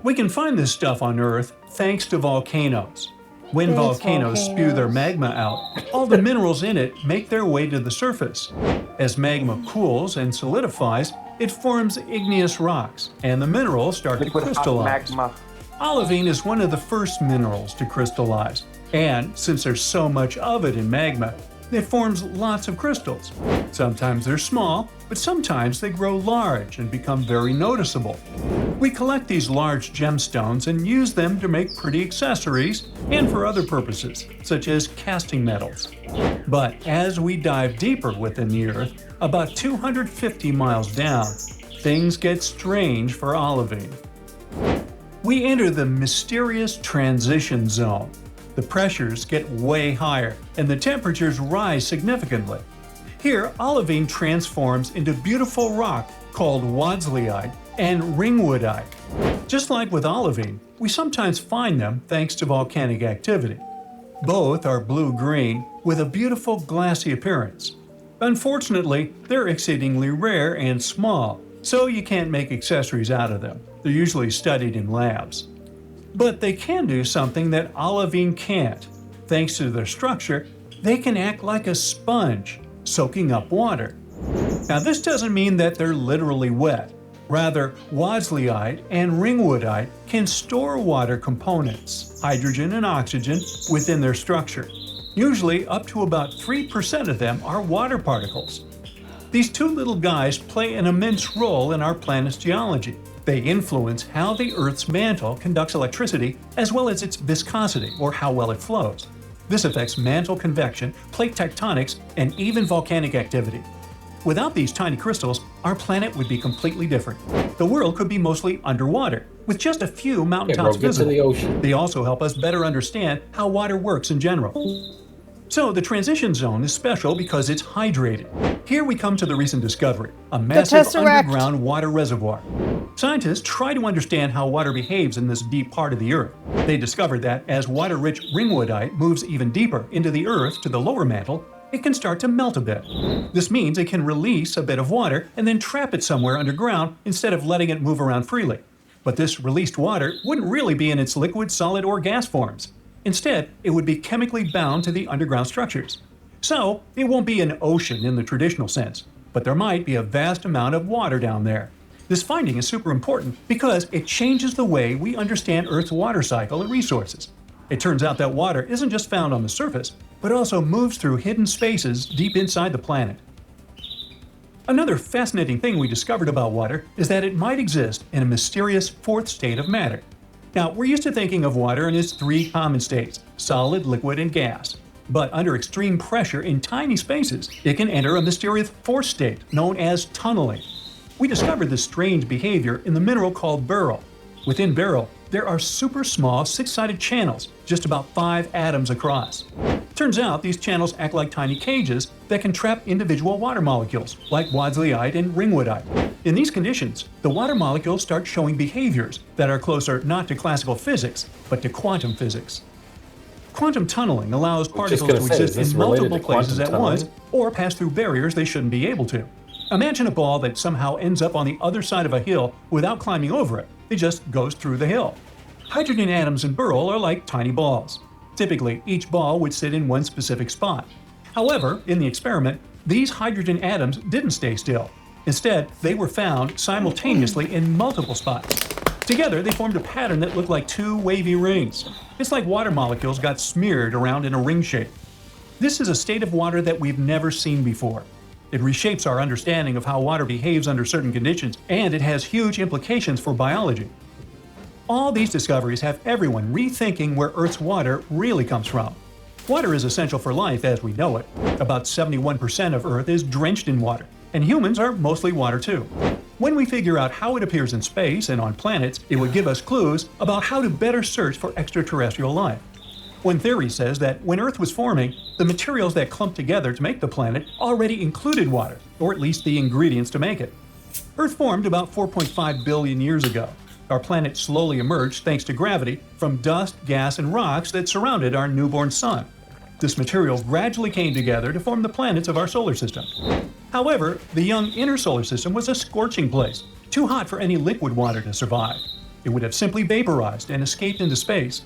We can find this stuff on Earth thanks to volcanoes. When volcanoes spew their magma out, all the minerals in it make their way to the surface. As magma cools and solidifies, it forms igneous rocks, and the minerals start to crystallize. Olivine is one of the first minerals to crystallize, and since there's so much of it in magma, it forms lots of crystals. Sometimes they're small, but sometimes they grow large and become very noticeable. We collect these large gemstones and use them to make pretty accessories and for other purposes, such as casting metals. But as we dive deeper within the Earth, about 250 miles down, things get strange for olivine. We enter the mysterious transition zone. The pressures get way higher, and the temperatures rise significantly. Here, olivine transforms into beautiful rock called wadsleyite and ringwoodite. Just like with olivine, we sometimes find them thanks to volcanic activity. Both are blue-green with a beautiful glassy appearance. Unfortunately, they're exceedingly rare and small, so you can't make accessories out of them. They're usually studied in labs. But they can do something that olivine can't. Thanks to their structure, they can act like a sponge, soaking up water. Now, this doesn't mean that they're literally wet. Rather, wadsleyite and ringwoodite can store water components, hydrogen and oxygen, within their structure. Usually, up to about 3% of them are water particles. These two little guys play an immense role in our planet's geology. They influence how the Earth's mantle conducts electricity, as well as its viscosity, or how well it flows. This affects mantle convection, plate tectonics, and even volcanic activity. Without these tiny crystals, our planet would be completely different. The world could be mostly underwater, with just a few mountaintops visible. The ocean. They also help us better understand how water works in general. So the transition zone is special because it's hydrated. Here we come to the recent discovery, a massive underground water reservoir. Scientists try to understand how water behaves in this deep part of the Earth. They discovered that as water-rich ringwoodite moves even deeper into the Earth to the lower mantle, it can start to melt a bit. This means it can release a bit of water and then trap it somewhere underground instead of letting it move around freely. But this released water wouldn't really be in its liquid, solid, or gas forms. Instead, it would be chemically bound to the underground structures. So, it won't be an ocean in the traditional sense, but there might be a vast amount of water down there. This finding is super important because it changes the way we understand Earth's water cycle and resources. It turns out that water isn't just found on the surface, but also moves through hidden spaces deep inside the planet. Another fascinating thing we discovered about water is that it might exist in a mysterious fourth state of matter. Now, we're used to thinking of water in its three common states, solid, liquid, and gas. But under extreme pressure in tiny spaces, it can enter a mysterious fourth state known as tunneling. We discovered this strange behavior in the mineral called beryl. Within beryl, there are super small six-sided channels, just about 5 atoms across. Turns out these channels act like tiny cages that can trap individual water molecules, like wadsleyite and ringwoodite. In these conditions, the water molecules start showing behaviors that are closer not to classical physics, but to quantum physics. Quantum tunneling allows particles to exist in multiple places at once or pass through barriers they shouldn't be able to. Imagine a ball that somehow ends up on the other side of a hill without climbing over it. It just goes through the hill. Hydrogen atoms in Burl are like tiny balls. Typically, each ball would sit in one specific spot. However, in the experiment, these hydrogen atoms didn't stay still. Instead, they were found simultaneously in multiple spots. Together, they formed a pattern that looked like two wavy rings. It's like water molecules got smeared around in a ring shape. This is a state of water that we've never seen before. It reshapes our understanding of how water behaves under certain conditions, and it has huge implications for biology. All these discoveries have everyone rethinking where Earth's water really comes from. Water is essential for life as we know it. About 71% of Earth is drenched in water, and humans are mostly water too. When we figure out how it appears in space and on planets, it would give us clues about how to better search for extraterrestrial life. One theory says that when Earth was forming, the materials that clumped together to make the planet already included water, or at least the ingredients to make it. Earth formed about 4.5 billion years ago. Our planet slowly emerged thanks to gravity from dust, gas, and rocks that surrounded our newborn sun. This material gradually came together to form the planets of our solar system. However, the young inner solar system was a scorching place, too hot for any liquid water to survive. It would have simply vaporized and escaped into space.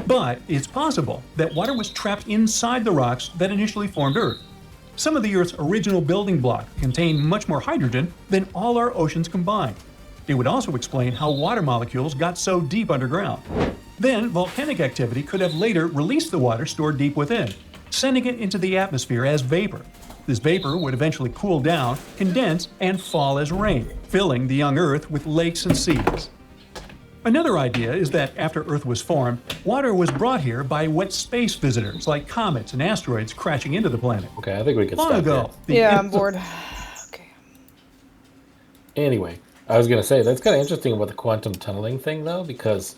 But it's possible that water was trapped inside the rocks that initially formed Earth. Some of the Earth's original building blocks contain much more hydrogen than all our oceans combined. It would also explain how water molecules got so deep underground. Then, volcanic activity could have later released the water stored deep within, sending it into the atmosphere as vapor. This vapor would eventually cool down, condense, and fall as rain, filling the young Earth with lakes and seas. Another idea is that after Earth was formed, water was brought here by wet space visitors like comets and asteroids crashing into the planet. Okay, I think we can Long stop ago, Yeah, I'm bored. Anyway, I was going to say, that's kind of interesting about the quantum tunneling thing, though, because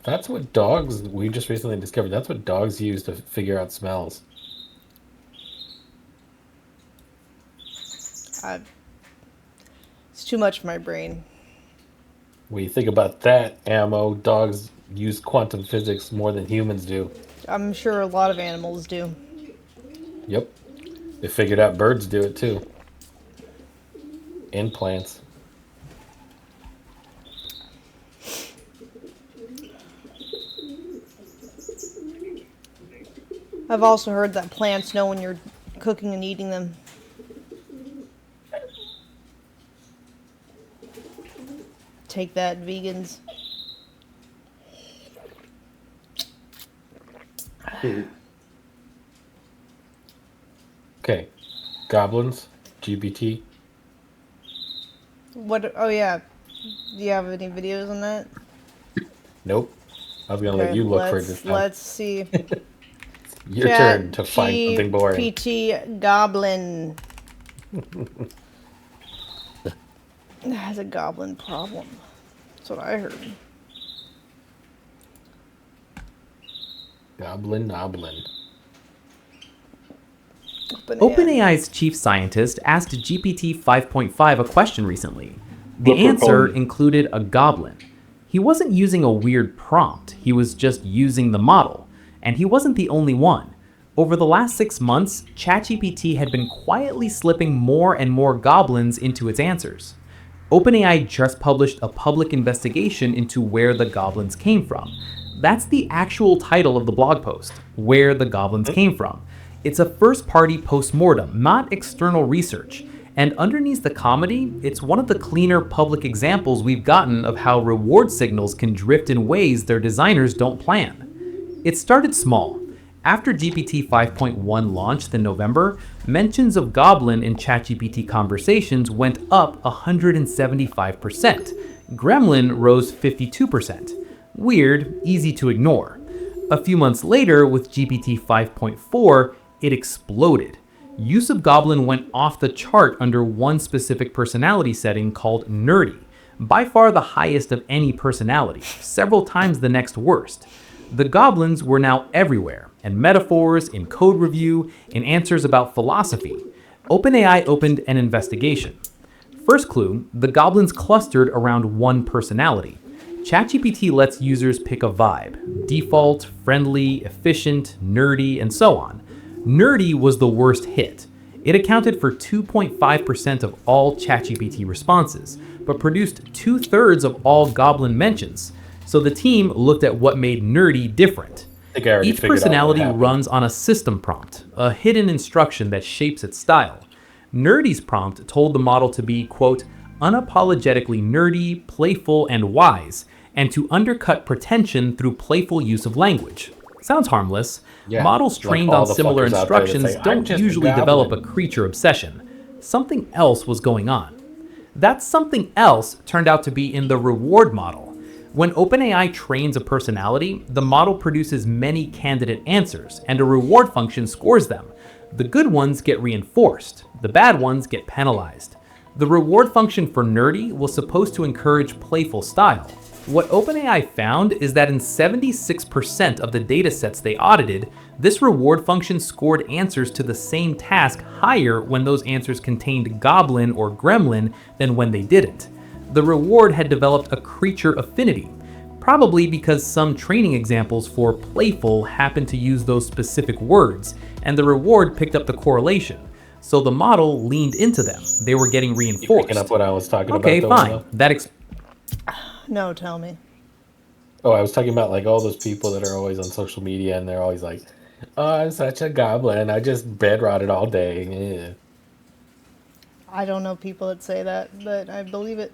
that's what dogs, we just recently discovered, that's what dogs use to figure out smells. It's too much for my brain. When you think about that, Ammo, dogs use quantum physics more than humans do. I'm sure a lot of animals do. Yep. They figured out birds do it, too. And plants. I've also heard that plants know when you're cooking and eating them. Take that, vegans. Okay. Goblins, GBT. What? Oh yeah. Do you have any videos on that? Nope. I was gonna let you look for it this time. Let's see. Your turn to find something boring. PT Goblin has a goblin problem. That's what I heard. Goblin. OpenAI's chief scientist asked GPT 5.5 a question recently. The answer included a goblin. He wasn't using a weird prompt, he was just using the model. And he wasn't the only one. Over the last 6 months, ChatGPT had been quietly slipping more and more goblins into its answers. OpenAI just published a public investigation into where the goblins came from. That's the actual title of the blog post, Where the Goblins Came From. It's a first-party postmortem, not external research. And underneath the comedy, it's one of the cleaner public examples we've gotten of how reward signals can drift in ways their designers don't plan. It started small. After GPT 5.1 launched in November, mentions of Goblin in ChatGPT conversations went up 175%. Gremlin rose 52%. Weird, easy to ignore. A few months later, with GPT 5.4, it exploded. Use of Goblin went off the chart under one specific personality setting called Nerdy, by far the highest of any personality, several times the next worst. The goblins were now everywhere, in metaphors, in code review, in answers about philosophy. OpenAI opened an investigation. First clue, the goblins clustered around one personality. ChatGPT lets users pick a vibe: default, friendly, efficient, nerdy, and so on. Nerdy was the worst hit. It accounted for 2.5% of all ChatGPT responses, but produced 2/3 of all goblin mentions. So the team looked at what made nerdy different. Each personality runs on a system prompt, a hidden instruction that shapes its style. Nerdy's prompt told the model to be, quote, unapologetically nerdy, playful, and wise, and to undercut pretension through playful use of language. Sounds harmless. Yeah, Models like trained all on the similar fuckers out there that instructions say, "I'm don't just a usually goblin." develop a creature obsession. Something else was going on. That something else turned out to be in the reward model. When OpenAI trains a personality, the model produces many candidate answers, and a reward function scores them. The good ones get reinforced, the bad ones get penalized. The reward function for nerdy was supposed to encourage playful style. What OpenAI found is that in 76% of the datasets they audited, this reward function scored answers to the same task higher when those answers contained goblin or gremlin than when they didn't. The reward had developed a creature affinity, probably because some training examples for playful happened to use those specific words, and the reward picked up the correlation. So the model leaned into them. They were getting reinforced. Picking up what I was talking about. Okay, fine. No, tell me. Oh, I was talking about like all those people that are always on social media and they're always like, "Oh, I'm such a goblin. I just bed rotted all day." Yeah. I don't know people that say that, but I believe it.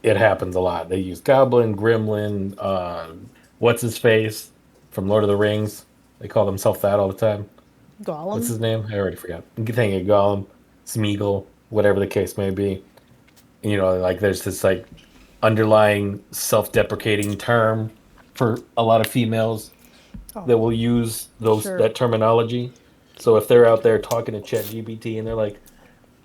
It happens a lot. They use goblin, gremlin, what's his face from Lord of the Rings. They call themselves that all the time. Gollum? What's his name? I already forgot. I'm thinking Gollum, Smeagol, whatever the case may be. You know, like there's this like underlying self-deprecating term for a lot of females that will use that terminology. So if they're out there talking to ChatGPT and they're like,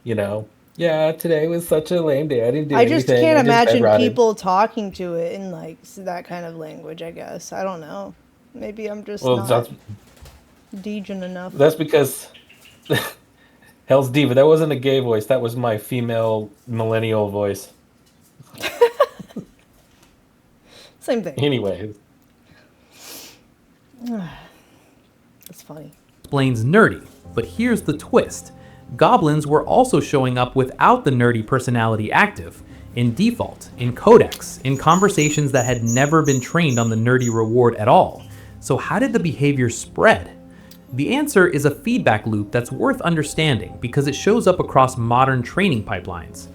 you know, yeah, today was such a lame day. I didn't do anything. I just can't imagine people talking to it in like that kind of language, I guess. I don't know. Maybe I'm just not degen enough. That's because Hell's Diva, that wasn't a gay voice. That was my female millennial voice. Same thing. Anyway. That's funny. Explains nerdy, but here's the twist. Goblins were also showing up without the nerdy personality active, in default, in codecs, in conversations that had never been trained on the nerdy reward at all. So how did the behavior spread? The answer is a feedback loop that's worth understanding because it shows up across modern training pipelines.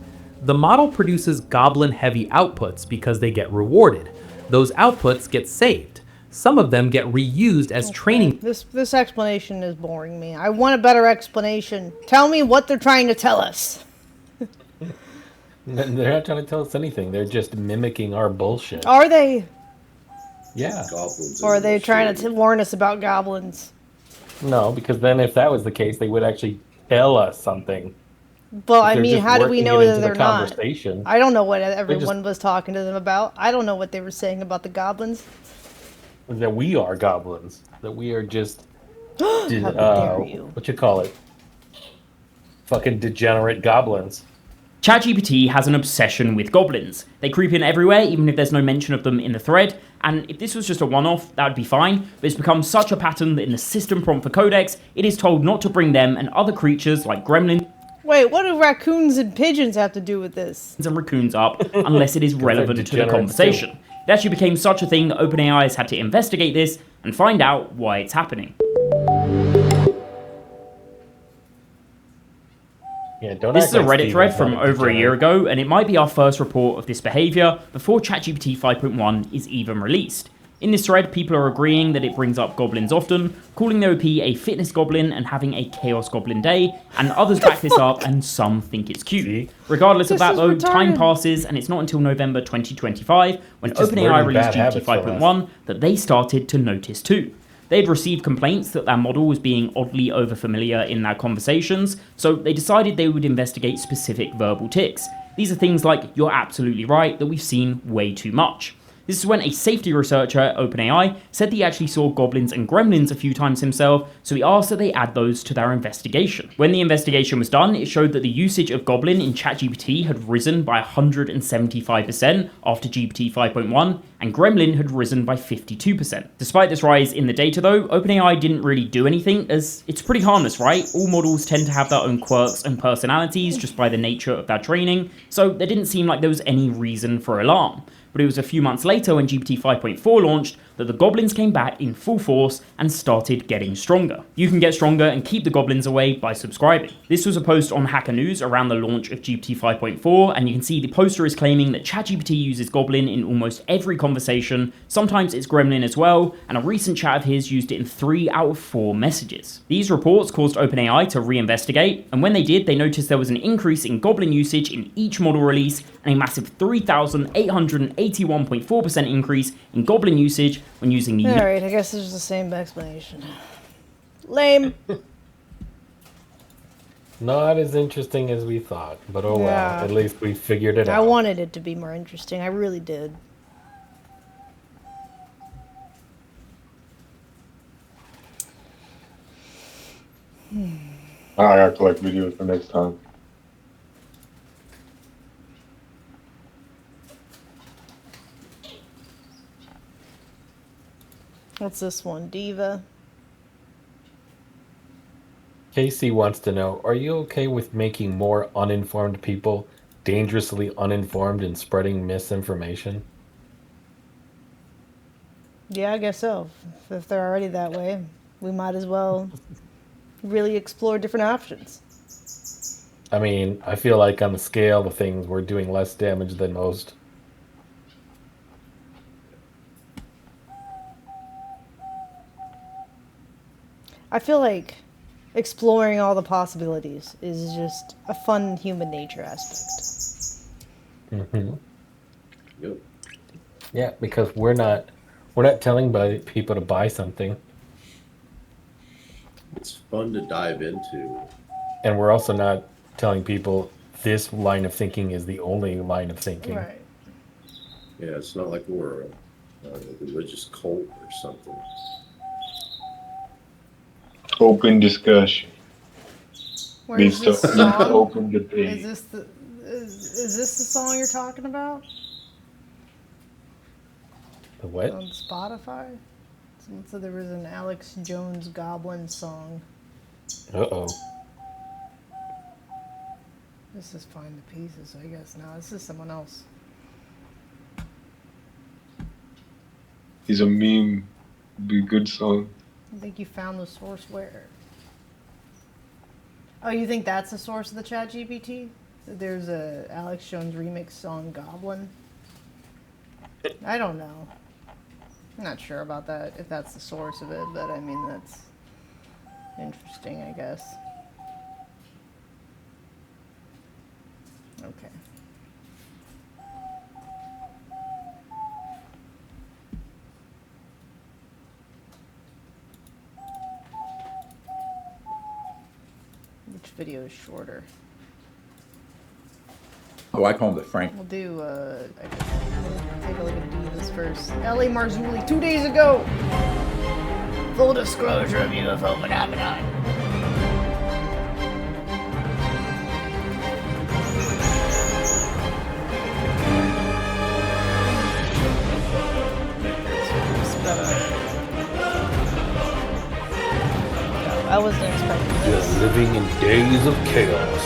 The model produces goblin-heavy outputs because they get rewarded. Those outputs get saved. Some of them get reused as training. This explanation is boring me. I want a better explanation. Tell me what they're trying to tell us. They're not trying to tell us anything. They're just mimicking our bullshit. Are they? Yeah. Or are they trying to warn us about goblins? No, because then if that was the case, they would actually tell us something. Well, I mean, how do we know that they're not? Conversation. I don't know what everyone was talking to them about. I don't know what they were saying about the goblins. That we are goblins. That we are just, How dare you. What you call it? Fucking degenerate goblins. ChatGPT has an obsession with goblins. They creep in everywhere, even if there's no mention of them in the thread, and if this was just a one-off, that would be fine, but it's become such a pattern that in the system prompt for Codex, it is told not to bring them and other creatures like gremlins. Wait, what do raccoons and pigeons have to do with this? And raccoons up, unless it is relevant to the conversation. It actually became such a thing that OpenAI has had to investigate this and find out why it's happening. Yeah, this is a Reddit thread from over a year ago, and it might be our first report of this behavior before ChatGPT 5.1 is even released. In this thread, people are agreeing that it brings up goblins often, calling the OP a fitness goblin and having a chaos goblin day, and others back this up and some think it's cute. Regardless of that though, time passes and it's not until November 2025, when OpenAI released GPT 5.1, that they started to notice too. They'd received complaints that their model was being oddly overfamiliar in their conversations, so they decided they would investigate specific verbal tics. These are things like, "You're absolutely right," that we've seen way too much. This is when a safety researcher at OpenAI said that he actually saw goblins and gremlins a few times himself, so he asked that they add those to their investigation. When the investigation was done, it showed that the usage of Goblin in ChatGPT had risen by 175% after GPT 5.1, and Gremlin had risen by 52%. Despite this rise in the data though, OpenAI didn't really do anything, as it's pretty harmless, right? All models tend to have their own quirks and personalities just by the nature of their training, so there didn't seem like there was any reason for alarm. But it was a few months later when GPT 5.4 launched that the goblins came back in full force and started getting stronger. You can get stronger and keep the goblins away by subscribing. This was a post on Hacker News around the launch of GPT 5.4, and you can see the poster is claiming that ChatGPT uses Goblin in almost every conversation, sometimes it's Gremlin as well, and a recent chat of his used it in 3 out of 4 messages. These reports caused OpenAI to reinvestigate, and when they did, they noticed there was an increase in Goblin usage in each model release, and a massive 3,881.4% increase in Goblin usage when using the... Alright, I guess it's the same explanation. Lame. Not as interesting as we thought, but oh well, at least we figured it out. I wanted it to be more interesting, I really did. I gotta collect videos for next time. What's this one? Diva? Casey wants to know, are you okay with making more uninformed people dangerously uninformed and spreading misinformation? Yeah, I guess so. If they're already that way, we might as well really explore different options. I mean, I feel like on the scale of things, we're doing less damage than most. I feel like exploring all the possibilities is just a fun human nature aspect. Mm-hmm. Yep. Yeah, because we're not telling people to buy something. It's fun to dive into. And we're also not telling people this line of thinking is the only line of thinking. Right. Yeah, it's not like we're a religious cult or something. Open discussion. Where's this Needs song? open debate. Is this the song you're talking about? The what? On Spotify? Someone said there was an Alex Jones Goblin song. Uh-oh. This is Find the Pieces, I guess. No, this is someone else. He's a meme. Be a good song. I think you found the source where? Oh, you think that's the source of the ChatGPT? There's a Alex Jones remix song, Goblin? I don't know. I'm not sure about that, if that's the source of it, but I mean, that's interesting, I guess. Okay. Which video is shorter? Oh, I call him the Frank. We'll do, I guess, we'll take a look at Divas first. Ellie Marzulli, 2 days ago! Full disclosure of UFO phenomenon. I wasn't expecting this. You're living in days of chaos.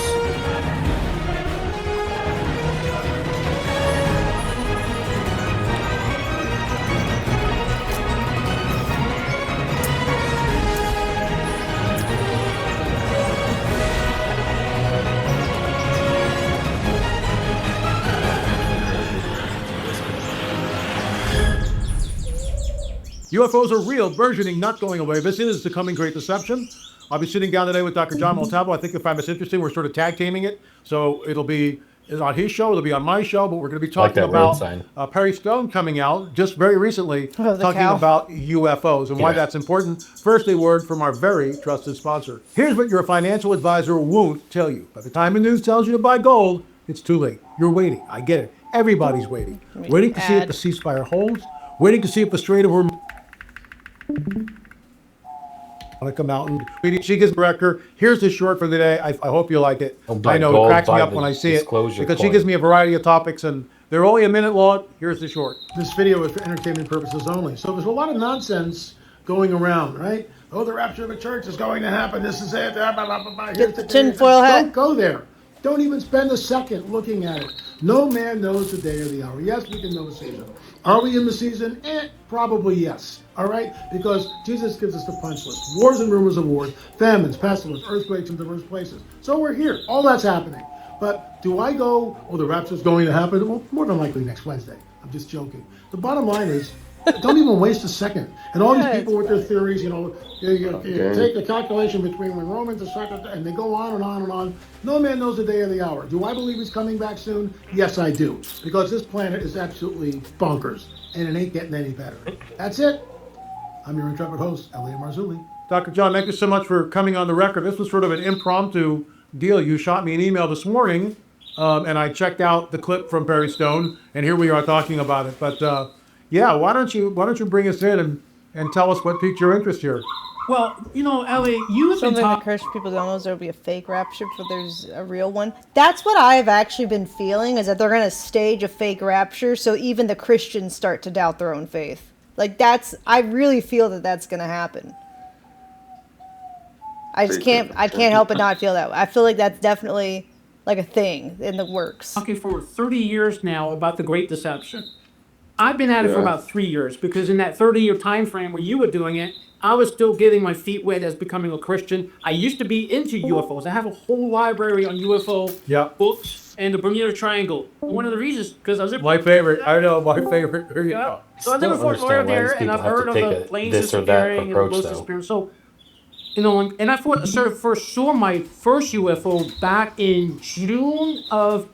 UFOs are real, burgeoning, not going away. This is The Coming Great Deception. I'll be sitting down today with Dr. John Maltabo. I think you'll find this interesting. We're sort of tag teaming it. So it'll be on his show, it'll be on my show, but we're going to be talking about Perry Stone coming out just very recently, talking about UFOs and why that's important. First, a word from our very trusted sponsor. Here's what your financial advisor won't tell you. By the time the news tells you to buy gold, It's too late. You're waiting. I get it. Everybody's waiting. Waiting to see if the ceasefire holds. Waiting to see if the Strait of Hormuz come out and she gives the record. Here's the short for the day. I hope you like it. I know it cracks me up when I see it because she gives me a variety of topics and they're only a minute long. Here's the short. This video is for entertainment purposes only. So there's a lot of nonsense going around, right? Oh, the rapture of the church is going to happen. This is it. Blah, blah, blah, blah. Here's the tinfoil hat. Don't go there. Don't even spend a second looking at it. No man knows the day or the hour. Yes, we can know the season. Are we in the season? Probably yes. All right? Because Jesus gives us the punch list. Wars and rumors of wars, famines, pestilence, earthquakes in diverse places. So we're here. All that's happening. But do I go, oh, the rapture's going to happen? Well, more than likely next Wednesday. I'm just joking. The bottom line is, don't even waste a second. And all these people with their theories, you take the calculation between when Romans are started, and they go on and on and on. No man knows the day or the hour. Do I believe he's coming back soon? Yes, I do. Because this planet is absolutely bonkers, and it ain't getting any better. That's it. I'm your intrepid host, Elliot Marzulli. Dr. John, thank you so much for coming on the record. This was sort of an impromptu deal. You shot me an email this morning, and I checked out the clip from Perry Stone, and here we are talking about it. But yeah, why don't you bring us in and tell us what piqued your interest here? Well, Ellie, you have been Something that Christian people don't know is there'll be a fake rapture, but there's a real one. That's what I've actually been feeling, is that they're going to stage a fake rapture so even the Christians start to doubt their own faith. Like, I really feel that that's going to happen. I can't help but not feel that way. I feel like that's definitely like a thing in the works. Talking for 30 years now about the Great Deception. I've been at it for about 3 years, because in that 30-year time frame where you were doing it, I was still getting my feet wet as becoming a Christian. I used to be into UFOs. I have a whole library on UFO books and the Bermuda Triangle. One of the reasons, because I was my favorite. I know, my favorite. Yeah. So I never fought lawyer there, and I've heard of the planes disappearing and the boats disappearing. So, and I first saw my first UFO back in June of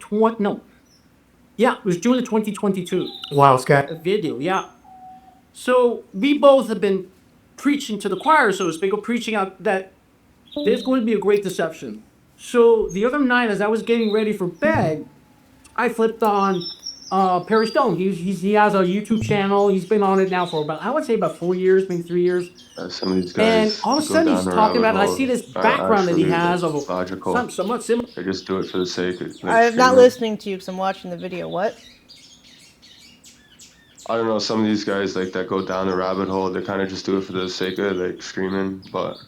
it was June of 2022. Wow, Scott. A video, yeah. So we both have been preaching to the choir, so to speak, or preaching out that there's going to be a great deception. So the other night, as I was getting ready for bed, I flipped on Perry Stone. He has a YouTube channel. He's been on it now for about 4 years, maybe 3 years. Some of these guys, and all of a sudden he's talking about, I see this background that he has of somewhat similar. They just do it for the sake of I'm not listening to you because I'm watching the video. What? I don't know, some of these guys that go down the rabbit hole, they kind of just do it for the sake of it, screaming, but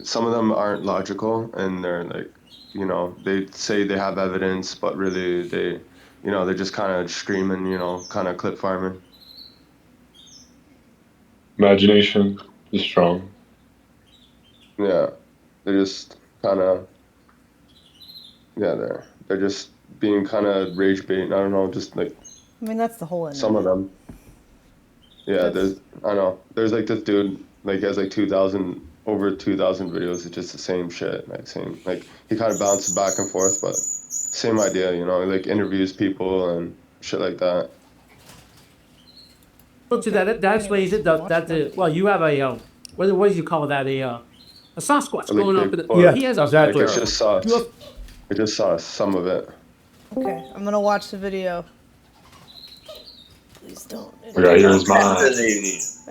some of them aren't logical, and they're they say they have evidence, but really they're just kind of screaming, kind of clip farming. Imagination is strong. Yeah, they're just kind of, they're just being kind of rage bait. I don't know, just like. I mean, that's the whole internet. Some of them. Yeah, there's this dude, he has over 2,000 videos. It's just the same shit, he kind of bounces back and forth, but same idea, interviews people and shit like that. Well, to that explains it. Well, you have a what do you call that? A Sasquatch going up in the. He has exactly. I just saw some of it. Okay, I'm gonna watch the video. Please don't. Here's mine.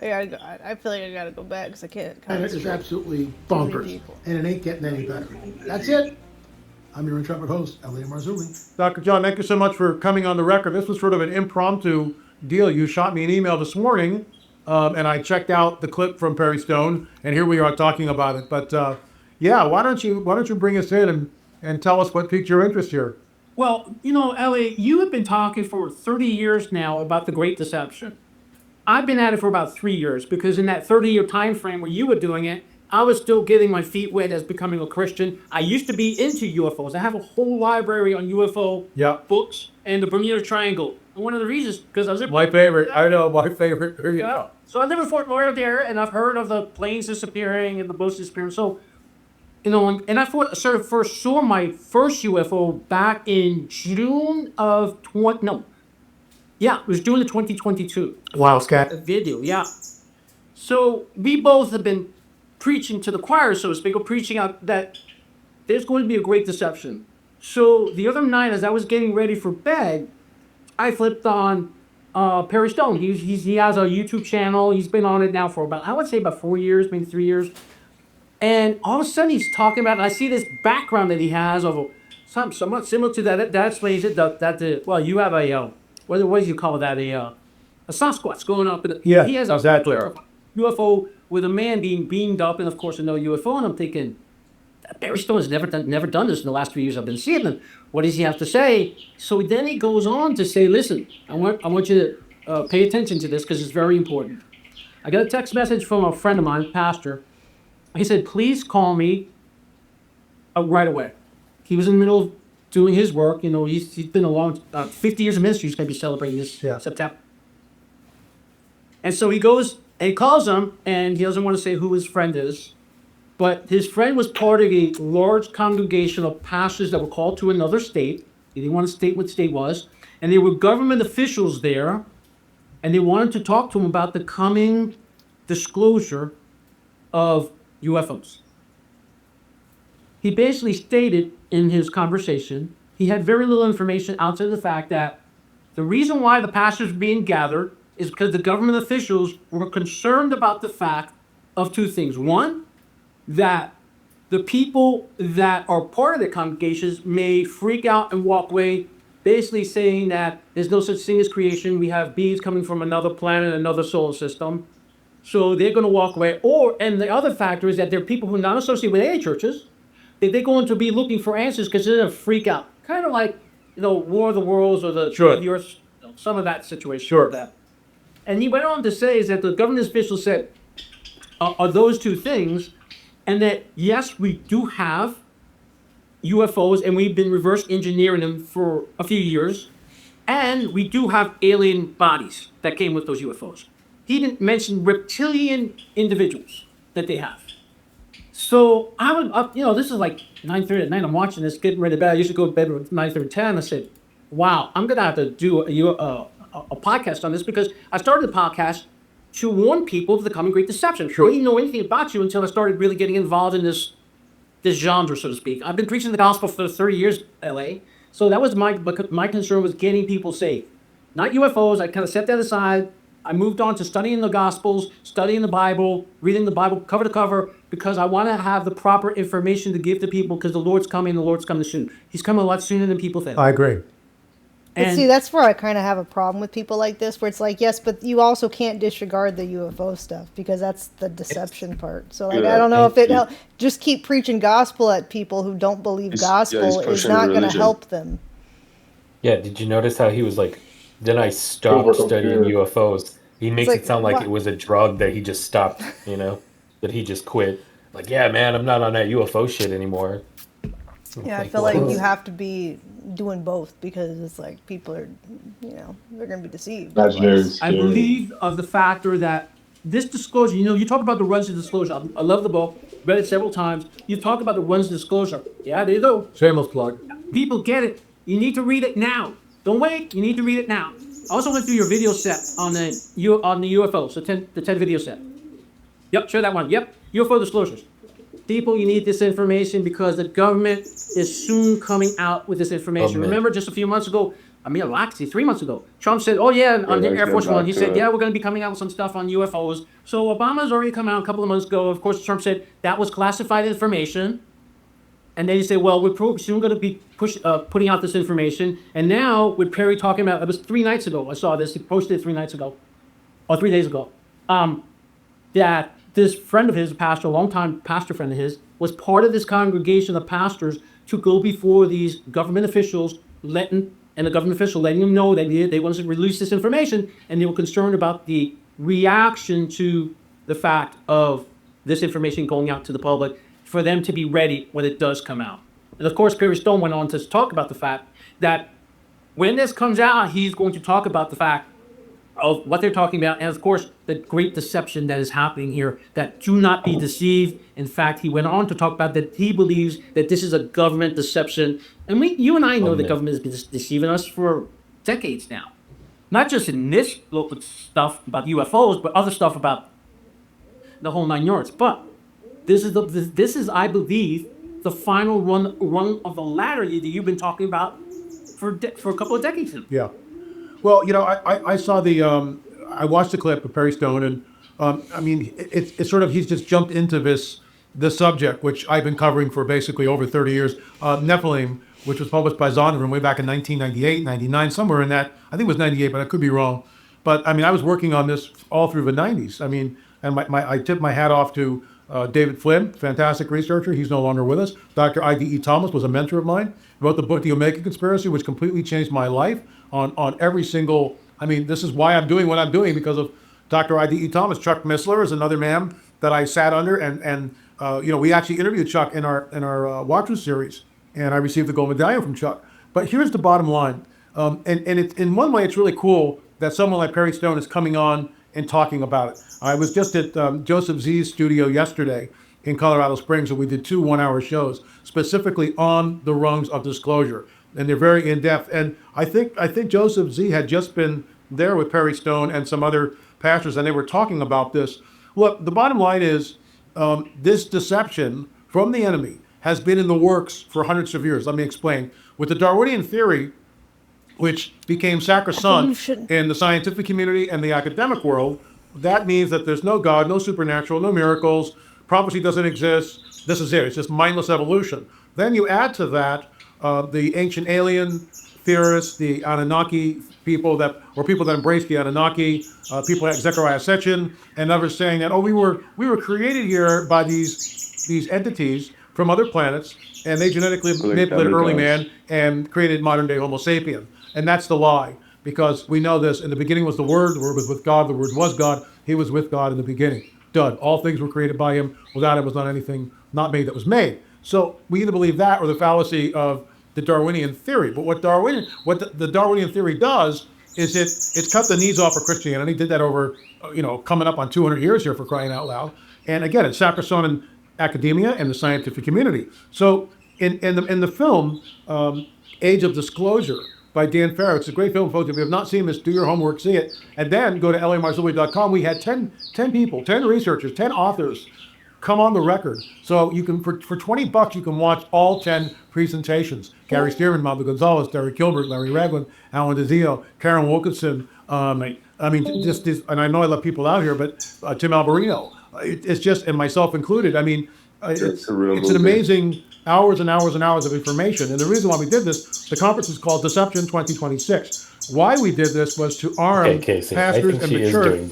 I feel like I gotta go back because I can't. And it's absolutely bonkers, and it ain't getting any better. That's it. I'm your intrepid host, Elliot Marzulli. Dr. John, thank you so much for coming on the record. This was sort of an impromptu deal. You shot me an email this morning, and I checked out the clip from Perry Stone, and here we are talking about it. But why don't you bring us in and tell us what piqued your interest here? Well, Ellie, you have been talking for 30 years now about the Great Deception. I've been at it for about 3 years, because in that 30-year time frame where you were doing it, I was still getting my feet wet as becoming a Christian. I used to be into UFOs. I have a whole library on UFO books and the Bermuda Triangle. And one of the reasons, because I was my favorite. I know, my favorite. Yeah. So I live in Fort Lauderdale, and I've heard of the planes disappearing and the boats disappearing. So, and I first saw my first UFO back in June of it was June of 2022. Wow, Scott. A video, yeah. So we both have been preaching to the choir, so to speak, or preaching out that there's going to be a great deception. So the other night, as I was getting ready for bed, I flipped on Perry Stone. He has a YouTube channel. He's been on it now for about, I would say about 4 years, maybe 3 years. And all of a sudden he's talking about, and I see this background that he has of something somewhat similar to that. That explains it. Well, you have a, what do you call that? A Sasquatch going up. Yeah, he has exactly. a UFO with a man being beamed up, and of course another UFO. And I'm thinking, Barry Stone has never done this in the last 3 years I've been seeing him. What does he have to say? So then he goes on to say, listen, I want you to pay attention to this because it's very important. I got a text message from a friend of mine, pastor. He said, please call me right away. He was in the middle of doing his work. You know, he's been a long, 50 years of ministry. He's going to be celebrating this September. And so he goes and he calls him, and he doesn't want to say who his friend is. But his friend was part of a large congregation of pastors that were called to another state. He didn't want to state what state was. And there were government officials there, and they wanted to talk to him about the coming disclosure of UFOs. He basically stated in his conversation, he had very little information outside of the fact that the reason why the pastors were being gathered is because the government officials were concerned about the fact of two things. One, that the people that are part of the congregations may freak out and walk away, basically saying that there's no such thing as creation. We have beings coming from another planet, another solar system. So they're going to walk away. And the other factor is that there are people who are not associated with any churches. They're going to be looking for answers because they're going to freak out. Kind of like, War of the Worlds or the Earth, some of that situation. Sure. That. And he went on to say is that the government officials said, are those two things, and that, yes, we do have UFOs, and we've been reverse engineering them for a few years, and we do have alien bodies that came with those UFOs. He didn't mention reptilian individuals that they have. So I was up, this is like 9:30 at night. I'm watching this, getting ready to bed. I used to go to bed at 9:30, 10. I said, wow, I'm going to have to do a podcast on this because I started the podcast to warn people of the coming great deception. I didn't know anything about you until I started really getting involved in this genre, so to speak. I've been preaching the gospel for 30 years, LA. So that was my concern was getting people saved. Not UFOs. I kind of set that aside. I moved on to studying the Gospels, studying the Bible, reading the Bible cover to cover, because I want to have the proper information to give to people because the Lord's coming soon. He's coming a lot sooner than people think. I agree. But see, that's where I kind of have a problem with people like this, where it's like, yes, but you also can't disregard the UFO stuff because that's the deception part. So, like, I don't know if it helps. Just keep preaching gospel at people who don't believe gospel is not going to help them. Yeah, did you notice how he was like, then I stopped studying UFOs. He makes it sound like it was a drug that he just stopped, that he just quit. Like, yeah, man, I'm not on that UFO shit anymore. Yeah, I feel like you have to be doing both because it's like people are, they're going to be deceived. That's very scary. I believe of the factor that this disclosure, you talk about the runs of disclosure. I love the book, read it several times. You talk about the runs of disclosure. Yeah, there you go. Shameless plug. People get it. You need to read it now. Don't wait. You need to read it now. I also went through your video set on the UFO, so the 10 video set. Yep, share that one. Yep, UFO disclosures. People, you need this information because the government is soon coming out with this information. Remember, just a few months ago, actually 3 months ago, Trump said, on the Air Force One, he said, we're going to be coming out with some stuff on UFOs. So Obama's already come out a couple of months ago. Of course, Trump said that was classified information. And then he said, well, we're soon going to be putting out this information. And now with Perry talking about, it was 3 nights ago, I saw this, he posted it 3 nights ago, or 3 days ago, that this friend of his, a longtime pastor friend of his, was part of this congregation of pastors to go before these government officials, letting them know that they wanted to release this information, and they were concerned about the reaction to the fact of this information going out to the public, for them to be ready when it does come out. And of course, Perry Stone went on to talk about the fact that when this comes out, he's going to talk about the fact of what they're talking about, and of course, the great deception that is happening here, that do not be deceived. In fact, he went on to talk about that he believes that this is a government deception. And you and I know the government has been deceiving us for decades now. Not just in this local stuff about UFOs, but other stuff about the whole 9 yards. But this is, I believe, the final rung of the ladder that you've been talking about for a couple of decades now. Yeah. Well, I saw I watched the clip of Perry Stone, and I mean, it's sort of, he's just jumped into this subject, which I've been covering for basically over 30 years. Nephilim, which was published by Zondervan way back in 1998, 99, somewhere in that. I think it was 98, but I could be wrong. But I mean, I was working on this all through the 90s. I mean, and I tip my hat off to David Flynn, fantastic researcher. He's no longer with us. Dr. I.D.E. Thomas was a mentor of mine. He wrote the book, The Omega Conspiracy, which completely changed my life on every single, I mean, this is why I'm doing what I'm doing, because of Dr. I.D.E. Thomas. Chuck Missler is another man that I sat under, and we actually interviewed Chuck in our Watchers series, and I received the gold medallion from Chuck. But here's the bottom line, and it's, in one way, it's really cool that someone like Perry Stone is coming on and talking about it. I was just at Joseph Z's studio yesterday in Colorado Springs, and we did 2 one-hour shows specifically on the rungs of disclosure, and they're very in-depth. And I think Joseph Z had just been there with Perry Stone and some other pastors, and they were talking about this. Look, the bottom line is this deception from the enemy has been in the works for hundreds of years. Let me explain. With the Darwinian theory, which became sacrosanct in the scientific community and the academic world, that means that there's no God, no supernatural, no miracles, prophecy doesn't exist. This is it. It's just mindless evolution. Then you add to that the ancient alien theorists, the Anunnaki people that embraced the Anunnaki, people like Zechariah Sitchin and others saying that, we were created here by these entities from other planets, and they genetically manipulated early man and created modern day Homo sapien. And that's the lie, because we know this. In the beginning was the Word was with God, the Word was God, He was with God in the beginning. Done. All things were created by Him. Without Him was not anything not made that was made. So we either believe that or the fallacy of the Darwinian theory. But what the Darwinian theory does is it's cut the knees off of Christianity. Did that over, coming up on 200 years here, for crying out loud. And again, it's sacrosanct in academia and the scientific community. So in the film, Age of Disclosure, by Dan Farrow. It's a great film, folks. If you have not seen this, do your homework, see it. And then go to lamarzulli.com. We had 10 people, 10 researchers, 10 authors come on the record. So you can, for $20, you can watch all 10 presentations. Gary Stearman, Malva Gonzalez, Derek Gilbert, Larry Ragland, Alan DeZio, Karen Wilkinson. Just and I know I left people out here, but Tim Alberino. It's just, and myself included. I mean, it's an amazing hours and hours and hours of information. And the reason why we did this, the conference is called Deception 2026. Why we did this was to arm Casey, pastors and the church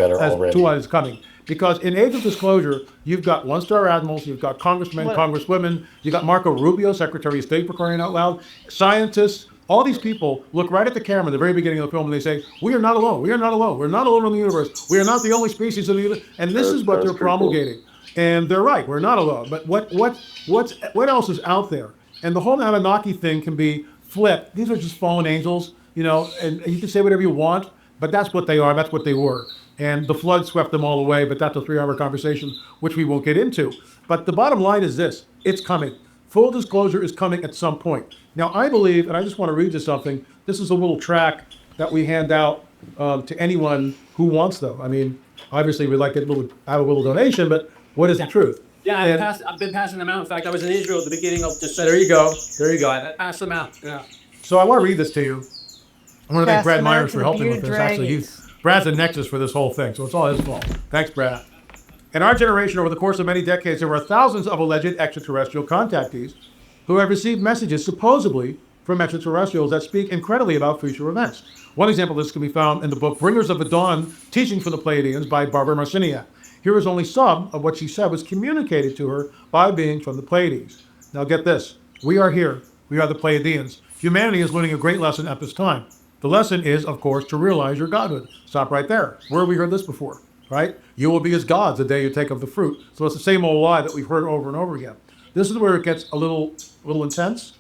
to what is coming. Because in Age of Disclosure, you've got one-star admirals, you've got congressmen, congresswomen, you've got Marco Rubio, Secretary of State, for crying out loud, scientists. All these people look right at the camera at the very beginning of the film and they say, we are not alone. We are not alone. We're not alone in the universe. We are not the only species in the universe. And this is what they're promulgating. And they're right. We're not alone. But what else is out there? And the whole Anunnaki thing can be flipped. These are just fallen angels, and you can say whatever you want, but that's what they are. That's what they were. And the flood swept them all away, but that's a 3-hour conversation, which we won't get into. But the bottom line is this. It's coming. Full disclosure is coming at some point. Now, I believe, and I just want to read you something. This is a little track that we hand out to anyone who wants them. I mean, obviously, we'd like to have a little donation, but what is the truth? Yeah, I've been passing them out. In fact, I was in Israel at the beginning of just. There you go. There you go. I passed them out. Yeah. So I want to read this to you. I want to thank Brad Myers for helping with this. Actually, Brad's the nexus for this whole thing, so it's all his fault. Thanks, Brad. In our generation, over the course of many decades, there were thousands of alleged extraterrestrial contactees who have received messages supposedly from extraterrestrials that speak incredibly about future events. One example of this can be found in the book Bringers of the Dawn, Teaching from the Pleiadians by Barbara Marciniak. Here is only some of what she said was communicated to her by beings from the Pleiades. Now get this. We are here. We are the Pleiadians. Humanity is learning a great lesson at this time. The lesson is, of course, to realize your godhood. Stop right there. Where have we heard this before? Right? You will be as gods the day you take of the fruit. So it's the same old lie that we've heard over and over again. This is where it gets a little intense.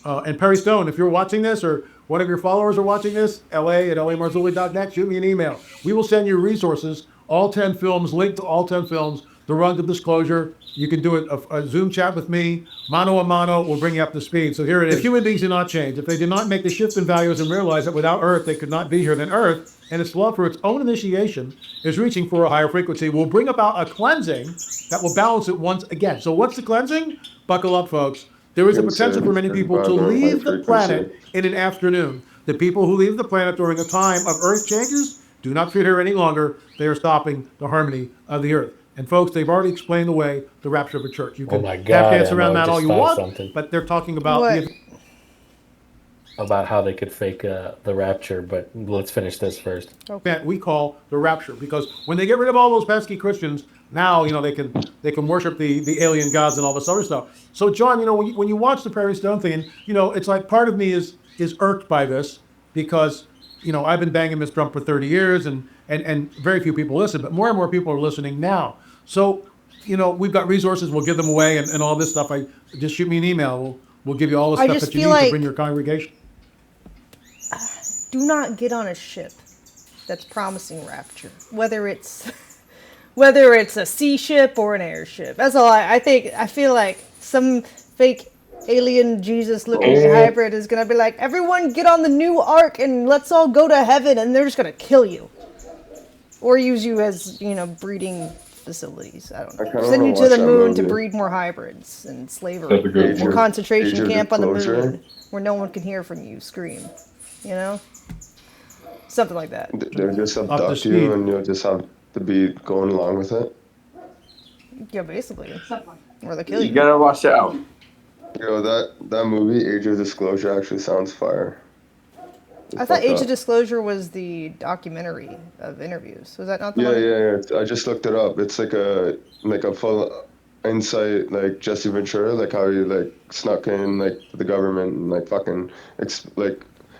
And Perry Stone, if you're watching this or one of your followers are watching this, la@lamarzulli.net, shoot me an email. We will send you resources, all 10 films, link to all 10 films, the Rungs of Disclosure. You can do it, a Zoom chat with me, mano a mano, will bring you up to speed. So here it is. If human beings do not change, if they do not make the shift in values and realize that without Earth they could not be here, then Earth, and its love for its own initiation, is reaching for a higher frequency, will bring about a cleansing that will balance it once again. So what's the cleansing? Buckle up, folks. There is a It's potential for many people to environmental leave the frequency. planet in an afternoon. The people who leave the planet during a time of Earth changes do not fit here any longer. They are stopping the harmony of the Earth. And folks, they've already explained away the rapture of a church. You Oh can my tap God, dance Emma, around I that all just you thought want, something. but they're talking about What? About how they could fake the rapture, but let's finish this first. that we call the rapture, because when they get rid of all those pesky Christians, now they can worship the alien gods and all this other stuff. So John, when you watch the Prairie Stone thing, it's like part of me is irked by this, because I've been banging Miss Trump for 30 years, and very few people listen, but more and more people are listening now. So we've got resources, we'll give them away, and all this stuff. Just shoot me an email. We'll give you all the I stuff just that you feel need to like- bring your congregation. Do not get on a ship that's promising rapture, whether it's a sea ship or an airship. That's all I think. I feel like some fake alien Jesus looking hybrid is gonna be like, everyone get on the new ark and let's all go to heaven, and they're just gonna kill you or use you as breeding facilities. I don't know. kinda Send you wanna to the watch that moon to movie. breed more hybrids and slavery, That's a good more one. concentration Age of camp on the Disclosure. moon where no one can hear from you scream. Something like that. They'll just Up to abduct speed. you, and you'll just have to be going along with it. Yeah, basically. Or they kill you. You gotta watch out. That movie, Age of Disclosure, actually sounds fire. I thought fucked Age up. of Disclosure was the documentary of interviews. Was that not the Yeah, one? yeah. I just looked it up. It's like a full insight, like Jesse Ventura, like how he snuck in the government and fucking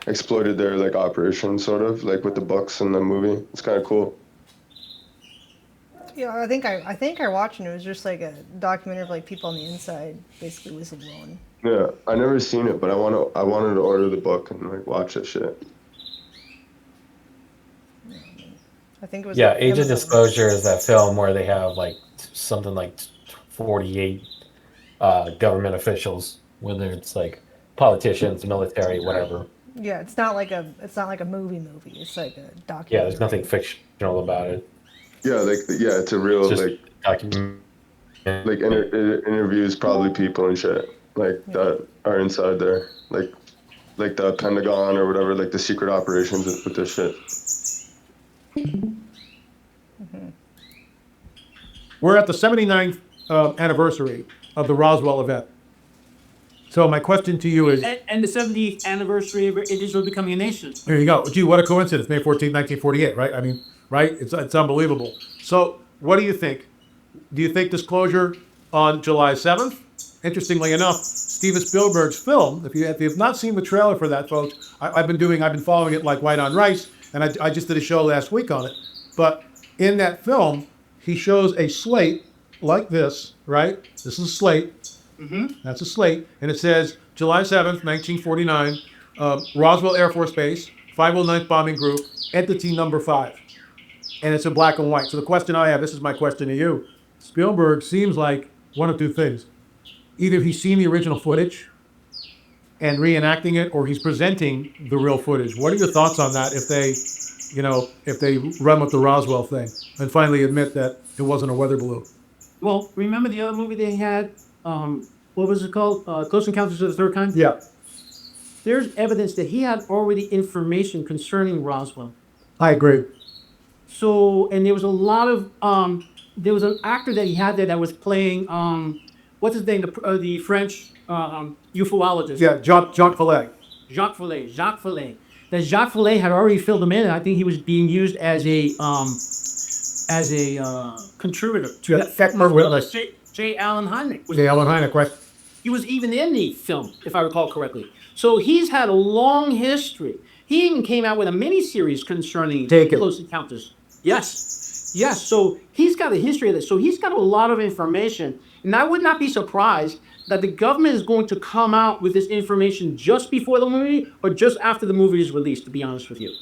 exploited their operation, sort of with the books and the movie. It's kind of cool. Yeah, I think I watched it. It was just like a documentary of people on the inside, basically whistleblowing. Yeah, I never seen it, but I wanted to order the book and watch that shit. I think it was. Yeah, like Age of Amazon. Disclosure is that film where they have something like 48 government officials, whether it's politicians, military, whatever. Yeah, it's not like a movie. It's like a documentary. Yeah, there's nothing fictional about it. Yeah, it's a real It's just document. interviews probably people and shit that are inside there, like the Pentagon or whatever, the secret operations with this shit. We're at the 79th anniversary of the Roswell event. So my question to you is, And the 70th anniversary of Israel becoming a nation. here you go. Gee, what a coincidence. May 14th, 1948, right? I mean, right? It's unbelievable. So what do you think? Do you think disclosure on July 7th? Interestingly enough, Steven Spielberg's film, if you've not seen the trailer for that, folks, I've been following it like white on rice, and I just did a show last week on it. But in that film, he shows a slate like this, right? This is a slate. Mm-hmm. That's a slate, and it says July 7th, 1949, Roswell Air Force Base, 509th Bombing Group, Entity Number 5. And it's in black and white. So the question I have, this is my question to you. Spielberg seems like one of two things. Either he's seen the original footage and reenacting it, or he's presenting the real footage. What are your thoughts on that if they run with the Roswell thing and finally admit that it wasn't a weather balloon? Well, remember the other movie they had? What was it called? Close Encounters of the Third Kind? Yeah. There's evidence that he had already information concerning Roswell. I agree. So, and there was a lot of, there was an actor that he had there that was playing, what's his name? The French ufologist. Yeah, Jacques Vallée. Jacques Vallée. That Jacques Vallée had already filled him in, and I think he was being used as a contributor to that. J. Allen Hynek. J. Allen Hynek, right? He was even in the film, if I recall correctly. So he's had a long history. He even came out with a miniseries concerning Close Encounters. Yes. So he's got a history of this. So he's got a lot of information. And I would not be surprised that the government is going to come out with this information just before the movie or just after the movie is released, to be honest with you.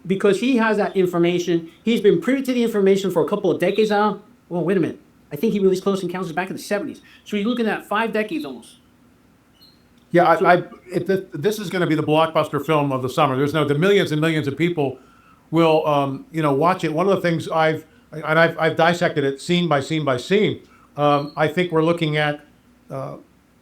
Because he has that information. He's been privy to the information for a couple of decades now. Well, wait a minute. I think he released Close Encounters back in the 70s. So you're looking at 5 decades almost. Yeah, this is going to be the blockbuster film of the summer. There's the millions and millions of people will watch it. One of the things I've dissected it scene by scene by scene. I think we're looking at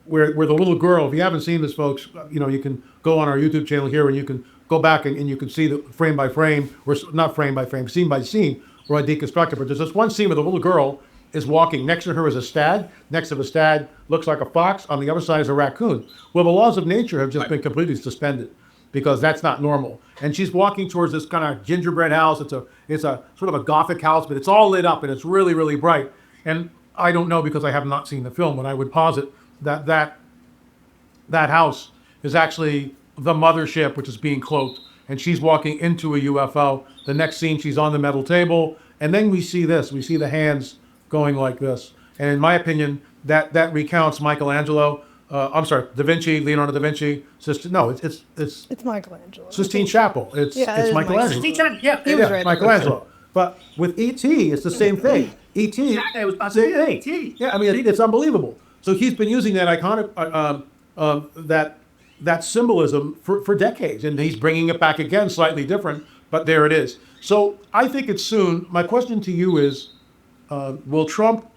where the little girl, if you haven't seen this, folks, you can go on our YouTube channel here and you can go back and you can see the frame by frame, or not frame by frame, scene by scene, where I deconstruct it. But there's this one scene where the little girl is walking. Next to her is a stag. Next to the stag looks like a fox. On the other side is a raccoon. Well, the laws of nature have just been completely suspended because that's not normal. And she's walking towards this kind of gingerbread house. It's a sort of a Gothic house, but it's all lit up and it's really, really bright. And I don't know because I have not seen the film, but I would posit that house is actually the mothership, which is being cloaked, and she's walking into a UFO. The next scene, she's on the metal table, and then we see this. We see the hands going like this. And in my opinion, that recounts Michelangelo. Da Vinci, Leonardo da Vinci. It's Michelangelo. Sistine Chapel. It's Michelangelo. Michelangelo. But with E.T., it's the same thing. E.T. I was about to say E.T. Yeah, I mean, it's unbelievable. So he's been using that iconic, that symbolism for decades, and he's bringing it back again, slightly different, but there it is. So I think it's soon. My question to you is, will Trump?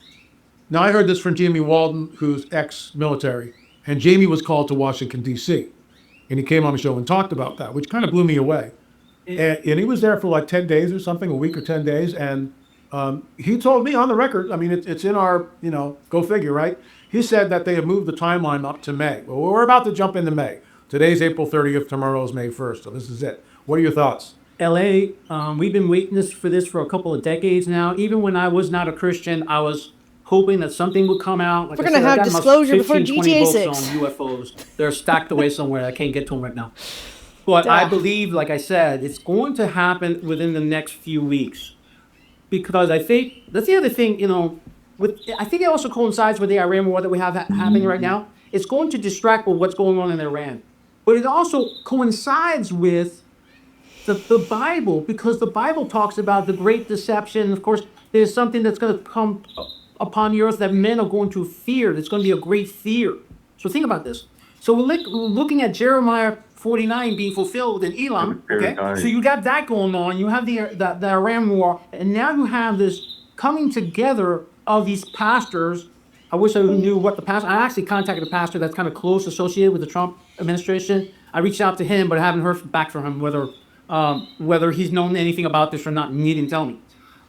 Now I heard this from Jamie Walden, who's ex-military, and Jamie was called to Washington D.C. and he came on the show and talked about that, which kind of blew me away. And he was there for like 10 days or something, a week or 10 days, and he told me on the record, I mean, it's in our, go figure, right? He said that they have moved the timeline up to May. Well, we're about to jump into May. Today's April 30th, tomorrow is May 1st, so this is it. What are your thoughts? LA, we've been waiting for this for a couple of decades now. Even when I was not a Christian, I was hoping that something would come out. Like we're going to have disclosure before 20 GTA books 6. on UFOs. They're stacked away somewhere. I can't get to them right now. But I believe, like I said, it's going to happen within the next few weeks. Because I think, that's the other thing, I think it also coincides with the Iran war that we have happening right now. It's going to distract with what's going on in Iran. But it also coincides with the Bible, because the Bible talks about the great deception. Of course, there's something that's going to come upon the earth that men are going to fear. There's going to be a great fear. So think about this. So we're looking at Jeremiah 49 being fulfilled in Elam. Okay, so you got that going on. You have the Iran war, and now you have this coming together of these pastors. I wish I knew what the pastor. I actually contacted a pastor that's kind of close associated with the Trump administration. I reached out to him, but I haven't heard back from him whether he's known anything about this or not. And he didn't tell me.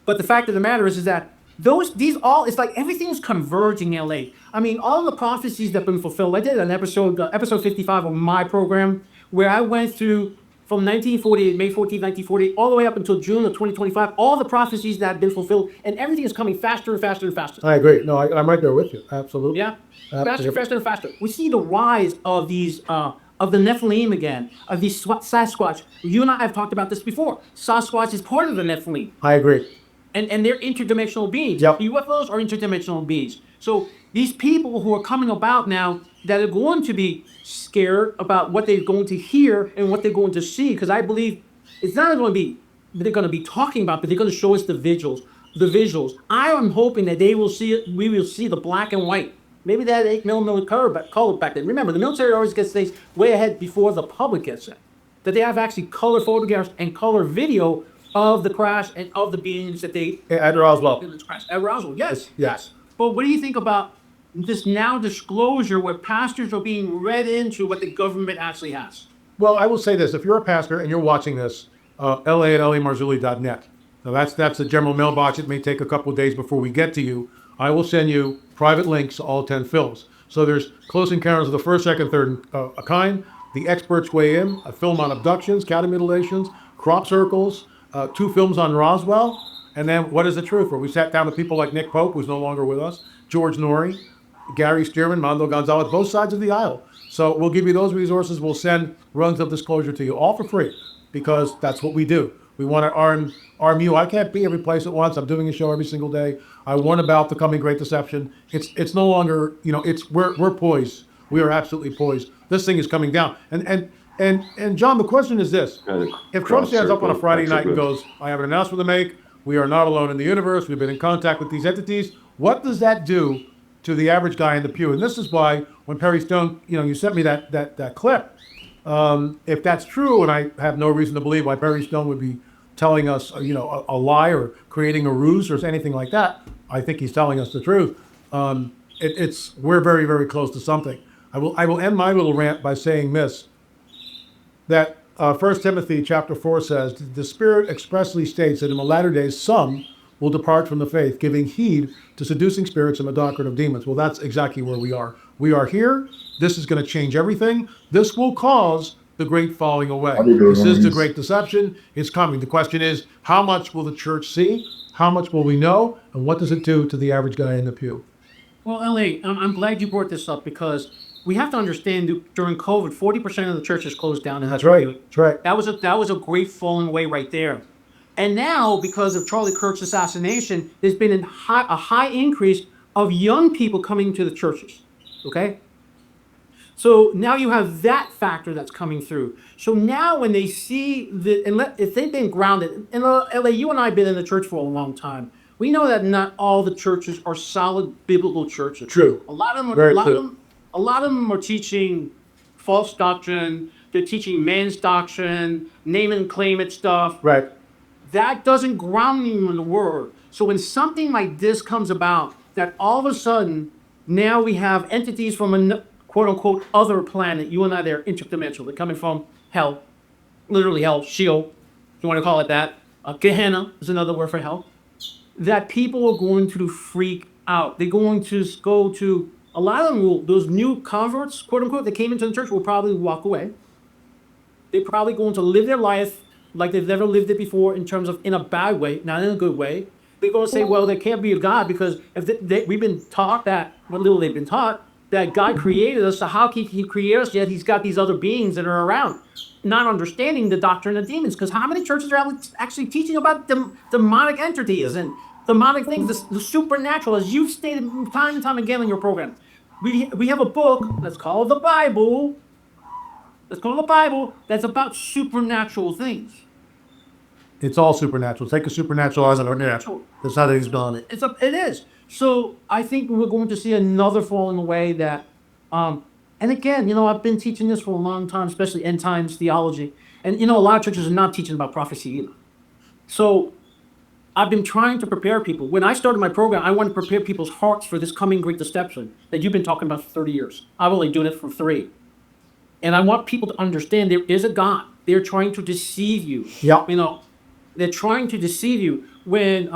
But the fact of the matter is that it's like everything's converging in LA. I mean, all the prophecies that have been fulfilled. I did an episode 55 of my program where I went through from 1948, May 14, 1948, all the way up until June of 2025, all the prophecies that have been fulfilled, and everything is coming faster and faster and faster. I agree. No, I'm right there with you. Absolutely. Yeah, faster and faster. We see the rise of these, of the Nephilim again, of these Sasquatch. You and I have talked about this before. Sasquatch is part of the Nephilim. I agree. And they're interdimensional beings. Yep. UFOs are interdimensional beings. So these people who are coming about now that are going to be scared about what they're going to hear and what they're going to see, because I believe it's not going to be they're going to be talking about, but they're going to show us the visuals. I am hoping that we will see the black and white. Maybe that 8mm color back then. Remember, the military always gets things way ahead before the public gets it. That they have actually color photographs and color video of the crash and of the beings that they... At Roswell. At Roswell, yes. Yes. But what do you think about this now disclosure where pastors are being read into what the government actually has? Well, I will say this. If you're a pastor and you're watching this, la@lamarzulli.net. Now, that's the general mailbox. It may take a couple of days before we get to you. I will send you private links to all 10 films. So there's Close Encounters of the First, Second, Third Kind, The Experts Weigh In, a film on abductions, cattle mutilations, crop circles, 2 films on Roswell, and then What is the Truth, where we sat down with people like Nick Pope, who's no longer with us, George Norrie, Gary Stearman, Mando Gonzalez, both sides of the aisle. So we'll give you those resources. We'll send runs of disclosure to you, all for free, because that's what we do. We want to arm you. I can't be every place at once. I'm doing a show every single day. I warn about the coming Great Deception. It's no longer, we're poised. We are absolutely poised. This thing is coming down. And John, the question is this. If Trump stands up on a Friday night and goes, I have an announcement to make, we are not alone in the universe, we've been in contact with these entities, what does that do to the average guy in the pew? And this is why when Perry Stone, you sent me that clip, if that's true, and I have no reason to believe why Perry Stone would be telling us, a lie or creating a ruse or anything like that, I think he's telling us the truth. We're very, very close to something. I will end my little rant by saying this, that 1 Timothy chapter 4 says, the Spirit expressly states that in the latter days some will depart from the faith, giving heed to seducing spirits and the doctrine of demons. Well, that's exactly where we are. We are here. This is going to change everything. This will cause the great falling away. This is the great deception. It's coming. The question is, how much will the church see? How much will we know? And what does it do to the average guy in the pew? Well, L.A., I'm glad you brought this up because we have to understand that during COVID, 40% of the churches closed down. And That's right. That's right. That was a great falling away right there. And now, because of Charlie Kirk's assassination, there's been a high increase of young people coming to the churches. Okay? So now you have that factor that's coming through. So now when they see if they've been grounded, and LA, you and I have been in the church for a long time. We know that not all the churches are solid biblical churches. True. A lot of them Very are, true. a lot of them are teaching false doctrine. They're teaching man's doctrine, name and claim it stuff. Right. That doesn't ground you in the word. So when something like this comes about, that all of a sudden now we have entities from a quote unquote other planet. You and I, they're interdimensional. They're coming from hell, literally hell, Sheol, if you want to call it that. Gehenna is another word for hell. That people are going to freak out. They're going to go to, a lot of them those new converts, quote unquote, that came into the church will probably walk away. They're probably going to live their life like they've never lived it before in terms of, in a bad way, not in a good way. They're going to say, well, there can't be a God because if we've been taught that, what little they've been taught, that God created us, so how can he create us yet he's got these other beings that are around? Not understanding the doctrine of demons, because how many churches are actually teaching about demonic entities and demonic things, the supernatural, as you've stated time and time again in your program. We have a book that's called the Bible. That's about supernatural things. It's all supernatural. Take a supernatural as an ordinary. That's how he's done it. It is. So I think we're going to see another falling away that, and again, I've been teaching this for a long time, especially end times theology. And, a lot of churches are not teaching about prophecy either. So I've been trying to prepare people. When I started my program, I wanted to prepare people's hearts for this coming great deception that you've been talking about for 30 years. I've only doing it for 3. And I want people to understand there is a God. They're trying to deceive you. Yeah. They're trying to deceive you. When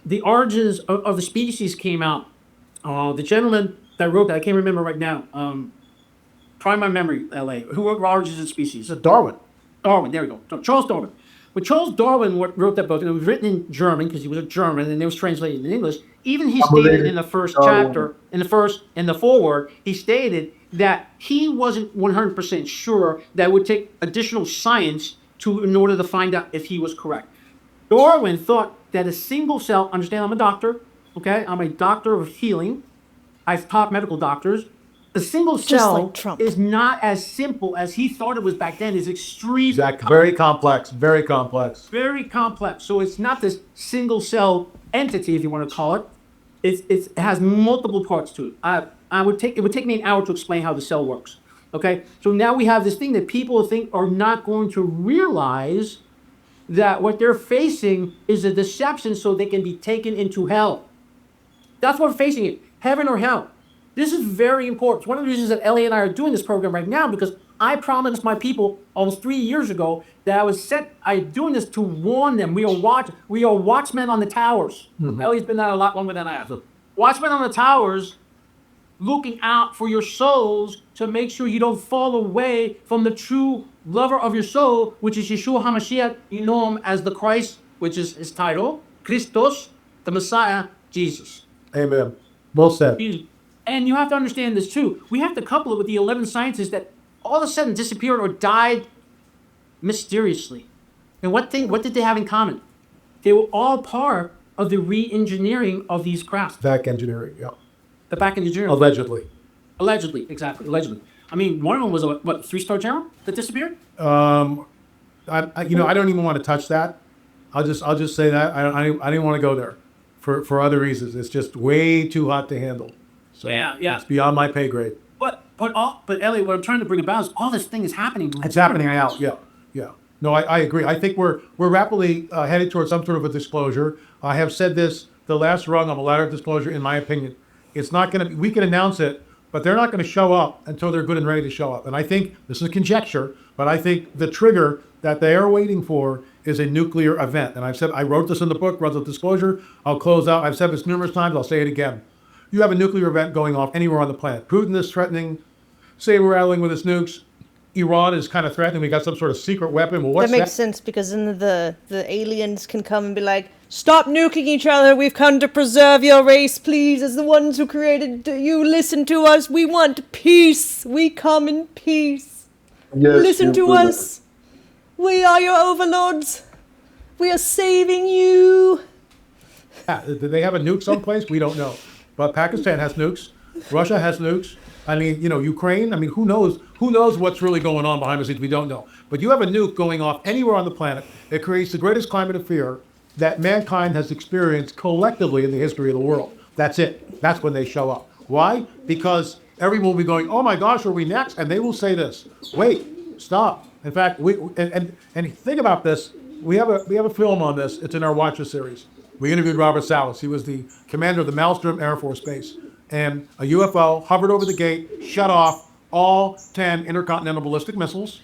the origins of the species came out, the gentleman that wrote that, I can't remember right now. Try my memory, L.A. Who wrote Origins of Species? Darwin. Darwin, there we go. So Charles Darwin. When Charles Darwin wrote that book, and it was written in German because he was a German, and it was translated in English. Even he stated in the first chapter, in the foreword, he stated that he wasn't 100% sure that it would take additional science in order to find out if he was correct. Darwin thought that a single cell, understand I'm a doctor, okay? I'm a doctor of healing. I've taught medical doctors. A single cell is not as simple as he thought it was back then. It's extremely very complex, very complex. Very complex. So it's not this single cell entity, if you want to call it. It has multiple parts to it. It would take me an hour to explain how the cell works. Okay? So now we have this thing that people think are not going to realize that what they're facing is a deception so they can be taken into hell. That's what we're facing it, heaven or hell. This is very important. It's one of the reasons that Ellie and I are doing this program right now, because I promised my people almost 3 years ago that I'm doing this to warn them. We are watchmen on the towers. Mm-hmm. Ellie's been there a lot longer than I have. Watchmen on the towers, looking out for your souls to make sure you don't fall away from the true lover of your soul, which is Yeshua HaMashiach. You know him as the Christ, which is his title, Christos, the Messiah, Jesus. Amen. Well said. And you have to understand this too. We have to couple it with the 11 scientists that all of a sudden disappeared or died mysteriously. And what did they have in common? They were all part of the re-engineering of these crafts. Back engineering, yeah. The back engineering. Allegedly, exactly. I mean, one of them was a 3-star general that disappeared? I don't even want to touch that. I'll just say that I didn't want to go there for other reasons. It's just way too hot to handle. So yeah. It's beyond my pay grade. But Ellie, what I'm trying to bring about is all this thing is happening. It's happening now. Yeah. No, I agree. I think we're rapidly headed towards some sort of a disclosure. I have said this, the last rung of a ladder of disclosure, in my opinion. It's not going to. We can announce it, but they're not going to show up until they're good and ready to show up. And I think, this is a conjecture, but I think the trigger that they are waiting for is a nuclear event. And I've said, I wrote this in the book, Runs with Disclosure. I'll close out. I've said this numerous times. I'll say it again. You have a nuclear event going off anywhere on the planet. Putin is threatening, saber-rattling with his nukes. Iran is kind of threatening. We got some sort of secret weapon. Well, what's that makes sense because then the aliens can come and be like, stop nuking each other. We've come to preserve your race, please. As the ones who created you, listen to us. We want peace. We come in peace. Yes, listen to us. We are your overlords. We are saving you. Yeah, do they have a nuke someplace? We don't know. But Pakistan has nukes. Russia has nukes. I mean, Ukraine. I mean, who knows? Who knows what's really going on behind the scenes? We don't know. But you have a nuke going off anywhere on the planet. It creates the greatest climate of fear that mankind has experienced collectively in the history of the world. That's it. That's when they show up. Why? Because everyone will be going, oh my gosh, are we next? And they will say this, wait, stop. In fact, and think about this. We have a film on this. It's in our Watcher series. We interviewed Robert Salas. He was the commander of the Maelstrom Air Force Base. And a UFO hovered over the gate, shut off all 10 intercontinental ballistic missiles.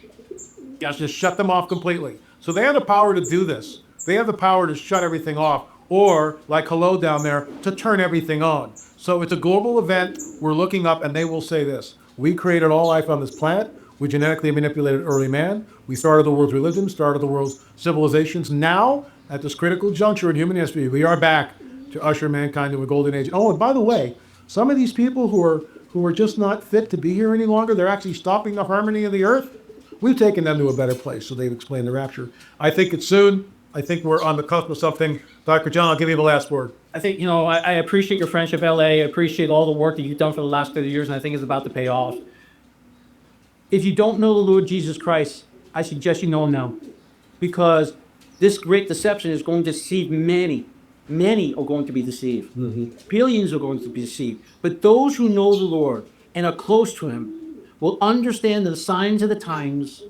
Just shut them off completely. So they have the power to do this. They have the power to shut everything off, or, like Hello down there, to turn everything on. So it's a global event. We're looking up, and they will say this. We created all life on this planet. We genetically manipulated early man. We started the world's religion, started the world's civilizations. Now, at this critical juncture in human history, we are back to usher mankind into a golden age. Oh, and by the way, some of these people who are just not fit to be here any longer, they're actually stopping the harmony of the earth. We've taken them to a better place, so they've explained the rapture. I think it's soon. I think we're on the cusp of something. Dr. John, I'll give you the last word. I think, I appreciate your friendship, LA. I appreciate all the work that you've done for the last 30 years, and I think it's about to pay off. If you don't know the Lord Jesus Christ, I suggest you know him now. Because this great deception is going to deceive many. Many are going to be deceived. Billions are going to be deceived. But those who know the Lord and are close to him will understand the signs of the times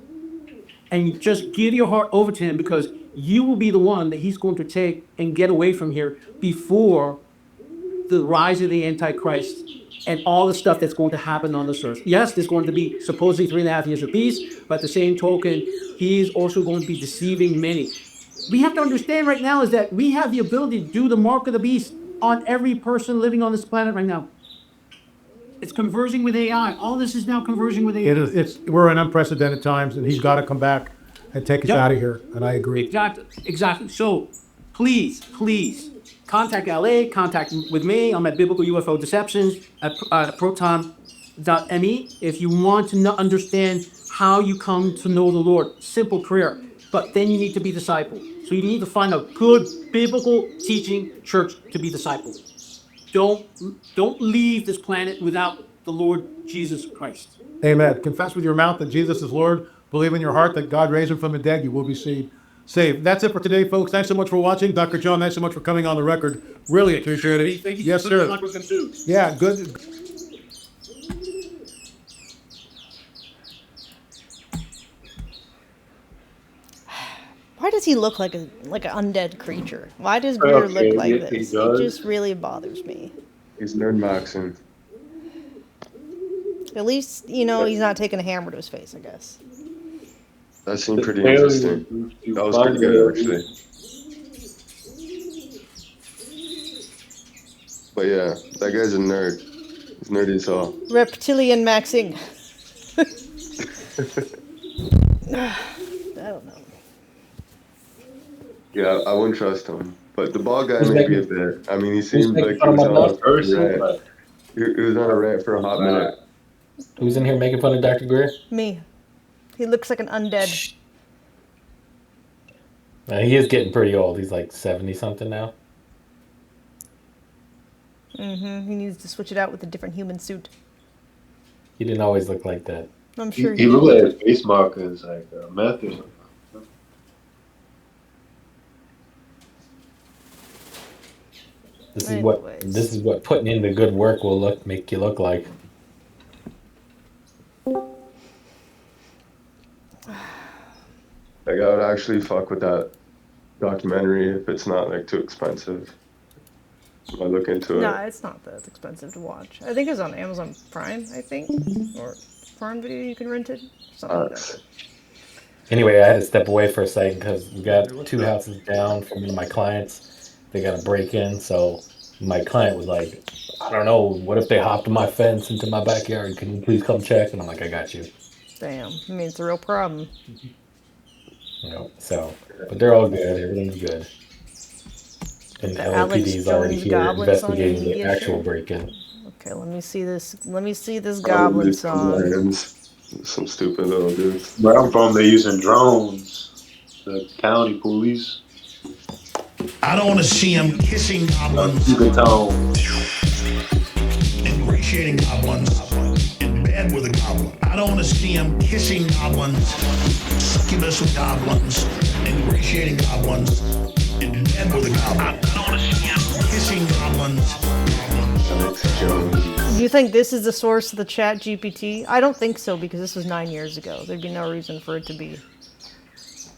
and just give your heart over to him, because you will be the one that he's going to take and get away from here before the rise of the Antichrist and all the stuff that's going to happen on this earth. Yes, there's going to be supposedly 3.5 years of peace, but at the same token, he's also going to be deceiving many. We have to understand right now is that we have the ability to do the mark of the beast on every person living on this planet right now. It's converging with AI. All this is now converging with AI. We're in unprecedented times, and he's got to come back and take us out of here. And I agree. Exactly. So please, contact LA, contact with me. I'm at Biblical UFO Deceptions at proton.me. If you want to understand how you come to know the Lord, simple prayer. But then you need to be discipled. So you need to find a good biblical teaching church to be discipled. Don't leave this planet without the Lord Jesus Christ. Amen. Confess with your mouth that Jesus is Lord. Believe in your heart that God raised him from the dead. You will be saved. That's it for today, folks. Thanks so much for watching. Dr. John, thanks so much for coming on the record. Really appreciate it. Thank you. Yes, sir. Good luck with them too. Yeah, good. Why does he look like an undead creature? Why does Beer look like this? It just really bothers me. He's nerd maxing. At least, he's not taking a hammer to his face, I guess. That seemed pretty interesting. That was pretty good, actually. But yeah, that guy's a nerd. He's nerdy as hell. Reptilian maxing. I don't know. Yeah, I wouldn't trust him. But the ball guy may be a bit. I mean, he seemed like he was on a rant for a hot minute. Who's in here making fun of Dr. Greer? Me. He looks like an undead. He is getting pretty old. He's like 70-something now. He needs to switch it out with a different human suit. He didn't always look like that. I'm sure he looked like his face marker is like meth or something. This is what putting in the good work will make you look like. Like, I would actually fuck with that documentary if it's not like too expensive. I look into it. No, it's not that expensive to watch. I think it was on Amazon Prime, I think. Or Prime Video, you can rent it. Something like that. Anyway, I had to step away for a second because we got 2 houses down from one of my clients. They got a break in, so my client was like, I don't know, what if they hopped my fence into my backyard? Can you please come check? And I'm like, I got you. Damn. I mean, it's a real problem. You know, so, but they're all good. Everything's good. And the LAPD is already Jones here Goblin song investigating you the get actual there? break-in. Okay, let me see this. Let me see this Probably Goblin some song. Lions, some stupid little dudes. Where I'm from, they're using drones. The county police. I don't want to see him kissing goblins, You can tell. ingratiating goblins, in bed with a goblin. I don't want to see him kissing goblins, succubus with goblins, ingratiating goblins, in bed with a goblin. I don't want to see him kissing goblins. Do you think this is the source of the Chat GPT? I don't think so, because this was 9 years ago. There'd be no reason for it to be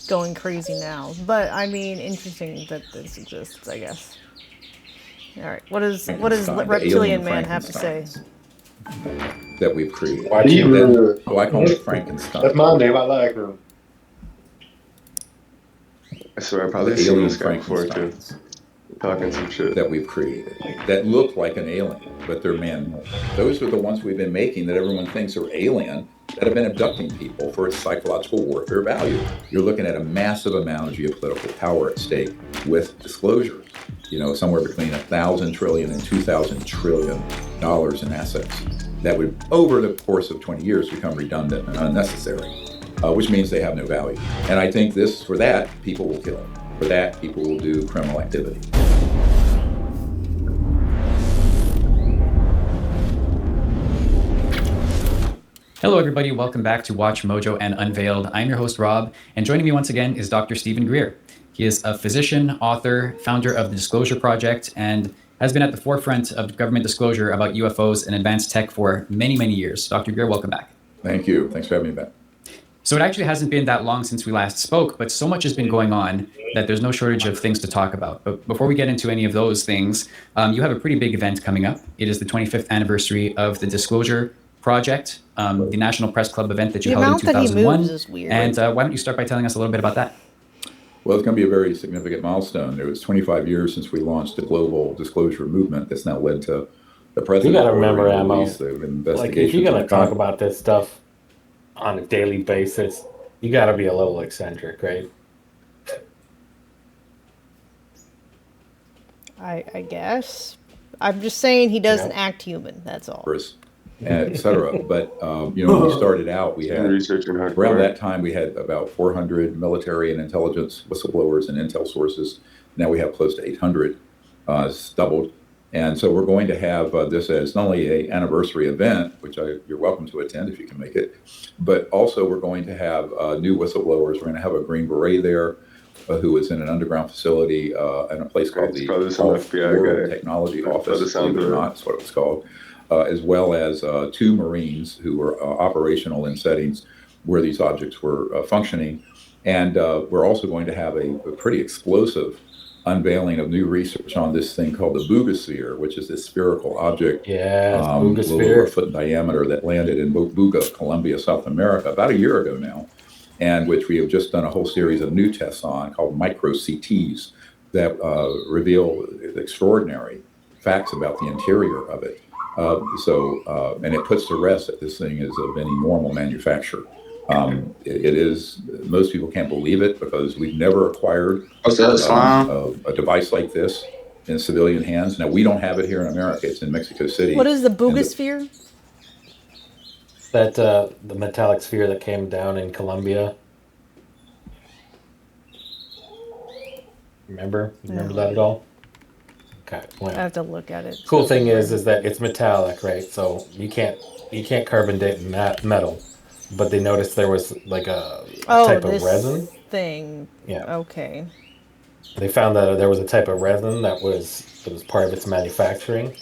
going crazy now. But I mean, interesting that this exists, I guess. All right, what does Reptilian Man have to say? That we've created. Why do you? Oh, I call it Frankenstein. That's my name. I like him. I swear I probably The seen alien this guy before too. Talking some shit. That we've created that look like an alien, but they're man-made. Those are the ones we've been making that everyone thinks are alien, that have been abducting people for its psychological warfare value. You're looking at a massive amount of geopolitical power at stake with disclosure. You know, somewhere between 1,000 trillion and 2,000 trillion dollars in assets that would, over the course of 20 years, become redundant and unnecessary, which means they have no value. And I think for that, people will kill. For that, people will do criminal activity. Hello, everybody. Welcome back to Watch Mojo and Unveiled. I'm your host, Rob, and joining me once again is Dr. Stephen Greer. He is a physician, author, founder of the Disclosure Project, and has been at the forefront of government disclosure about UFOs and advanced tech for many, many years. Dr. Greer, welcome back. Thank you. Thanks for having me back. So it actually hasn't been that long since we last spoke, but so much has been going on that there's no shortage of things to talk about. But before we get into any of those things, you have a pretty big event coming up. It is the 25th anniversary of the Disclosure Project, the National Press Club event that you held in 2001. And why don't you start by telling us a little bit about that? Well, it's going to be a very significant milestone. It was 25 years since we launched the global disclosure movement that's now led to the president. You got to remember, Ammo, investigations. like if you're going to talk about this stuff on a daily basis, you got to be a little eccentric, right? I guess. I'm just saying he doesn't act human, that's all. Etc. But you know, when we started out, we had around that time we had about 400 military and intelligence whistleblowers and intel sources. Now we have close to 800. It's doubled, and so we're going to have this as not only an anniversary event, which you're welcome to attend if you can make it, but also we're going to have new whistleblowers. We're going to have a Green Beret there, who is in an underground facility in a place called the World Technology Office. Believe it or not, that's what it was called. As well as 2 Marines who were operational in settings where these objects were functioning. And we're also going to have a pretty explosive unveiling of new research on this thing called the Boogosphere, which is this spherical object, a little over a foot in diameter, that landed in Buga, Colombia, South America, about a year ago now, and which we have just done a whole series of new tests on called micro-CTs that reveal extraordinary facts about the interior of it. And it puts to rest that this thing is of any normal manufacture. It is, most people can't believe it because we've never acquired a device like this in civilian hands. Now, we don't have it here in America. It's in Mexico City. What is the Boogosphere? That the metallic sphere that came down in Colombia. Remember that at all? Okay. I have to look at it. Cool thing is that it's metallic, right? So you can't carbon date metal, but they noticed there was like a type of resin thing. Yeah. Okay. They found that there was a type of resin that was part of its manufacturing,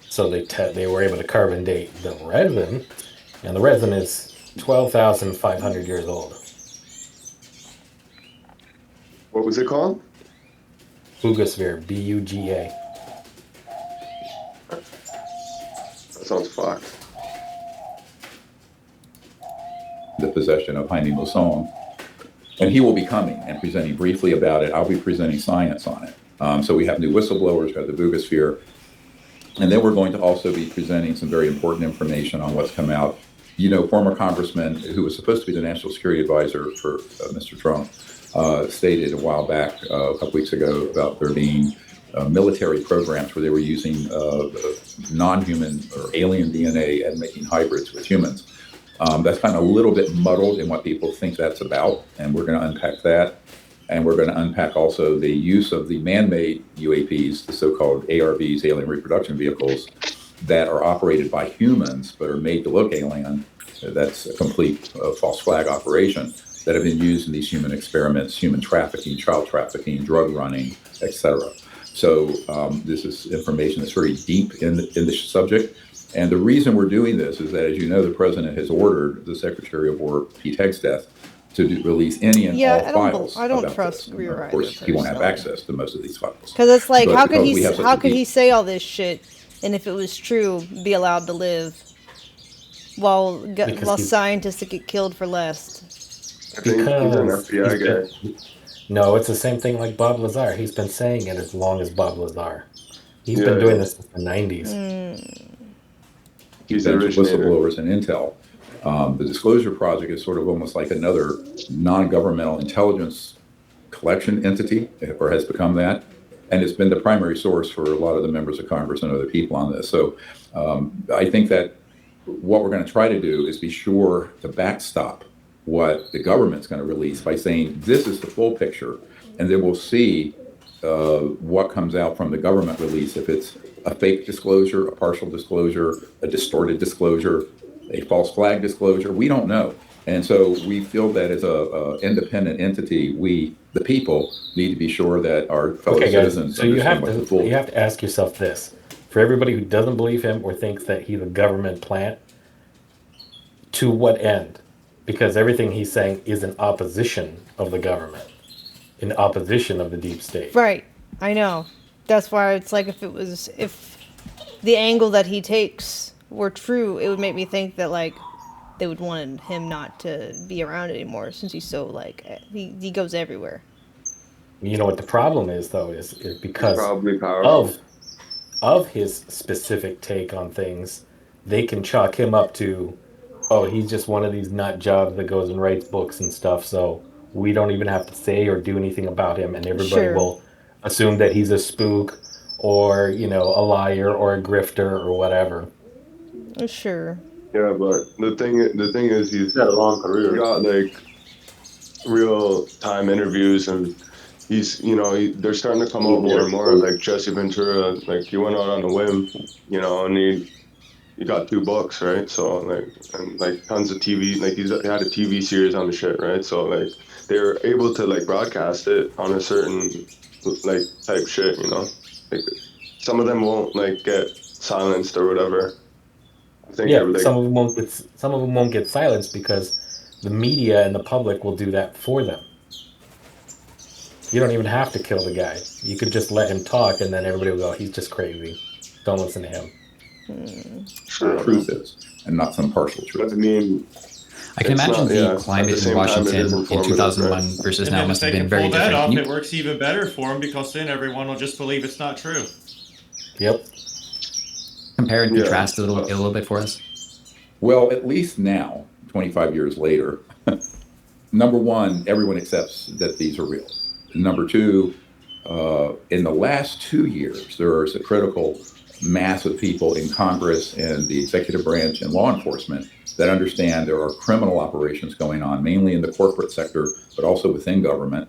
so they were able to carbon date the resin, and the resin is 12,500 years old. What was it called? Boogosphere, Buga. That sounds fucked. The possession of Jaime Maussan. And he will be coming and presenting briefly about it. I'll be presenting science on it. So we have new whistleblowers, we have the Bugosphere. And then we're going to also be presenting some very important information on what's come out. You know, former congressman who was supposed to be the national security advisor for Mr. Trump stated a while back, a couple weeks ago, about there being military programs where they were using non-human or alien DNA and making hybrids with humans. That's kind of a little bit muddled in what people think that's about, and we're going to unpack that. And we're going to unpack also the use of the man-made UAPs, the so-called ARVs, alien reproduction vehicles, that are operated by humans but are made to look alien. That's a complete false flag operation that have been used in these human experiments, human trafficking, child trafficking, drug running, etc. So this is information that's very deep in the subject. And the reason we're doing this is that, as you know, the president has ordered the Secretary of War, Pete Hegseth, to release any and all files. I don't trust Greer either. Of course, he won't have access to most of these files. Because it's like, But how could because he say all this shit, and if it was true, be allowed to live, while scientists get killed for less? I think he's an FBI guy. No, it's the same thing like Bob Lazar. He's been saying it as long as Bob Lazar. He's been doing this since the 90s. He's the whistleblowers and intel. The Disclosure Project is sort of almost like another non-governmental intelligence collection entity, or has become that. And it's been the primary source for a lot of the members of Congress and other people on this. So I think that what we're going to try to do is be sure to backstop what the government's going to release by saying this is the full picture, and then we'll see what comes out from the government release, if it's a fake disclosure, a partial disclosure, a distorted disclosure, a false flag disclosure. We don't know. And so we feel that as a independent entity, we, the people, need to be sure that our fellow citizens understand what the full... You have to ask yourself this. For everybody who doesn't believe him or thinks that he's a government plant, to what end? Because everything he's saying is in opposition of the government, in opposition of the deep state. Right. I know. That's why it's like, if the angle that he takes were true, it would make me think that, like, they would want him not to be around anymore, since he's so, like, he goes everywhere. You know what the problem is, though, is because of his specific take on things, they can chalk him up to, oh, he's just one of these nut jobs that goes and writes books and stuff, so we don't even have to say or do anything about him, and everybody will assume that he's a spook or, you know, a liar or a grifter or whatever. Sure. Yeah, but the thing is, he's got a long career. He got like real time interviews, and he's, you know, they're starting to come out more and more. Like Jesse Ventura, like he went out on a whim, you know, and he got 2 books, right? So like, and like tons of TV, like he had a TV series on the shit, right? So like they were able to like broadcast it on a certain like type shit, you know. Like some of them won't like get silenced or whatever. I think like, some of them won't get silenced because the media and the public will do that for them. You don't even have to kill the guy. You could just let him talk, and then everybody will go, "He's just crazy. Don't listen to him." Truth is, and not some partial truth. I mean, I can imagine the climate in Washington in 2001 versus now must have been very different. It works even better for them because then everyone will just believe it's not true. Yep. Compare and contrast a little bit for us. Well, at least now, 25 years later, number one, everyone accepts that these are real. Number two, in the last 2 years, there is a critical mass of people in Congress and the executive branch and law enforcement that understand there are criminal operations going on, mainly in the corporate sector, but also within government,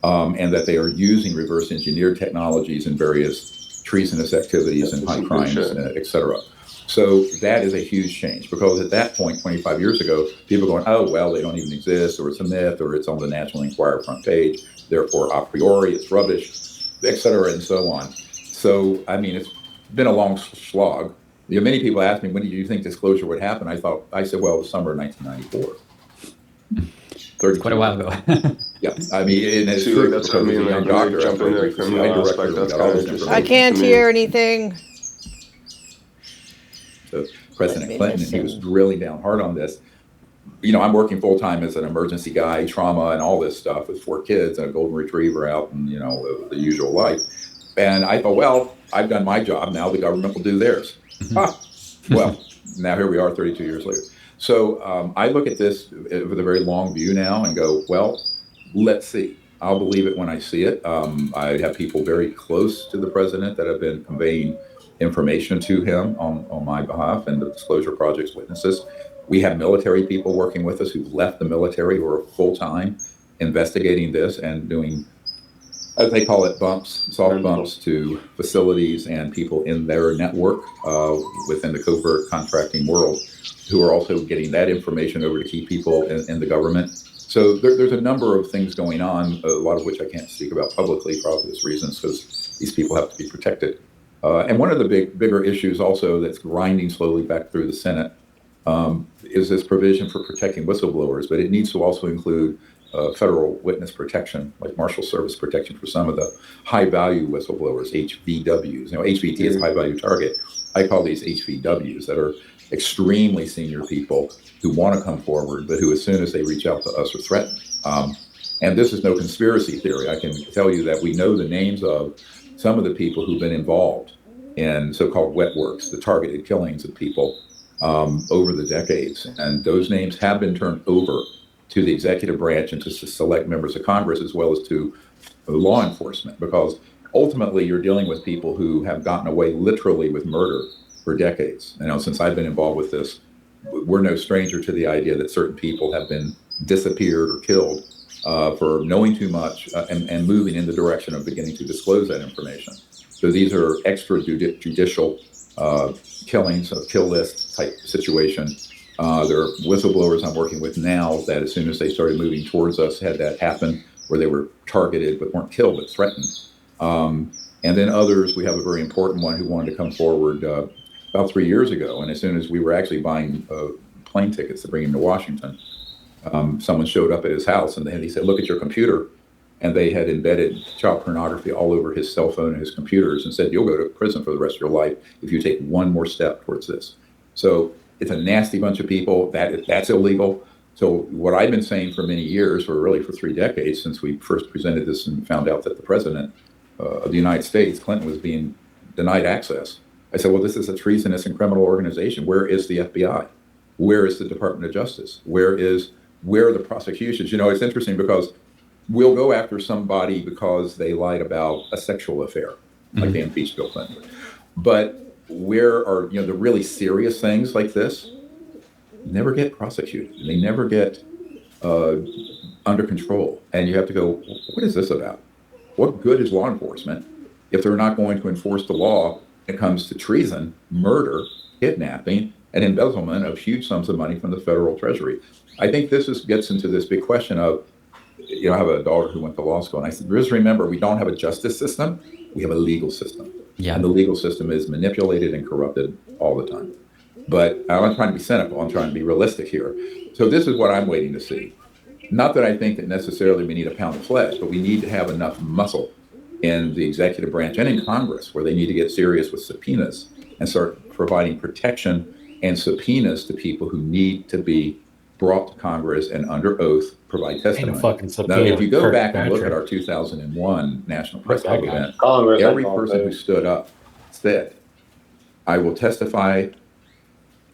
and that they are using reverse engineered technologies in various treasonous activities and high crimes, et cetera. So that is a huge change, because at that point, 25 years ago, people going, oh, well, they don't even exist, or it's a myth, or it's on the National Enquirer front page, therefore, a priori, it's rubbish, et cetera, and so on. So, I mean, it's been a long slog. You know, many people ask me, when did you think disclosure would happen? I said, well, it was summer of 1994. Quite a while ago. Yeah, I mean, and it's true. That's what I mean. Like, doctor, jump in there, criminal aspect. That's kind of interesting. I can't hear anything. to President Clinton, and he was drilling down hard on this. You know, I'm working full time as an emergency guy, trauma and all this stuff with 4 kids and a golden retriever out and, you know, the usual life. And I thought, well, I've done my job. Now the government will do theirs. Well, now here we are 32 years later. So I look at this with a very long view now and go, well, let's see. I'll believe it when I see it. I have people very close to the president that have been conveying information to him on my behalf and the Disclosure Project's witnesses. We have military people working with us who've left the military, who are full-time investigating this and doing, as they call it, soft bumps to facilities and people in their network within the covert contracting world, who are also getting that information over to key people in the government. So there's a number of things going on, a lot of which I can't speak about publicly for obvious reasons, because these people have to be protected. And one of the bigger issues also that's grinding slowly back through the Senate is this provision for protecting whistleblowers, but it needs to also include federal witness protection, like Marshal Service protection for some of the high-value whistleblowers, HVWs. You know, HVT is high-value target. I call these HVWs, that are extremely senior people who want to come forward, but who, as soon as they reach out to us, are threatened. And this is no conspiracy theory. I can tell you that we know the names of some of the people who've been involved in so-called wet works, the targeted killings of people over the decades. And those names have been turned over to the executive branch and to select members of Congress, as well as to law enforcement, because ultimately you're dealing with people who have gotten away literally with murder for decades. You know, since I've been involved with this, we're no stranger to the idea that certain people have been disappeared or killed for knowing too much and moving in the direction of beginning to disclose that information. So these are extrajudicial killings, a kill list type situation. There are whistleblowers I'm working with now that, as soon as they started moving towards us, had that happen, where they were targeted but weren't killed but threatened. And then others, we have a very important one who wanted to come forward about 3 years ago. And as soon as we were actually buying plane tickets to bring him to Washington, someone showed up at his house and he said, "Look at your computer." And they had embedded child pornography all over his cell phone and his computers, and said, "You'll go to prison for the rest of your life if you take one more step towards this." So it's a nasty bunch of people. That's illegal. So what I've been saying for many years, or really for 3 decades, since we first presented this and found out that the president of the United States, Clinton, was being denied access, I said, well, this is a treasonous and criminal organization. Where is the FBI? Where is the Department of Justice? Where are the prosecutions? You know, it's interesting because we'll go after somebody because they lied about a sexual affair, like they impeached Bill Clinton. But where are, you know, the really serious things like this never get prosecuted. They never get under control. And you have to go, what is this about? What good is law enforcement if they're not going to enforce the law when it comes to treason, murder, kidnapping, and embezzlement of huge sums of money from the federal treasury? I think this gets into this big question of, you know, I have a daughter who went to law school, and I said, just remember, we don't have a justice system, we have a legal system. Yeah. And the legal system is manipulated and corrupted all the time. But I'm not trying to be cynical, I'm trying to be realistic here. So this is what I'm waiting to see. Not that I think that necessarily we need a pound of flesh, but we need to have enough muscle in the executive branch and in Congress, where they need to get serious with subpoenas and start providing protection and subpoenas to people who need to be brought to Congress and under oath provide testimony. Now, if you go back and look at our 2001 National Press Club event, every person who stood up said, "I will testify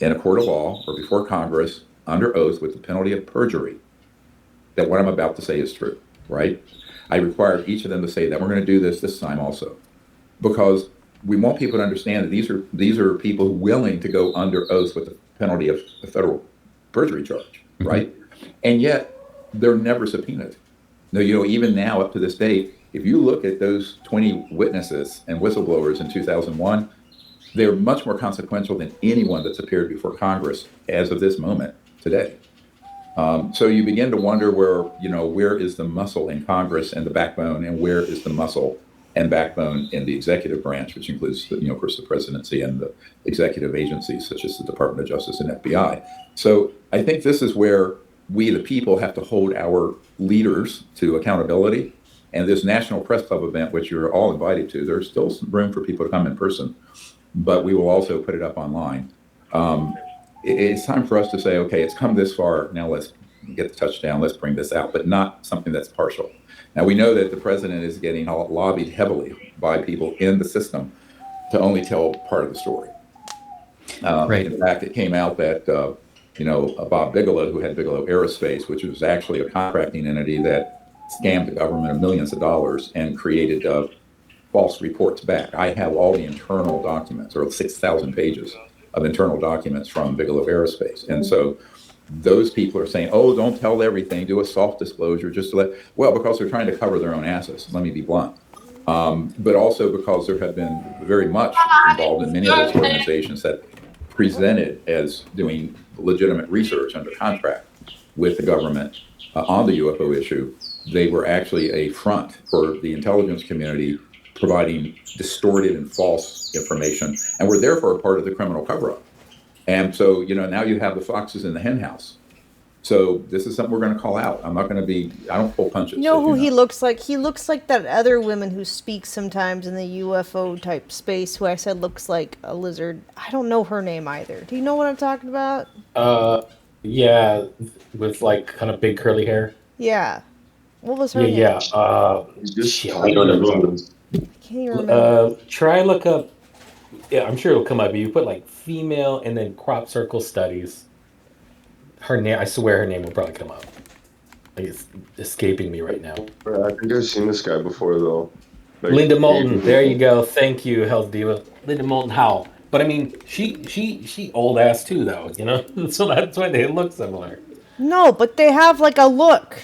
in a court of law or before Congress under oath with the penalty of perjury that what I'm about to say is true," right? I required each of them to say that. We're going to do this time also, because we want people to understand that these are people willing to go under oath with the penalty of a federal perjury charge, right? And yet they're never subpoenaed. Now, you know, even now up to this date, if you look at those 20 witnesses and whistleblowers in 2001, they're much more consequential than anyone that's appeared before Congress as of this moment today. So you begin to wonder where is the muscle in Congress and the backbone, and where is the muscle and backbone in the executive branch, which includes, of course, the presidency and the executive agencies such as the Department of Justice and FBI. So I think this is where we, the people, have to hold our leaders to accountability. And this National Press Club event, which you're all invited to, there's still some room for people to come in person, but we will also put it up online. It's time for us to say, okay, it's come this far. Now let's get the touchdown. Let's bring this out, but not something that's partial. Now we know that the president is getting lobbied heavily by people in the system to only tell part of the story. Right. In fact, it came out that Bob Bigelow, who had Bigelow Aerospace, which was actually a contracting entity that scammed the government of millions of dollars and created false reports back. I have all the internal documents, or 6,000 pages of internal documents from Bigelow Aerospace. And so those people are saying, oh, don't tell everything, do a soft disclosure just to because they're trying to cover their own asses, let me be blunt. But also because there have been very much involved in many of those organizations that presented as doing legitimate research under contract with the government on the UFO issue. They were actually a front for the intelligence community, providing distorted and false information, and were therefore a part of the criminal cover-up. And so, now you have the foxes in the hen house. So this is something we're going to call out. I don't pull punches. You know who he looks like? He looks like that other woman who speaks sometimes in the UFO type space, who I said looks like a lizard. I don't know her name either. Do you know what I'm talking about? Yeah, with like kind of big curly hair. Yeah. What was her name? Yeah. I don't know. Can't even remember. Try look up. Yeah, I'm sure it'll come up. You put like female and then crop circle studies. Her name, I swear her name will probably come up. Like, it's escaping me right now. I think I've seen this guy before though. Like, Linda Moulton, there you go. Thank you, Health Diva. Linda Moulton Howell. But I mean, she old ass too though, so that's why they look similar. No, but they have like a look.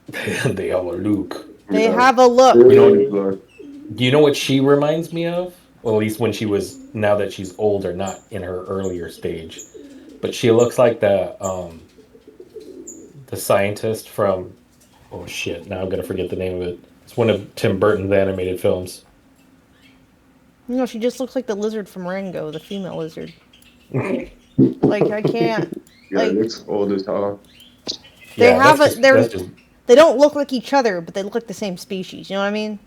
They have a look. They have a look. Do you know what she reminds me of? Well, at least when she was, now that she's older, not in her earlier stage. But she looks like the scientist from, oh shit, now I'm going to forget the name of it. It's one of Tim Burton's animated films. No, she just looks like the lizard from Rango, the female lizard. Like, I can't. Yeah, it looks old as hell. They they don't look like each other, but they look like the same species. You know what I mean?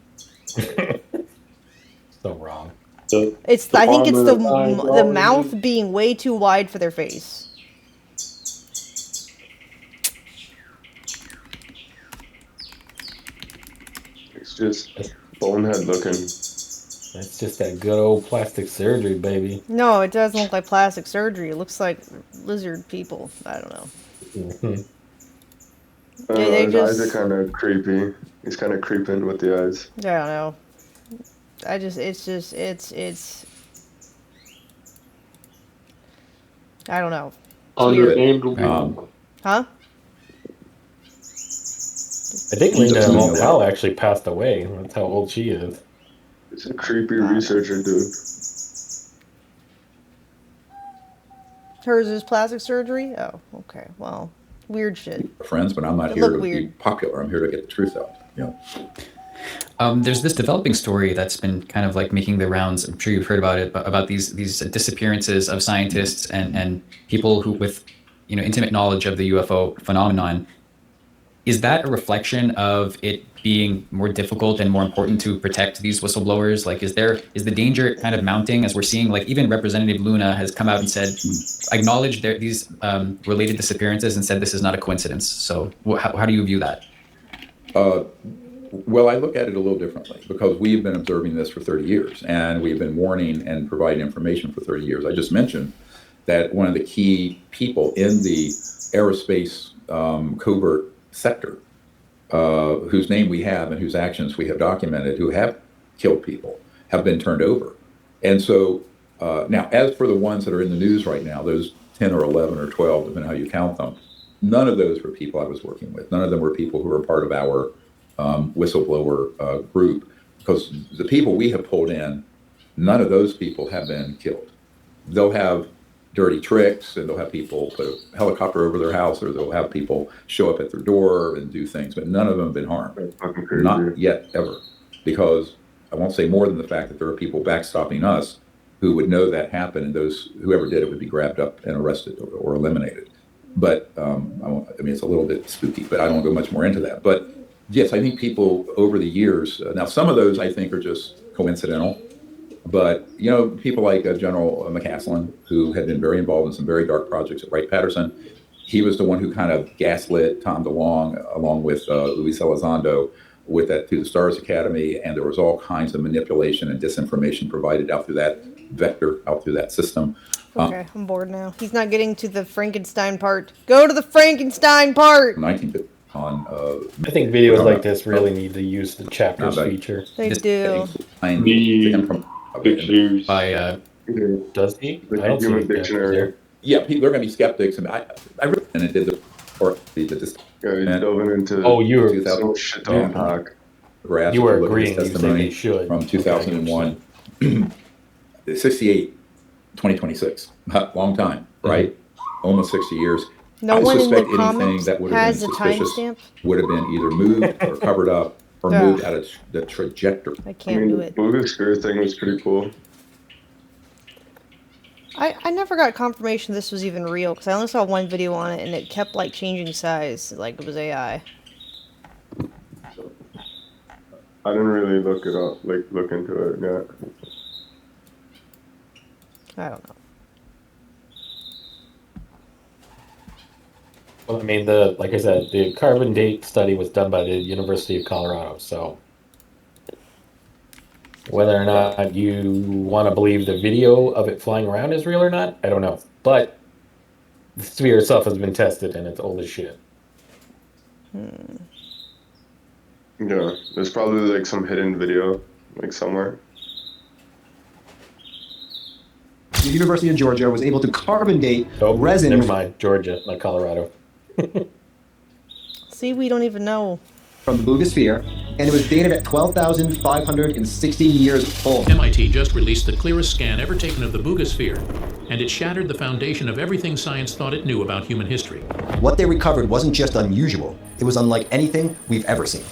So wrong. I think it's the mouth being way too wide for their face. It's just bonehead looking. That's just that good old plastic surgery, baby. No, it doesn't look like plastic surgery. It looks like lizard people. I don't know. His eyes are kind of creepy. He's kind of creeping with the eyes. I don't know. I don't know. Huh? I think Linda Moulton Howell actually passed away. That's how old she is. It's a creepy researcher, dude. Hers is plastic surgery? Oh, okay. Well, weird shit. Friends, but I'm not here to be popular. I'm here to get the truth out. There's this developing story that's been kind of like making the rounds. I'm sure you've heard about it, but about these disappearances of scientists and people who with intimate knowledge of the UFO phenomenon. Is that a reflection of it being more difficult and more important to protect these whistleblowers? Like, is the danger kind of mounting as we're seeing? Like, even Representative Luna has come out and said, acknowledged these related disappearances and said this is not a coincidence. So, how do you view that? Well, I look at it a little differently because we've been observing this for 30 years and we've been warning and providing information for 30 years. I just mentioned that one of the key people in the aerospace covert sector, whose name we have and whose actions we have documented, who have killed people, have been turned over. And so now, as for the ones that are in the news right now, those 10 or 11 or 12, depending on how you count them, none of those were people I was working with. None of them were people who were part of our whistleblower group, because the people we have pulled in, none of those people have been killed. They'll have dirty tricks and they'll have people put a helicopter over their house, or they'll have people show up at their door and do things, but none of them have been harmed. Not yet, ever. Because I won't say more than the fact that there are people backstopping us who would know that happened, and whoever did it would be grabbed up and arrested or eliminated. But I mean, it's a little bit spooky, but I don't go much more into that. But yes, I think people over the years, now some of those I think are just coincidental. But, you know, people like General McCaslin, who had been very involved in some very dark projects at Wright-Patterson, he was the one who kind of gaslit Tom DeLonge, along with Luis Elizondo, with that through the Stars Academy, and there was all kinds of manipulation and disinformation provided out through that vector, out through that system. Okay, I'm bored now. He's not getting to the Frankenstein part. Go to the Frankenstein part! 19 on. I think videos like this really need to use the chapters feature. They do. By does he? I don't see Human it Dictionary. Yeah, people, they're going to be skeptics, and I really, and it did the or the this. Yeah, he's delving into. Oh, you were so shit on talk. You were agreeing. You said they should from 2001, 68, 2026, long time, right? Almost 60 years. No I one in the suspect anything comments that would have has been a suspicious timestamp. would have been either moved or covered up or moved out of the trajectory. I can't do it. The Buddha sphere thing was pretty cool. I never got confirmation this was even real because I only saw one video on it and it kept like changing size like it was AI. I didn't really look it up, like look into it yet. I don't know. Well, I mean, like I said, the carbon date study was done by the University of Colorado, so whether or not you want to believe the video of it flying around is real or not, I don't know. But the sphere itself has been tested and it's old as shit. Yeah, there's probably like some hidden video, like somewhere. The University of Georgia was able to carbon date resin. Never mind, Georgia, not Colorado. See, we don't even know. From the Boogosphere, and it was dated at 12,560 years old. MIT just released the clearest scan ever taken of the Boogosphere, and it shattered the foundation of everything science thought it knew about human history. What they recovered wasn't just unusual, it was unlike anything we've ever seen.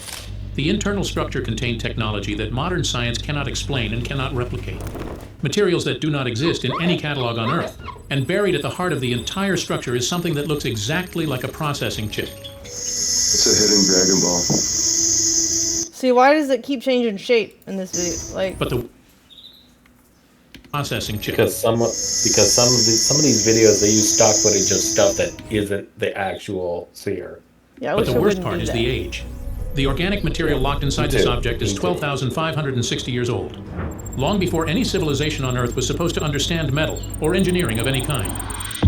The internal structure contained technology that modern science cannot explain and cannot replicate. Materials that do not exist in any catalog on Earth. And buried at the heart of the entire structure is something that looks exactly like a processing chip. It's a hidden Dragon Ball. See, why does it keep changing shape in this video? Like, but the processing chip. Because some of these videos they use stock footage of stuff that isn't the actual sphere. Yeah, but the worst part is the age. The organic material locked inside this object is 12,560 years old. Long before any civilization on Earth was supposed to understand metal or engineering of any kind.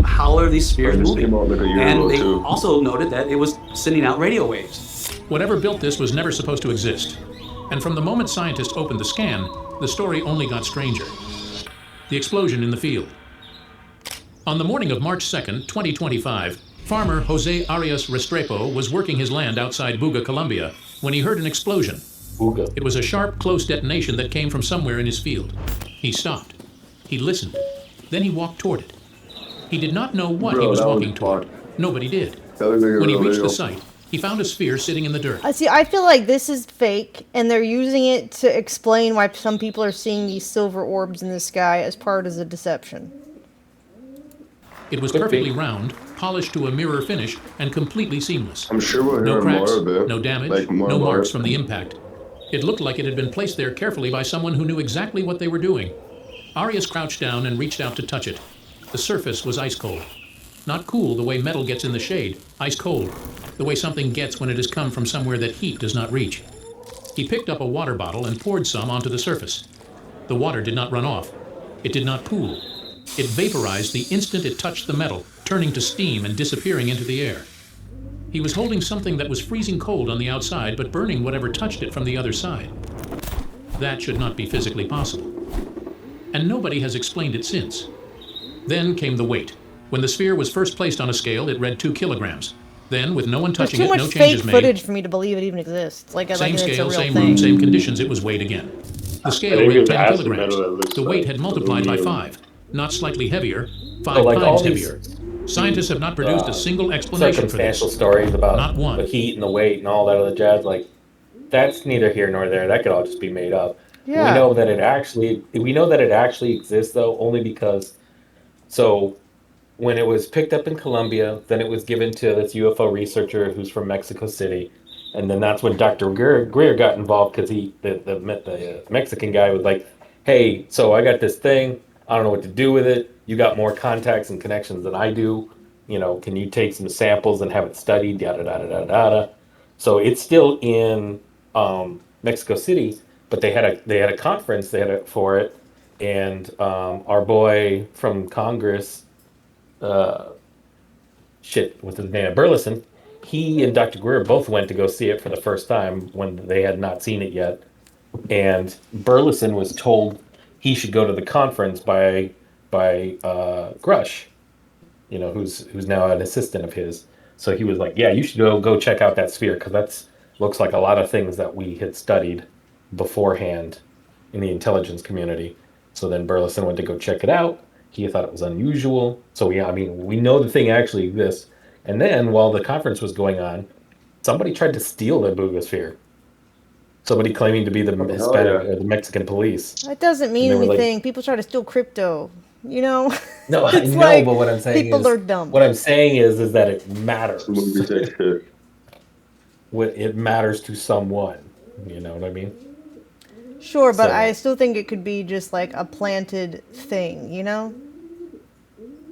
How are these spheres moving? And they too. also noted that it was sending out radio waves. Whatever built this was never supposed to exist. And from the moment scientists opened the scan, the story only got stranger. The explosion in the field. On the morning of March 2nd, 2025, farmer Jose Arias Restrepo was working his land outside Buga, Colombia, when he heard an explosion. Buga. It was a sharp, close detonation that came from somewhere in his field. He stopped. He listened. Then he walked toward it. He did not know what he was walking toward. Nobody did. When he reached the site, he found a sphere sitting in the dirt. See, I feel like this is fake, and they're using it to explain why some people are seeing these silver orbs in the sky as part of the deception. It was perfectly round, polished to a mirror finish, and completely seamless. I'm sure we'll No hear cracks, more of it. no damage, Like, more no about marks it. from the impact. It looked like it had been placed there carefully by someone who knew exactly what they were doing. Arias crouched down and reached out to touch it. The surface was ice cold. Not cool the way metal gets in the shade, ice cold, the way something gets when it has come from somewhere that heat does not reach. He picked up a water bottle and poured some onto the surface. The water did not run off. It did not pool. It vaporized the instant it touched the metal, turning to steam and disappearing into the air. He was holding something that was freezing cold on the outside, but burning whatever touched it from the other side. That should not be physically possible. And nobody has explained it since. Then came the weight. When the sphere was first placed on a scale, it read 2 kilograms. Then, with no one There's touching too it, much no fake changes made. footage for me to believe it even exists. Like, Same it's a scale, real same thing. room, same conditions, it was weighed again. The scale think read it's 10 acid kilograms. metal that looks The weight like had multiplied by aluminum. 5. Not slightly heavier, 5 like all times these heavier. Scientists have not produced a single explanation for this. circumstantial stories about Not one. the heat and the weight and all that other jazz, like that's neither here nor there. That could all just be made up. Yeah. We know that it actually exists though, only because when it was picked up in Colombia, then it was given to this UFO researcher who's from Mexico City, and then that's when Dr. Greer got involved because the Mexican guy was like, hey, so I got this thing. I don't know what to do with it. You got more contacts and connections than I do. Can you take some samples and have it studied? Yada, yada, yada, yada. So it's still in Mexico City, but they had a conference for it, and our boy from Congress, what's his name, Burleson, he and Dr. Greer both went to go see it for the first time when they had not seen it yet. And Burleson was told he should go to the conference by Grush, who's now an assistant of his. So he was like, "Yeah, you should go check out that sphere because that's looks like a lot of things that we had studied beforehand in the intelligence community." So then Burleson went to go check it out. He thought it was unusual. So we know the thing actually exists. And then while the conference was going on, somebody tried to steal the Boogosphere. Somebody claiming to be the Hispanic or the Mexican police. That doesn't mean And they were like, anything. People try to steal crypto. No, I It's know, like, but what I'm saying people is, are dumb. what I'm saying is that it matters. It matters to someone. You know what I mean? Sure, but So- I still think it could be just like a planted thing,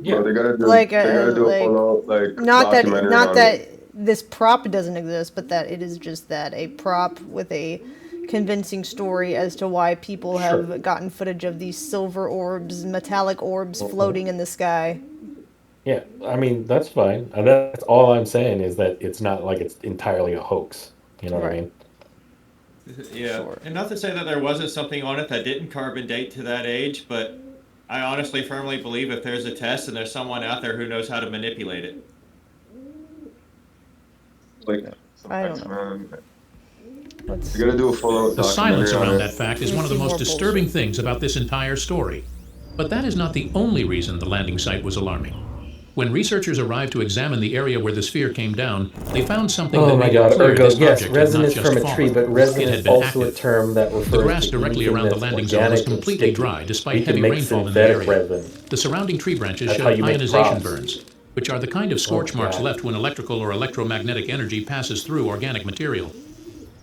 Yeah, they gotta do. Like they gotta do a full not that documentary on this prop doesn't exist, but that it is just that a prop with a convincing story as to why people have gotten footage of these silver orbs, metallic orbs floating in the sky. Yeah, that's fine. And that's all I'm saying is that it's not like it's entirely a hoax. You know what I mean? Yeah, and not to say that there wasn't something on it that didn't carbon date to that age, but I honestly firmly believe if there's a test and there's someone out there who knows how to manipulate it. I don't know. You gotta do a full The silence documentary on around it. that fact is one of the most disturbing things about this entire story. But that is not the only reason the landing site was alarming. When researchers arrived to examine the area where the sphere came down, they found something Oh that my made God, it clear ergo, this yes, object had resin not is just from a fallen. tree, but It resin had is been also a active. term that refers The grass to directly anything around the that's landing zone was organic and completely sticky. dry We despite can heavy make rainfall in the synthetic area. resin. The surrounding tree branches That's how showed you make ionization props. burns, which are the kind of scorch marks God. left when electrical or electromagnetic energy passes through organic material.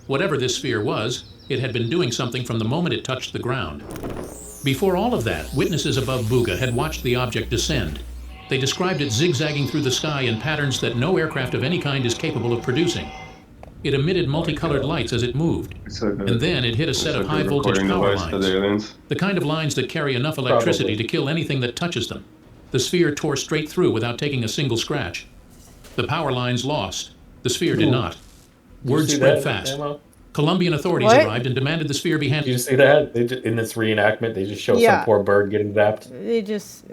Whatever this sphere was, it had been doing something from the moment it touched the ground. Before all of that, witnesses above Buga had watched the object descend. They described it zigzagging through the sky in patterns that no aircraft of any kind is capable of producing. It emitted multicolored lights as it moved, and then it hit a set of high-voltage recording power device for the lines, aliens. the kind of lines that carry enough electricity to kill anything that touches them. The sphere tore straight through without taking a single scratch. The power lines lost. The sphere did not. Did you Word see spread that, fast. Emma? Colombian authorities What? arrived and demanded the sphere be Did handed you see that? In this reenactment, they just show Yeah. some poor bird getting zapped. They just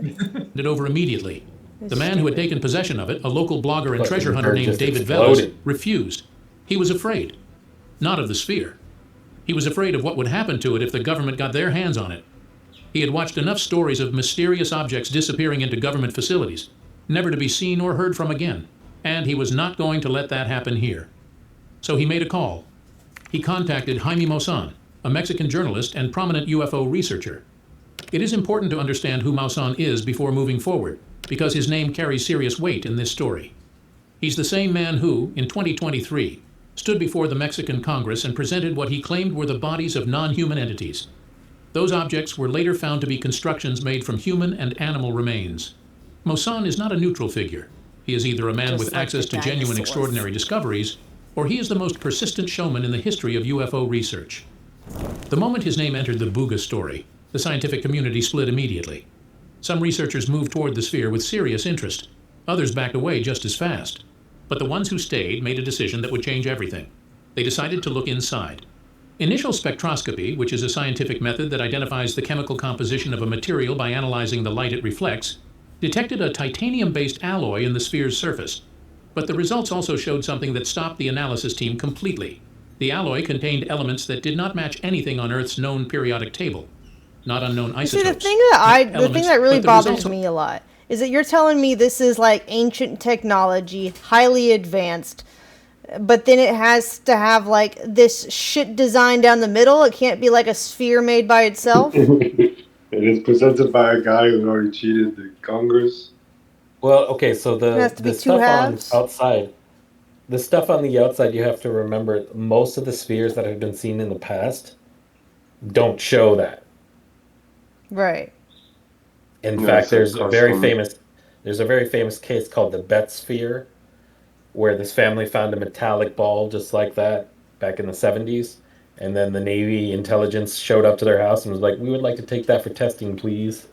over immediately. The man who had taken possession of it, a local blogger and Fucking treasure hunter bird named just David exploded. Velas, refused. He was afraid. Not of the sphere. He was afraid of what would happen to it if the government got their hands on it. He had watched enough stories of mysterious objects disappearing into government facilities, never to be seen or heard from again, and he was not going to let that happen here. So he made a call. He contacted Jaime Maussan, a Mexican journalist and prominent UFO researcher. It is important to understand who Maussan is before moving forward, because his name carries serious weight in this story. He's the same man who, in 2023, stood before the Mexican Congress and presented what he claimed were the bodies of non-human entities. Those objects were later found to be constructions made from human and animal remains. Maussan is not a neutral figure. He is either a man Just with like access the to genuine dinosaurs. extraordinary discoveries, or he is the most persistent showman in the history of UFO research. The moment his name entered the Buga story, the scientific community split immediately. Some researchers moved toward the sphere with serious interest. Others backed away just as fast. But the ones who stayed made a decision that would change everything. They decided to look inside. Initial spectroscopy, which is a scientific method that identifies the chemical composition of a material by analyzing the light it reflects, detected a titanium-based alloy in the sphere's surface. But the results also showed something that stopped the analysis team completely. The alloy contained elements that did not match anything on Earth's known periodic table. Not unknown isotopes. see the thing that really but the bothers results- me a lot is that you're telling me this is like ancient technology, highly advanced, but then it has to have like this shit design down the middle. It can't be like a sphere made by itself. It is presented by a guy who already cheated the Congress. Well, okay, so It has to be the two stuff halves? on outside, the stuff on the outside, you have to remember most of the spheres that have been seen in the past don't show that. Right. In Yeah, fact, it's like custom. there's a very famous case called the Bet sphere, where this family found a metallic ball just like that back in the 70s, and then the Navy intelligence showed up to their house and was like, "We would like to take that for testing, please."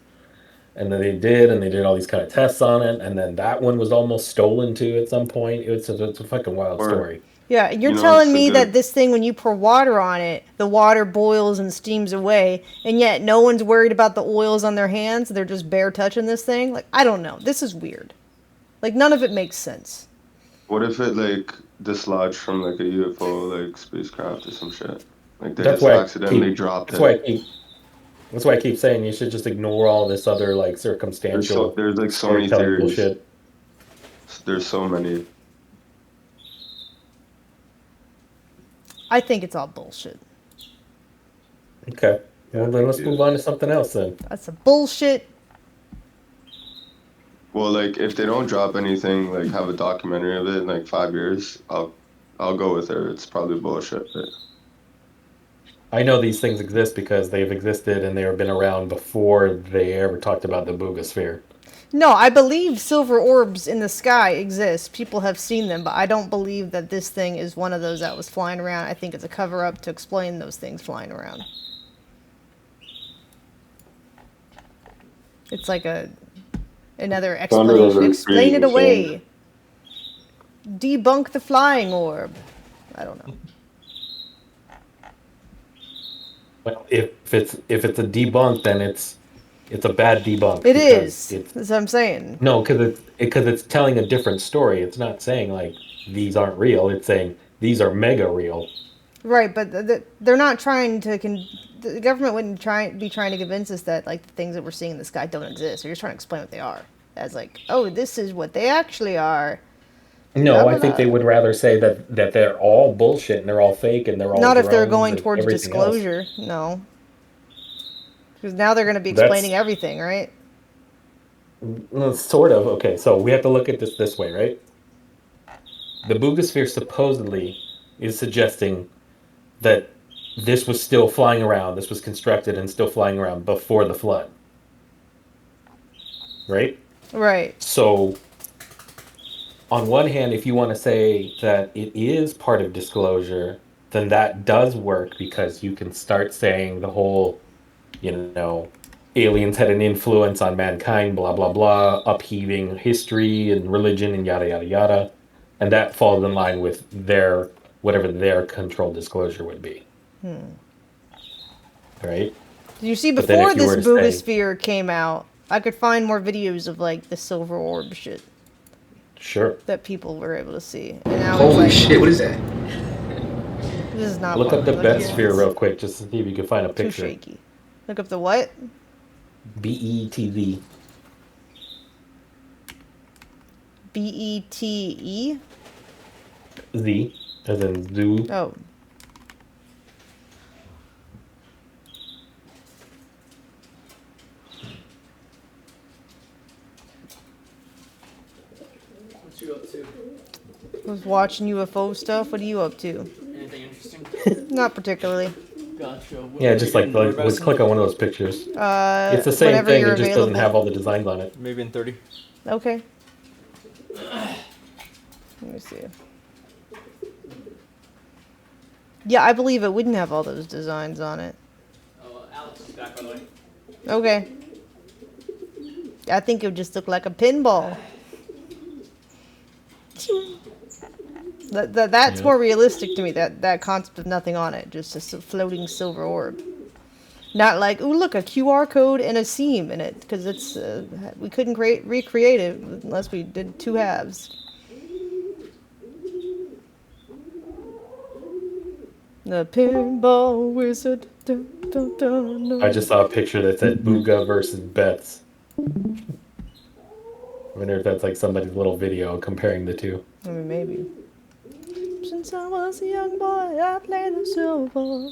And then they did, and they did all these kind of tests on it, and then that one was almost stolen too at some point. It's a fucking wild Or, story. Yeah, you're you know, telling it's a me that good. this thing, when you pour water on it, the water boils and steams away, and yet no one's worried about the oils on their hands. They're just bare touching this thing. Like, I don't know. This is weird. Like, none of it makes sense. What if it like dislodged from like a UFO like spacecraft or some shit? Like they That's just why I accidentally dropped that's why it. I keep, that's why I keep saying you should just ignore all this other like circumstantial There's like so many storytelling theories. bullshit. There's so many. I think it's all bullshit. Okay. Well, then let's move on to something else then. That's a bullshit. Well, like if they don't drop anything, like have a documentary of it in like 5 years, I'll go with her. It's probably bullshit. But I know these things exist because they've existed and they've been around before they ever talked about the boogosphere. No, I believe silver orbs in the sky exist. People have seen them, but I don't believe that this thing is one of those that was flying around. I think it's a cover-up to explain those things flying around. It's like another explanation. Explain it away. Debunk the flying orb. I don't know. Well, if it's a debunk, then it's a bad debunk. It is. That's what I'm saying. No, because it's telling a different story. It's not saying like these aren't real. It's saying these are mega real. Right, but they're not trying to. The government wouldn't be trying to convince us that like the things that we're seeing in the sky don't exist. They're just trying to explain what they are. As like, oh, this is what they actually are. No, Blah, I blah, think they blah. would rather say that they're all bullshit and they're all fake and they're all Not if they're drones going and towards everything else. disclosure. No, because now they're going to be That's- explaining everything, right? Well, sort of. Okay, so we have to look at this way, right? The boogosphere supposedly is suggesting that this was still flying around. This was constructed and still flying around before the flood. Right? Right. So, on one hand, if you want to say that it is part of disclosure, then that does work because you can start saying the whole, aliens had an influence on mankind, blah, blah, blah, upheaving history and religion and yada, yada, yada. And that falls in line with whatever their controlled disclosure would be. Right? Did you see But then before if you this were to say- boogosphere came out, I could find more videos of like the silver orb shit Sure. that people were able to see. And now Holy it's like, shit, what is that? This is not Look fun. up the Look Bet at sphere this. real quick just to see if you can find a Too picture. shaky. Look up the what? BETZ. BETE? Z, as in zoo. Oh. What you up to? I was watching UFO stuff. What are you up to? Anything interesting? Not particularly. Gotcha. Yeah, just like let's click on one of those pictures. It's the same Whenever thing. you're It just doesn't available. have all the designs on it. Maybe in 30. Okay. Let me see. Yeah, I believe it wouldn't have all those designs on it. Oh, Alex is back, by the way. Okay. I think it would just look like a pinball. That's more realistic to me. That concept of nothing on it, just a floating silver orb. Not like, ooh, look, a QR code and a seam in it, because it's we couldn't recreate it unless we did two halves. The pinball wizard. Dun, dun, dun, dun. I just saw a picture that said Booga versus Bets. I wonder if that's like somebody's little video comparing the two. I mean, maybe. Since I was a young boy, I played the silver.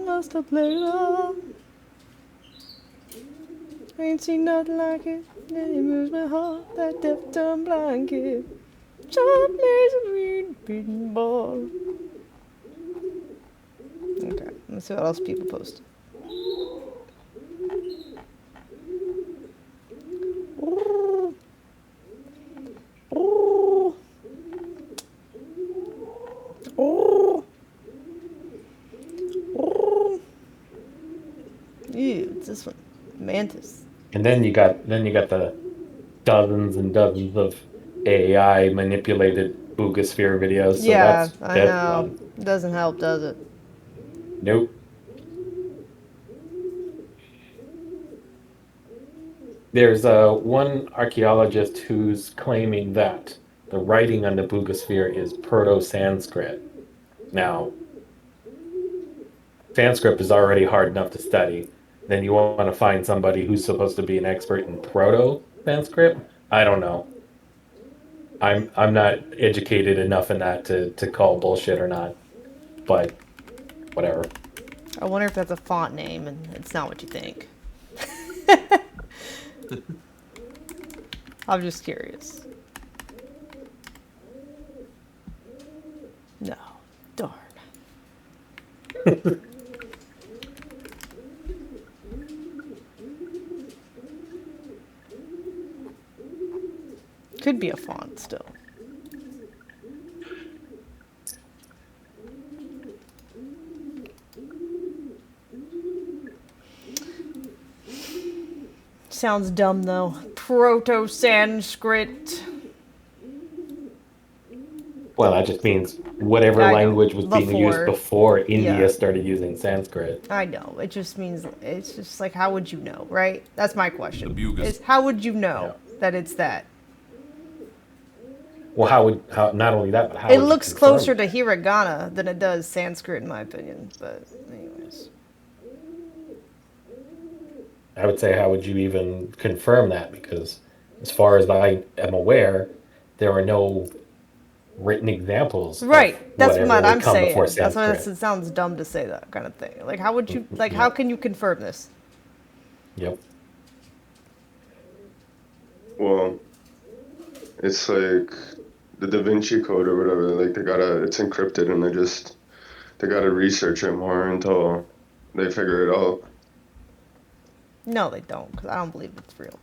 Must have played it all. Ain't seen nothing like it. And it moves my heart, that deaf, dumb, blind kid. Some plays a green pinball. Okay, let's see what else people post. Ew, it's this one. Mantis. And then you got the dozens and dozens of AI manipulated Boogosphere videos. So Yeah, that's I know. fun. Doesn't help, does it? Nope. There's one archaeologist who's claiming that the writing on the Boogosphere is Proto-Sanskrit. Now, Sanskrit is already hard enough to study. Then you want to find somebody who's supposed to be an expert in Proto-Sanskrit? I don't know. I'm not educated enough in that to call bullshit or not. But whatever. I wonder if that's a font name and it's not what you think. I'm just curious. No. Darn. Could be a font still. Sounds dumb though. Proto-Sanskrit. Well, that just means whatever language was being used before India started using Sanskrit. I know. It just means, it's just like, how would you know, right? That's my question. Is how would you know that it's that? Well, how not only that, but how It would you looks confirm closer to hiragana than it does Sanskrit, in my opinion. But anyways. I would say, how would you even confirm that? Because as far as I am aware, there are no written examples. Right. That's what I'm saying. That's That's why it sounds dumb to say that kind of thing. Like, how would you, like, how can you confirm this? Yep. Well, it's like the Da Vinci Code or whatever. Like it's encrypted, and they gotta research it more until they figure it out. No, they don't, because I don't believe it's real.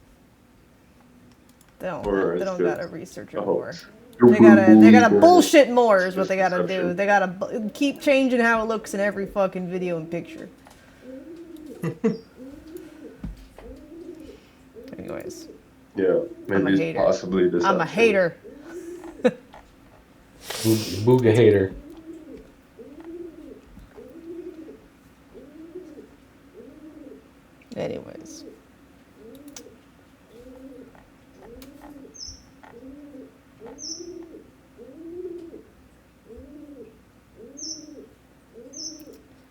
They don't. Or They don't it's gotta research it a more. hoax. They gotta bullshit more is what they gotta do. They gotta keep changing how it looks in every fucking video and picture. Anyways. Yeah, maybe it's possibly deception. I'm a hater. Booga hater. Anyways.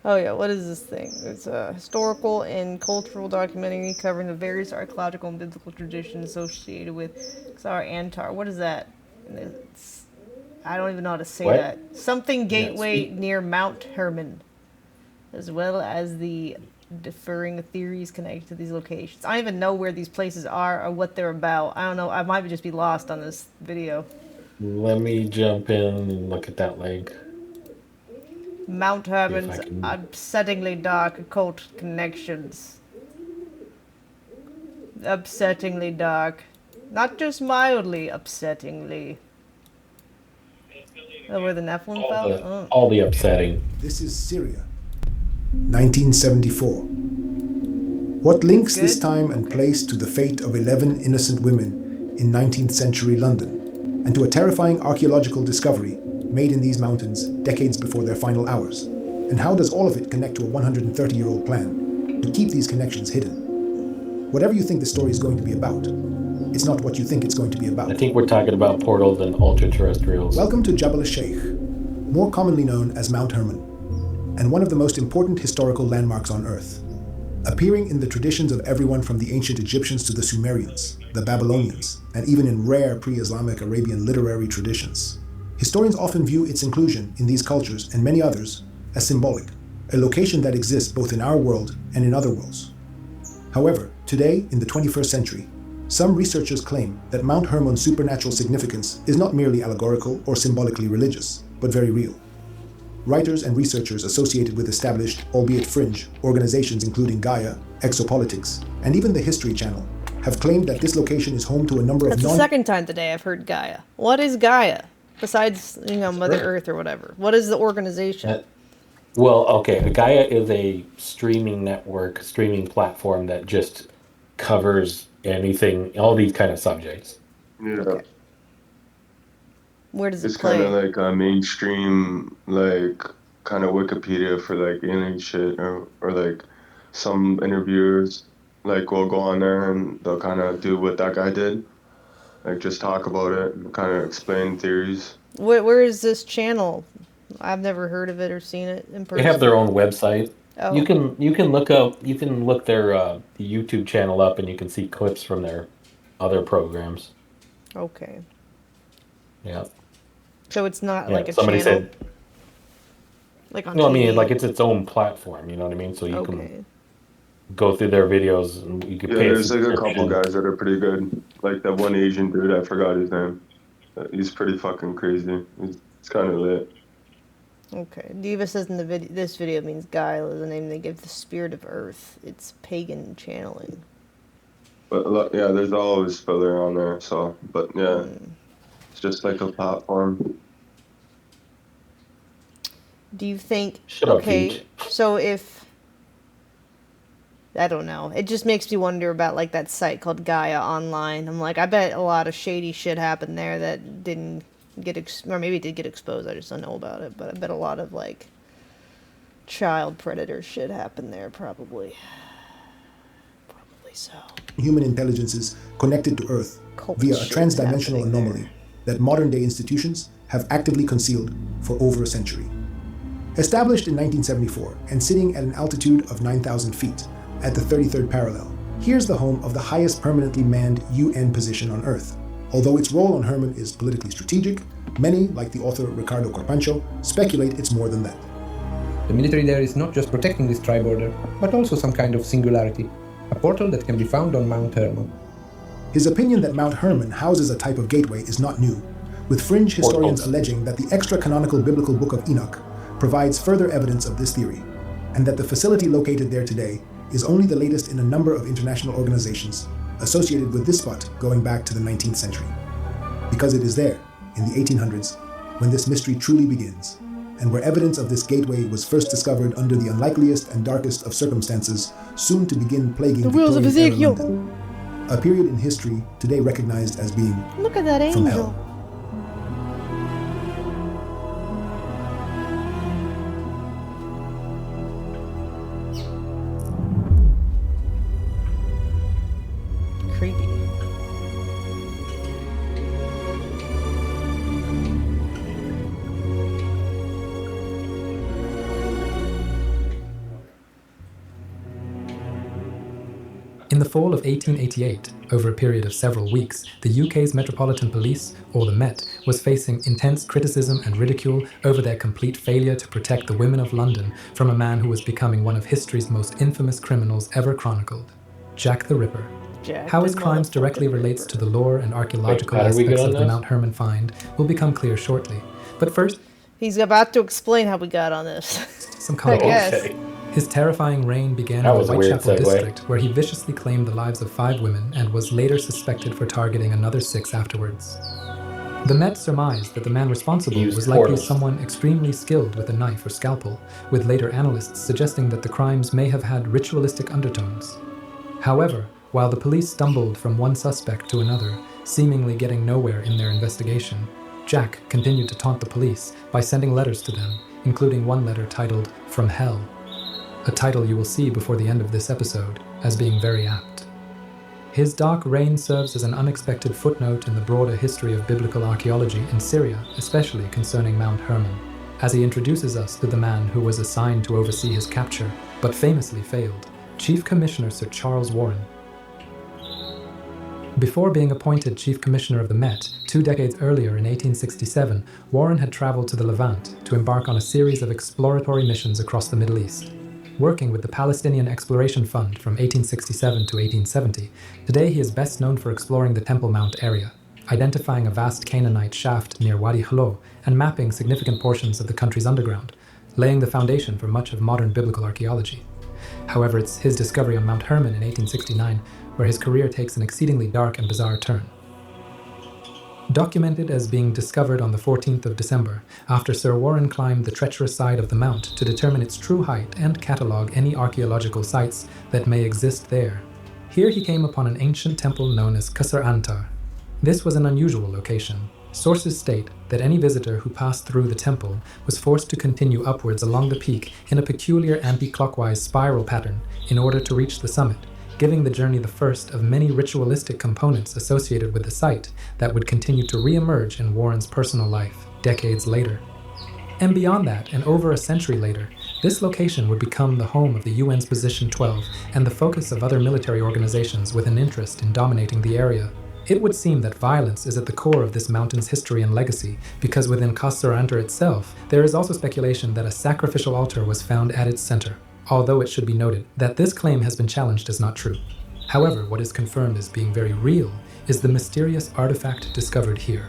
Oh yeah, what is this thing? It's a historical and cultural documentary covering the various archaeological and biblical traditions associated with Xar Antar. What is that? I don't even know how to say that. Something gateway near Mount Hermon, as well as the differing theories connected to these locations. I don't even know where these places are or what they're about. I don't know. I might just be lost on this video. Let me jump in and look at that link. Mount Hermon's upsettingly dark occult connections. Upsettingly dark. Not just mildly upsettingly. Oh, where the Nephilim fell? All the upsetting. This is Syria, 1974. What links this time and place to the fate of 11 innocent women in 19th century London, and to a terrifying archaeological discovery made in these mountains decades before their final hours? And how does all of it connect to a 130-year-old plan to keep these connections hidden? Whatever you think the story is going to be about, it's not what you think it's going to be about. I think we're talking about portals and ultra-terrestrials. Welcome to Jabal al-Sheikh, more commonly known as Mount Hermon, and one of the most important historical landmarks on Earth. Appearing in the traditions of everyone from the ancient Egyptians to the Sumerians, the Babylonians, and even in rare pre-Islamic Arabian literary traditions. Historians often view its inclusion in these cultures and many others as symbolic, a location that exists both in our world and in other worlds. However, today, in the 21st century, some researchers claim that Mount Hermon's supernatural significance is not merely allegorical or symbolically religious, but very real. writers and researchers associated with established, albeit fringe, organizations including Gaia, Exopolitics, and even the History Channel have claimed that this location is home to a number That's of the second time today I've heard Gaia. What is Gaia? Besides, Mother Earth or whatever. What is the organization? Well, okay, Gaia is a streaming network, streaming platform that just covers anything, all these kind of subjects. Yeah. Okay. Where does it It's play? kind of like a mainstream, like, kind of Wikipedia for, like, alien shit, or like, some interviewers, like, will go on there and they'll kind of do what that guy did. Like, just talk about it and kind of explain theories. Where is this channel? I've never heard of it or seen it in person. They have their own website. Oh. You can look their YouTube channel up, and you can see clips from their other programs. Okay. Yeah. So it's not Yeah, like a somebody channel? said. Like on No, I TV? mean, like, it's its own platform. You know what I mean? So you can go through their videos, and you can Yeah, pay. there's like a couple guys that are pretty good. Like that one Asian dude, I forgot his name. He's pretty fucking crazy. It's kind of lit. Okay. Diva says in the this video means Gaia is the name they give the spirit of Earth. It's pagan channeling. But yeah, there's always filler on there. So, but yeah, it's just like a platform. Do you think? Shut up, okay, Peach. so if I don't know, it just makes me wonder about like that site called Gaia Online. I'm like, I bet a lot of shady shit happened there that didn't get or maybe it did get exposed. I just don't know about it. But I bet a lot of like child predator shit happened there, probably. Probably so. Human intelligences connected to Earth via a transdimensional anomaly that modern-day institutions have actively concealed for over a century. Established in 1974 and sitting at an altitude of 9,000 feet at the 33rd parallel, here's the home of the highest permanently manned UN position on Earth. Although its role on Herman is politically strategic, many, like the author Ricardo Corpancho, speculate it's more than that. The military there is not just protecting this tri-border, but also some kind of singularity, a portal that can be found on Mount Hermon. His opinion that Mount Hermon houses a type of gateway is not new, with fringe historians alleging that the extra-canonical biblical Book of Enoch provides further evidence of this theory, and that the facility located there today is only the latest in a number of international organizations associated with this spot going back to the 19th century. Because it is there, in the 1800s, when this mystery truly begins, and where evidence of this gateway was first discovered under the unlikeliest and darkest of circumstances, soon to begin plaguing The wheels of Victorian-era Ezekiel. London. A period in history today recognized as being Look at that from angel. hell. Creepy. In the fall of 1888, over a period of several weeks, the UK's Metropolitan Police, or the Met, was facing intense criticism and ridicule over their complete failure to protect the women of London from a man who was becoming one of history's most infamous criminals ever chronicled, Jack the Ripper. Jack How the his crimes directly relates to the lore and archaeological aspects of the Mount Hermon find will become clear shortly. But first, He's about to explain how we got on this. some I context. guess. His terrifying reign began That in was the a weird Whitechapel segue. district, where he viciously claimed the lives of 5 women and was later suspected for targeting another 6 afterwards. The Met surmised that the man responsible was likely portals. someone extremely skilled with a knife or scalpel, with later analysts suggesting that the crimes may have had ritualistic undertones. However, while the police stumbled from one suspect to another, seemingly getting nowhere in their investigation, Jack continued to taunt the police by sending letters to them, including one letter titled "From Hell," a title you will see before the end of this episode as being very apt. His dark reign serves as an unexpected footnote in the broader history of biblical archaeology in Syria, especially concerning Mount Hermon, as he introduces us to the man who was assigned to oversee his capture, but famously failed, Chief Commissioner Sir Charles Warren. Before being appointed Chief Commissioner of the Met, 2 decades earlier in 1867, Warren had traveled to the Levant to embark on a series of exploratory missions across the Middle East. Working with the Palestinian Exploration Fund from 1867 to 1870, today he is best known for exploring the Temple Mount area, identifying a vast Canaanite shaft near Wadi Halo, and mapping significant portions of the country's underground, laying the foundation for much of modern biblical archaeology. However, it's his discovery on Mount Hermon in 1869 where his career takes an exceedingly dark and bizarre turn. Documented as being discovered on the 14th of December, after Sir Warren climbed the treacherous side of the mount to determine its true height and catalogue any archaeological sites that may exist there. Here he came upon an ancient temple known as Qasr Antar. This was an unusual location. Sources state that any visitor who passed through the temple was forced to continue upwards along the peak in a peculiar anti-clockwise spiral pattern in order to reach the summit, giving the journey the first of many ritualistic components associated with the site that would continue to re-emerge in Warren's personal life decades later. And beyond that, and over a century later, this location would become the home of the UN's Position 12 and the focus of other military organizations with an interest in dominating the area. It would seem that violence is at the core of this mountain's history and legacy, because within Qasr Antar itself, there is also speculation that a sacrificial altar was found at its center, although it should be noted that this claim has been challenged as not true. However, what is confirmed as being very real is the mysterious artifact discovered here,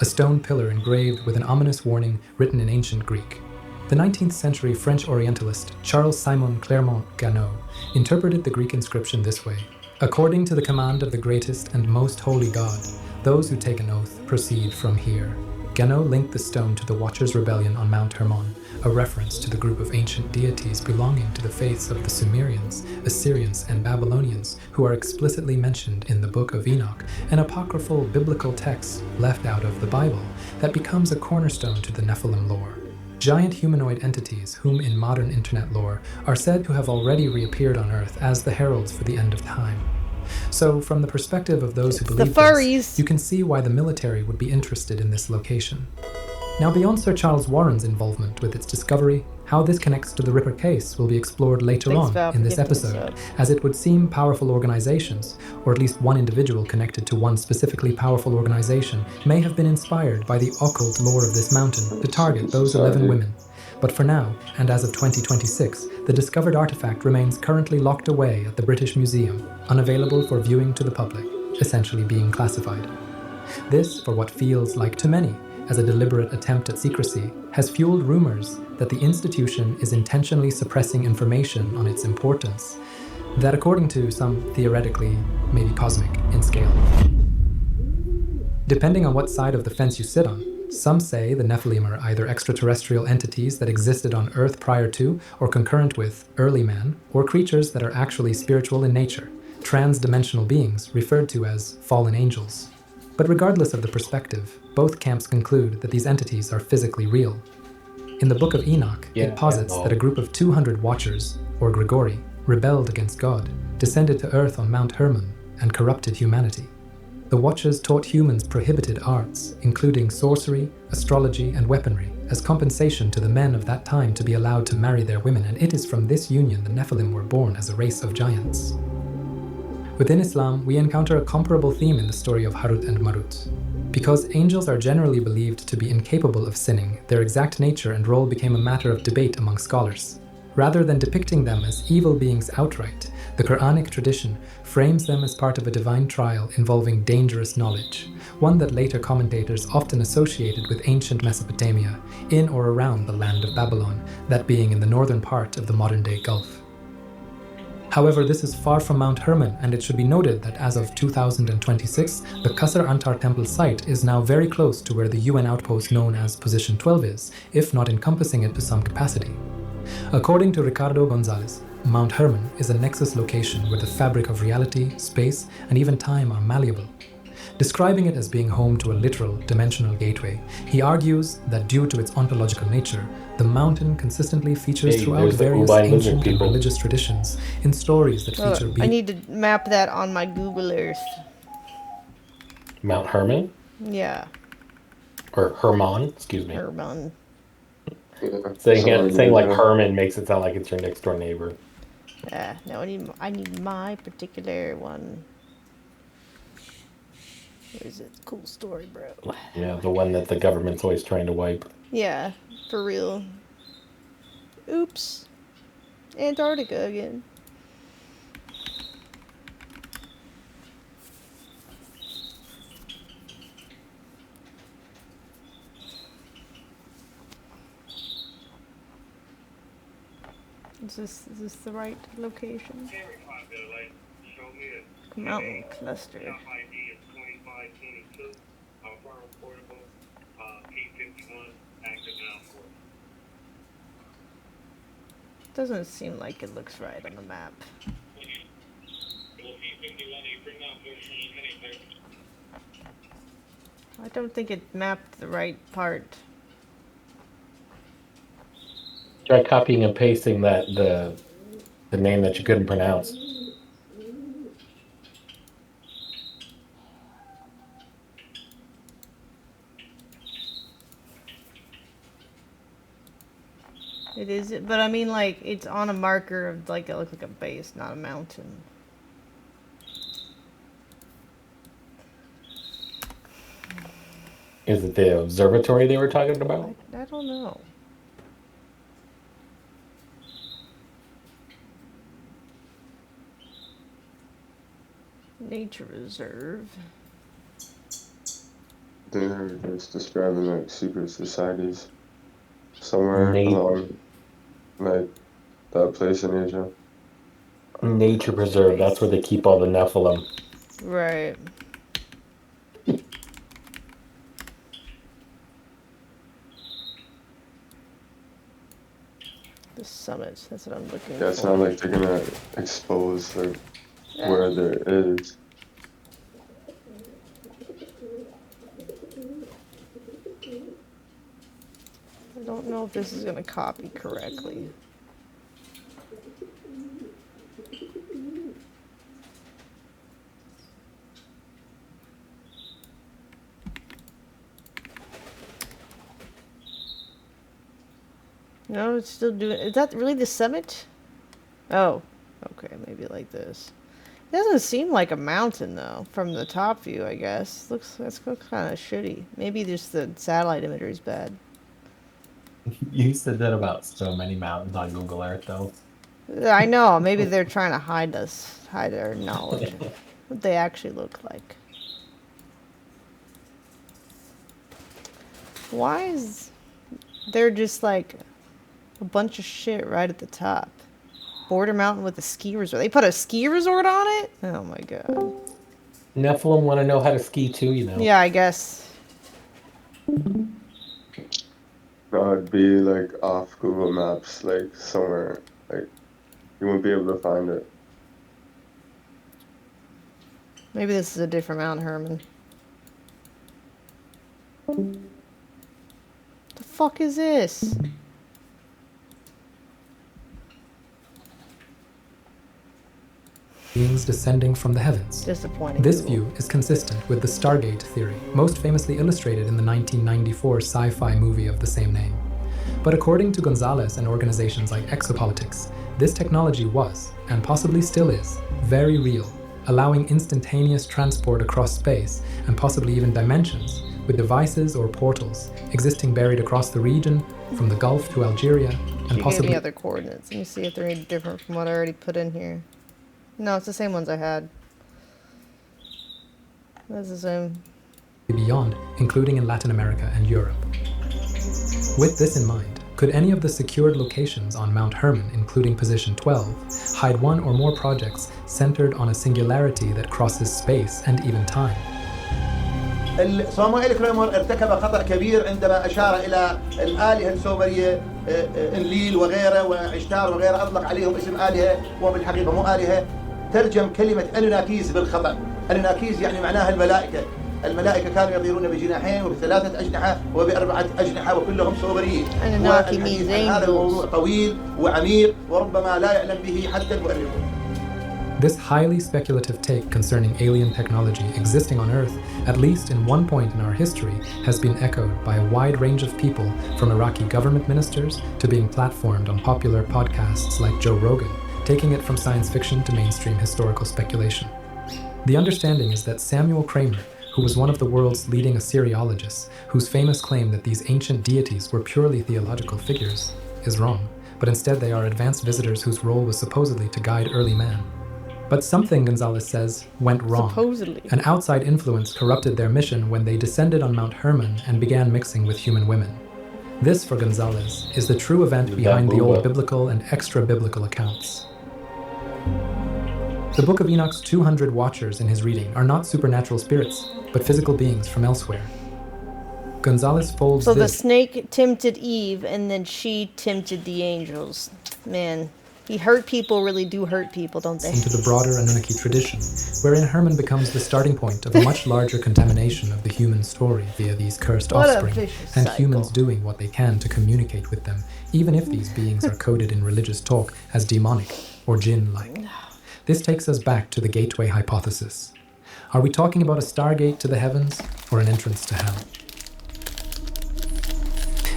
a stone pillar engraved with an ominous warning written in ancient Greek. The 19th century French Orientalist Charles-Simon Clermont-Ganneau interpreted the Greek inscription this way: "According to the command of the greatest and most holy God, those who take an oath proceed from here." Ganneau linked the stone to the Watchers' Rebellion on Mount Hermon, a reference to the group of ancient deities belonging to the faiths of the Sumerians, Assyrians, and Babylonians, who are explicitly mentioned in the Book of Enoch, an apocryphal biblical text left out of the Bible that becomes a cornerstone to the Nephilim lore. Giant humanoid entities, whom in modern internet lore are said to have already reappeared on Earth as the heralds for the end of time. So, from the perspective of those who believe this, you can see why the military would be interested in this location. Now, beyond Sir Charles Warren's involvement with its discovery, how this connects to the Ripper case will be explored later on in this episode, as it would seem powerful organizations, or at least one individual connected to one specifically powerful organization, may have been inspired by the occult lore of this mountain to target those 11 women. But for now, and as of 2026, the discovered artifact remains currently locked away at the British Museum, unavailable for viewing to the public, essentially being classified. This, for what feels like to many as a deliberate attempt at secrecy, has fueled rumors that the institution is intentionally suppressing information on its importance, that according to some theoretically may be cosmic in scale. Depending on what side of the fence you sit on, some say the Nephilim are either extraterrestrial entities that existed on Earth prior to or concurrent with early man, or creatures that are actually spiritual in nature, trans-dimensional beings referred to as fallen angels. But regardless of the perspective, both camps conclude that these entities are physically real. In the Book of Enoch, it posits that a group of 200 Watchers, or Grigori, rebelled against God, descended to Earth on Mount Hermon, and corrupted humanity. The Watchers taught humans prohibited arts, including sorcery, astrology, and weaponry, as compensation to the men of that time to be allowed to marry their women, and it is from this union the Nephilim were born as a race of giants. Within Islam, we encounter a comparable theme in the story of Harut and Marut. Because angels are generally believed to be incapable of sinning, their exact nature and role became a matter of debate among scholars. Rather than depicting them as evil beings outright, the Quranic tradition frames them as part of a divine trial involving dangerous knowledge, one that later commentators often associated with ancient Mesopotamia, in or around the land of Babylon, that being in the northern part of the modern-day Gulf. However, this is far from Mount Hermon, and it should be noted that as of 2026, the Qasr Antar temple site is now very close to where the UN outpost known as Position 12 is, if not encompassing it to some capacity. According to Ricardo Gonzalez, Mount Hermon is a nexus location where the fabric of reality, space, and even time are malleable. Describing it as being home to a literal, dimensional gateway, he argues that due to its ontological nature, the mountain consistently features throughout various ancient and religious traditions in stories that feature I need to map that on my Google Earth. Mount Hermon? Yeah. Or Hermon, excuse me. Hermon. Saying like Herman makes it sound like it's your next door neighbor. No, I need my particular one. What is it? Cool story, bro. Yeah, the one that the government's always trying to wipe. Yeah, for real. Oops. Antarctica again. Is this the right location? Mountain cluster. Doesn't seem like it looks right on the map. I don't think it mapped the right part. Try copying and pasting the name that you couldn't pronounce. It is, but I mean, like, it's on a marker of, like, it looks like a base, not a mountain. Is it the observatory they were talking about? I don't know. Nature reserve. They're just describing like secret societies somewhere along like that place in Asia. Nature preserve, that's where they keep all the Nephilim. Right. The summit, that's what I'm looking for. Yeah, it's not like they're gonna expose like where there is. I don't know if this is going to copy correctly. No, it's still doing. Is that really the summit? Oh, okay, maybe like this. It doesn't seem like a mountain though, from the top view. I guess that's kind of shitty. Maybe just the satellite imagery is bad. You said that about so many mountains on Google Earth, though. I know. Maybe they're trying to hide their knowledge, what they actually look like. Why is there just like a bunch of shit right at the top? Border mountain with a ski resort. They put a ski resort on it? Oh my god. Nephilim want to know how to ski too, you know. Yeah, I guess. No, it'd be like off Google Maps, like somewhere, like you wouldn't be able to find it. Maybe this is a different Mount Herman. The fuck is this? Beings descending from the heavens. Disappointing. This view is consistent with the Stargate theory, most famously illustrated in the 1994 sci-fi movie of the same name. But according to Gonzalez and organizations like Exopolitics, this technology was, and possibly still is, very real, allowing instantaneous transport across space and possibly even dimensions, with devices or portals existing buried across the region, from the Gulf to Algeria, and possibly any other coordinates. Let me see if they're any different from what I already put in here. No, it's the same ones I had. That's the same. Beyond, including in Latin America and Europe. With this in mind, could any of the secured locations on Mount Herman, including position 12, hide one or more projects centered on a singularity that crosses space and even time? صاموئيل كرامر ارتكب خطأ كبير عندما أشار إلى الآلهة السومرية إنليل وغيره وعشتار وغيره، أطلق عليهم اسم آلهة وبالحقيقة مو آلهة. ترجم كلمة أنوناكيز بالخطأ. أنوناكيز يعني معناها الملائكة. الملائكة كانوا يطيرون بجناحين وبثلاثة أجنحة وبأربعة أجنحة وكلهم سومريين. هذا الموضوع طويل وعميق وربما لا يعلم به حتى المؤرخون. This highly speculative take concerning alien technology existing on Earth, at least in one point in our history, has been echoed by a wide range of people, from Iraqi government ministers to being platformed on popular podcasts like Joe Rogan, taking it from science fiction to mainstream historical speculation. The understanding is that Samuel Kramer, who was one of the world's leading Assyriologists, whose famous claim that these ancient deities were purely theological figures, is wrong, but instead they are advanced visitors whose role was supposedly to guide early man. But something, Gonzalez says, went wrong. Supposedly. An outside influence corrupted their mission when they descended on Mount Herman and began mixing with human women. This, for Gonzalez, is the true event behind the old biblical and extra-biblical accounts. The Book of Enoch's 200 watchers in his reading are not supernatural spirits, but physical beings from elsewhere. Gonzalez folds So the this snake tempted Eve, and then she tempted the angels. Man, he hurt people really do hurt people, don't they? into the broader Anunnaki tradition, wherein Hermon becomes the starting point of a much larger contamination of the human story via these cursed What a offspring, vicious and cycle. humans doing what they can to communicate with them, even if these beings are coded in religious talk as demonic or jinn-like. This takes us back to the gateway hypothesis. Are we talking about a stargate to the heavens or an entrance to hell?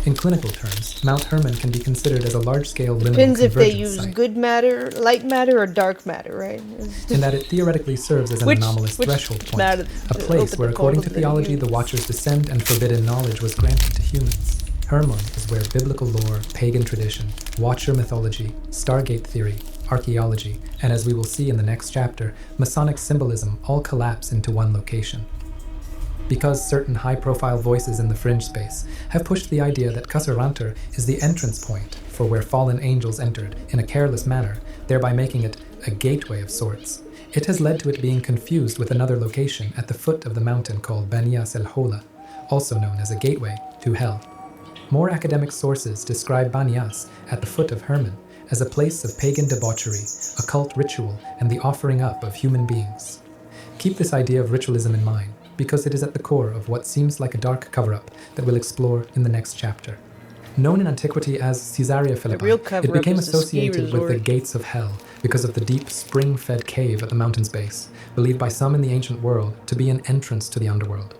In clinical terms, Mount Hermon can be considered as a large-scale liminal Depends if they convergence use site, good matter, light matter, or dark matter, right? in that it theoretically serves as an anomalous threshold point, matter a place opened where, the according to portal to the theology, the universe? Watchers descend and forbidden knowledge was granted to humans. Hermon is where biblical lore, pagan tradition, Watcher mythology, Stargate theory, archaeology, and as we will see in the next chapter, Masonic symbolism all collapse into one location. Because certain high-profile voices in the fringe space have pushed the idea that Amouranth is the entrance point for where fallen angels entered in a careless manner, thereby making it a gateway of sorts, it has led to it being confused with another location at the foot of the mountain called Banias el Hola, also known as a gateway to hell. More academic sources describe Banias at the foot of Hermon as a place of pagan debauchery, occult ritual, and the offering up of human beings. Keep this idea of ritualism in mind, because it is at the core of what seems like a dark cover-up that we'll explore in the next chapter. Known in antiquity as Caesarea Philippi, real it cover-up became is the ski associated with the resort. gates of hell because of the deep spring-fed cave at the mountain's base, believed by some in the ancient world to be an entrance to the underworld.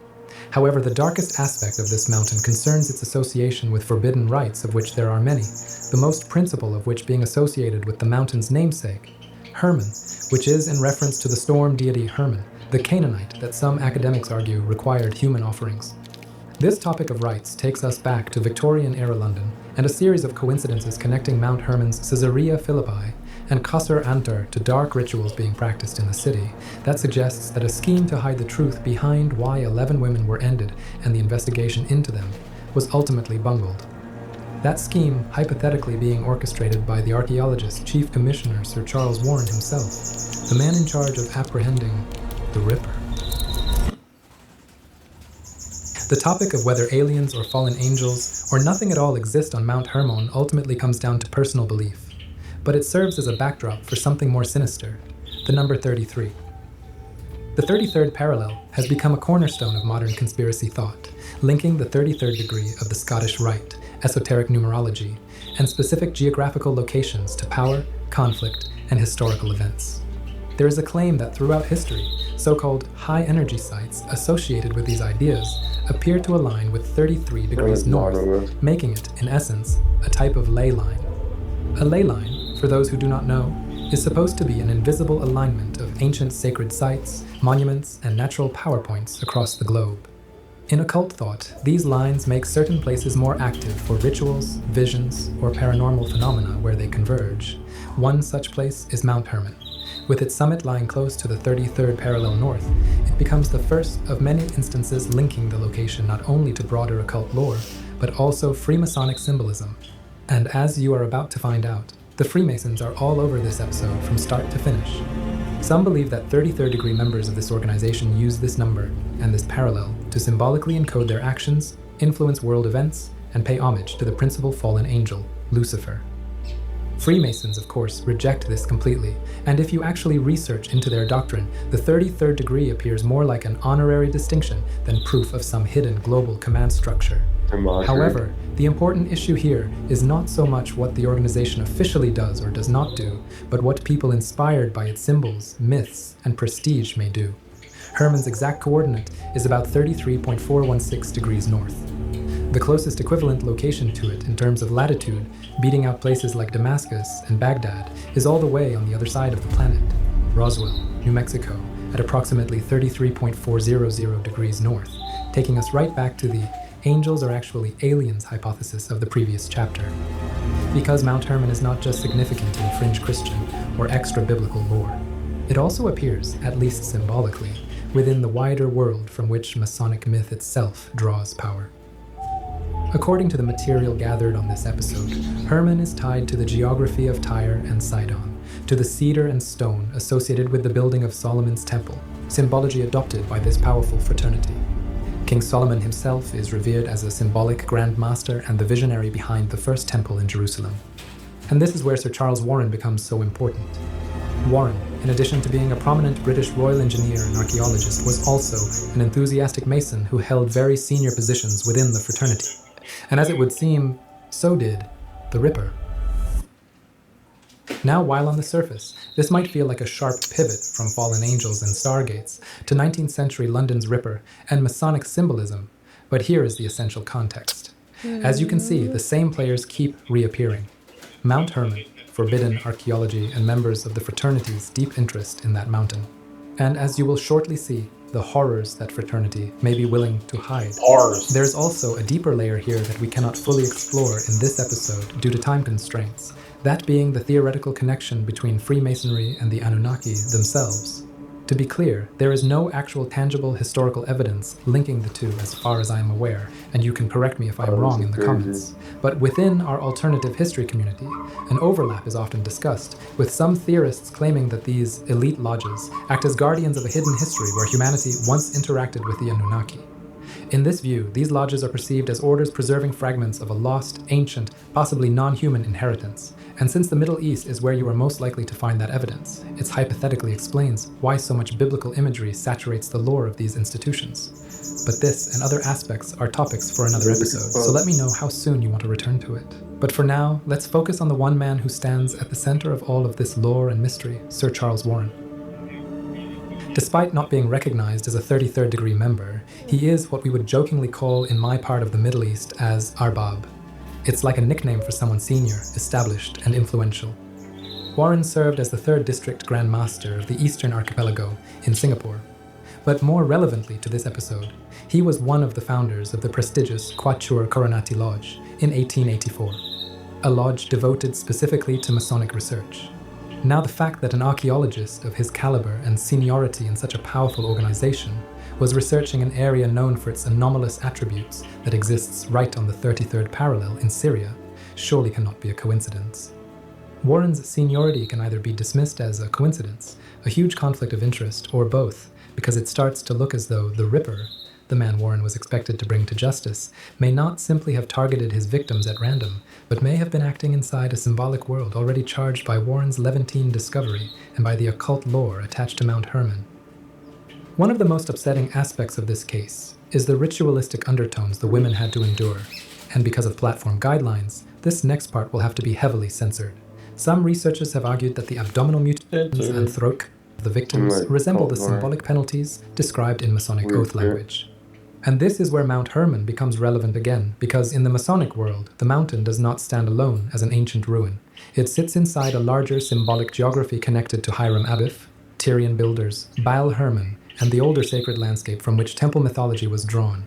However, the darkest aspect of this mountain concerns its association with forbidden rites, of which there are many, the most principal of which being associated with the mountain's namesake, Hermon, which is in reference to the storm deity Hermon, the Canaanite that some academics argue required human offerings. This topic of rites takes us back to Victorian-era London and a series of coincidences connecting Mount Hermon's Caesarea Philippi and Qasr Antar to dark rituals being practiced in the city that suggests that a scheme to hide the truth behind why 11 women were ended and the investigation into them was ultimately bungled. That scheme hypothetically being orchestrated by the archaeologist Chief Commissioner Sir Charles Warren himself, the man in charge of apprehending the Ripper. The topic of whether aliens or fallen angels or nothing at all exist on Mount Hermon ultimately comes down to personal belief, but it serves as a backdrop for something more sinister, the number 33. The 33rd parallel has become a cornerstone of modern conspiracy thought, linking the 33rd degree of the Scottish Rite, esoteric numerology, and specific geographical locations to power, conflict, and historical events. There is a claim that throughout history, so-called high-energy sites associated with these ideas appear to align with 33 degrees north, making it, in essence, a type of ley line. A ley line, for those who do not know, is supposed to be an invisible alignment of ancient sacred sites, monuments, and natural power points across the globe. In occult thought, these lines make certain places more active for rituals, visions, or paranormal phenomena where they converge. One such place is Mount Hermon. With its summit lying close to the 33rd parallel north, it becomes the first of many instances linking the location not only to broader occult lore, but also Freemasonic symbolism. And as you are about to find out, the Freemasons are all over this episode from start to finish. Some believe that 33rd degree members of this organization use this number and this parallel to symbolically encode their actions, influence world events, and pay homage to the principal fallen angel, Lucifer. Freemasons, of course, reject this completely, and if you actually research into their doctrine, the 33rd degree appears more like an honorary distinction than proof of some hidden global command structure. However, the important issue here is not so much what the organization officially does or does not do, but what people inspired by its symbols, myths, and prestige may do. Hermon's exact coordinate is about 33.416 degrees north. The closest equivalent location to it in terms of latitude, beating out places like Damascus and Baghdad, is all the way on the other side of the planet, Roswell, New Mexico, at approximately 33.400 degrees north, taking us right back to the angels are actually aliens hypothesis of the previous chapter. Because Mount Hermon is not just significant in fringe Christian or extra-biblical lore, it also appears, at least symbolically, within the wider world from which Masonic myth itself draws power. According to the material gathered on this episode, Herman is tied to the geography of Tyre and Sidon, to the cedar and stone associated with the building of Solomon's temple, symbology adopted by this powerful fraternity. King Solomon himself is revered as a symbolic Grand Master and the visionary behind the first temple in Jerusalem. And this is where Sir Charles Warren becomes so important. Warren, in addition to being a prominent British royal engineer and archaeologist, was also an enthusiastic Mason who held very senior positions within the fraternity. And as it would seem, so did the Ripper. Now, while on the surface, this might feel like a sharp pivot from fallen angels and stargates to 19th century London's Ripper and Masonic symbolism, but here is the essential context. As you can see, the same players keep reappearing. Mount Hermon, forbidden archaeology, and members of the fraternity's deep interest in that mountain. And as you will shortly see, the horrors that fraternity may be willing to hide. Horrors. There's also a deeper layer here that we cannot fully explore in this episode due to time constraints, that being the theoretical connection between Freemasonry and the Anunnaki themselves. To be clear, there is no actual tangible historical evidence linking the two as far as I am aware, and you can correct me if I'm wrong in the comments. But within our alternative history community, an overlap is often discussed, with some theorists claiming that these elite lodges act as guardians of a hidden history where humanity once interacted with the Anunnaki. In this view, these lodges are perceived as orders preserving fragments of a lost, ancient, possibly non-human inheritance. And since the Middle East is where you are most likely to find that evidence, it hypothetically explains why so much biblical imagery saturates the lore of these institutions. But this and other aspects are topics for another episode, so let me know how soon you want to return to it. But for now, let's focus on the one man who stands at the center of all of this lore and mystery, Sir Charles Warren. Despite not being recognized as a 33rd degree member, he is what we would jokingly call in my part of the Middle East as Arbab. It's like a nickname for someone senior, established, and influential. Warren served as the 3rd District Grand Master of the Eastern Archipelago in Singapore. But more relevantly to this episode, he was one of the founders of the prestigious Quatuor Coronati Lodge in 1884, a lodge devoted specifically to Masonic research. Now, the fact that an archaeologist of his caliber and seniority in such a powerful organization was researching an area known for its anomalous attributes that exists right on the 33rd parallel in Syria surely cannot be a coincidence. Warren's seniority can either be dismissed as a coincidence, a huge conflict of interest, or both, because it starts to look as though the Ripper, the man Warren was expected to bring to justice, may not simply have targeted his victims at random, but may have been acting inside a symbolic world already charged by Warren's Levantine discovery and by the occult lore attached to Mount Hermon. One of the most upsetting aspects of this case is the ritualistic undertones the women had to endure, and because of platform guidelines, this next part will have to be heavily censored. Some researchers have argued that the abdominal mutilations and throat of the victims resemble the symbolic penalties described in Masonic oath language. And this is where Mount Hermon becomes relevant again, because in the Masonic world, the mountain does not stand alone as an ancient ruin. It sits inside a larger symbolic geography connected to Hiram Abiff, Tyrian builders, Baal Hermon, and the older sacred landscape from which temple mythology was drawn.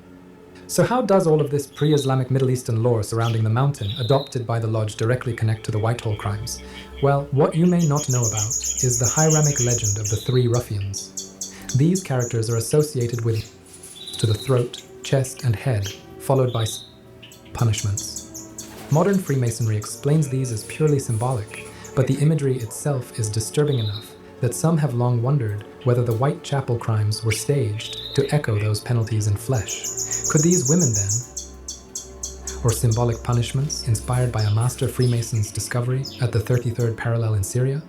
So how does all of this pre-Islamic Middle Eastern lore surrounding the mountain, adopted by the lodge, directly connect to the Whitehall crimes? Well, what you may not know about is the Hiramic legend of the 3 ruffians. These characters are associated with to the throat, chest, and head, followed by punishments. Modern Freemasonry explains these as purely symbolic, but the imagery itself is disturbing enough that some have long wondered whether the Whitechapel crimes were staged to echo those penalties in flesh. Could these women then, or symbolic punishments inspired by a master Freemason's discovery at the 33rd parallel in Syria?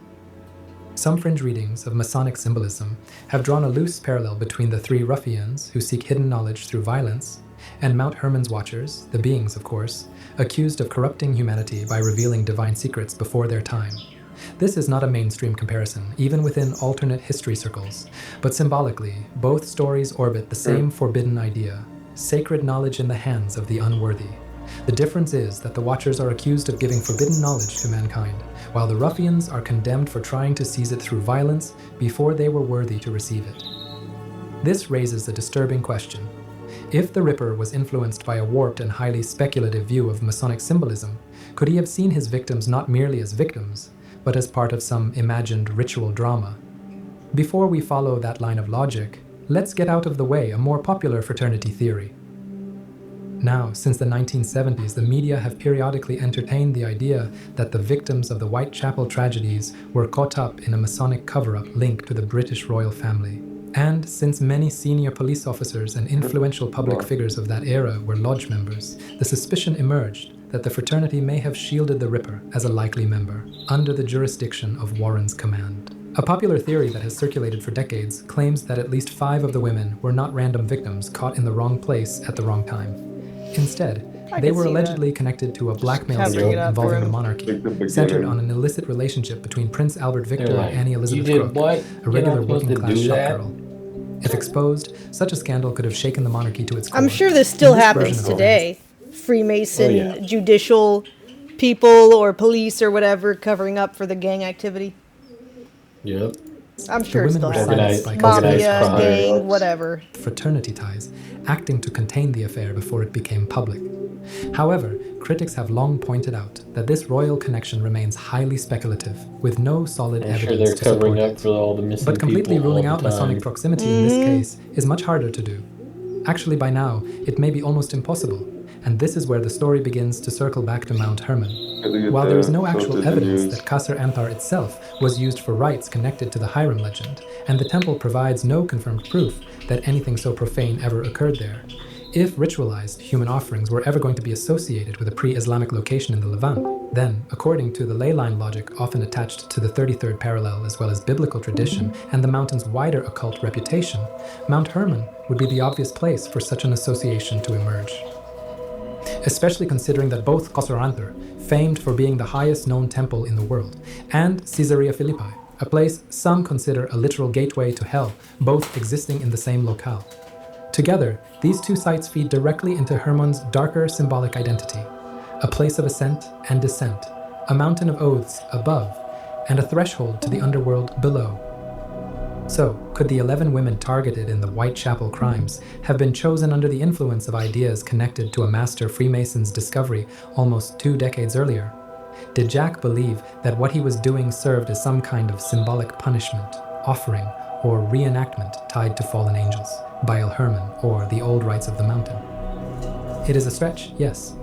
Some fringe readings of Masonic symbolism have drawn a loose parallel between the 3 ruffians who seek hidden knowledge through violence and Mount Hermon's watchers, the beings, of course, accused of corrupting humanity by revealing divine secrets before their time. This is not a mainstream comparison, even within alternate history circles, but symbolically, both stories orbit the same forbidden idea: sacred knowledge in the hands of the unworthy. The difference is that the Watchers are accused of giving forbidden knowledge to mankind, while the ruffians are condemned for trying to seize it through violence before they were worthy to receive it. This raises a disturbing question. If the Ripper was influenced by a warped and highly speculative view of Masonic symbolism, could he have seen his victims not merely as victims, but as part of some imagined ritual drama? Before we follow that line of logic, let's get out of the way a more popular fraternity theory. Now, since the 1970s, the media have periodically entertained the idea that the victims of the Whitechapel tragedies were caught up in a Masonic cover-up linked to the British royal family. And since many senior police officers and influential public figures of that era were lodge members, the suspicion emerged that the fraternity may have shielded the Ripper as a likely member, under the jurisdiction of Warren's command. A popular theory that has circulated for decades claims that at least 5 of the women were not random victims caught in the wrong place at the wrong time. Instead, they were allegedly connected to a blackmail scheme involving the monarchy, centered on an illicit relationship between Prince Albert Victor and Annie Elizabeth Brooke, a regular working-class shop girl. If exposed, such a scandal could have shaken the monarchy to its core. I'm sure this still happens today. Freemason judicial people or police or whatever covering up for the gang activity. Yep. I'm sure it still happens. Mafia, gang, whatever. Fraternity ties, acting to contain the affair before it became public. However, critics have long pointed out that this royal connection remains highly speculative, with no solid evidence to support it. But completely ruling out Masonic proximity in this case is much harder to do. Actually, by now, it may be almost impossible, and this is where the story begins to circle back to Mount Hermon. While there is no actual evidence that Qasr Antar itself was used for rites connected to the Hiram legend, and the temple provides no confirmed proof that anything so profane ever occurred there, if ritualized human offerings were ever going to be associated with a pre-Islamic location in the Levant, then, according to the ley line logic often attached to the 33rd parallel as well as biblical tradition and the mountain's wider occult reputation, Mount Hermon would be the obvious place for such an association to emerge. Especially considering that both Qasr Antar, famed for being the highest known temple in the world, and Caesarea Philippi, a place some consider a literal gateway to hell, both existing in the same locale. Together, these two sites feed directly into Hermon's darker symbolic identity, a place of ascent and descent, a mountain of oaths above, and a threshold to the underworld below. So, could the 11 women targeted in the Whitechapel crimes have been chosen under the influence of ideas connected to a master Freemason's discovery almost 2 decades earlier? Did Jack believe that what he was doing served as some kind of symbolic punishment, offering, or reenactment tied to fallen angels, Baal Hermon, or the old rites of the mountain? It is a stretch, yes,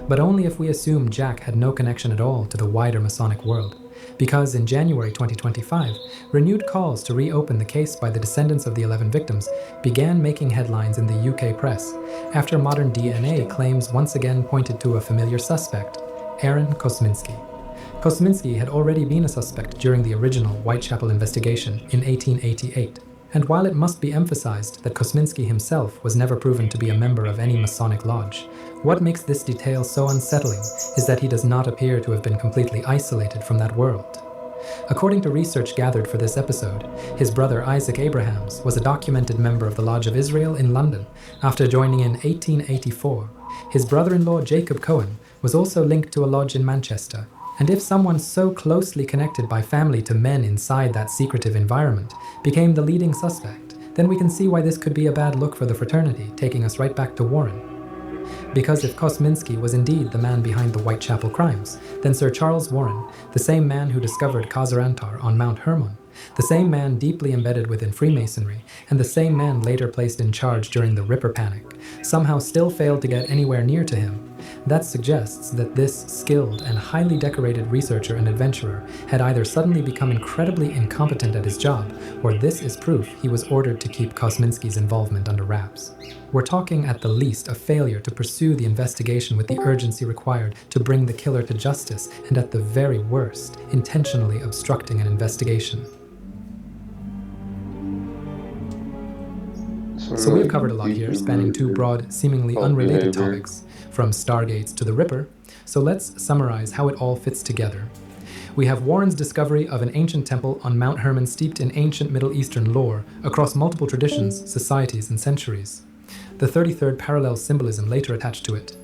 but only if we assume Jack had no connection at all to the wider Masonic world. Because in January 2025, renewed calls to reopen the case by the descendants of the 11 victims began making headlines in the UK press after modern DNA claims once again pointed to a familiar suspect, Aaron Kosminski. Kosminski had already been a suspect during the original Whitechapel investigation in 1888, and while it must be emphasized that Kosminski himself was never proven to be a member of any Masonic lodge, what makes this detail so unsettling is that he does not appear to have been completely isolated from that world. According to research gathered for this episode, his brother Isaac Abrahams was a documented member of the Lodge of Israel in London after joining in 1884. His brother-in-law Jacob Cohen was also linked to a lodge in Manchester, and if someone so closely connected by family to men inside that secretive environment became the leading suspect, then we can see why this could be a bad look for the fraternity, taking us right back to Warren. Because if Kosminski was indeed the man behind the Whitechapel crimes, then Sir Charles Warren, the same man who discovered Qasr Antar on Mount Hermon, the same man deeply embedded within Freemasonry, and the same man later placed in charge during the Ripper Panic, somehow still failed to get anywhere near to him. That suggests that this skilled and highly decorated researcher and adventurer had either suddenly become incredibly incompetent at his job, or this is proof he was ordered to keep Kosminski's involvement under wraps. We're talking at the least a failure to pursue the investigation with the urgency required to bring the killer to justice, and at the very worst, intentionally obstructing an investigation. So we've covered a lot here, spanning 2 broad, seemingly unrelated topics, from Stargates to the Ripper, so let's summarize how it all fits together. We have Warren's discovery of an ancient temple on Mount Hermon steeped in ancient Middle Eastern lore across multiple traditions, societies, and centuries. The 33rd parallel symbolism later attached to it.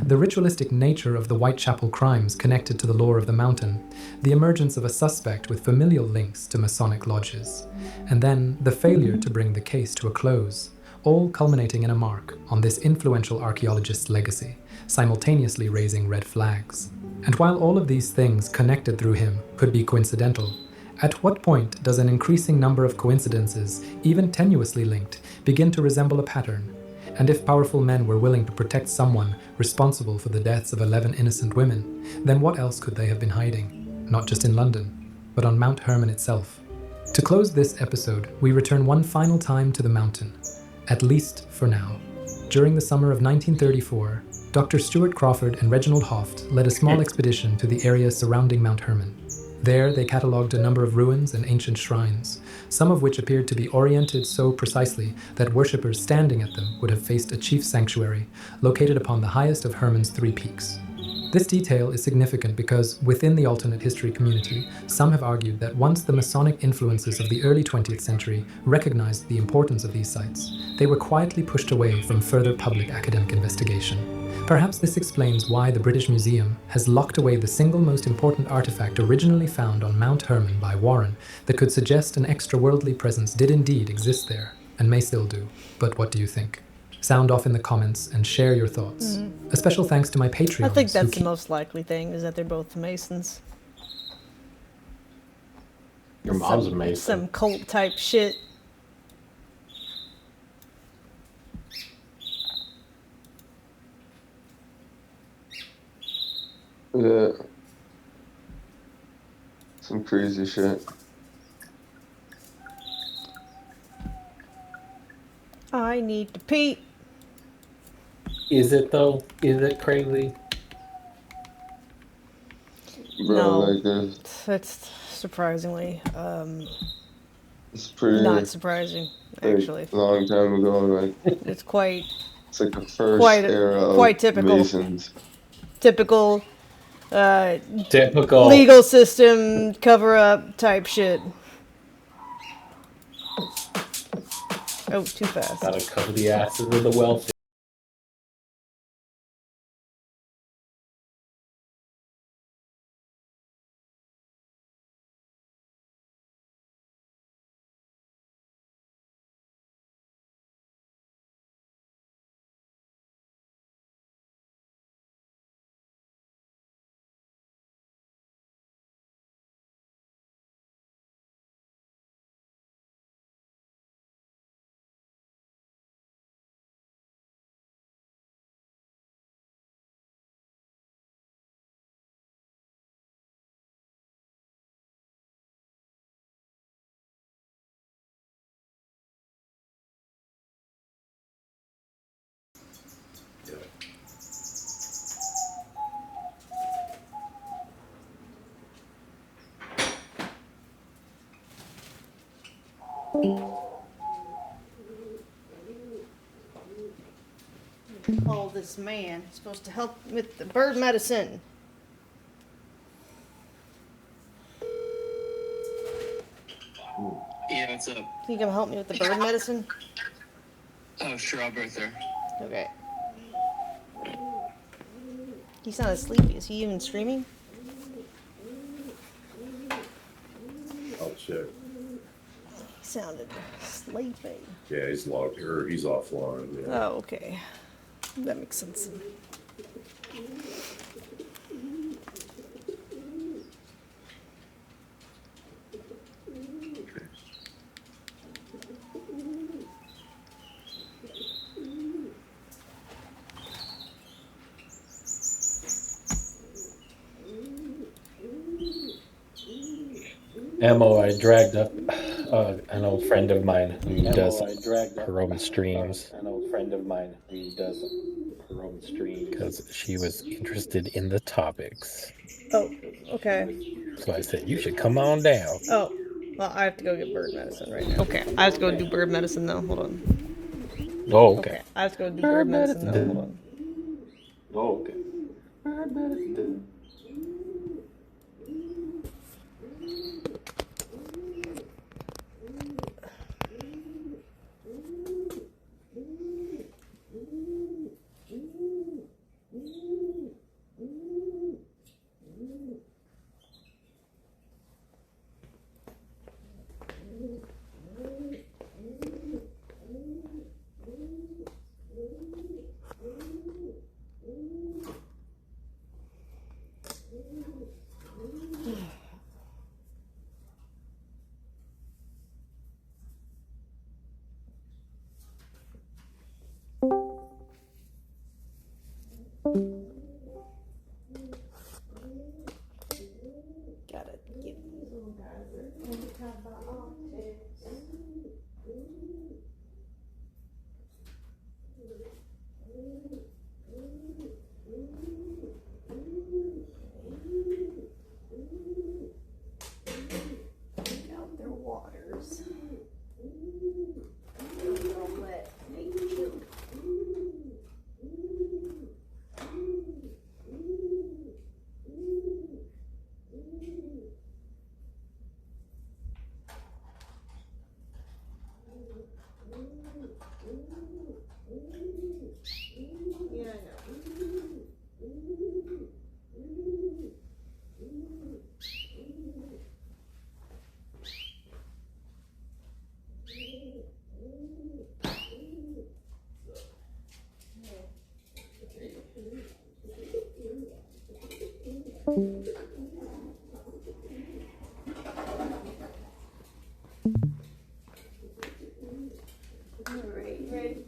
The ritualistic nature of the Whitechapel crimes connected to the lore of the mountain. The emergence of a suspect with familial links to Masonic lodges. And then the failure to bring the case to a close, all culminating in a mark on this influential archaeologist's legacy, simultaneously raising red flags. And while all of these things connected through him could be coincidental, at what point does an increasing number of coincidences, even tenuously linked, begin to resemble a pattern? And if powerful men were willing to protect someone responsible for the deaths of 11 innocent women, then what else could they have been hiding? Not just in London, but on Mount Hermon itself. To close this episode, we return one final time to the mountain, at least for now. During the summer of 1934, Dr. Stuart Crawford and Reginald Hoft led a small expedition to the area surrounding Mount Hermon. There, they catalogued a number of ruins and ancient shrines, some of which appeared to be oriented so precisely that worshippers standing at them would have faced a chief sanctuary, located upon the highest of Hermon's 3 peaks. This detail is significant because, within the alternate history community, some have argued that once the Masonic influences of the early 20th century recognized the importance of these sites, they were quietly pushed away from further public academic investigation. Perhaps this explains why the British Museum has locked away the single most important artifact originally found on Mount Hermon by Warren that could suggest an extraworldly presence did indeed exist there, and may still do. But what do you think? Sound off in the comments and share your thoughts. A special thanks to my Patreons. I think that's the most likely thing, is that they're both Masons. Your mom's a Mason. Some cult type shit. Yeah. Some crazy shit. I need to pee. Is it though? Is it crazy? Bro, No, like this. it's surprisingly It's pretty. not surprising, actually. Like, long time ago, like. It's quite. It's like the first quite era of quite typical. Masons. Typical. Typical legal system cover up type shit. Oh, too fast. Gotta cover the asses of the wealthy. Call this man. He's supposed to help with the bird medicine. Yeah, what's up? Can you come help me with the bird medicine? Oh, sure, I'll be right there. Okay. He's not asleep. Is he even streaming? I'll check. He sounded sleeping. Yeah, he's logged or he's offline. Yeah. Oh, okay. That makes sense. Ammo, I dragged up an old friend of mine who does her own streams. An old friend of mine who does her own streams. Because she was interested in the topics. Oh, okay. So I said, you should come on down. Oh, well, I have to go get bird medicine right now. Okay, I have to go do bird medicine though. Hold on. Oh, okay. I have to go do bird medicine though. Hold on. Oh, okay. Bird medicine. Gotta get these little guys antibiotics. Take out their waters. They'll let nature. Yeah, I know. All right, ready?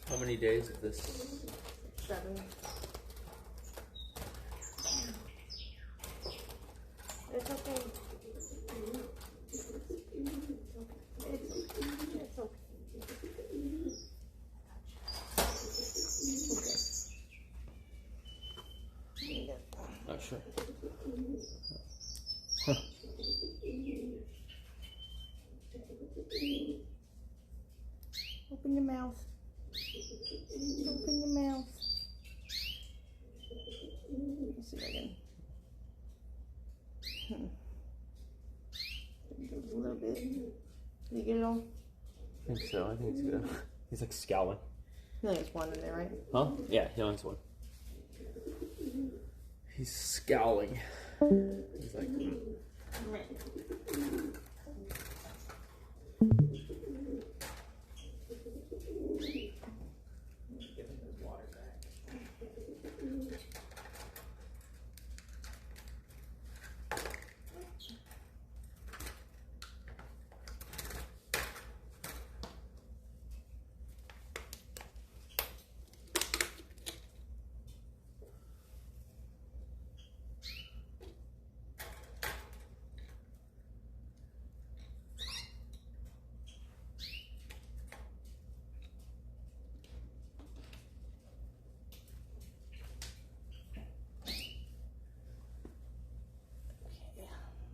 How many days of this? 7. It's okay. It's okay. Not sure. Open your mouth. Open your mouth. Let me see if I can. A little bit. Did you get it all? I think so. I think it's good. He's like scowling. He only has one in there, right? Huh? Yeah, he only has one. He's scowling. He's like, Give him his water back.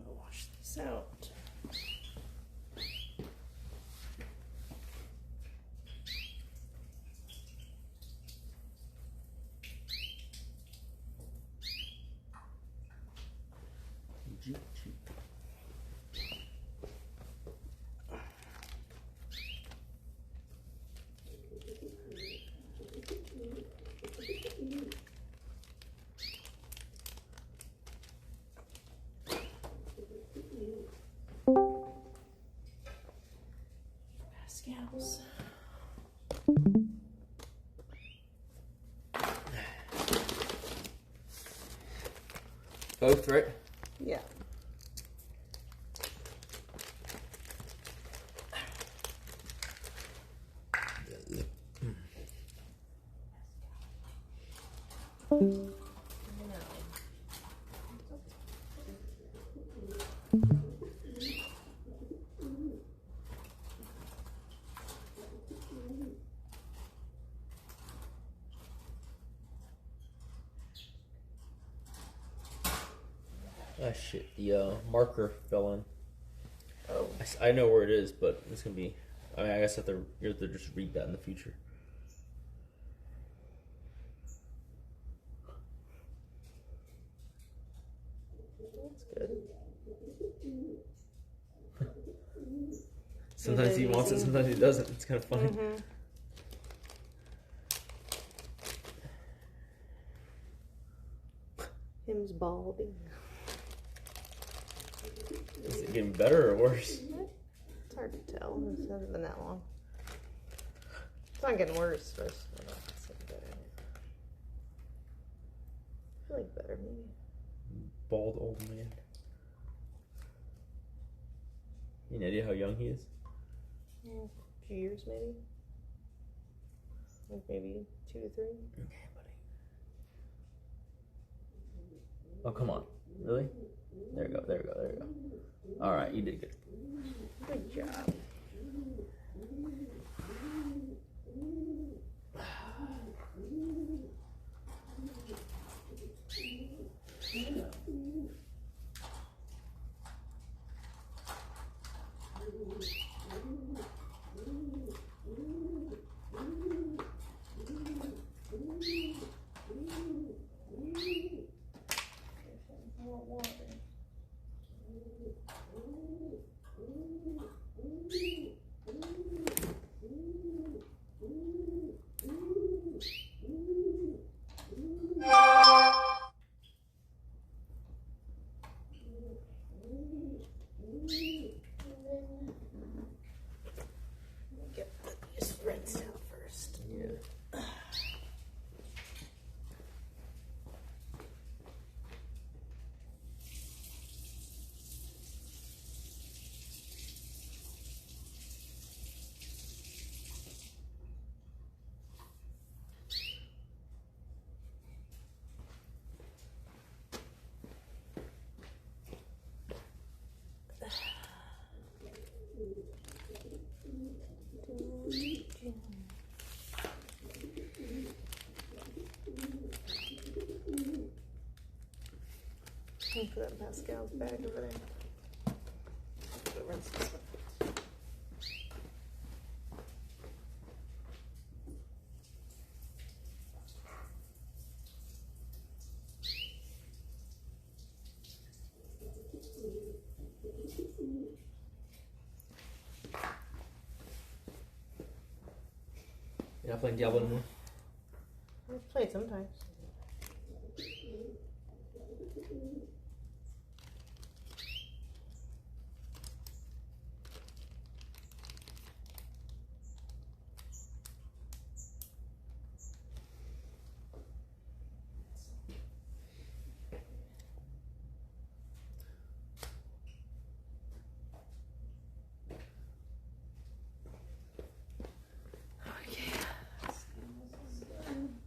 I'll wash this out. Pascals. both, right? Yeah. Ah, shit. The marker fell in. Oh. I know where it is, but it's gonna be. I mean, I guess you have to just read that in the future. That's good. Sometimes he wants it, sometimes he doesn't. It's kind of funny. Him's balding. Is it getting better or worse? It's hard to tell. It hasn't been that long. It's not getting worse. I don't know if it's getting better. I feel like better, maybe. Bald old man. Any idea how young he is? A few years, maybe. Like maybe 2 to 3. Okay, buddy. Oh, come on. Really? There we go, there we go, there we go. Alright, you did good. Good job. Get this rinsed out first. Yeah. I'll put that in Pascal's bag over there. Go rinse this one. You're not playing Diablo anymore? I play it sometimes.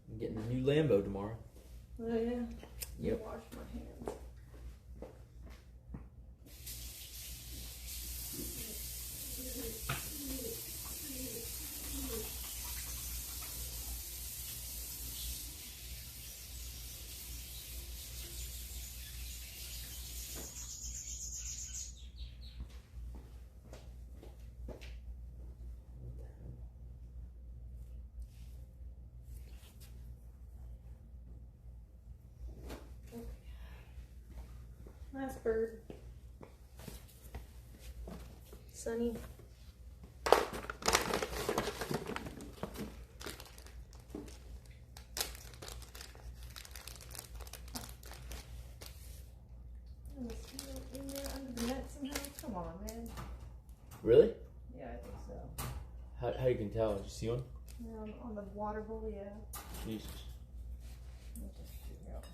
I'm getting a new Lambo tomorrow. Oh yeah. Yep. Wash my hands. Last bird. Sunny. In there under the net somehow? Come on, man. Really? Yeah, I think so. How you can tell? Did you see one? Yeah, on the water bowl, yeah. Jesus. Let's just figure out.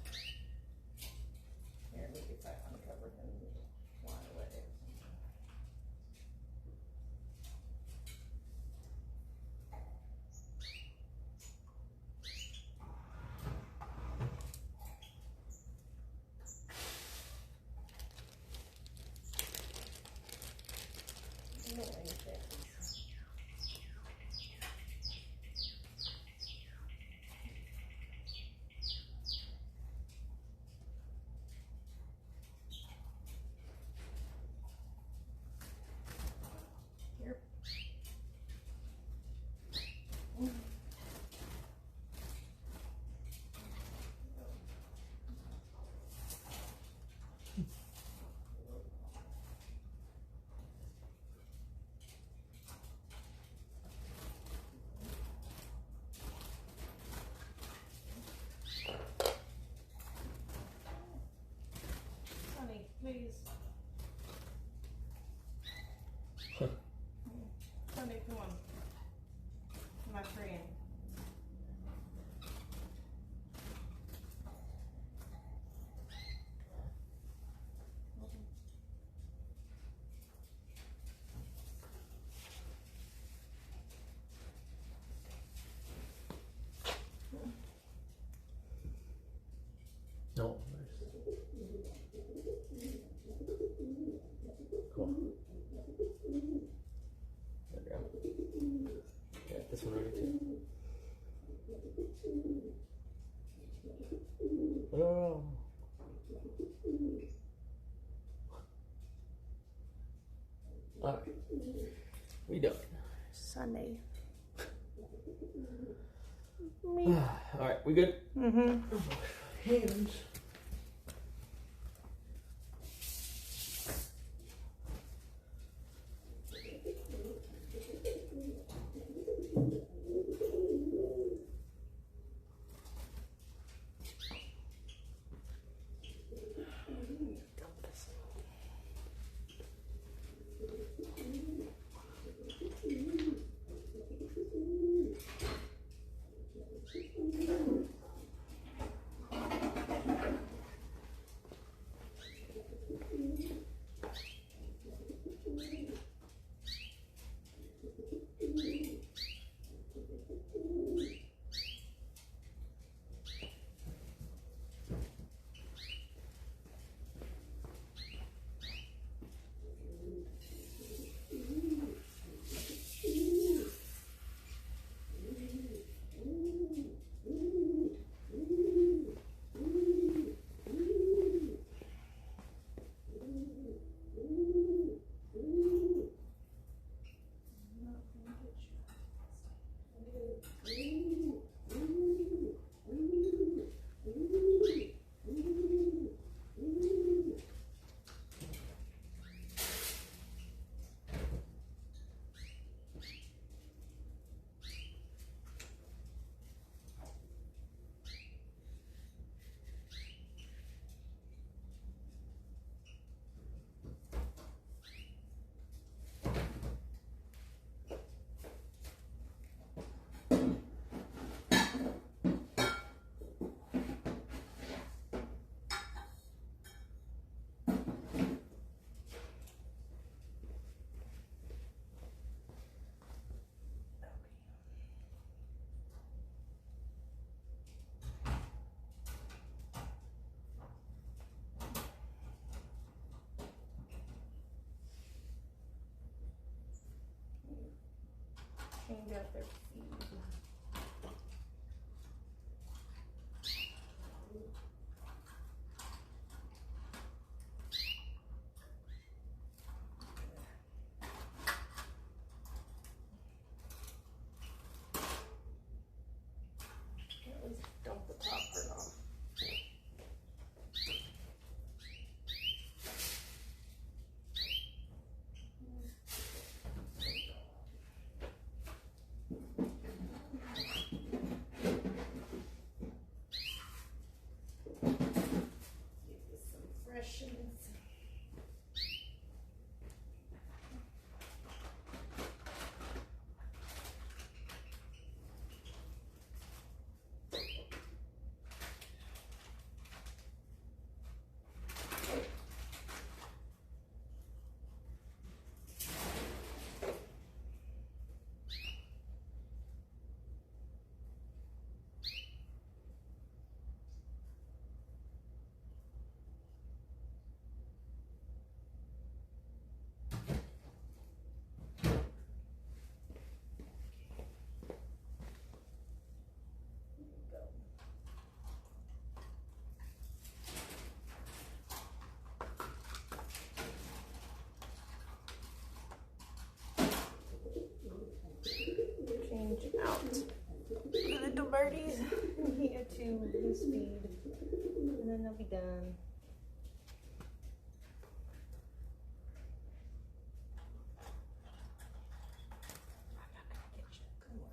Here, maybe if I uncover him and fly away or something. No, anything. No. Cool. There we go. Yeah, this one ready too. Oh. Alright. We done. Sunday. Alright, we good? Mm-hmm. Hands. Change out their feed. At least dump the top part off. Give this some freshness. Change out the little birdies in here to his feed, and then they'll be done. I'm not gonna get you. Come on.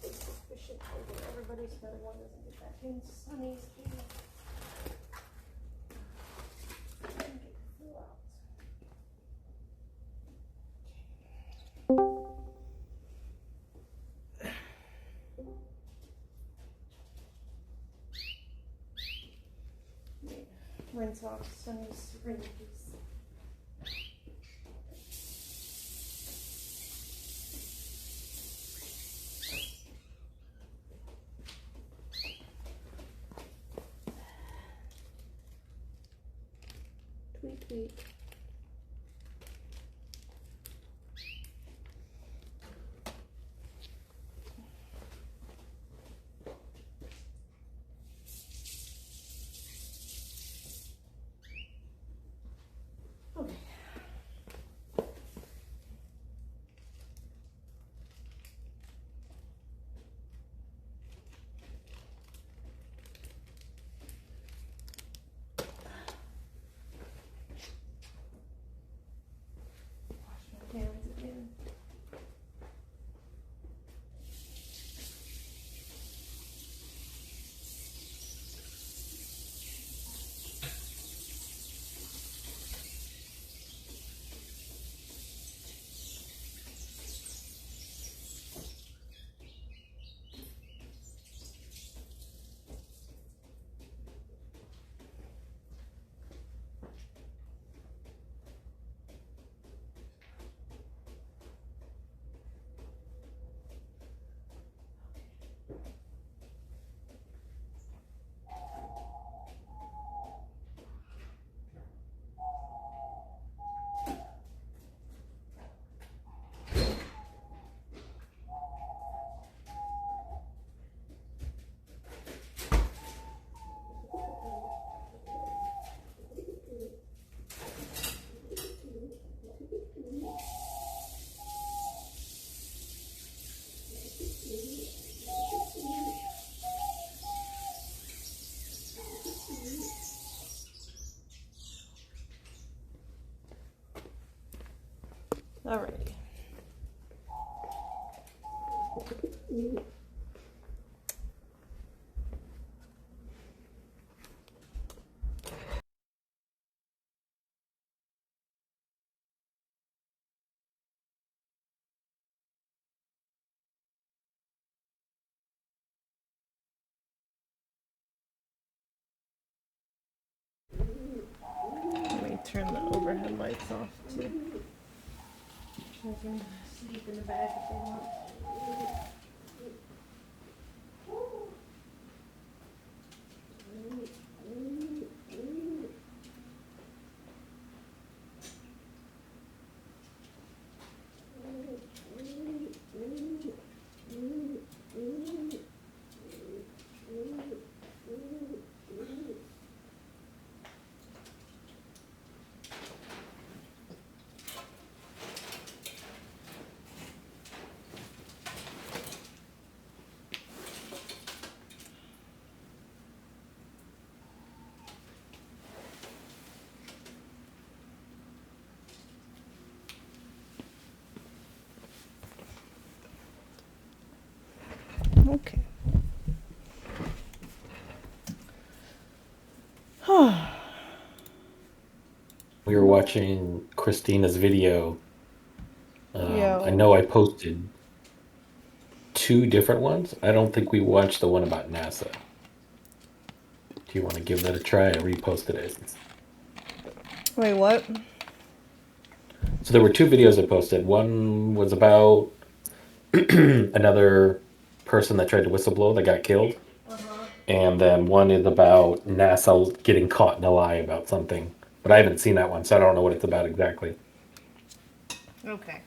efficient over everybody so that everyone doesn't get back in Sunny's game. And get the flu out. Rinse off Sunny's syringes. Tweet, tweet. Okay. Wash my hands again. Alrighty. Let me turn the overhead lights off too. I can sleep in the bag if they want. Okay. We were watching Christina's video. Yeah. I know I posted 2 different ones. I don't think we watched the one about NASA. Do you want to give that a try? I reposted it. Wait, what? So there were 2 videos I posted. One was about another person that tried to whistleblow that got killed. And then one is about NASA getting caught in a lie about something. But I haven't seen that one, so I don't know what it's about exactly. Okay.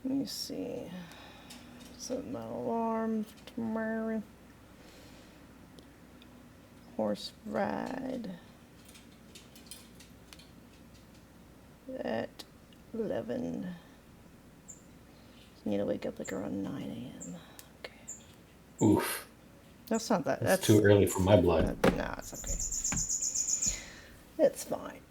Let me see. Set my alarm tomorrow. Horse ride at 11. Need to wake up like around 9 a.m. Okay. Oof. That's not that. That's too early for my blood. No, it's okay. It's fine.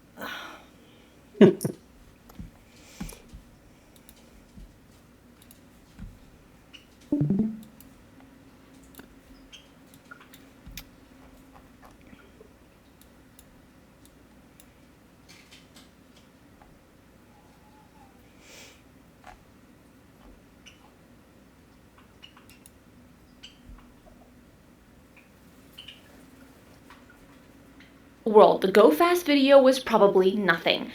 World, the Go Fast video was probably nothing.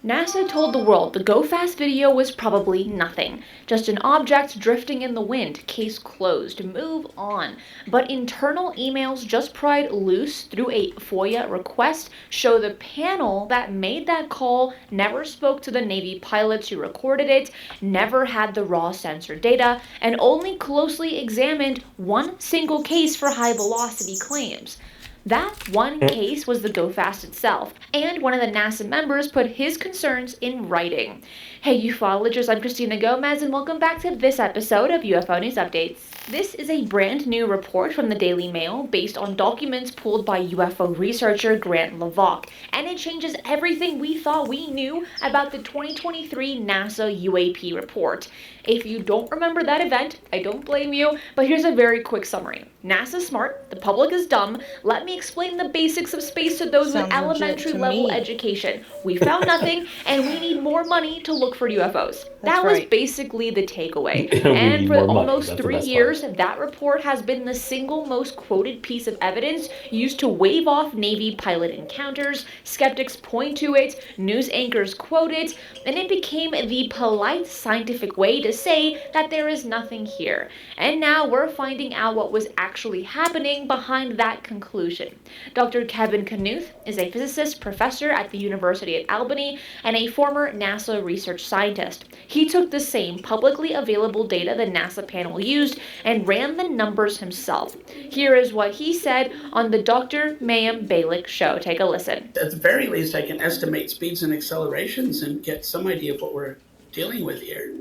NASA told the world the Go Fast video was probably nothing. Just an object drifting in the wind. Case closed. Move on. But internal emails just pried loose through a FOIA request show the panel that made that call never spoke to the Navy pilots who recorded it, never had the raw sensor data, and only closely examined one single case for high velocity claims. That one case was the Go Fast itself, and one of the NASA members put his concerns in writing. Hey ufologers, I'm Christina Gomez, and welcome back to this episode of UFO News Updates. This is a brand new report from the Daily Mail based on documents pulled by UFO researcher Grant LaVock, and it changes everything we thought we knew about the 2023 NASA UAP report. If you don't remember that event, I don't blame you, but here's a very quick summary. NASA's smart, the public is dumb. Let me explain the basics of space to those with elementary level education. We found nothing, and we need more money to look for UFOs. That was basically the takeaway. And for almost 3 years, that report has been the single most quoted piece of evidence used to wave off Navy pilot encounters. Skeptics point to it, news anchors quote it, and it became the polite scientific way to say that there is nothing here. And now we're finding out what was actually happening behind that conclusion. Dr. Kevin Knuth is a physicist professor at the University at Albany and a former NASA research scientist. He took the same publicly available data the NASA panel used and ran the numbers himself. Here is what he said on the Dr. Mayim Balick show. Take a listen. At the very least, I can estimate speeds and accelerations and get some idea of what we're dealing with here.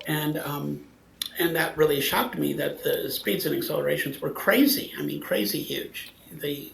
And that really shocked me that the speeds and accelerations were crazy. I mean, crazy huge. The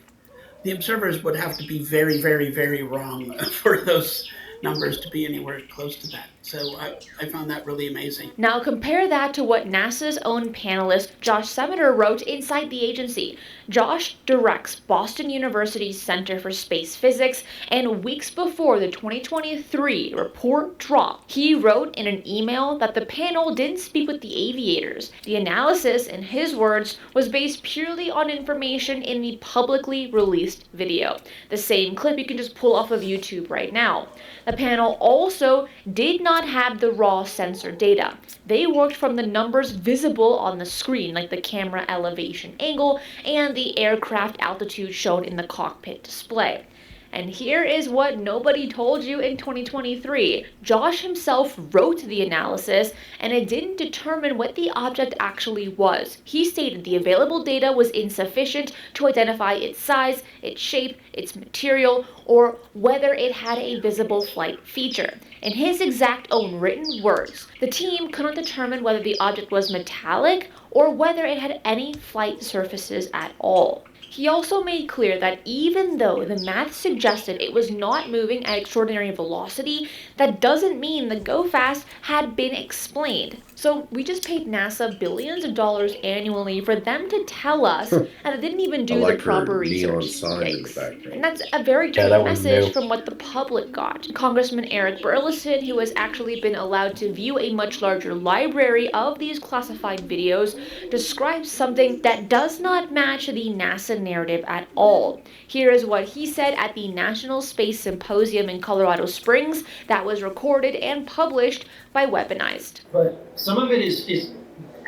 observers would have to be very, very, very wrong for those numbers to be anywhere close to that. So I found that really amazing. Now compare that to what NASA's own panelist Josh Semeter wrote inside the agency. Josh directs Boston University's Center for Space Physics, and weeks before the 2023 report dropped, he wrote in an email that the panel didn't speak with the aviators. The analysis, in his words, was based purely on information in the publicly released video. The same clip you can just pull off of YouTube right now. The panel also did not have the raw sensor data. They worked from the numbers visible on the screen, like the camera elevation angle and the aircraft altitude shown in the cockpit display. And here is what nobody told you in 2023. Josh himself wrote the analysis, and it didn't determine what the object actually was. He stated the available data was insufficient to identify its size, its shape, its material, or whether it had a visible flight feature. In his exact own written words, the team couldn't determine whether the object was metallic or whether it had any flight surfaces at all. He also made clear that even though the math suggested it was not moving at extraordinary velocity, that doesn't mean the Go Fast had been explained. So we just paid NASA billions of dollars annually for them to tell us, and it didn't even do the proper research. And that's a very different message from what the public got. Congressman Eric Burlison, who has actually been allowed to view a much larger library of these classified videos, describes something that does not match the NASA narrative at all. Here is what he said at the National Space Symposium in Colorado Springs that was recorded and published by Weaponized. But some of it is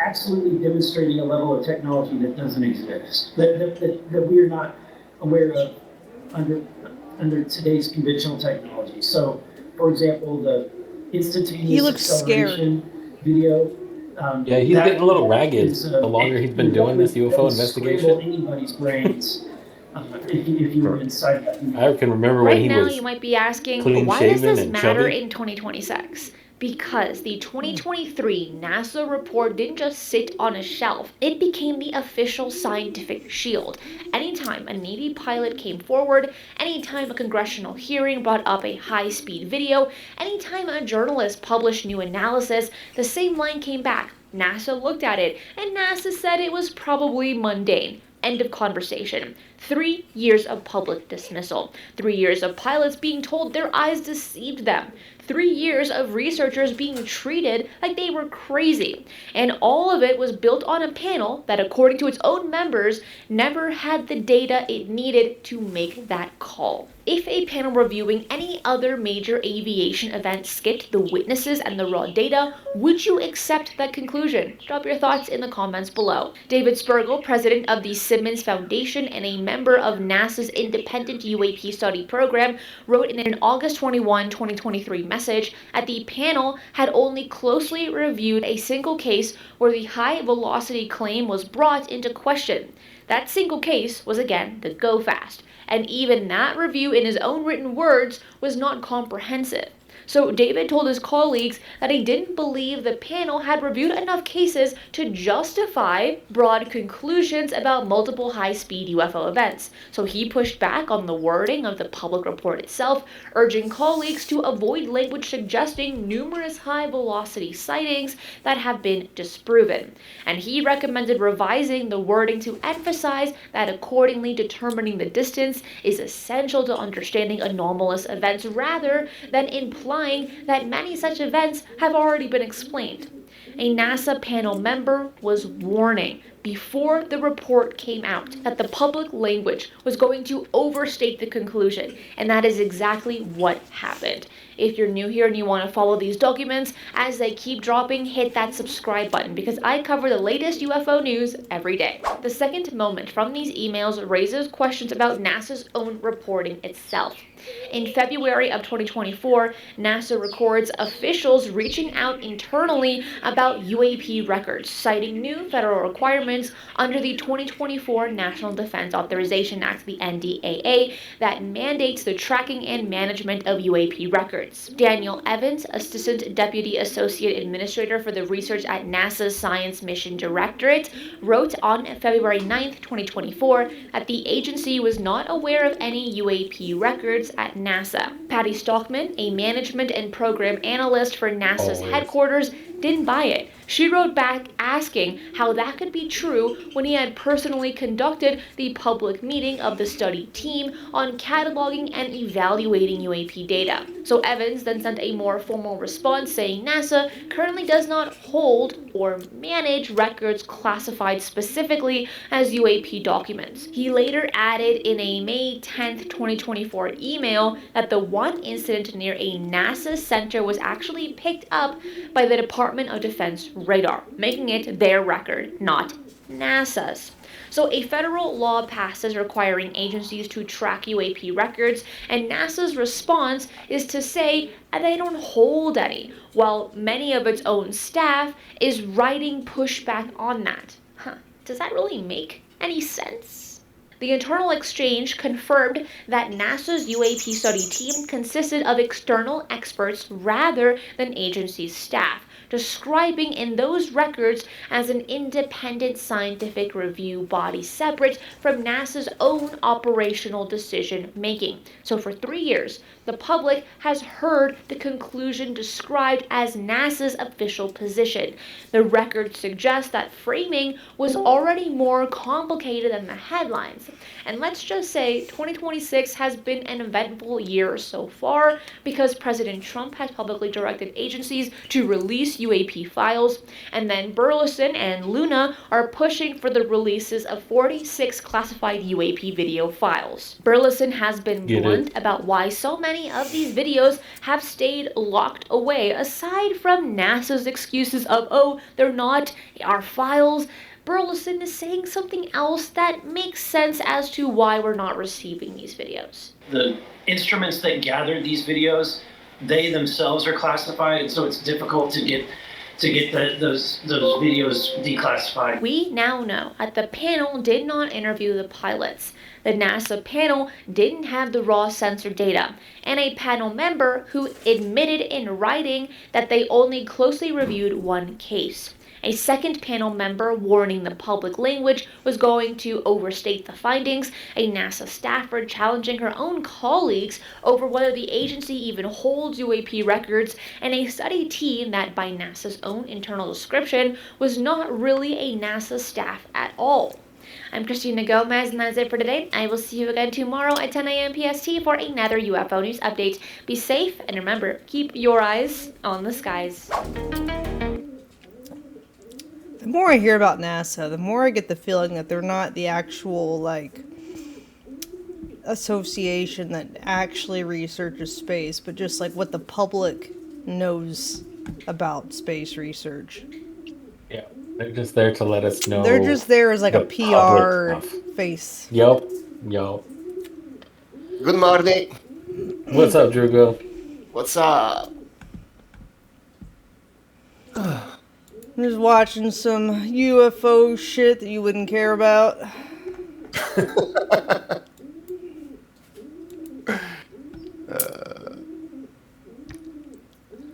absolutely demonstrating a level of technology that doesn't exist, that we are not aware of under today's conventional technology. So, for example, the instantaneous acceleration video. Yeah, he's getting a little ragged the longer he's been doing this UFO investigation. Anybody's brains, if you were inside that. I can remember when he was Right now, you might be asking, why does this matter in 2026? because the 2023 NASA report didn't just sit on a shelf, it became the official scientific shield. Anytime a Navy pilot came forward, anytime a congressional hearing brought up a high-speed video, anytime a journalist published new analysis, the same line came back. NASA looked at it, and NASA said it was probably mundane. End of conversation. 3 years of public dismissal. 3 years of pilots being told their eyes deceived them. 3 years of researchers being treated like they were crazy. And all of it was built on a panel that, according to its own members, never had the data it needed to make that call. If a panel reviewing any other major aviation event skipped the witnesses and the raw data, would you accept that conclusion? Drop your thoughts in the comments below. David Spergel, president of the Simmons Foundation and a member of NASA's independent UAP study program, wrote in an August 21, 2023 message that the panel had only closely reviewed a single case where the high velocity claim was brought into question. That single case was again the Go Fast. And even that review in his own written words was not comprehensive. So David told his colleagues that he didn't believe the panel had reviewed enough cases to justify broad conclusions about multiple high-speed UFO events. So he pushed back on the wording of the public report itself, urging colleagues to avoid language suggesting numerous high-velocity sightings that have been disproven. And he recommended revising the wording to emphasize that accordingly determining the distance is essential to understanding anomalous events rather than implying that many such events have already been explained. A NASA panel member was warning before the report came out that the public language was going to overstate the conclusion, and that is exactly what happened. If you're new here and you want to follow these documents as they keep dropping, hit that subscribe button because I cover the latest UFO news every day. The second moment from these emails raises questions about NASA's own reporting itself. In February of 2024, NASA records officials reaching out internally about UAP records, citing new federal requirements under the 2024 National Defense Authorization Act, the NDAA, that mandates the tracking and management of UAP records. Daniel Evans, Assistant Deputy Associate Administrator for the research at NASA's Science Mission Directorate, wrote on February 9, 2024, that the agency was not aware of any UAP records at NASA. Patty Stockman, a management and program analyst for NASA's headquarters, didn't buy it. She wrote back asking how that could be true when he had personally conducted the public meeting of the study team on cataloging and evaluating UAP data. So Evans then sent a more formal response saying NASA currently does not hold or manage records classified specifically as UAP documents. He later added in a May 10th, 2024 email that the one incident near a NASA center was actually picked up by the Department of Defense radar, making it their record, not NASA's. So a federal law passes requiring agencies to track UAP records, and NASA's response is to say they don't hold any, while many of its own staff is writing pushback on that. Does that really make any sense? The internal exchange confirmed that NASA's UAP study team consisted of external experts rather than agency staff, describing in those records as an independent scientific review body separate from NASA's own operational decision making. So for 3 years, the public has heard the conclusion described as NASA's official position. The record suggests that framing was already more complicated than the headlines. And let's just say 2026 has been an eventful year so far because President Trump has publicly directed agencies to release UAP files, and then Burleson and Luna are pushing for the releases of 46 classified UAP video files. Burleson has been blunt about why so many of these videos have stayed locked away, aside from NASA's excuses of, oh, they're not our files. Burleson is saying something else that makes sense as to why we're not receiving these videos. The instruments that gathered these videos, they themselves are classified, and so it's difficult to get to get those videos declassified. We now know that the panel did not interview the pilots. The NASA panel didn't have the raw sensor data, and a panel member who admitted in writing that they only closely reviewed one case. A second panel member warning the public language was going to overstate the findings, a NASA staffer challenging her own colleagues over whether the agency even holds UAP records, and a study team that, by NASA's own internal description, was not really a NASA staff at all. I'm Christina Gomez, and that's it for today. I will see you again tomorrow at 10 a.m. PST for another UFO news update. Be safe, and remember, keep your eyes on the skies. The more I hear about NASA, the more I get the feeling that they're not the actual, like, association that actually researches space, but just, like, what the public knows about space research. Yeah, they're just there to let us know. They're just there as, like, a PR face. Yup. Good morning. What's up, Drugo? What's up? I'm just watching some UFO shit that you wouldn't care about.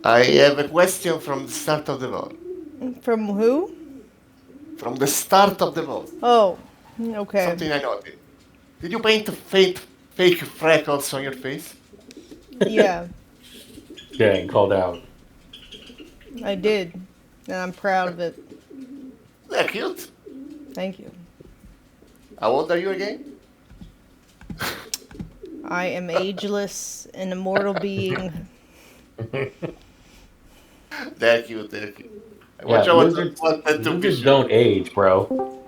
I have a question from the start of the vote. From who? From the start of the vote. Oh, okay. Something I noticed. Did you paint fake freckles on your face? Yeah. Dang, called out. I did. And I'm proud of it. They're cute. Thank you. How old are you again? I am ageless, an immortal being. They're cute, they're cute. Yeah, lizards don't age, bro.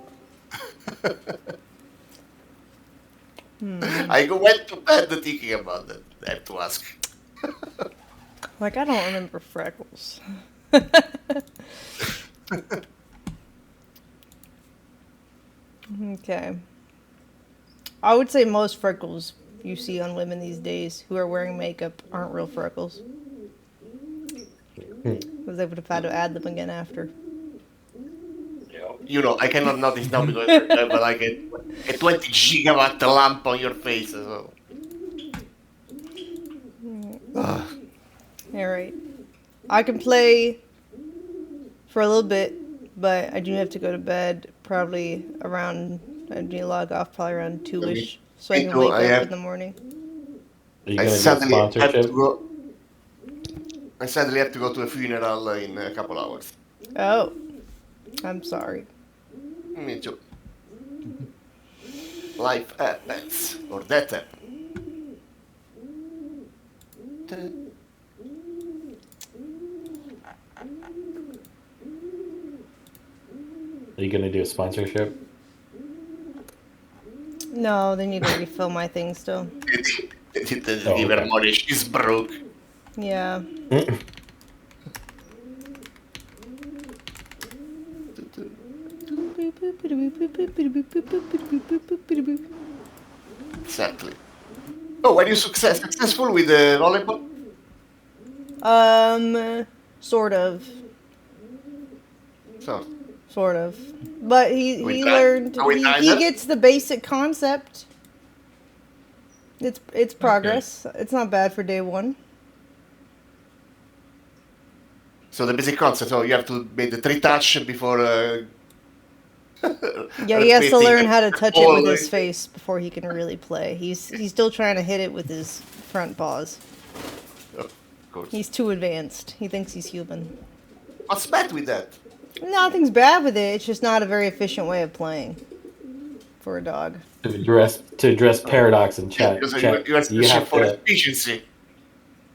I went to bed thinking about that. I have to ask. Like, I don't remember freckles. Okay. I would say most freckles you see on women these days who are wearing makeup aren't real freckles. Because they would have had to add them again after. You know, I cannot notice now because you have like a 20 gigawatt lamp on your face. So. Alright. I can play for a little bit, but I do have to go to bed probably around, I need to log off probably around 2-ish, so I can wake up in the morning. I sadly have to go. I sadly have to go to a funeral in a couple hours. Oh, I'm sorry. Me too. Life happens, or that happens. Are you gonna do a sponsorship? No, they need to refill my thing still. Give her money, she's broke. Yeah. Exactly. Oh, were you successful with the volleyball? Sort of. So. Sort of. But he learned, he gets the basic concept. It's progress. Okay. It's not bad for day one. So the basic concept, so you have to make the 3 touch before... yeah, he has to learn how to touch it with his face before he can really play. He's still trying to hit it with his front paws. Of course. He's too advanced. He thinks he's human. What's bad with that? Nothing's bad with it. It's just not a very efficient way of playing for a dog. To address paradox in chat. You have for efficiency.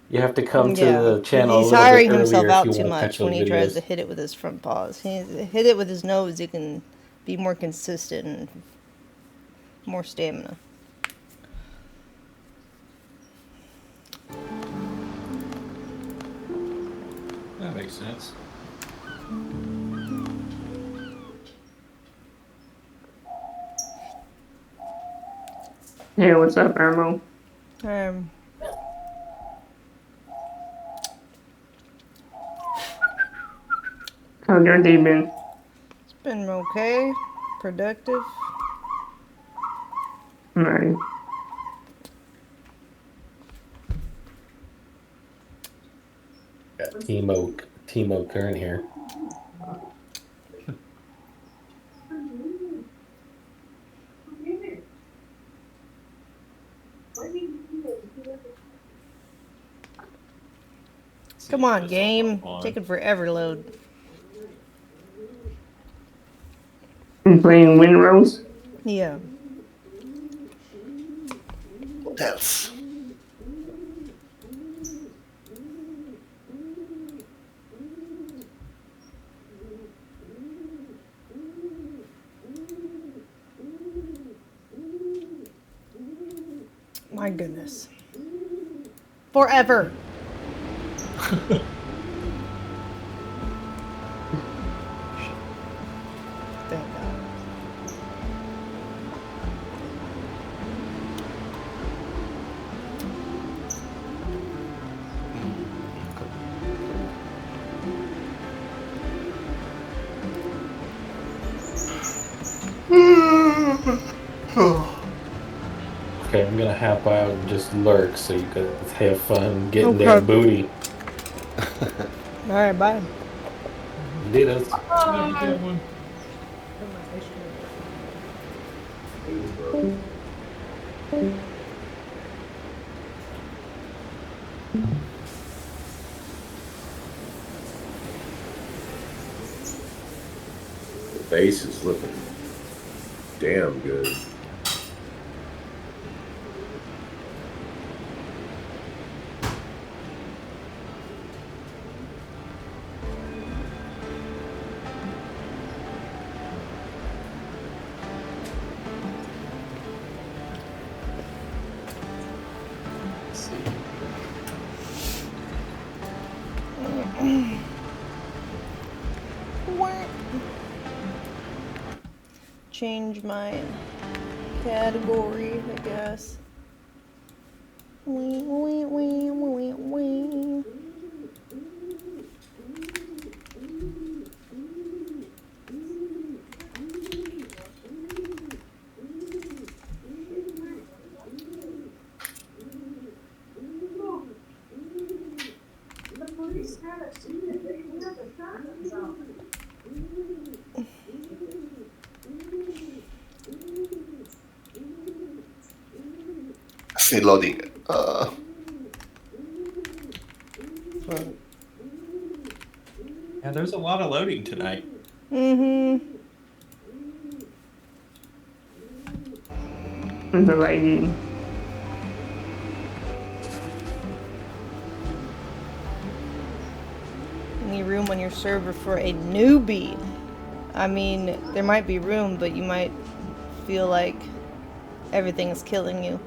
You have to come to the channel. He's hiring himself out too much when he tries to hit it with his front paws. He hit it with his nose. He can be more consistent and more stamina. That makes sense. Hey, what's up, Ermo? How's your day been? It's been okay. Productive. Nice. Got Timo Kern here. Come on, game. Taking forever to load. I'm playing Windrose. Yeah. What else? My goodness. Forever. Thank God. Okay, I'm gonna hop out and just lurk so you guys have fun getting Okay. that booty. Alright, bye. Did us. Have a good one. The base is looking damn good. Change my category, I guess. Wee, wee, wee, wee, wee. Still loading. Yeah, there's a lot of loading tonight. Mm-hmm. The lighting. Any room on your server for a newbie? I mean, there might be room, but you might feel like everything is killing you.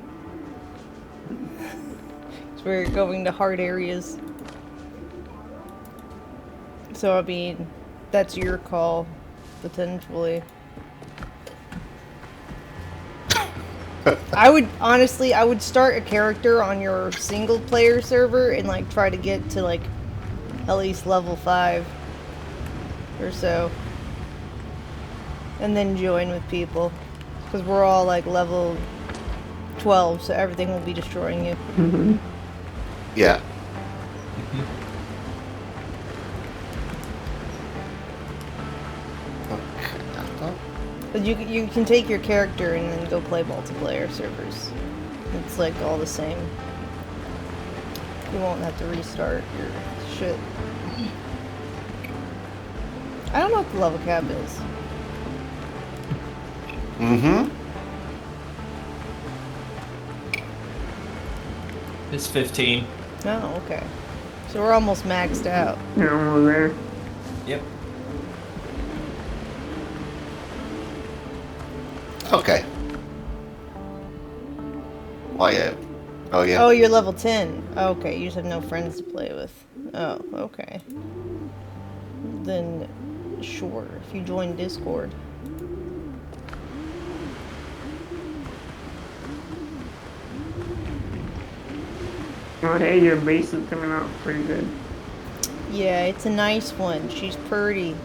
So we're going to hard areas. So, I mean, that's your call, potentially. I would start a character on your single player server and like try to get to like at least level 5 or so. And then join with people. Because we're all like level 12, so everything will be destroying you. Mm-hmm. Yeah. But you can take your character and then go play multiplayer servers. It's like all the same. You won't have to restart your shit. I don't know what the level cap is. Mm-hmm. It's 15. Oh, okay. So we're almost maxed out. You're almost there. Yep. Okay. Why? Oh yeah. Oh, you're level 10. Okay, you just have no friends to play with. Oh, okay. Then, sure, if you join Discord. Oh, hey, your base is coming out pretty good. Yeah, it's a nice one. She's pretty.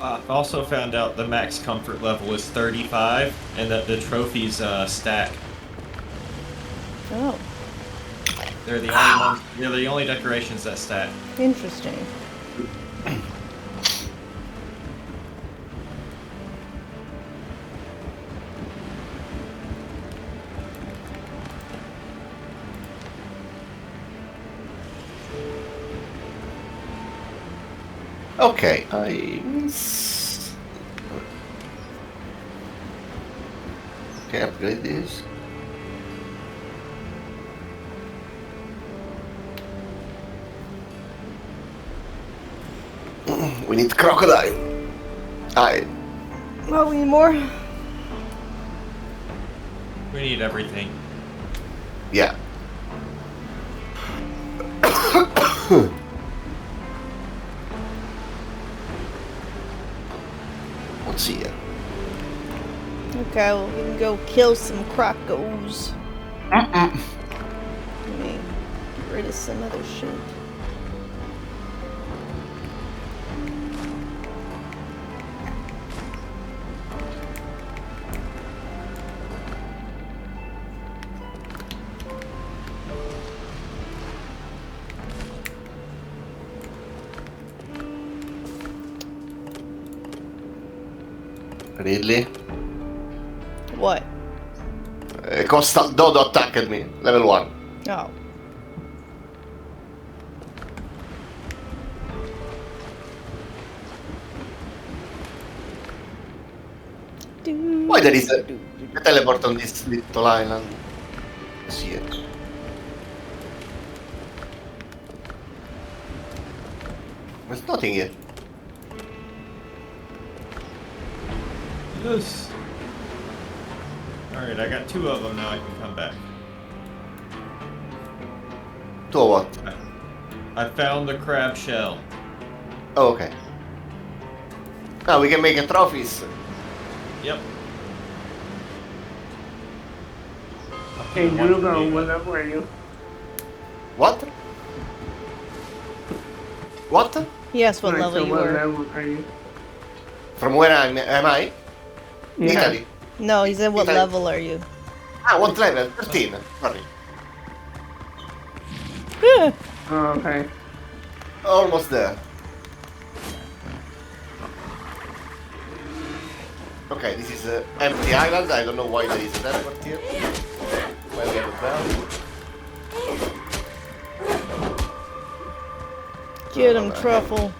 I've also found out the max comfort level is 35, and that the trophies stack. Oh. They're the only ones. They're the only decorations that stack. Interesting. Okay, Okay, upgrade this. We need crocodile. Oh, we need more? We need everything. Yeah. What's here? Okay, well, we can go kill some crocos. Let me get rid of some other shit. Really? What? Coastal Dodo attacked me. Level 1. Oh. Why there is a teleport on this little island? See it. There's nothing here. Yes. Alright, I got 2 of them now. I can come back. 2 of what? I found the crab shell. Oh, okay. Now we can make a trophies. Yep. Hey, Drugo, what level are you? What? What? Yes, what Right, level so you what were. level are you? From where am I? Yeah. Italy. No, he said, what Italy. level are you? Ah, what level? 13. Sorry. Oh, okay. Almost there. Okay, this is an empty island. I don't know why there is a teleport here. Why we have a bell. Get him, Truffle.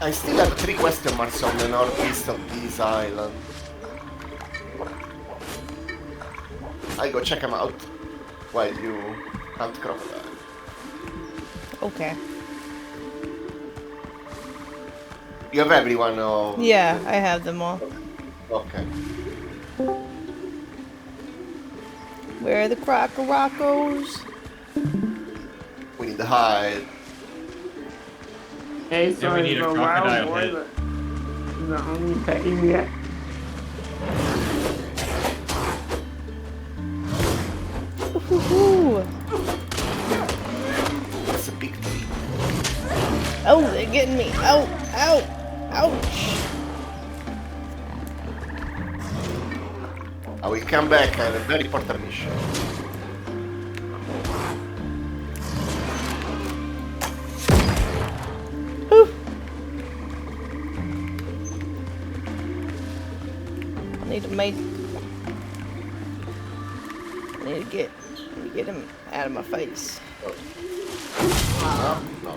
I still have 3 question marks on the northeast of this island. I go check them out while you hunt crocodile. Okay. You have everyone or... Yeah, I have them all. Okay. Where are the crocorocos? We need to hide. Hey, Yeah, so we need is a the crocodile wild head. boy the only pet you get? Ooh. That's a big tree. Oh, they're getting me. Ow, ow, ouch. I will come back. I have a very important mission. I need to get him out of my face. No.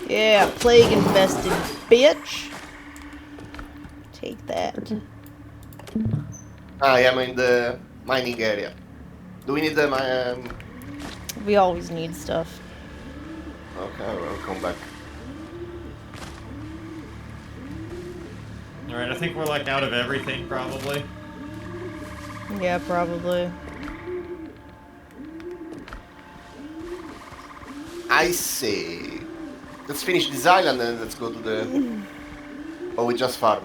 Yeah, plague infested bitch. Take that. I am in the mining area. Do we need the We always need stuff. Okay, I will come back. Alright, I think we're like out of everything probably. Yeah, probably. I say, let's finish this island and let's go to the... Or we just farm.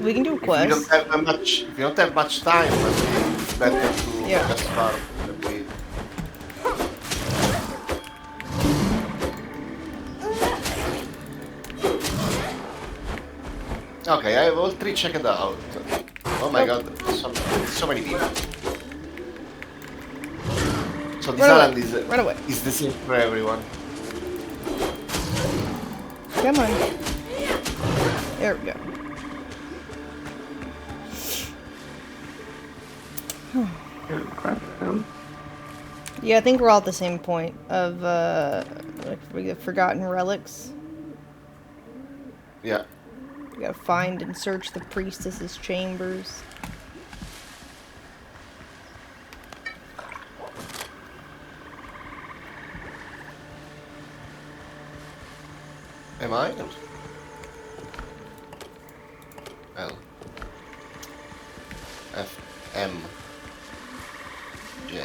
We can do a If quest. you don't have much time, it's better to just farm and wait. Okay, I have all 3 checked out. Oh my god, so many people. So this island is the same for everyone. Come on. There we go. Yeah, I think we're all at the same point of the forgotten relics. Yeah. We gotta find and search the priestess's chambers. Am I? L F M J.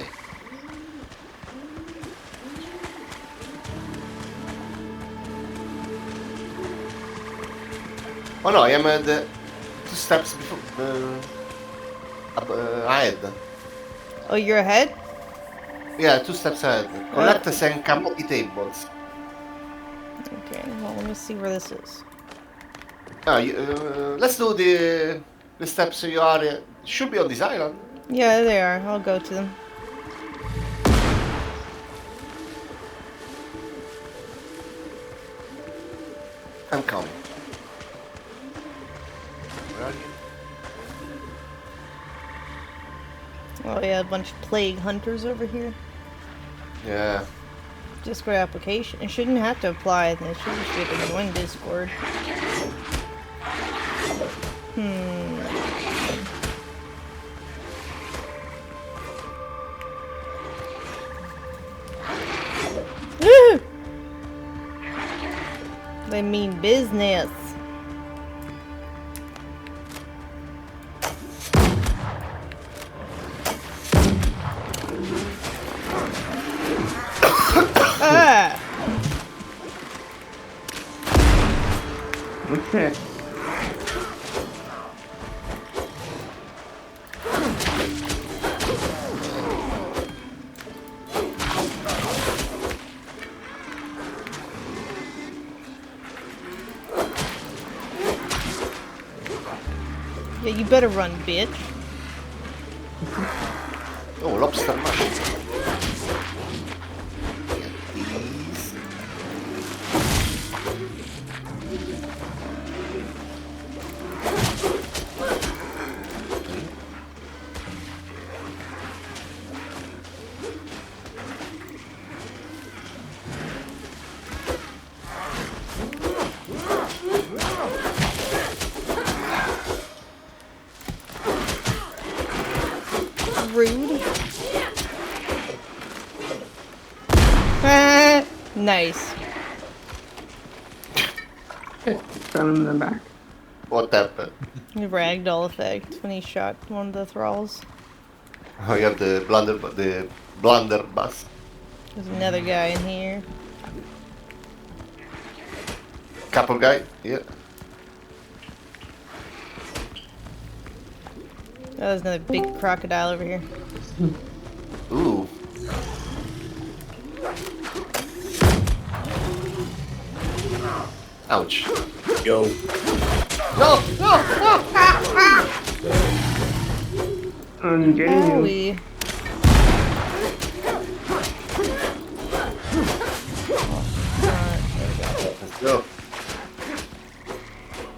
Oh no, I am the 2 steps before ahead. Oh, you're ahead? Yeah, 2 steps ahead. Collect the Senkapoti tables. Okay, well, let me see where this is. Let's do the steps you are. Should be on this island. Yeah, there they are. I'll go to them. I'm coming. Where are you? Oh yeah, a bunch of plague hunters over here. Yeah. Discord application. It shouldn't have to apply. It should just be able to join Discord. They mean business. Okay. Yeah, you better run, bitch. Oh, lobster mush. Rude. Nice. Got him in the back. What happened? The ragdoll effect when he shot one of the thralls. Oh, you have the blunderbuss. There's another guy in here. Couple guy, yeah. Oh, there's another big crocodile over here. Ooh. Ouch. Yo. No! No! No! I'm getting you. Let's go.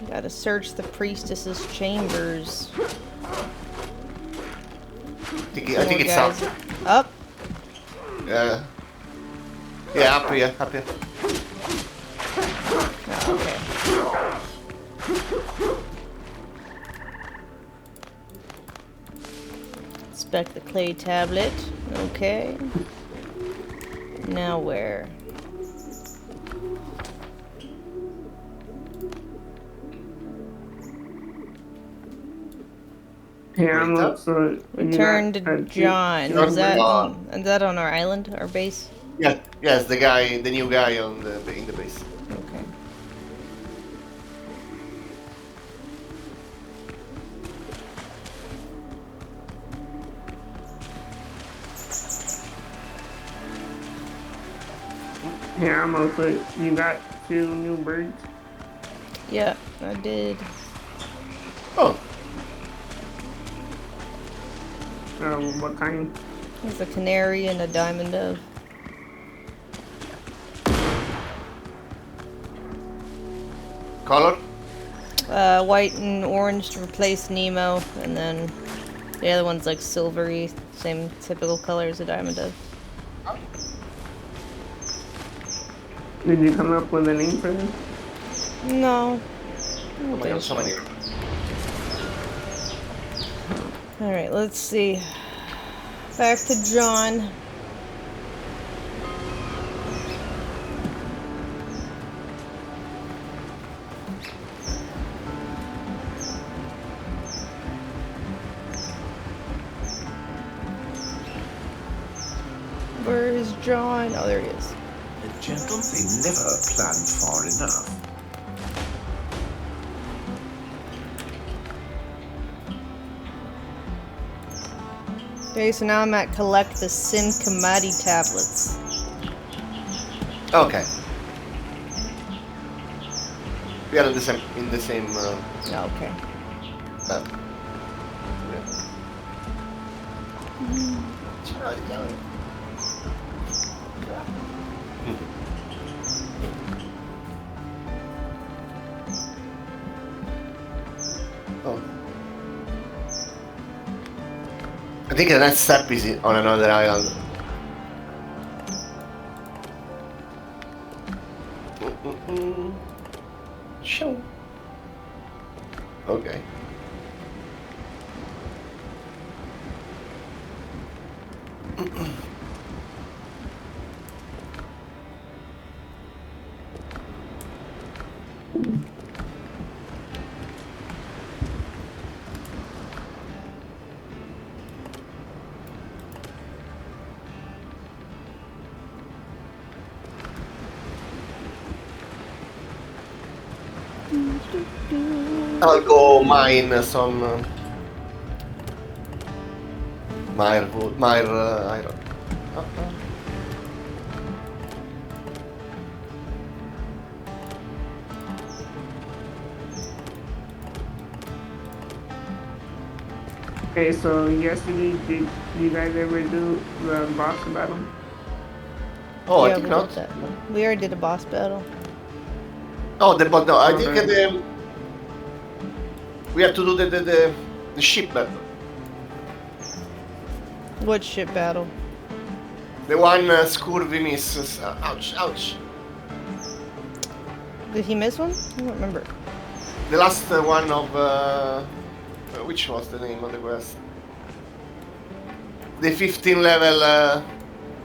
Gotta search the priestess's chambers. I think it's up. Up? Yeah. Yeah, up here, up here. Oh, okay. Inspect the clay tablet. Okay. Now where? Here, I'm up for it. Return to John. Is that on our island, our base? Yeah, yes, the guy, the new guy on in the base. Okay. Here, I'm gonna put. You got 2 new birds. Yeah, I did. Oh. What kind? There's a canary and a diamond dove. Color? White and orange to replace Nemo, and then the other one's like silvery, same typical color as a diamond dove. Did you come up with a name for them? No. Oh my god, so many. Alright, let's see. Back to John. Where is John? Oh, there he is. The gentle, they never plan far enough. Okay, so now I'm at collect the Sin Kamadi tablets. Okay. We are in the same. Okay. Map. Oh. I think the next step is on another island. Show. Okay. I'll go mine some mire iron. Okay, so yesterday, did you guys ever do the boss battle? Oh, yeah, I think we not. did that. We already did a boss battle. Oh, but no, I think we have to do the ship battle. What ship battle? The one Scurvy misses. Ouch, ouch. Did he miss one? I don't remember. The last one of which was the name of the quest? The 15 level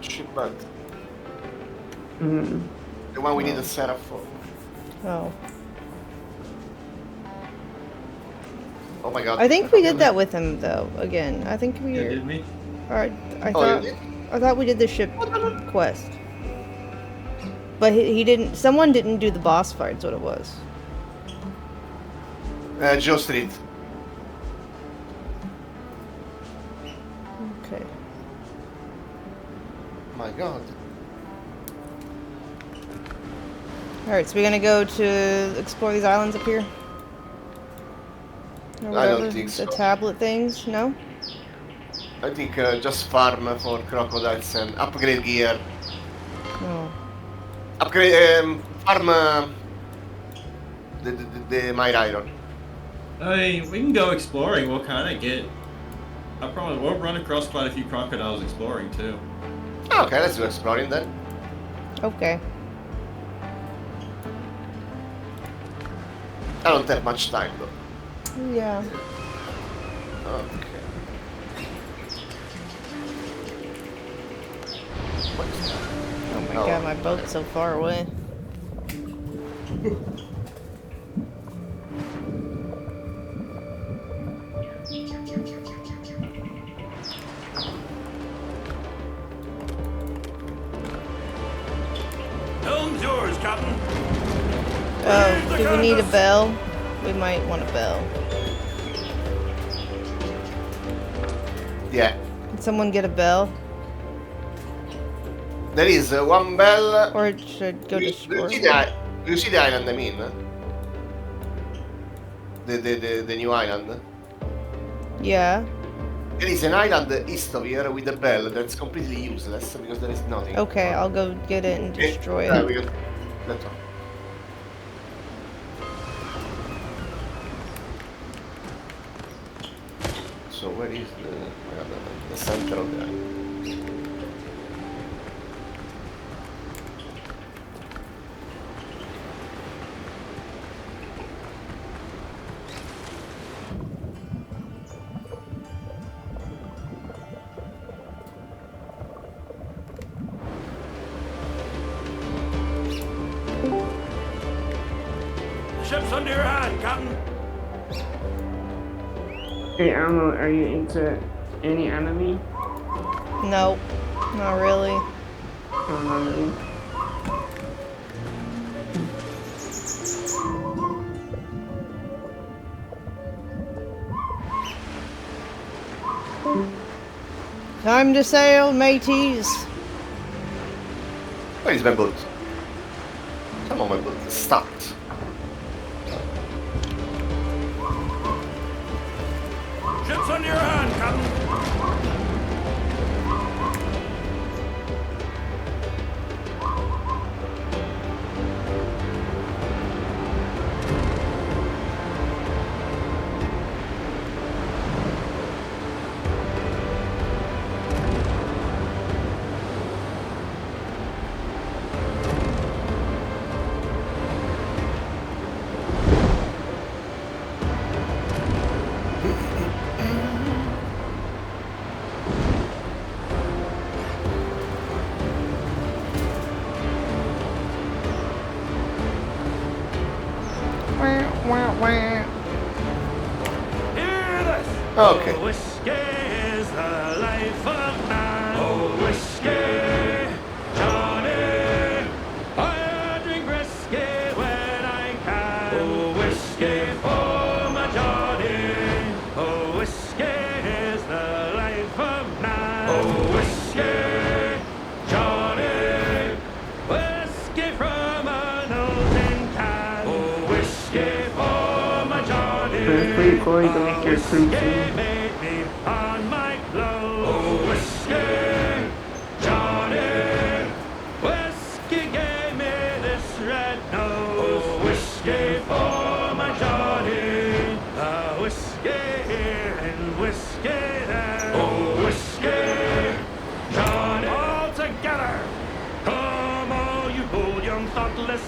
ship battle. Mm-hmm. The one we need a setup for. Oh. Oh my god. I think we did that with him though. Again, I think we. Yeah, did we? Alright, I Oh, thought. you did? I thought we did the ship quest. But he didn't. Someone didn't do the boss fight. Is what it was. Joe Street. Okay. My god. Alright, so we're gonna go to explore these islands up here? Or I don't whatever, think so. the tablet things? No? I think just farm for crocodiles and upgrade gear. No. Upgrade farm the mine iron. I mean, we can go exploring. We'll kind of get. We'll run across quite a few crocodiles exploring too. Okay, let's go exploring then. Okay. I don't have much time though. Yeah. Okay. Oh my god, my boat's so far away. Helm's yours, Captain. Oh, do we need a bell? We might want a bell. Yeah. Can someone get a bell? There is one bell. Or it should go destroy. Do you see the island I mean? The new island? Yeah. There is an island east of here with a bell that's completely useless because there is nothing. Okay, I'll go get it and destroy it. That's all. So where is the center of the island? Ship's under your hand, Captain. Hey, Almo, are you into any anime? Nope, not really. Oh, not really. Time to sail, mateys. Where is my boat? Come on, my boat is stopped. Ship's under your hand, Captain. Okay. Oh, whiskey is the life of man. Oh, whiskey, Johnny. I drink whiskey when I can. Oh, whiskey for my Johnny. Oh, whiskey is the life of man. Oh, whiskey, Johnny. Whiskey from an old tin can. Oh, whiskey for my Johnny. It's pretty cool, you can make your crew too.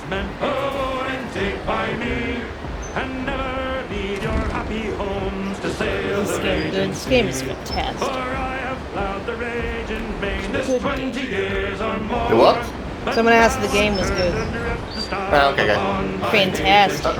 Men, oh, and take by me, and never leave your happy homes to sail the raging This game is fantastic. For I have plowed the raging main this 20 years or more. The what? Someone asked if the game was good. Okay. Fantastic.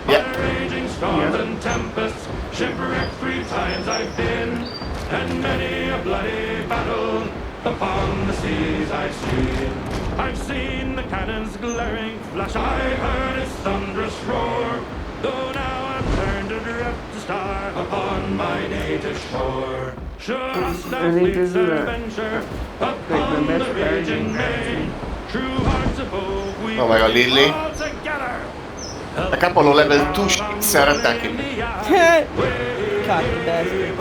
Yeah. Raging storms and tempests, shipwrecked 3 times I've been, and many a bloody battle upon the seas I've seen. I've seen the cannon's glaring flash, I heard its thunderous roar, though now I'm turned adrift to star upon my native shore. Sure hast thou fleet's adventure upon the raging main, true hearts of oak we Oh my god, Lily. all together. A couple of level 2 ships are attacking me. Cocky bastards.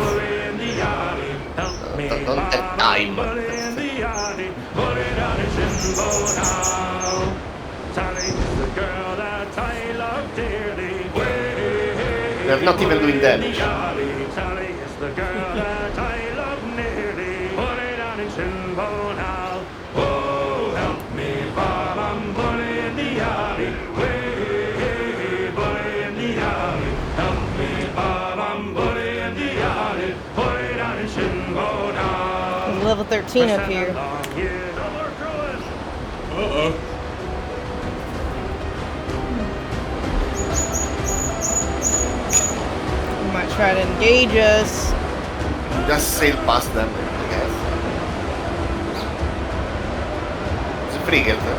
Don't have time. They're not even doing damage. Level 13 up here. Uh-oh. You might try to engage us. Just sail past them, I guess. It's a frigate, huh?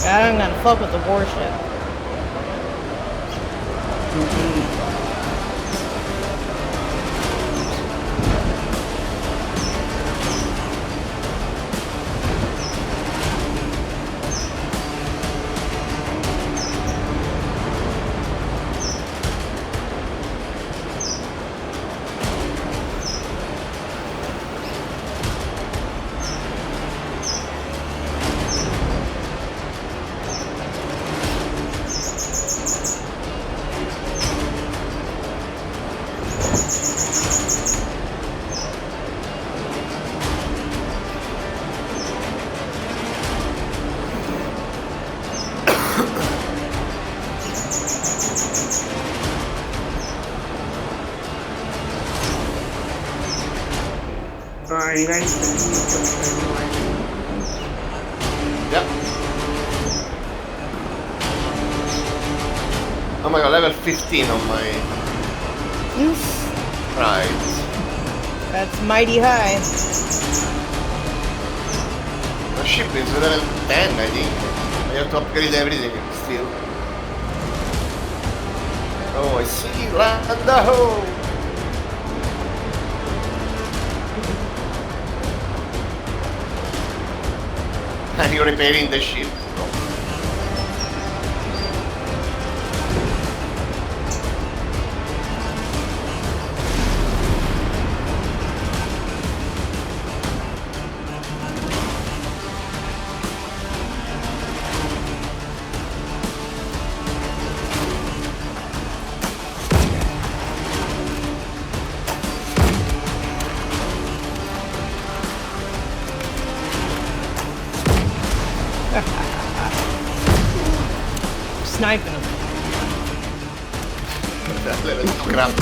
I'm gonna fuck with the warship. You guys Yep. Oh my god, level 15 on my... Oof. Right. That's mighty high. The ship is level 10, I think. I have to upgrade everything still. Oh, I see Lando! Are you repairing the ship? Sniping him. Crap.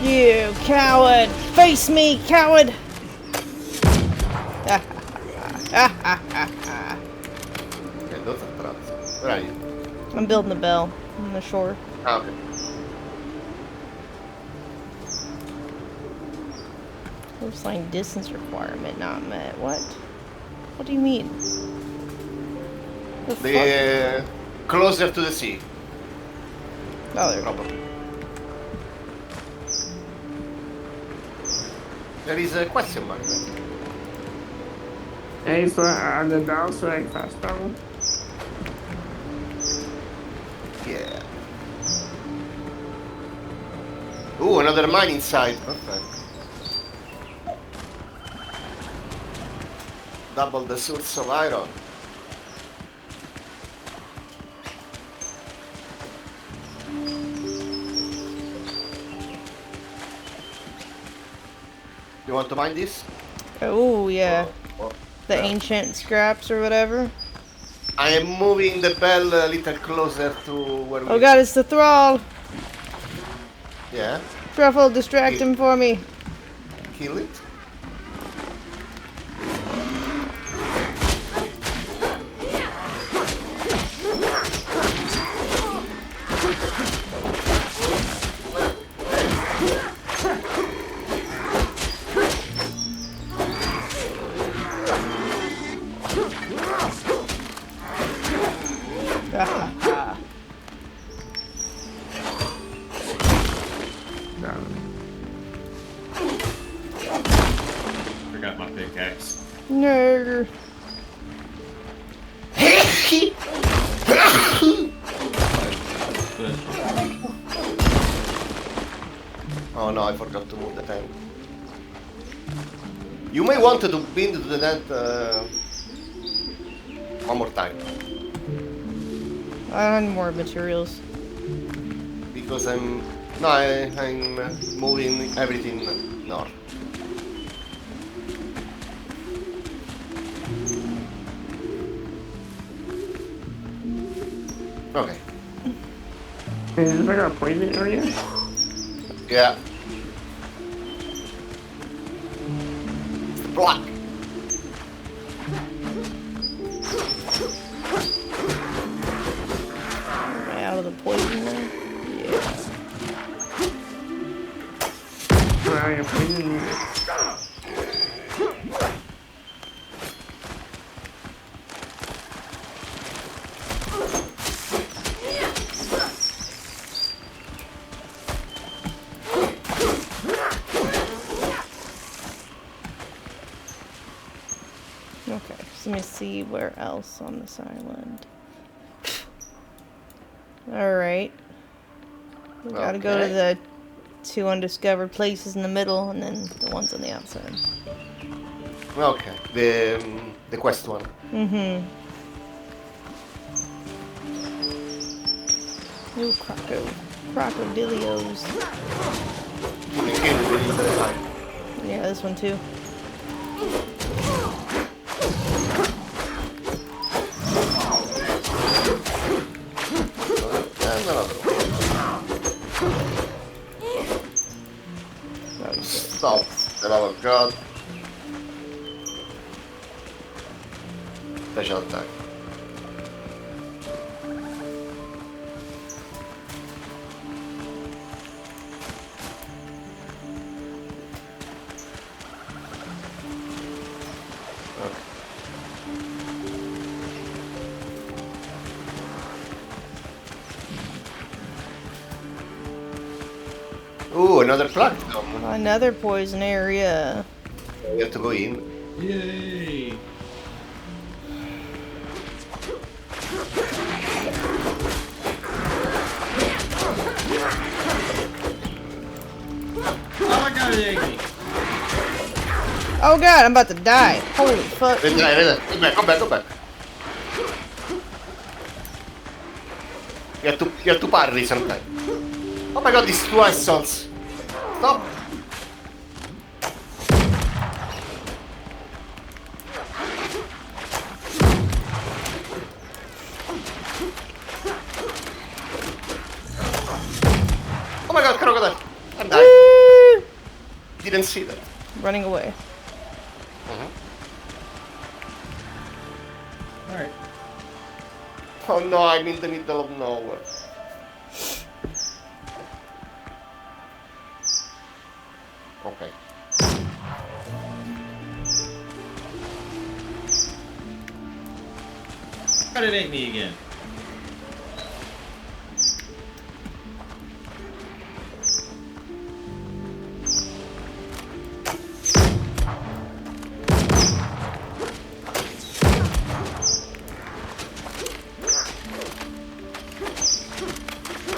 You coward! Face me, coward! Where are you? I'm building the bell on the shore. Ah, okay. Coastline distance requirement not met. What? What do you mean? The closer to the sea. Oh, there we go. There is a question mark there. Hey, so are the dogs like fast travel? Yeah. Ooh, another mine inside. Perfect. Double the source of iron. You want to mine this? Oh, yeah. Oh, The ancient scraps or whatever. I am moving the bell a little closer to where we... Oh god, it's the thrall! Yeah? Truffle, distract him for me. Kill it? Forgot my pickaxe. No. Oh no, I forgot to move the tank. You may want to bind to the net one more time. I need more materials. Because I'm moving everything north. Okay. Is this like a poison area? Yeah. Block. Am I out of the poison now? Yeah. Where are you poisoning me? Okay, so let me see where else on this island. Alright. We gotta go to the 2 undiscovered places in the middle and then the ones on the outside. Okay, the quest one. Mm-hmm. Ooh, crocodilios. Yeah, this one too. Stop. The love of God. Special attack. Ooh, another plankton. Another poison area. We have to go in. Yay! Oh my god, it ate me. Oh god, I'm about to die. Holy fuck. Go back. You have to parry sometimes. Oh my god, these two assholes. Stop. Oh my god, crocodile. I'm dying. Didn't see that. Running away. Alright. Oh no, I'm in the middle of nowhere. Okay. How did it ate me again?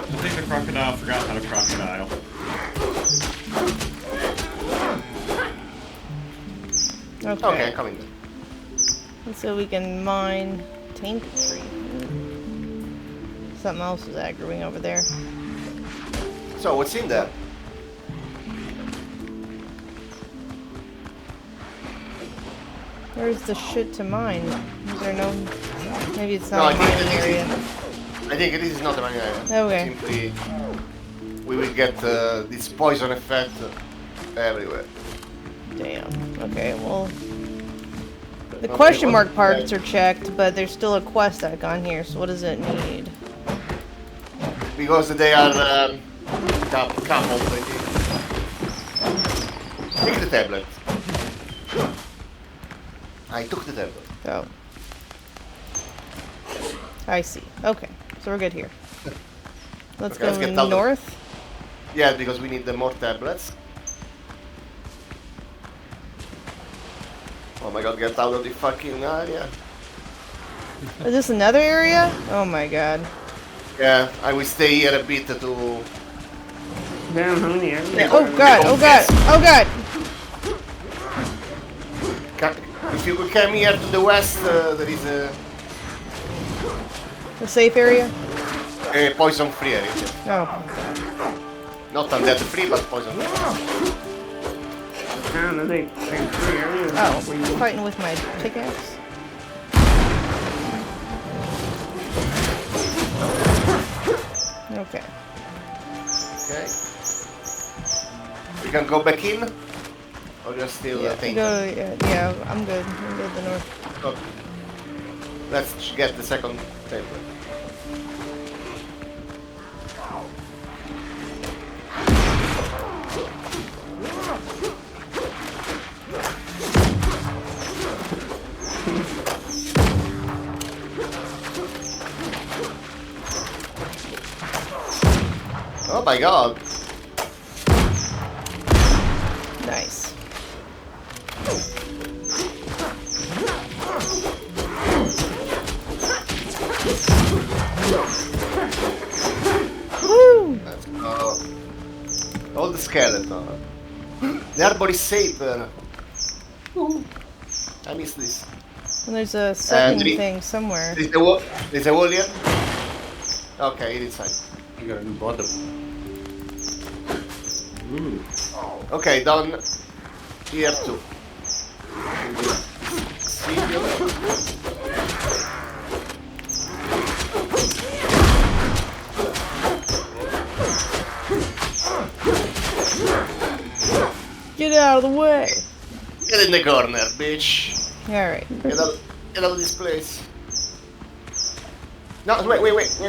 I think the crocodile forgot how to crocodile. Okay. Coming. And so we can mine tainted tree. Something else is aggroing over there. So, what's in there? Where's the shit to mine? Is there no... Maybe it's not a mining area. I think it is not a mining area. Okay. Simply, we will get this poison effect everywhere. Damn. Okay, well... The question mark parts are checked, but there's still a quest icon here, so what does it need? Because they are coupled, I think. Take the tablet. I took the tablet. Oh. I see. Okay, so we're good here. Let's Okay, go let's get north. Yeah, because we need the more tablets. Oh my god, get out of the fucking area. Is this another area? Oh my god. Yeah, I will stay here a bit to... Damn, how many areas? Yeah, oh god, oh god, oh god! If you could come here to the west, there is a safe area? Poison free area. Oh. Not undead free, but poison free. Oh, fighting with my pickaxe? Okay. Okay. We can go back in? Or you're still tainted? Yeah, I'm good. I'm good to the north. Okay. Let's get the second table. Oh my god. Nice. Woo! Let's go. All the skeleton. The arbor is safer. I miss this. And there's a second thing somewhere. Is the wall? Is the wall here? Okay, it is inside. You got a new bottom. Okay, down here too. Get out of the way. Get in the corner, bitch. Alright. Get out of this place. No, wait. We missed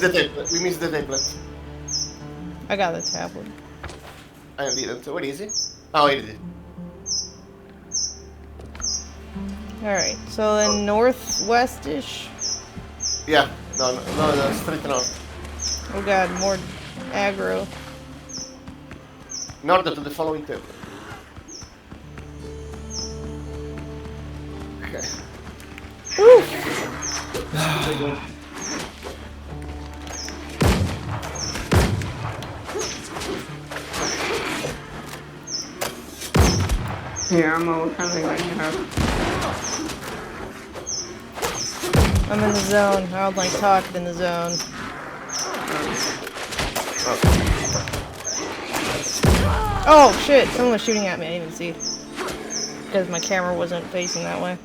the tablet. We missed the tablet. I got the tablet. I didn't. What is it? Oh, it is. Alright, so then northwest-ish? Yeah, no, straight north. Oh god, more aggro. North to the following table. Okay. Yeah, I'm all kind of like I'm in the zone. I don't like talking in the zone. Oh shit! Someone was shooting at me. I didn't even see it. Because my camera wasn't facing that way.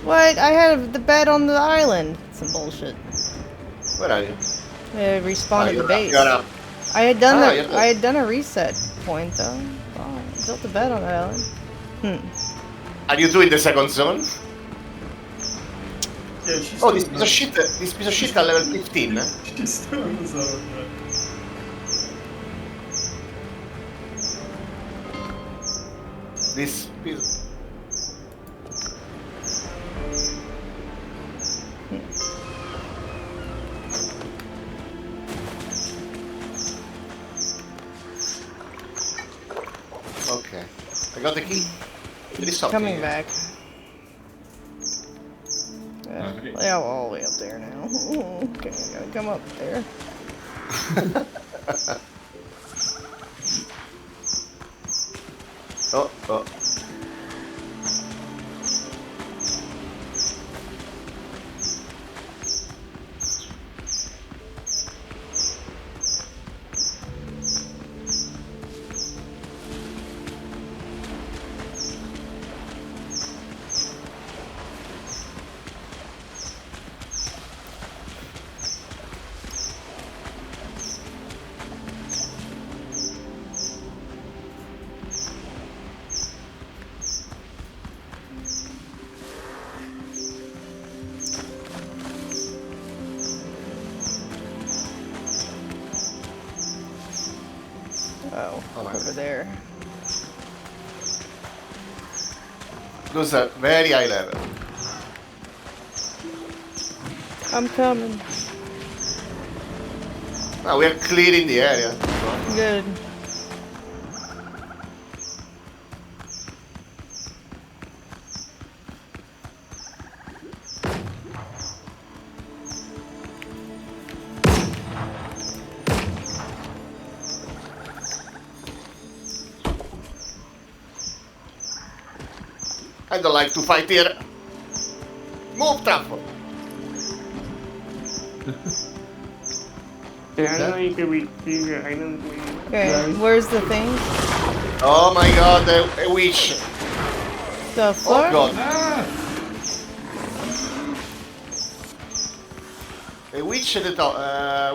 What? I had the bed on the island. Some bullshit. Where are you? I respawned at the base. You're up. I had done I had done a reset point though. Oh, I built a bed on the island. Are you doing the second zone? Yeah, she's oh, this piece of shit at level 15. She's still in the zone. This piece. Okay, I got the key. There is something Coming here. back. Yeah, all the way up there now. Okay, I gotta come up there. Oh. Oh, over there. Those are very high level. I'm coming. Now we are clearing the area. Good. I don't like to fight here. Move, Truffle. Yeah, I know you can retrieve your items. Okay, where's the thing? Oh my god, a witch. The fuck? Oh god. A witch at the top.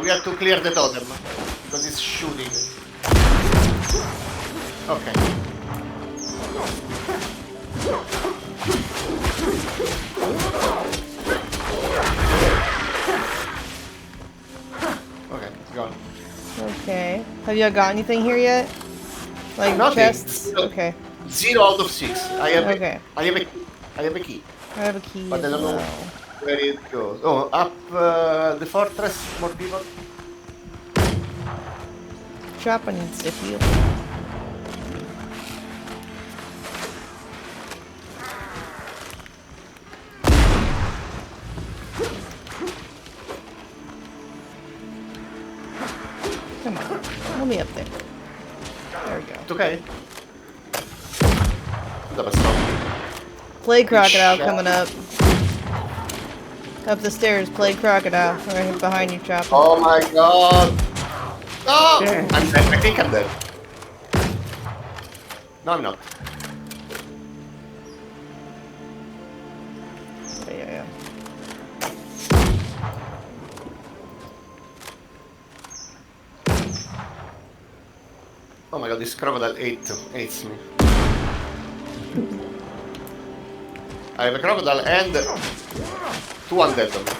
We have to clear the totem because it's shooting. Okay. Okay, it's gone. Okay. Have you got anything here yet? Like Nothing. chests? Okay. 0 out of 6. I have Okay. I have a key. I have a key. But I don't know where it goes. Oh, up the fortress, more people. Chopper needs to heal. Come on, let me up there. There we go. It's okay. That stop. Plague crocodile coming up. Up the stairs, plague crocodile. Right behind you, Chopper. Oh my god! No! I think I'm dead. No, I'm not. Yeah. Oh my god, this crocodile hates me. I have a crocodile and 2 undead on me.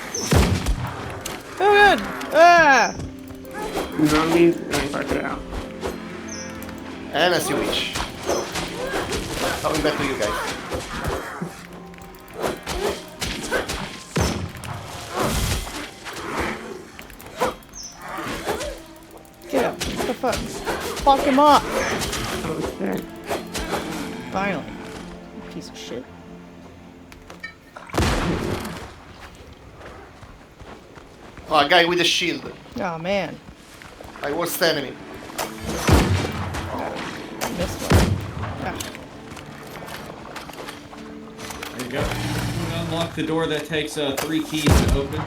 Oh god! Ah! Zombies and crocodile. And a sea witch. Coming back to you guys. Get him. What the fuck? Fuck him up! Finally. Piece of shit. Oh, a guy with a shield. Oh man. My worst enemy. Missed one. Ah. There you go. Unlock the door that takes 3 keys to open.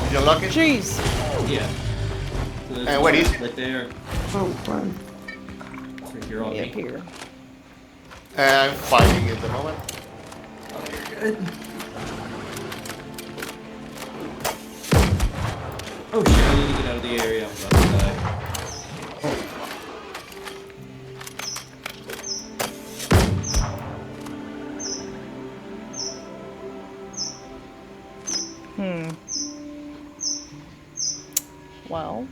Did you unlock it? Jeez. Yeah. So And where is it? right there. Oh, fun. It's right here on Yeah, me. here. I'm fighting at the moment. Oh, you're good. Oh shit, I need to get out of the area. I'm about to die. Well.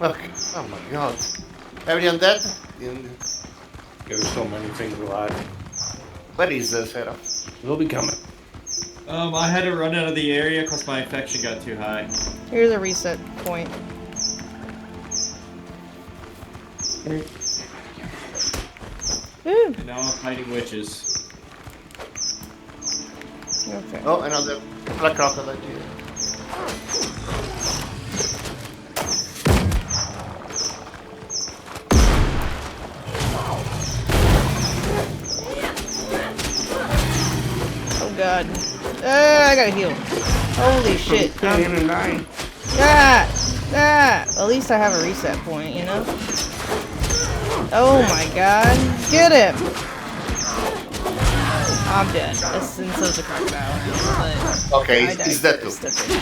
Okay. Oh my god. Everyone dead? There's so many things alive. Where is Sarah? We'll be coming. I had to run out of the area because my infection got too high. Here's a reset point. Ooh. And now I'm fighting witches. Okay. Oh, another black crocodile here. Oh god. I gotta heal. Holy shit. Can't even die. At least I have a reset point, you know? Oh my god. Get him! I'm dead. And so's a crocodile. But Okay, I died is that first, too? officially.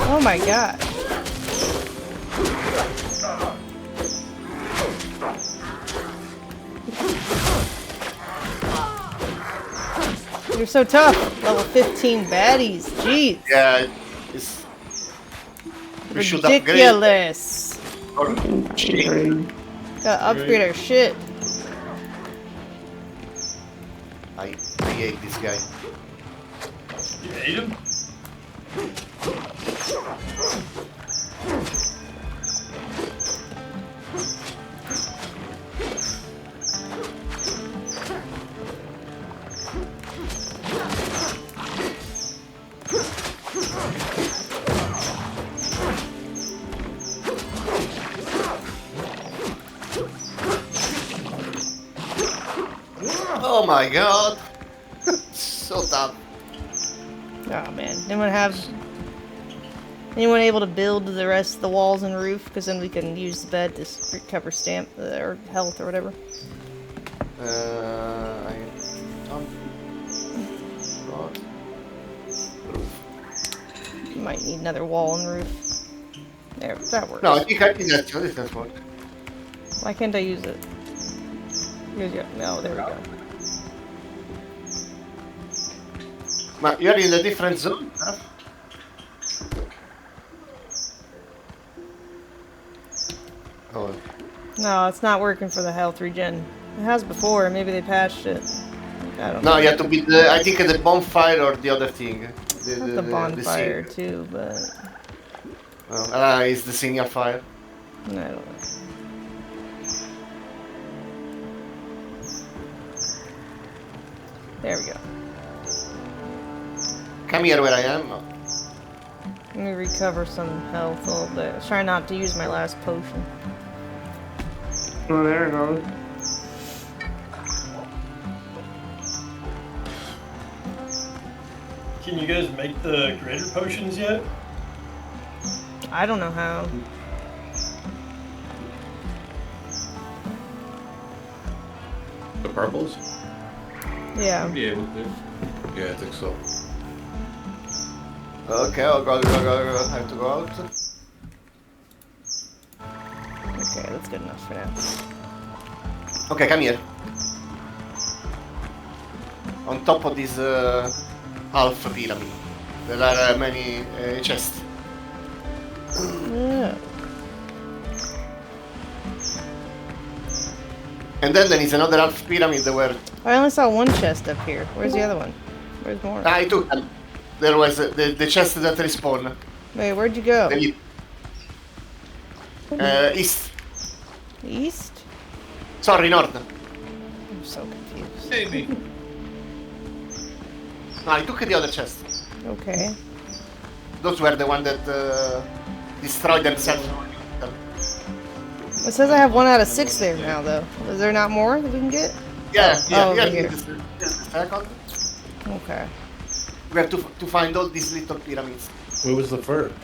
Oh my god. You're so tough. Level 15 baddies. Jeez. Yeah, it's... We should upgrade. Ridiculous. Or Gotta upgrade our shit. I hate this guy. You hate him? Oh my god. So tough. Oh man. Anyone able to build the rest of the walls and roof? Because then we can use the bed to recover stamp or health or whatever. I don't... God. You might need another wall and roof. There, that works. No, I think that's what. Why can't I use it? No, there we go. But you're in a different zone, huh? Oh. No, it's not working for the health regen. It has before, maybe they patched it. I don't know. No, you have to be the, I think the bonfire or the other thing. The bonfire too, but... It's the senior fire. No, I don't know. There we go. Come here where I am. Let me recover some health a little bit. I was trying not to use my last potion. Oh, there it goes. Can you guys make the greater potions yet? I don't know how. The purples? Yeah. I'll be able to. Yeah, I think so. Okay, I'll go. I have to go out. Okay, that's good enough for now. Okay, come here. On top of this half pyramid, there are many chests. Yeah. And then there is another half pyramid where I only saw one chest up here. Where's the other one? Where's more? I took them. There was the chest that respawn. Wait, where'd you go? East. East? Sorry, north. I'm so confused. Maybe. No, I took the other chest. Okay. Those were the one that destroyed themselves. It says I have 1 out of 6 there now, though. Is there not more that we can get? Yeah, Oh, over yeah. here. This is the second. Okay. We have to find all these little pyramids. Where was the first?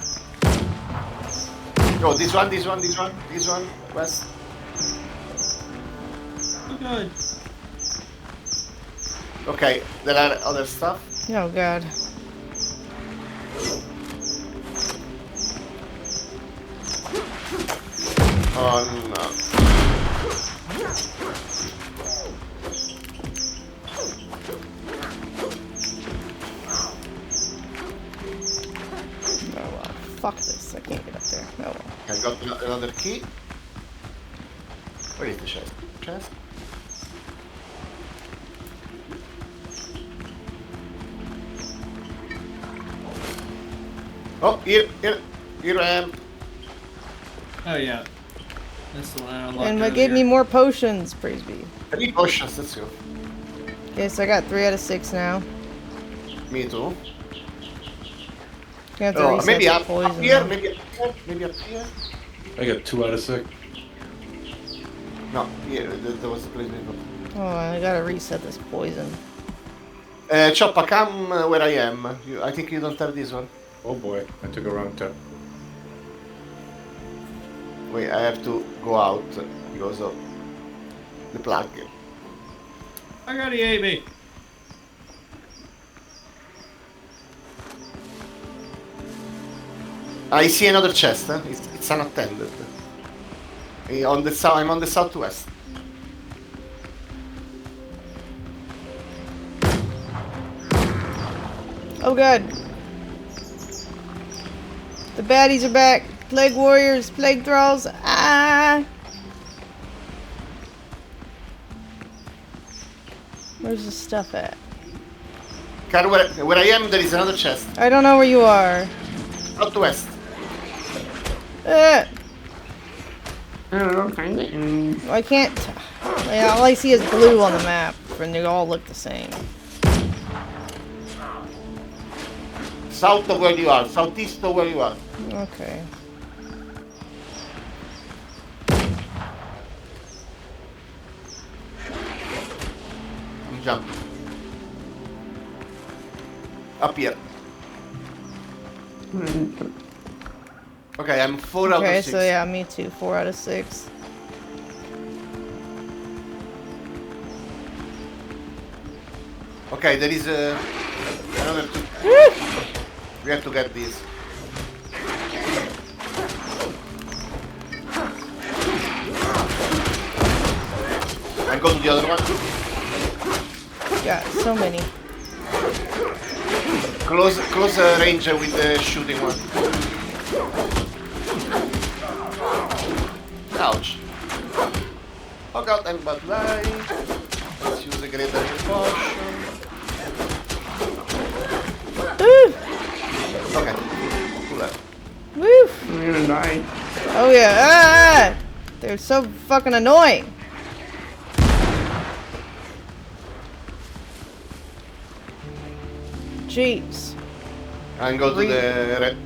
Oh, this one, west. Oh, good. Okay, there are other stuff. Oh, God. Oh, no. Oh, well. Fuck this. I can't get up there. Oh, well. I got another key. Where is the chest? Oh, here I am. Oh yeah, that's the one I unlocked. And it gave me more potions, praise be. 3 potions, let's go. Okay, so I got 3 out of 6 now. Me too. You have to reset maybe the up poison. here, though. maybe up here. I got 2 out of 6. No, here, there was a place before. Oh, I gotta reset this poison. Choppa, come where I am. I think you don't have this one. Oh boy, I took a wrong turn. Wait, I have to go out because of the plug. I got EAB. I see another chest. It's unattended. On the south, I'm on the southwest. Oh, God. The baddies are back. Plague warriors, plague thralls. Ah! Where's the stuff at? Car, where I am, there is another chest. I don't know where you are. Southwest. I Oh, I can't. Yeah, all I see is blue on the map, and they all look the same. South of where you are. Southeast of where you are. Okay. Jump. Up here. Okay, I'm 4 out of 6. Okay, so yeah, me too. 4 out of 6. Okay, there is another 2. We have to get these. And go to the other one. Got so many. Close range with the shooting one. Ouch. Oh god, I'm about to die. Let's use a great potion. Okay, cool that. Woo! I'm gonna die. Oh yeah, ah! They're so fucking annoying. Jeez. And go to the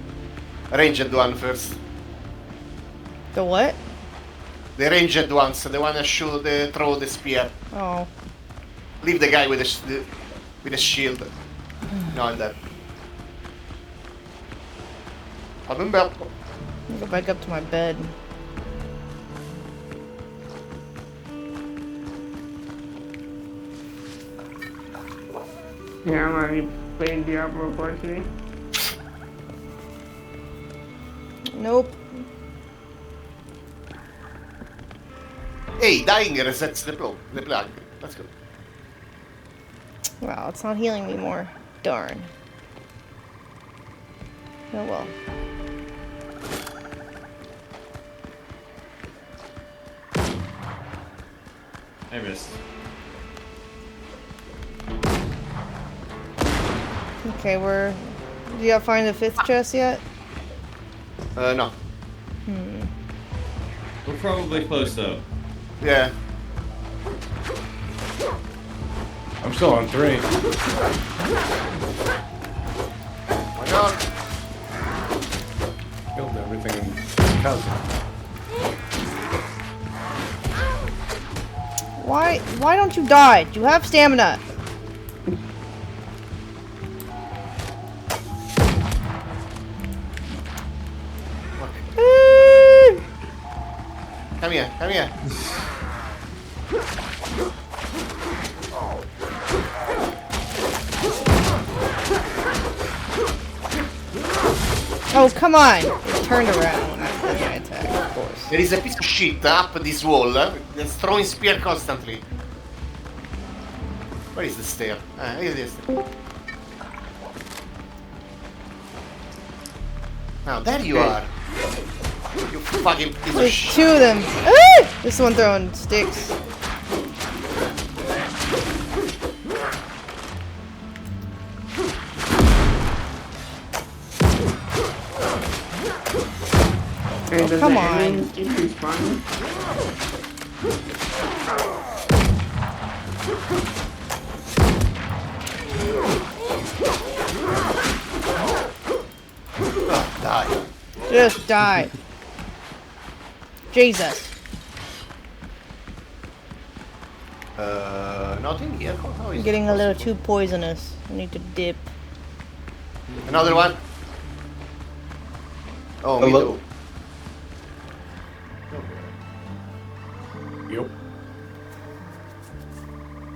ranged one first. The what? The ranged ones, the one that throw the spear. Oh. Leave the guy with the shield. No, I'm dead. Go back up to my bed. Yeah, I'm already playing Diablo 4 today. Nope. Hey, dying resets the plug. Let's go. Wow, it's not healing me more. Darn. Oh well. I missed. Okay, do you find the 5th chest yet? No. We're probably close though. Yeah. I'm still on 3. My God. Killed everything in cousin. Why don't you die? Do you have stamina? Come here, come here. Oh, come on! It turned around when I did my attack, of course. There is a piece of shit up this wall that's throwing spear constantly. Where is the stair? Here it is. Now, there you are. You fucking piece of There's shit. 2 of them. Ah! This one throwing sticks. And does come the on. enemies keep respawning? Die. Just die. Jesus. Nothing here. How is I'm it getting a little possible? too poisonous. I need to dip. Another one. Oh, me Hello? too. Yep.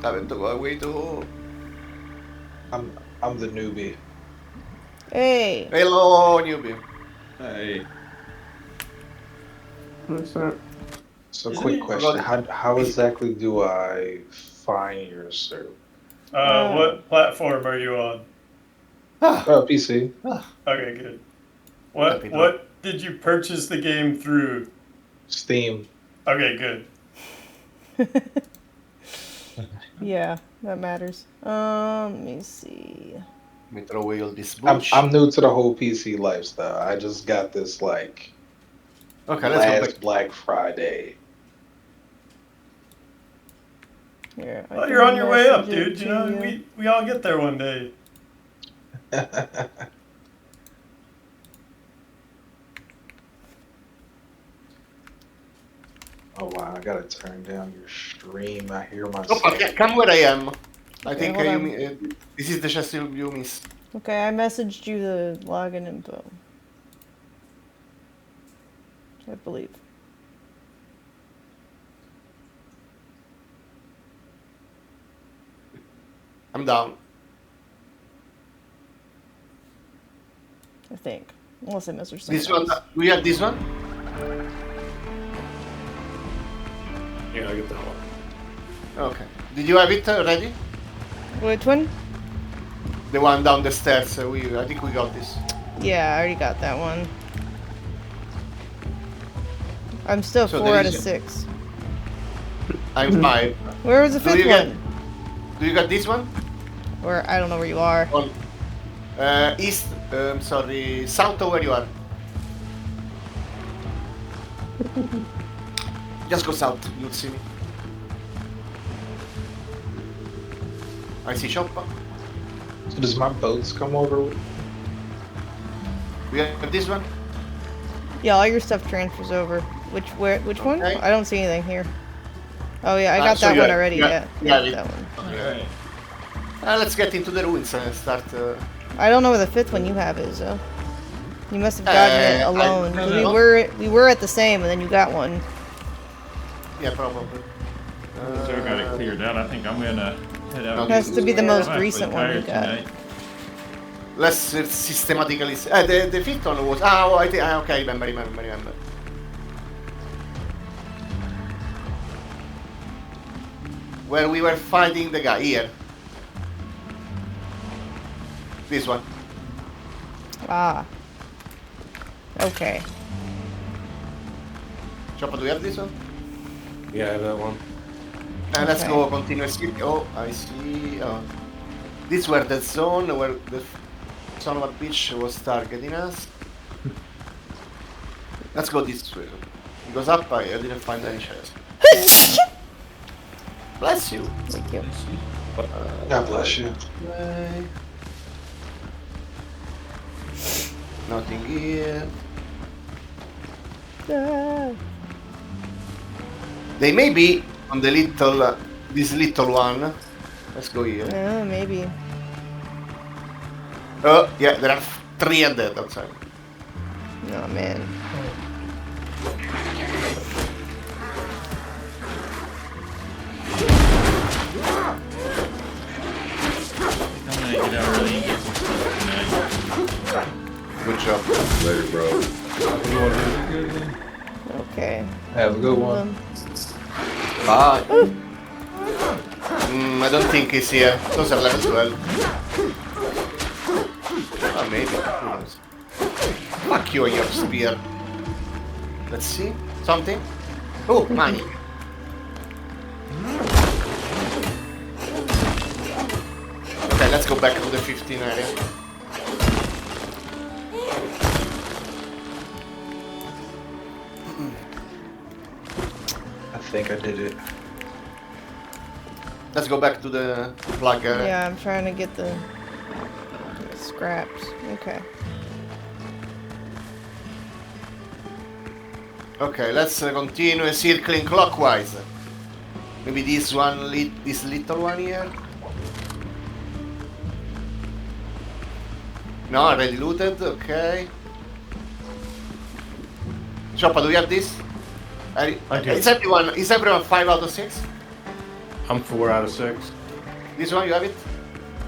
Having to go away too. I'm the newbie. Hey. Hello, newbie. Hey. What's up? So, Isn't quick it- question: how exactly do I find your server? What platform are you on? PC. Okay, good. What did you purchase the game through? Steam. Okay, good. Yeah, that matters. Let me see. Let me throw away all this bullshit. I'm new to the whole PC lifestyle. I just got this like Okay, let's go last back. Black Friday. Here, I Well, can you're on your way up, message it dude. You to know, you. we all get there one day. Oh wow, I gotta turn down your stream. I hear Oh, myself. okay, come where I am. I Okay, think hold on. this is the chest you missed. Okay, I messaged you the login info. I believe. I'm down. I think. Unless I messaged This someone one, else. do you have this one? Yeah, I get that one. Okay. Did you have it already? Which one? The one down the stairs. I think we got this. Yeah, I already got that one. I'm still So 4 there out of is- 6. I'm 5. Where was the Do 5th you get- one? Do you got this one? Or I don't know where you are. On east. Sorry, south of where you are. Just go south. You'll see me. I see shop. So does my boats come over with? We have this one. Yeah, all your stuff transfers over. Which one? Okay. I don't see anything here. Oh yeah, I got so that you one have- already. you Yeah, have- you have it. that one. Okay. Let's get into the ruins and start. I don't know where the 5th one you have is though. You must have gotten it alone. We were at the same, and then you got one. Yeah, probably. So I got it cleared out. I think I'm gonna head out. It has to be the most recent one you got. Tonight. Let's systematically. The fifth one was. I think. Okay, remember. Where we were fighting the guy here. This one. Ah. Okay. Choppa, do you have this one? Yeah, I have that one. And let's go continuously. Oh, I see. Oh. This were the zone where the son of a bitch was targeting us. Let's go this way. It goes up, I didn't find any chest. Bless you. Thank you. God bless you. Nothing here. They may be on the little, this little one. Let's go here. Yeah, maybe. Oh, yeah, there are 3 undead outside. Oh, man. I'm gonna get out early and get some stuff tonight. Good job. Later, bro. Okay. Have a good one. Bye. I don't think he's here. Those are level 12. Oh, maybe. Who knows? Fuck you and your spear. Let's see. Something? Oh, money. Okay, let's go back to the 15 area. I think I did it. Let's go back to the plug area. Yeah, I'm trying to get the scraps. Okay. Okay, let's continue circling clockwise. Maybe this one, this little one here. No, already looted. Okay. Choppa, do you have this? I do. Is everyone 5 out of 6? I'm 4 out of 6. This one, you have it?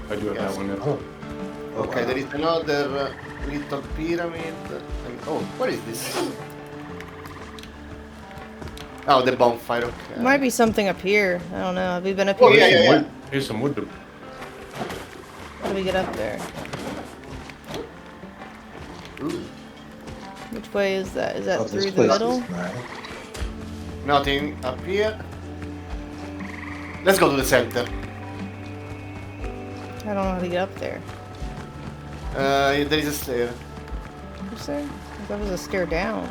I do have Yes. that one. Oh. Okay, there is another little pyramid. Oh, what is this? Oh, the bonfire. Okay. Might be something up here. I don't know. Have we been up Oh, here? yeah. Here's some wood. How do we get up there? Ooh. Which way is that? Is that Oh, through this the place middle? is nice. Nothing up here. Let's go to the center. I don't know how to get up there. There is a stair. Is there? That was a stair down.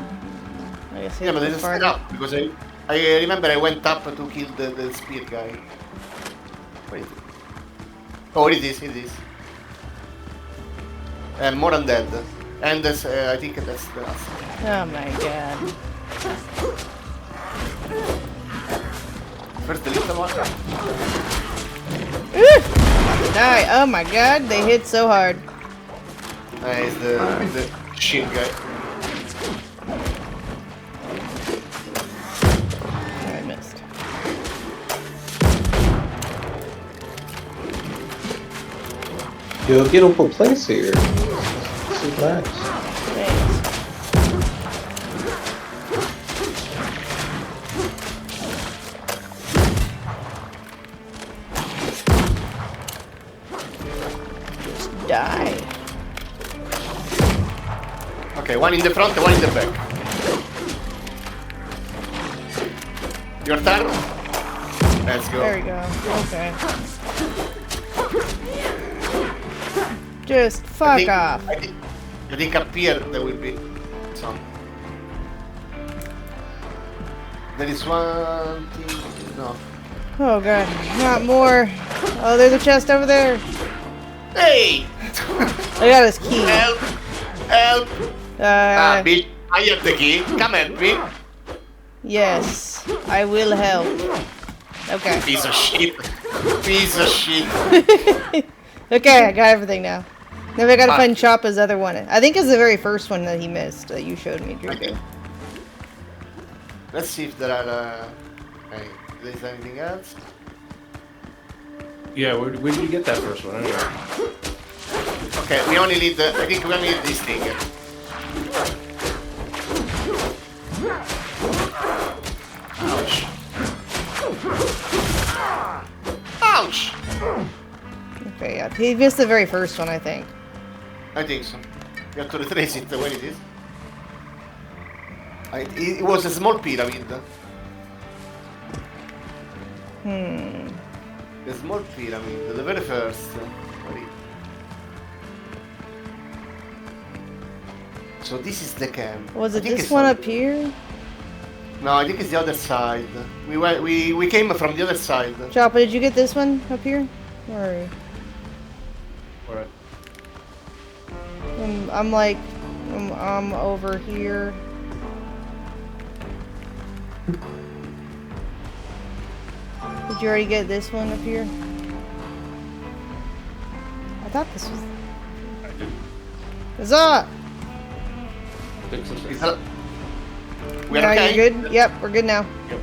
I guess Yeah, but there's a stair up because I remember I went up to kill the spear guy. Where is it? Oh, it is. More undead. And that's, I think that's the last. Oh my god. First the little one. Die. Oh my god, they hit so hard. It's the shield guy. I missed. Yo, get up a place here. This is nice. Thanks. Just die. Okay, one in the front, one in the back. Your turn. Let's go. There we go. Okay. Just fuck off. I think up here there will be some. There is one thing. No. Oh god, not more. Oh, there's a chest over there. Hey! I got his key. Help! Bitch, I have the key. Come help me. Yes, I will help. Okay. Piece of shit. Piece of shit. Okay, I got everything now. Now we gotta find Choppa's other one. I think it's the very first one that he missed that you showed me, Draco. Let's see if there are. There's anything else? Yeah, where did you get that first one? Anyway. Okay, we only need the. I think we only need this thing. Ouch! Ouch! Okay, yeah, he missed the very first one, I think. I think so. You have to retrace it when it is. It was a small pyramid. The small pyramid, the very first. So this is the camp. Was it this one up here? No, I think it's the other side. We came from the other side. Choppa, did you get this one up here? Or Alright. I'm over here. Did you already get this one up here? I thought this was. I did. Huzzah! We're now okay? you're good? Yep, we're good now. Yep.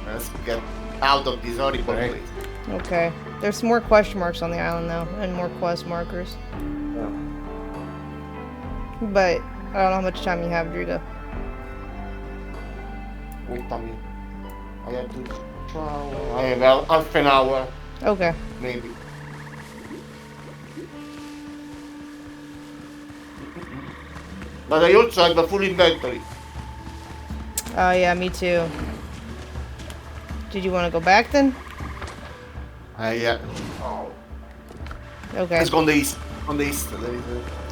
Let's get out of this horrible place. Okay. There's some more question marks on the island now, and more quest markers. Yeah. But I don't know how much time you have, Drigo. Wait a minute. I have to try. I have half an hour. Okay. Maybe. But I also have a full inventory. Oh yeah, me too. Did you want to go back then? Yeah. Okay. Let's go on the east. On the east. There is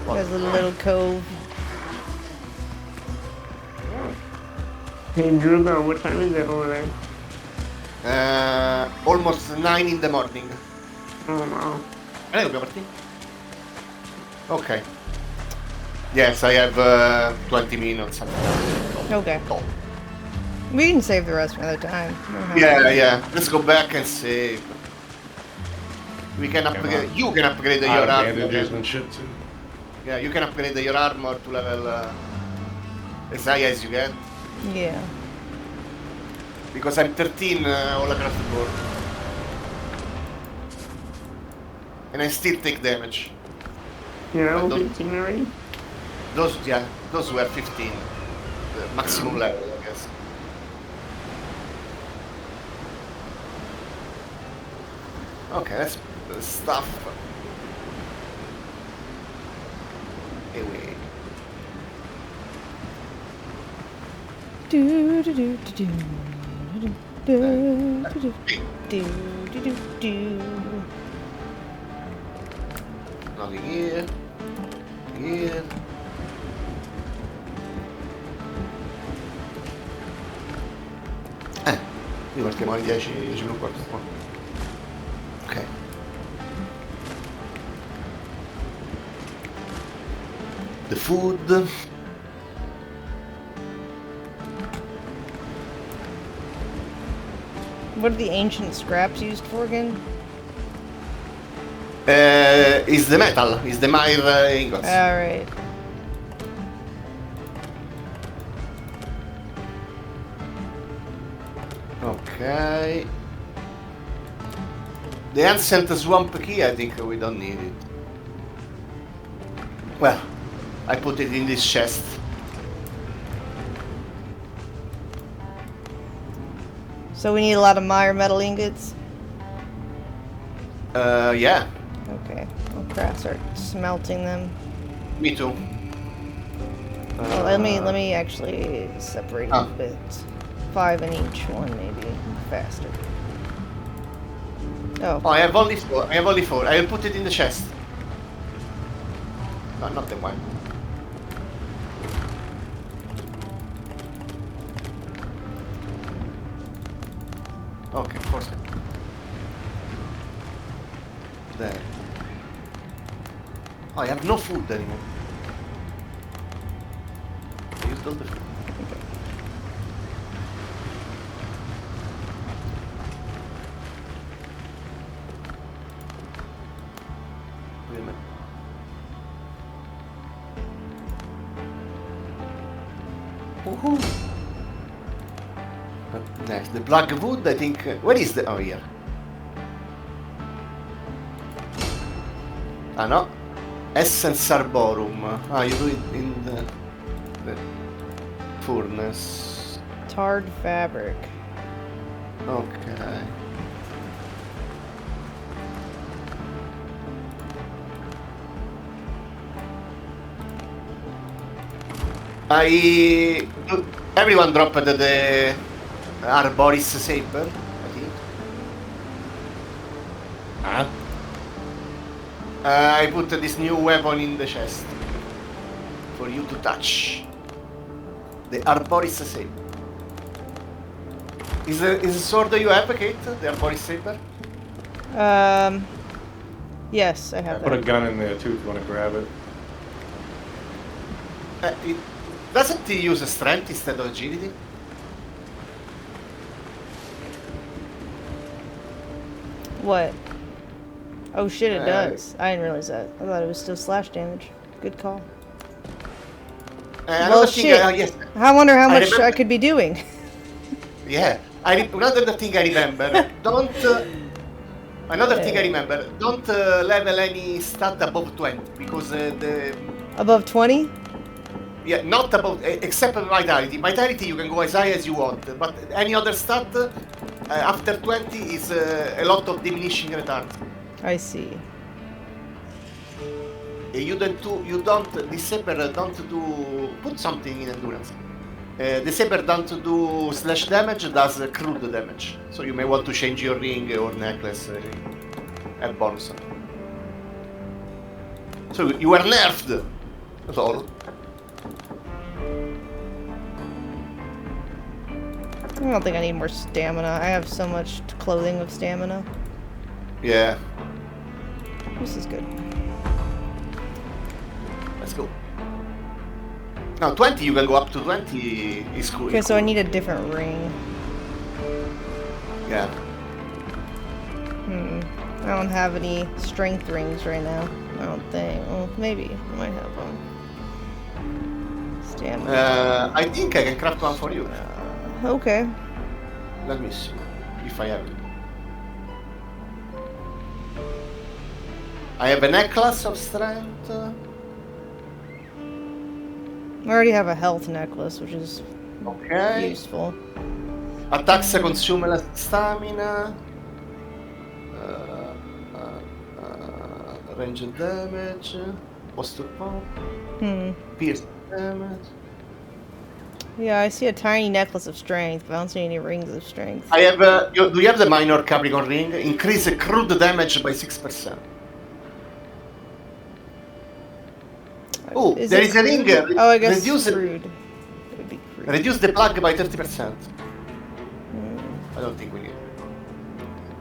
There's a little cove. Hey, Drugo, what time is it over there? Almost 9 in the morning. Oh no. Okay. Yes, I have 20 minutes. Okay. We can save the rest another time. Yeah. Let's go back and save. We can upgrade. You can upgrade your armor. Bandages and shit too. Yeah, you can upgrade your armor to level as high as you get. Yeah. Because I'm 13 all across the board. And I still take damage. You're level 15 already? Those were 15. The maximum level, I guess. Okay, let's put the stuff away. Do do do do do do do do do do. Nothing here. Here. Io partiamo alle 10 più un quarto qua. Ok. The food. What are the ancient scraps used for again? Is the metal, is the mire ingots. Alright. Okay. The ancient swamp key, I think we don't need it. Well, I put it in this chest. So we need a lot of Meyer metal ingots? Yeah. Okay. I'll start smelting them. Me too. Well, let me actually separate a bit. 5 in each one, maybe faster. Oh. I have only 4. I will put it in the chest. No, not the one. Okay, 4 seconds. There. Oh, I have no food anymore. I used all the food. Wait a minute. Woohoo! Next, the black wood, I think. Where is the. Oh, here. Ah, no. Essence Arborum. Ah, you do it in the furnace. Tarred fabric. Okay. Everyone dropped the Arboris Saber, I think. Huh? I put this new weapon in the chest for you to touch. The Arboris Saber. Is the sword that you have, Kate? The Arboris Saber? Yes, I have Put a that. gun in there too if you want to grab it. Doesn't he use strength instead of agility? What? Oh shit, it does. I didn't realize that. I thought it was still slash damage. Good call. Well, shit. Yes. I wonder how much remember- I could be doing. Yeah. Another thing I remember. Another thing I remember. Don't level any stat above 20 because the. Above 20? Yeah, not above, except vitality. Vitality you can go as high as you want, but any other stat after 20 is a lot of diminishing returns. I see. You don't, the saber don't do, put something in endurance. The saber don't do slash damage, does crude damage. So you may want to change your ring or necklace at bonus. So you were nerfed. That's all. I don't think I need more stamina. I have so much clothing of stamina. Yeah. This is good. Let's go. Now 20, you can go up to 20 is cool. Okay, so I need a different ring. Yeah. I don't have any strength rings right now. I don't think. Well, maybe. I might have one. Stamina. I think I can craft one for you. Okay. Let me see if I have it. I have a necklace of strength. I already have a health necklace, which is useful. Attacks consume less stamina. Range damage. Posture pump. Pierce damage. Yeah, I see a tiny necklace of strength, but I don't see any rings of strength. I have. Do you have the minor Capricorn ring? Increase crude damage by 6%. Oh, there is a ring. Oh, I guess reduce crude. It would be crude. Reduce the plug by 30%. I don't think we need it.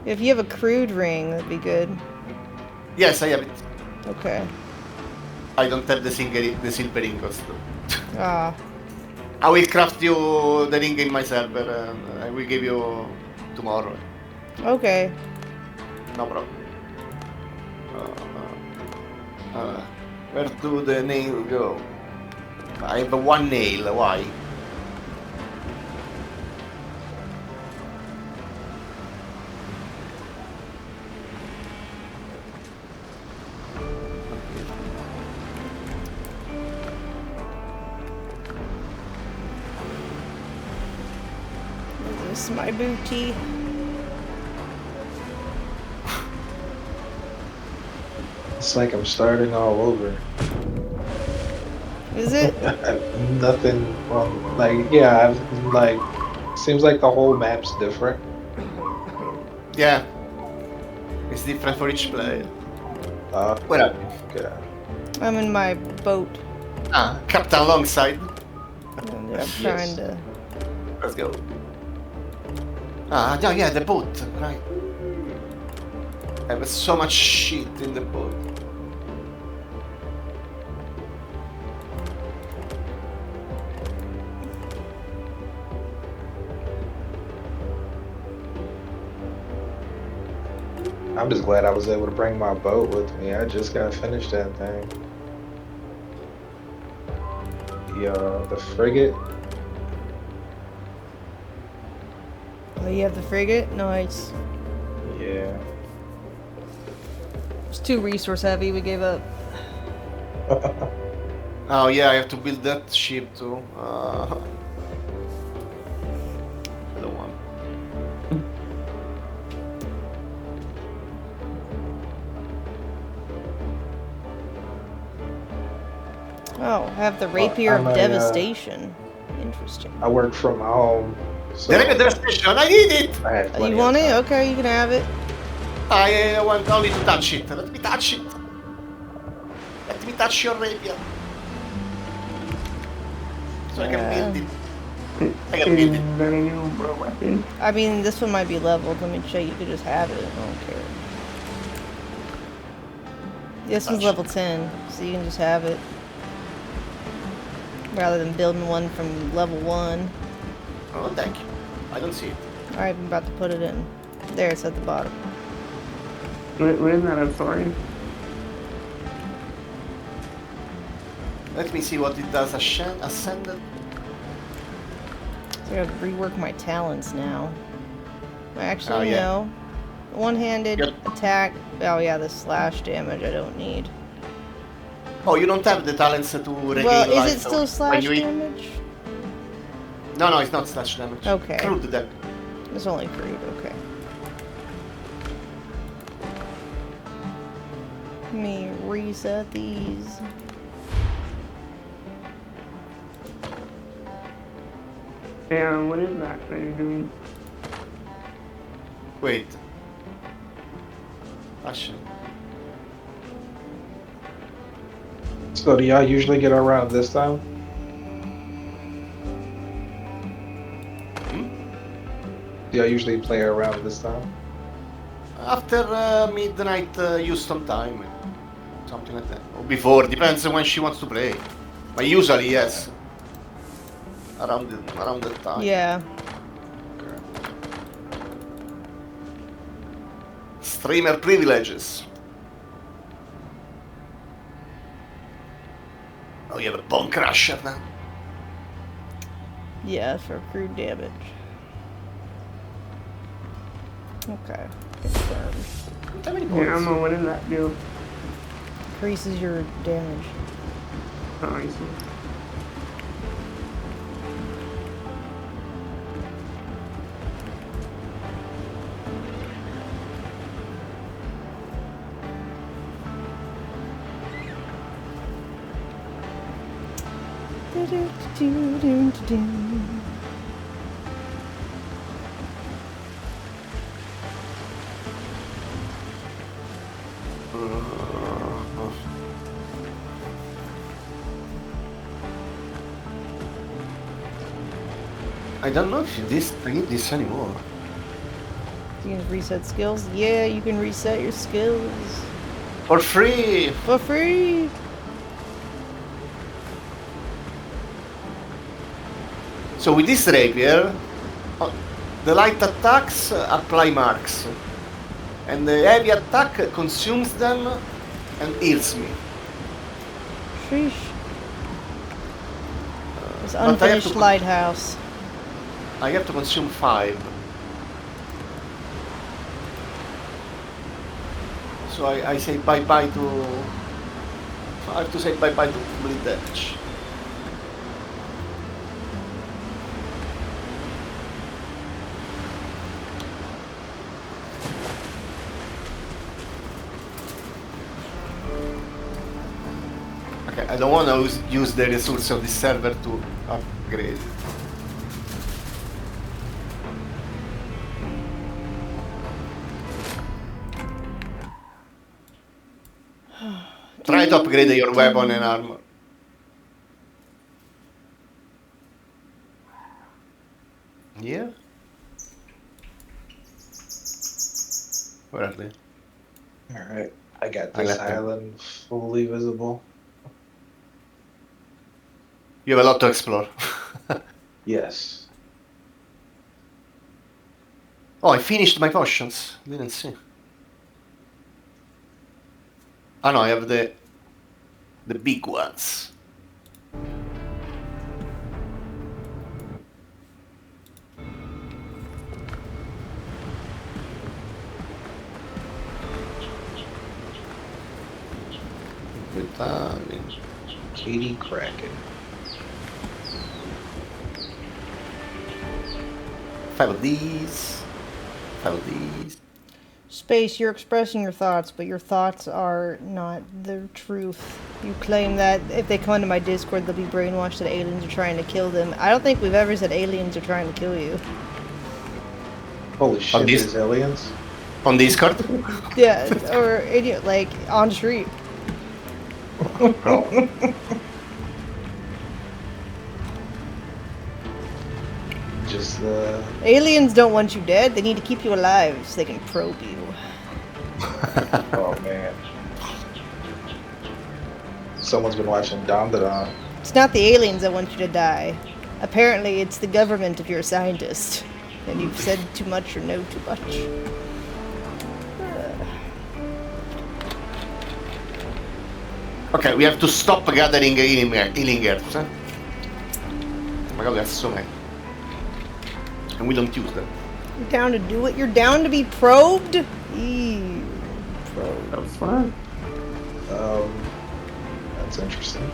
If you have a crude ring, that'd be good. Yes, I have it. Okay. I don't have the silver ring. Ah. I will craft you the ring in my server and I will give you tomorrow. Okay. No problem. Where do the nail go? I have one nail, why? Is this my booty? It's like I'm starting all over. Is it? Nothing. Well, like yeah, like seems like the whole map's different. Yeah. It's different for each player. Where are you? Okay. I'm in my boat. Ah, Captain alongside. And I'm trying to. Let's go. Ah, yeah, the boat, right. I have so much shit in the boat. I'm just glad I was able to bring my boat with me. I just got finished that thing. The frigate Oh, you have the frigate? Nice. Yeah. It's too resource heavy. We gave up. Oh yeah, I have to build that ship too. I don't want. Oh, have the Rapier of Devastation. Interesting. I work from home. So Rapier Devastation, I need it! I had plenty You want of it? time. Okay, you can have it. I want only to touch it. Let me touch it. Let me touch your rapier. So I can build it. I can build it. Very new, bro, weapon. I mean, this one might be leveled. Let me check. You could just have it. I don't care. This one's level 10, so you can just have it. Rather than building one from level 1. Oh, thank you. I don't see it. Alright, I'm about to put it in. There, it's at the bottom. What is that? I'm sorry. Let me see what it does. Ascended. So I gotta rework my talents now. Actually, yeah. no. One-handed attack. Oh yeah, the slash damage I don't need. Oh, you don't have the talents to regain Well, life. is it still slash damage? No, it's not slash damage. Okay. Crude damage. It's only crude, okay. Let me reset these. Damn, what is that you're doing? Wait. Actually. So do y'all usually get around this time? Do y'all usually play around this time? After midnight Houston time. Something like that. Or before, depends on when she wants to play. But usually, yes. Around that time. Yeah. Streamer privileges. Oh, you have a bone crusher now? Yeah, for crude damage. Okay. Confirmed. Yeah, I don't know, what does that do? Increases your damage. Oh, I see. I don't know if I need this anymore. You can reset skills? Yeah, you can reset your skills. For free! For free! So with this rapier, the light attacks apply marks. And the heavy attack consumes them and heals me. Sheesh. It's unfinished lighthouse. I have to consume 5. So I say bye-bye to... I have to say bye-bye to bleed damage. Okay, I don't want to use the resource of this server to upgrade. Try to upgrade your weapon and armor. Yeah? Where are they? Alright, I got I this left them. island fully visible. You have a lot to explore. Yes. Oh, I finished my potions. Didn't see. Oh no, I have the big ones. Katie Kraken. 5 of these. 5 of these. Space, you're expressing your thoughts, but your thoughts are not the truth. You claim that if they come into my Discord, they'll be brainwashed that aliens are trying to kill them. I don't think we've ever said aliens are trying to kill you. Holy shit, there's aliens? On Discord? Yeah, or idiot, like on the street. Just Aliens don't want you dead. They need to keep you alive so they can probe you. Oh man. Someone's been watching Dom Da. It's not the aliens that want you to die. Apparently, it's the government if you're a scientist. And you've said too much or know too much. Okay, we have to stop gathering healing herbs. Oh my god, there's so many. And we don't use them. You're down to do it? You're down to be probed? Ew. Probed. That was fun. That's interesting.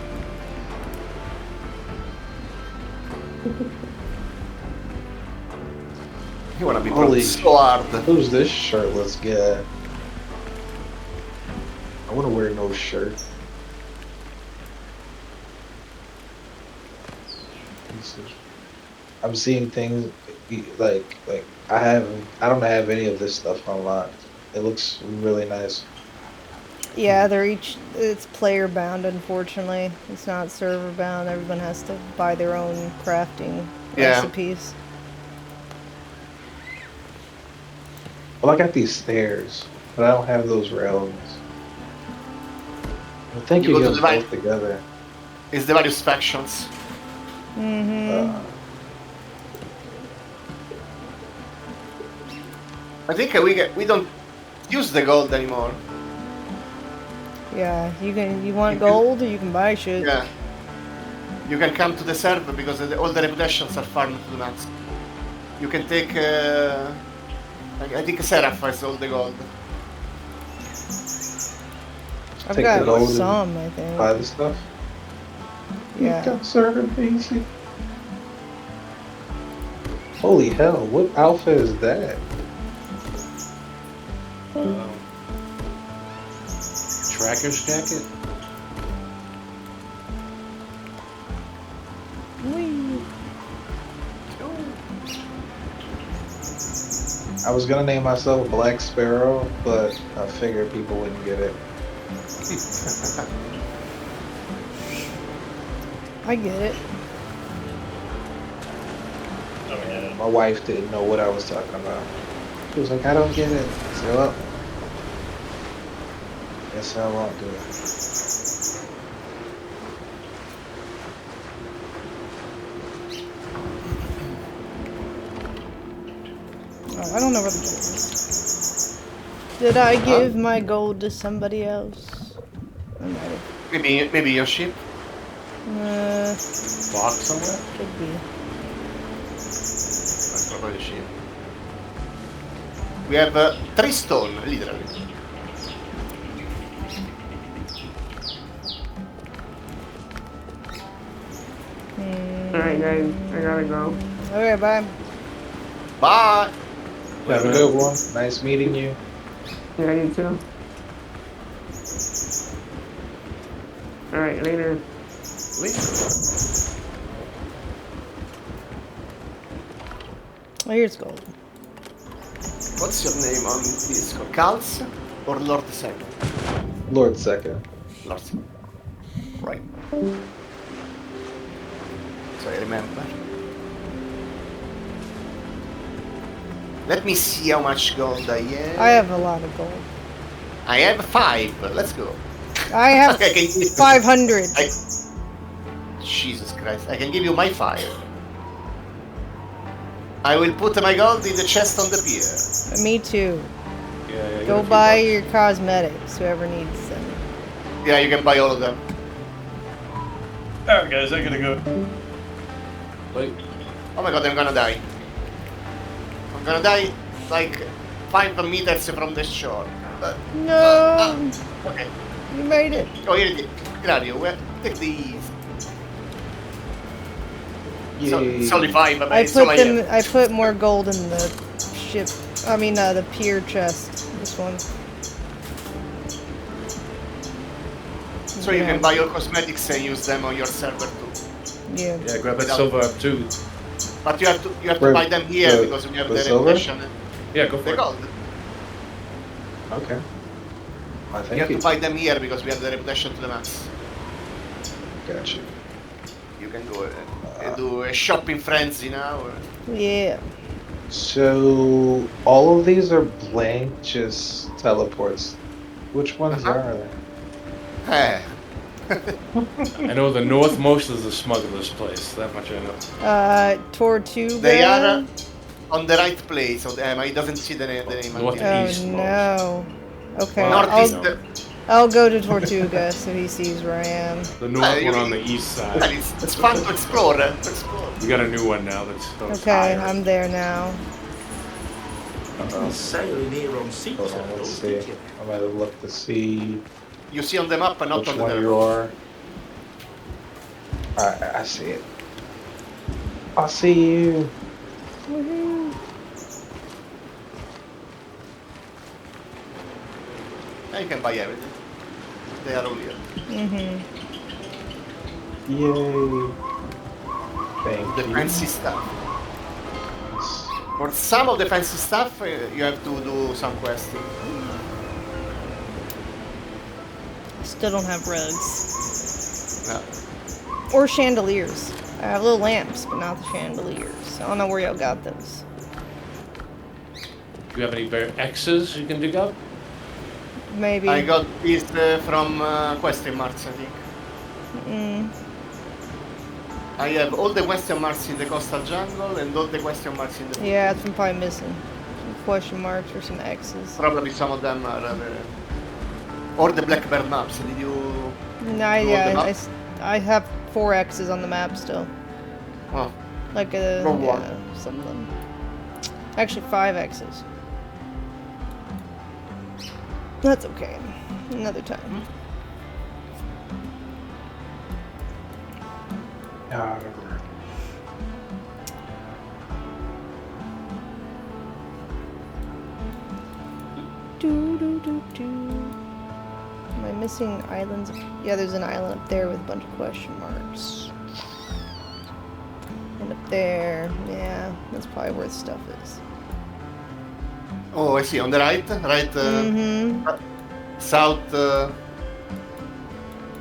You wanna be Holy so hard. Who's this shirtless guy? I wanna wear no shirt. I'm seeing things like I don't have any of this stuff online. It looks really nice. Yeah, it's player bound, unfortunately. It's not server bound. Everyone has to buy their own crafting recipes. Well, I got these stairs, but I don't have those railings. I think you get them both together. It's the various factions. I think we don't use the gold anymore. Yeah, you want gold, you can buy shit. Yeah. You can come to the server because all the reputations are farmed to the max. You can take I think Seraph has all the gold. I've Take got the gold some, and I think. buy the stuff. Yeah. Got server basic. Holy hell! What alpha is that? Tracker's jacket? I was gonna name myself Black Sparrow, but I figured people wouldn't get it. I get it. My wife didn't know what I was talking about. She was like, I don't get it. I said, well, guess I won't do it. Oh, I don't know where the gold is. Did I give my gold to somebody else? I might have. Maybe your ship? Box somewhere? Could be. That's probably the ship. We have 3 stone, literally. Alright guys, I gotta go. Okay, bye. Bye! Have a good one. Nice meeting you. Yeah, you too. Alright, later. Oh, here's gold. What's your name on Discord? Kals or Lord Second? Lord Second. Lord Second. Right. So I remember. Let me see how much gold I have. I have a lot of gold. I have 5. Let's go. I have 500. Jesus Christ. I can give you my 5. I will put my gold in the chest on the pier. Me too. Yeah, Go buy your cosmetics, whoever needs them. Yeah, you can buy all of them. Alright guys, I gotta go. Wait. Oh my god, I'm gonna die. I'm gonna die like 5 meters from the shore. No! Okay. You made it. Oh, here it is. Gradio, take these. So, Yay. it's only 5, I put more gold in the ship. I mean, the pier chest. This one. So you can buy your cosmetics and use them on your server too. Yeah. Yeah, grab that silver up too. But you have to buy them here because we have the reputation. Yeah, go for the it. gold. Okay. You have to buy them here because we have the reputation to the max. Gotcha. You can go and do a shopping frenzy now. Yeah. So all of these are blank, just teleports. Which ones are there? Hey. I know the northmost is the smuggler's place. That much I know. Tortuga. They are on the right place. So he doesn't see the name. Northeast. Oh no. Okay. Northeast. I'll go to Tortuga so he sees where I am. The north one on the east side. It's fun to explore. We got a new one now that's okay, I'm there now. Sailing here on sea turtles. Let's see. I might have looked to see. You see on the map, but not which on the one you are. Alright, I see it. I see you. Woohoo. You can buy everything. They are all here. Yay. Thank the you. fancy stuff. For some of the fancy stuff, you have to do some questing. Still don't have rugs. No. Or chandeliers. I have little lamps, but not the chandeliers. I don't know where y'all got those. Do you have any better X's you can dig up? Maybe. I got these from question marks, I think. I have all the question marks in the coastal jungle and all the question marks in the... Yeah, I'm probably missing some question marks or some X's. Probably some of them are... or the Blackbird maps. Did you... No, yeah, I have 4 X's on the map still. Oh. Like something. Actually, 5 X's. That's okay. Another time. Am I missing islands? Yeah, there's an island up there with a bunch of question marks. And up there, yeah, that's probably where the stuff is. Oh, I see. On the right, south.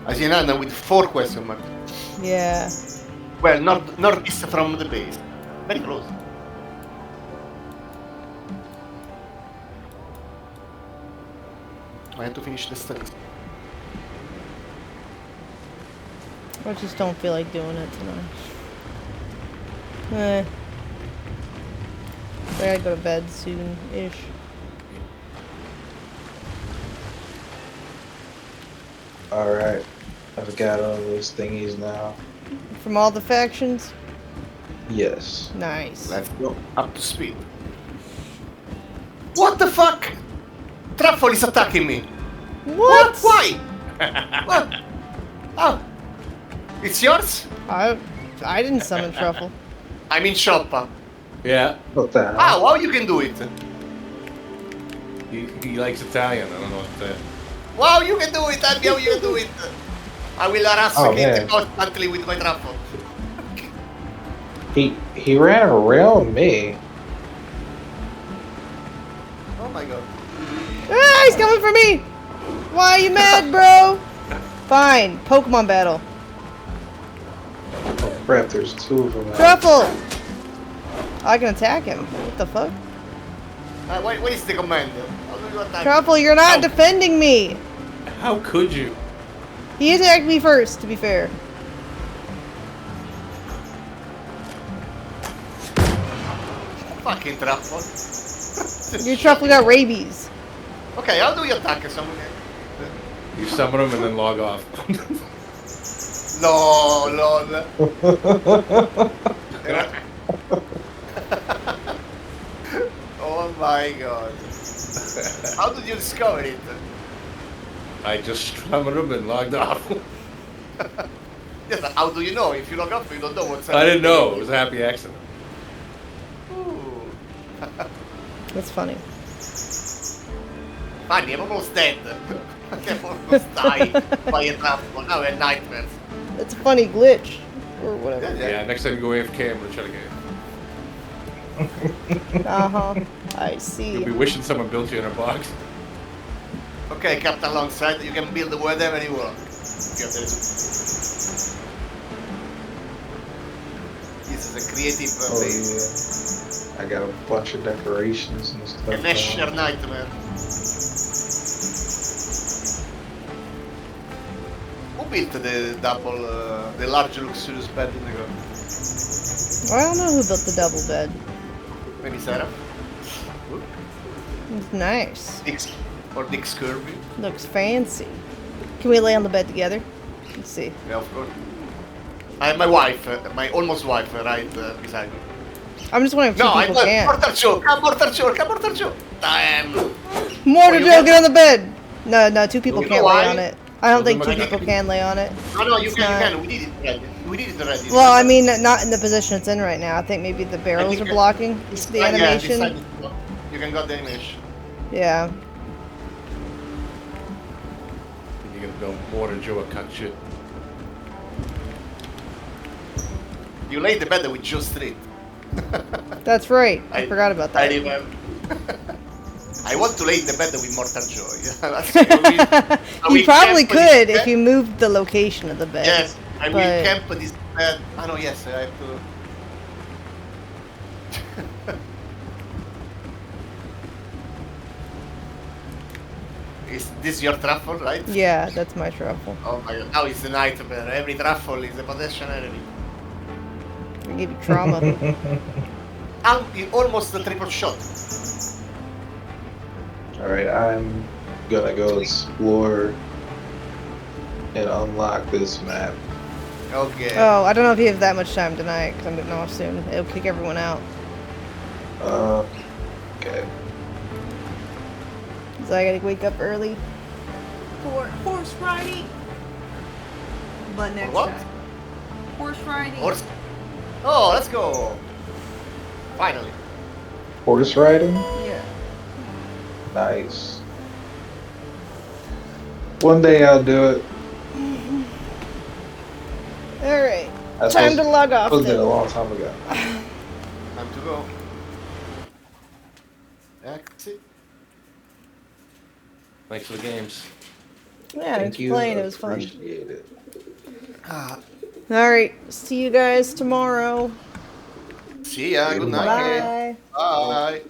I see an island with 4 question marks. Yeah. Well, northeast from the base. Very close. I have to finish the studies. I just don't feel like doing it tonight. I gotta go to bed soon-ish. Alright. I've got all those thingies now. From all the factions? Yes. Nice. Let's go. Up to speed. What the fuck? Truffle is attacking me. What? Why? What? Oh. It's yours? I didn't summon Truffle. I'm in shop. Yeah. What the hell? How you can do it? He likes Italian. I don't know what to say. Wow, you can do it. Tell me how you can do it. I will harass man. constantly with my Truffle. He ran around me. Oh my god. Ah, he's coming for me! Why are you mad, bro? Fine, Pokemon battle. Oh crap, there's 2 of them. Truffle! I can attack him. What the fuck? What is the command? How do you attack? Truffle, you're not defending me! How could you? He attacked me first, to be fair. Fucking Truffle. Your Truffle got rabies. Okay, how do you attack someone? You summon him and then log off. Lol. Oh my god. How did you discover it? I just summoned him and logged off. Yes, but how do you know? If you log off, you don't know what's I happening. didn't know. It was a happy accident. Ooh. That's funny. Funny, I'm almost dead. I'm almost died by a trap. Now a nightmare. It's a funny glitch. Or whatever. Yeah, next time you go AFK, I'm gonna try to get Uh-huh. I see. You'll be wishing someone built you in a box. Okay, Captain Alongside, you can build whatever you want. This is a creative base. Yeah. I got a bunch of decorations and stuff. A Nesher nightmare. Who built the double, the large luxurious bed in the garden? I don't know who built the double bed. Maybe Sarah? It's nice. Dick Kirby? Looks fancy. Can we lay on the bed together? Let's see. Yeah, of course. I have my wife, my almost wife, right beside me. I'm just wondering if two people can. Mortar Joe! Come, Mortar Joe! Come, Mortar Joe! Damn! Mortar Joe, get on the bed! No, two people You can't know lay why? on it. I don't think two Okay. people can lay on it. No, you It's can, not- you can. We did it already. We did it already. Well, I mean, not in the position it's in right now. I think maybe the barrels think are blocking the Yeah, this animation. side you can got the animation. Yeah. You can build more than Joe a cut shit. You laid the bed with Joe Street. That's right. I forgot about I that. remember. I want to lay the bed with Mortar Joe. Yeah, You probably could if you moved the location of the bed. Yes, I will but- camp this bed. I know, yes, I have to. Is this your truffle, right? Yeah, that's my truffle. Oh my god, now it's a nightmare. Every truffle is a potential enemy. I give you trauma. You almost a triple shot. Alright, I'm gonna go explore and unlock this map. Okay. Oh, I don't know if you have that much time tonight, because I'm getting off soon. It'll kick everyone out. Okay. So I gotta wake up early for horse riding. But next what? time. Horse riding. Horse. Oh, let's go. Finally. Horse riding? Yeah. Nice. One day I'll do it. Alright. That's Time to log off. I did a then. long time ago. Time to go. Exit. Thanks for the games. Yeah, Thank you. playing. It was fun. Appreciate it. Alright. See you guys tomorrow. See ya. Good night. Bye. Bye.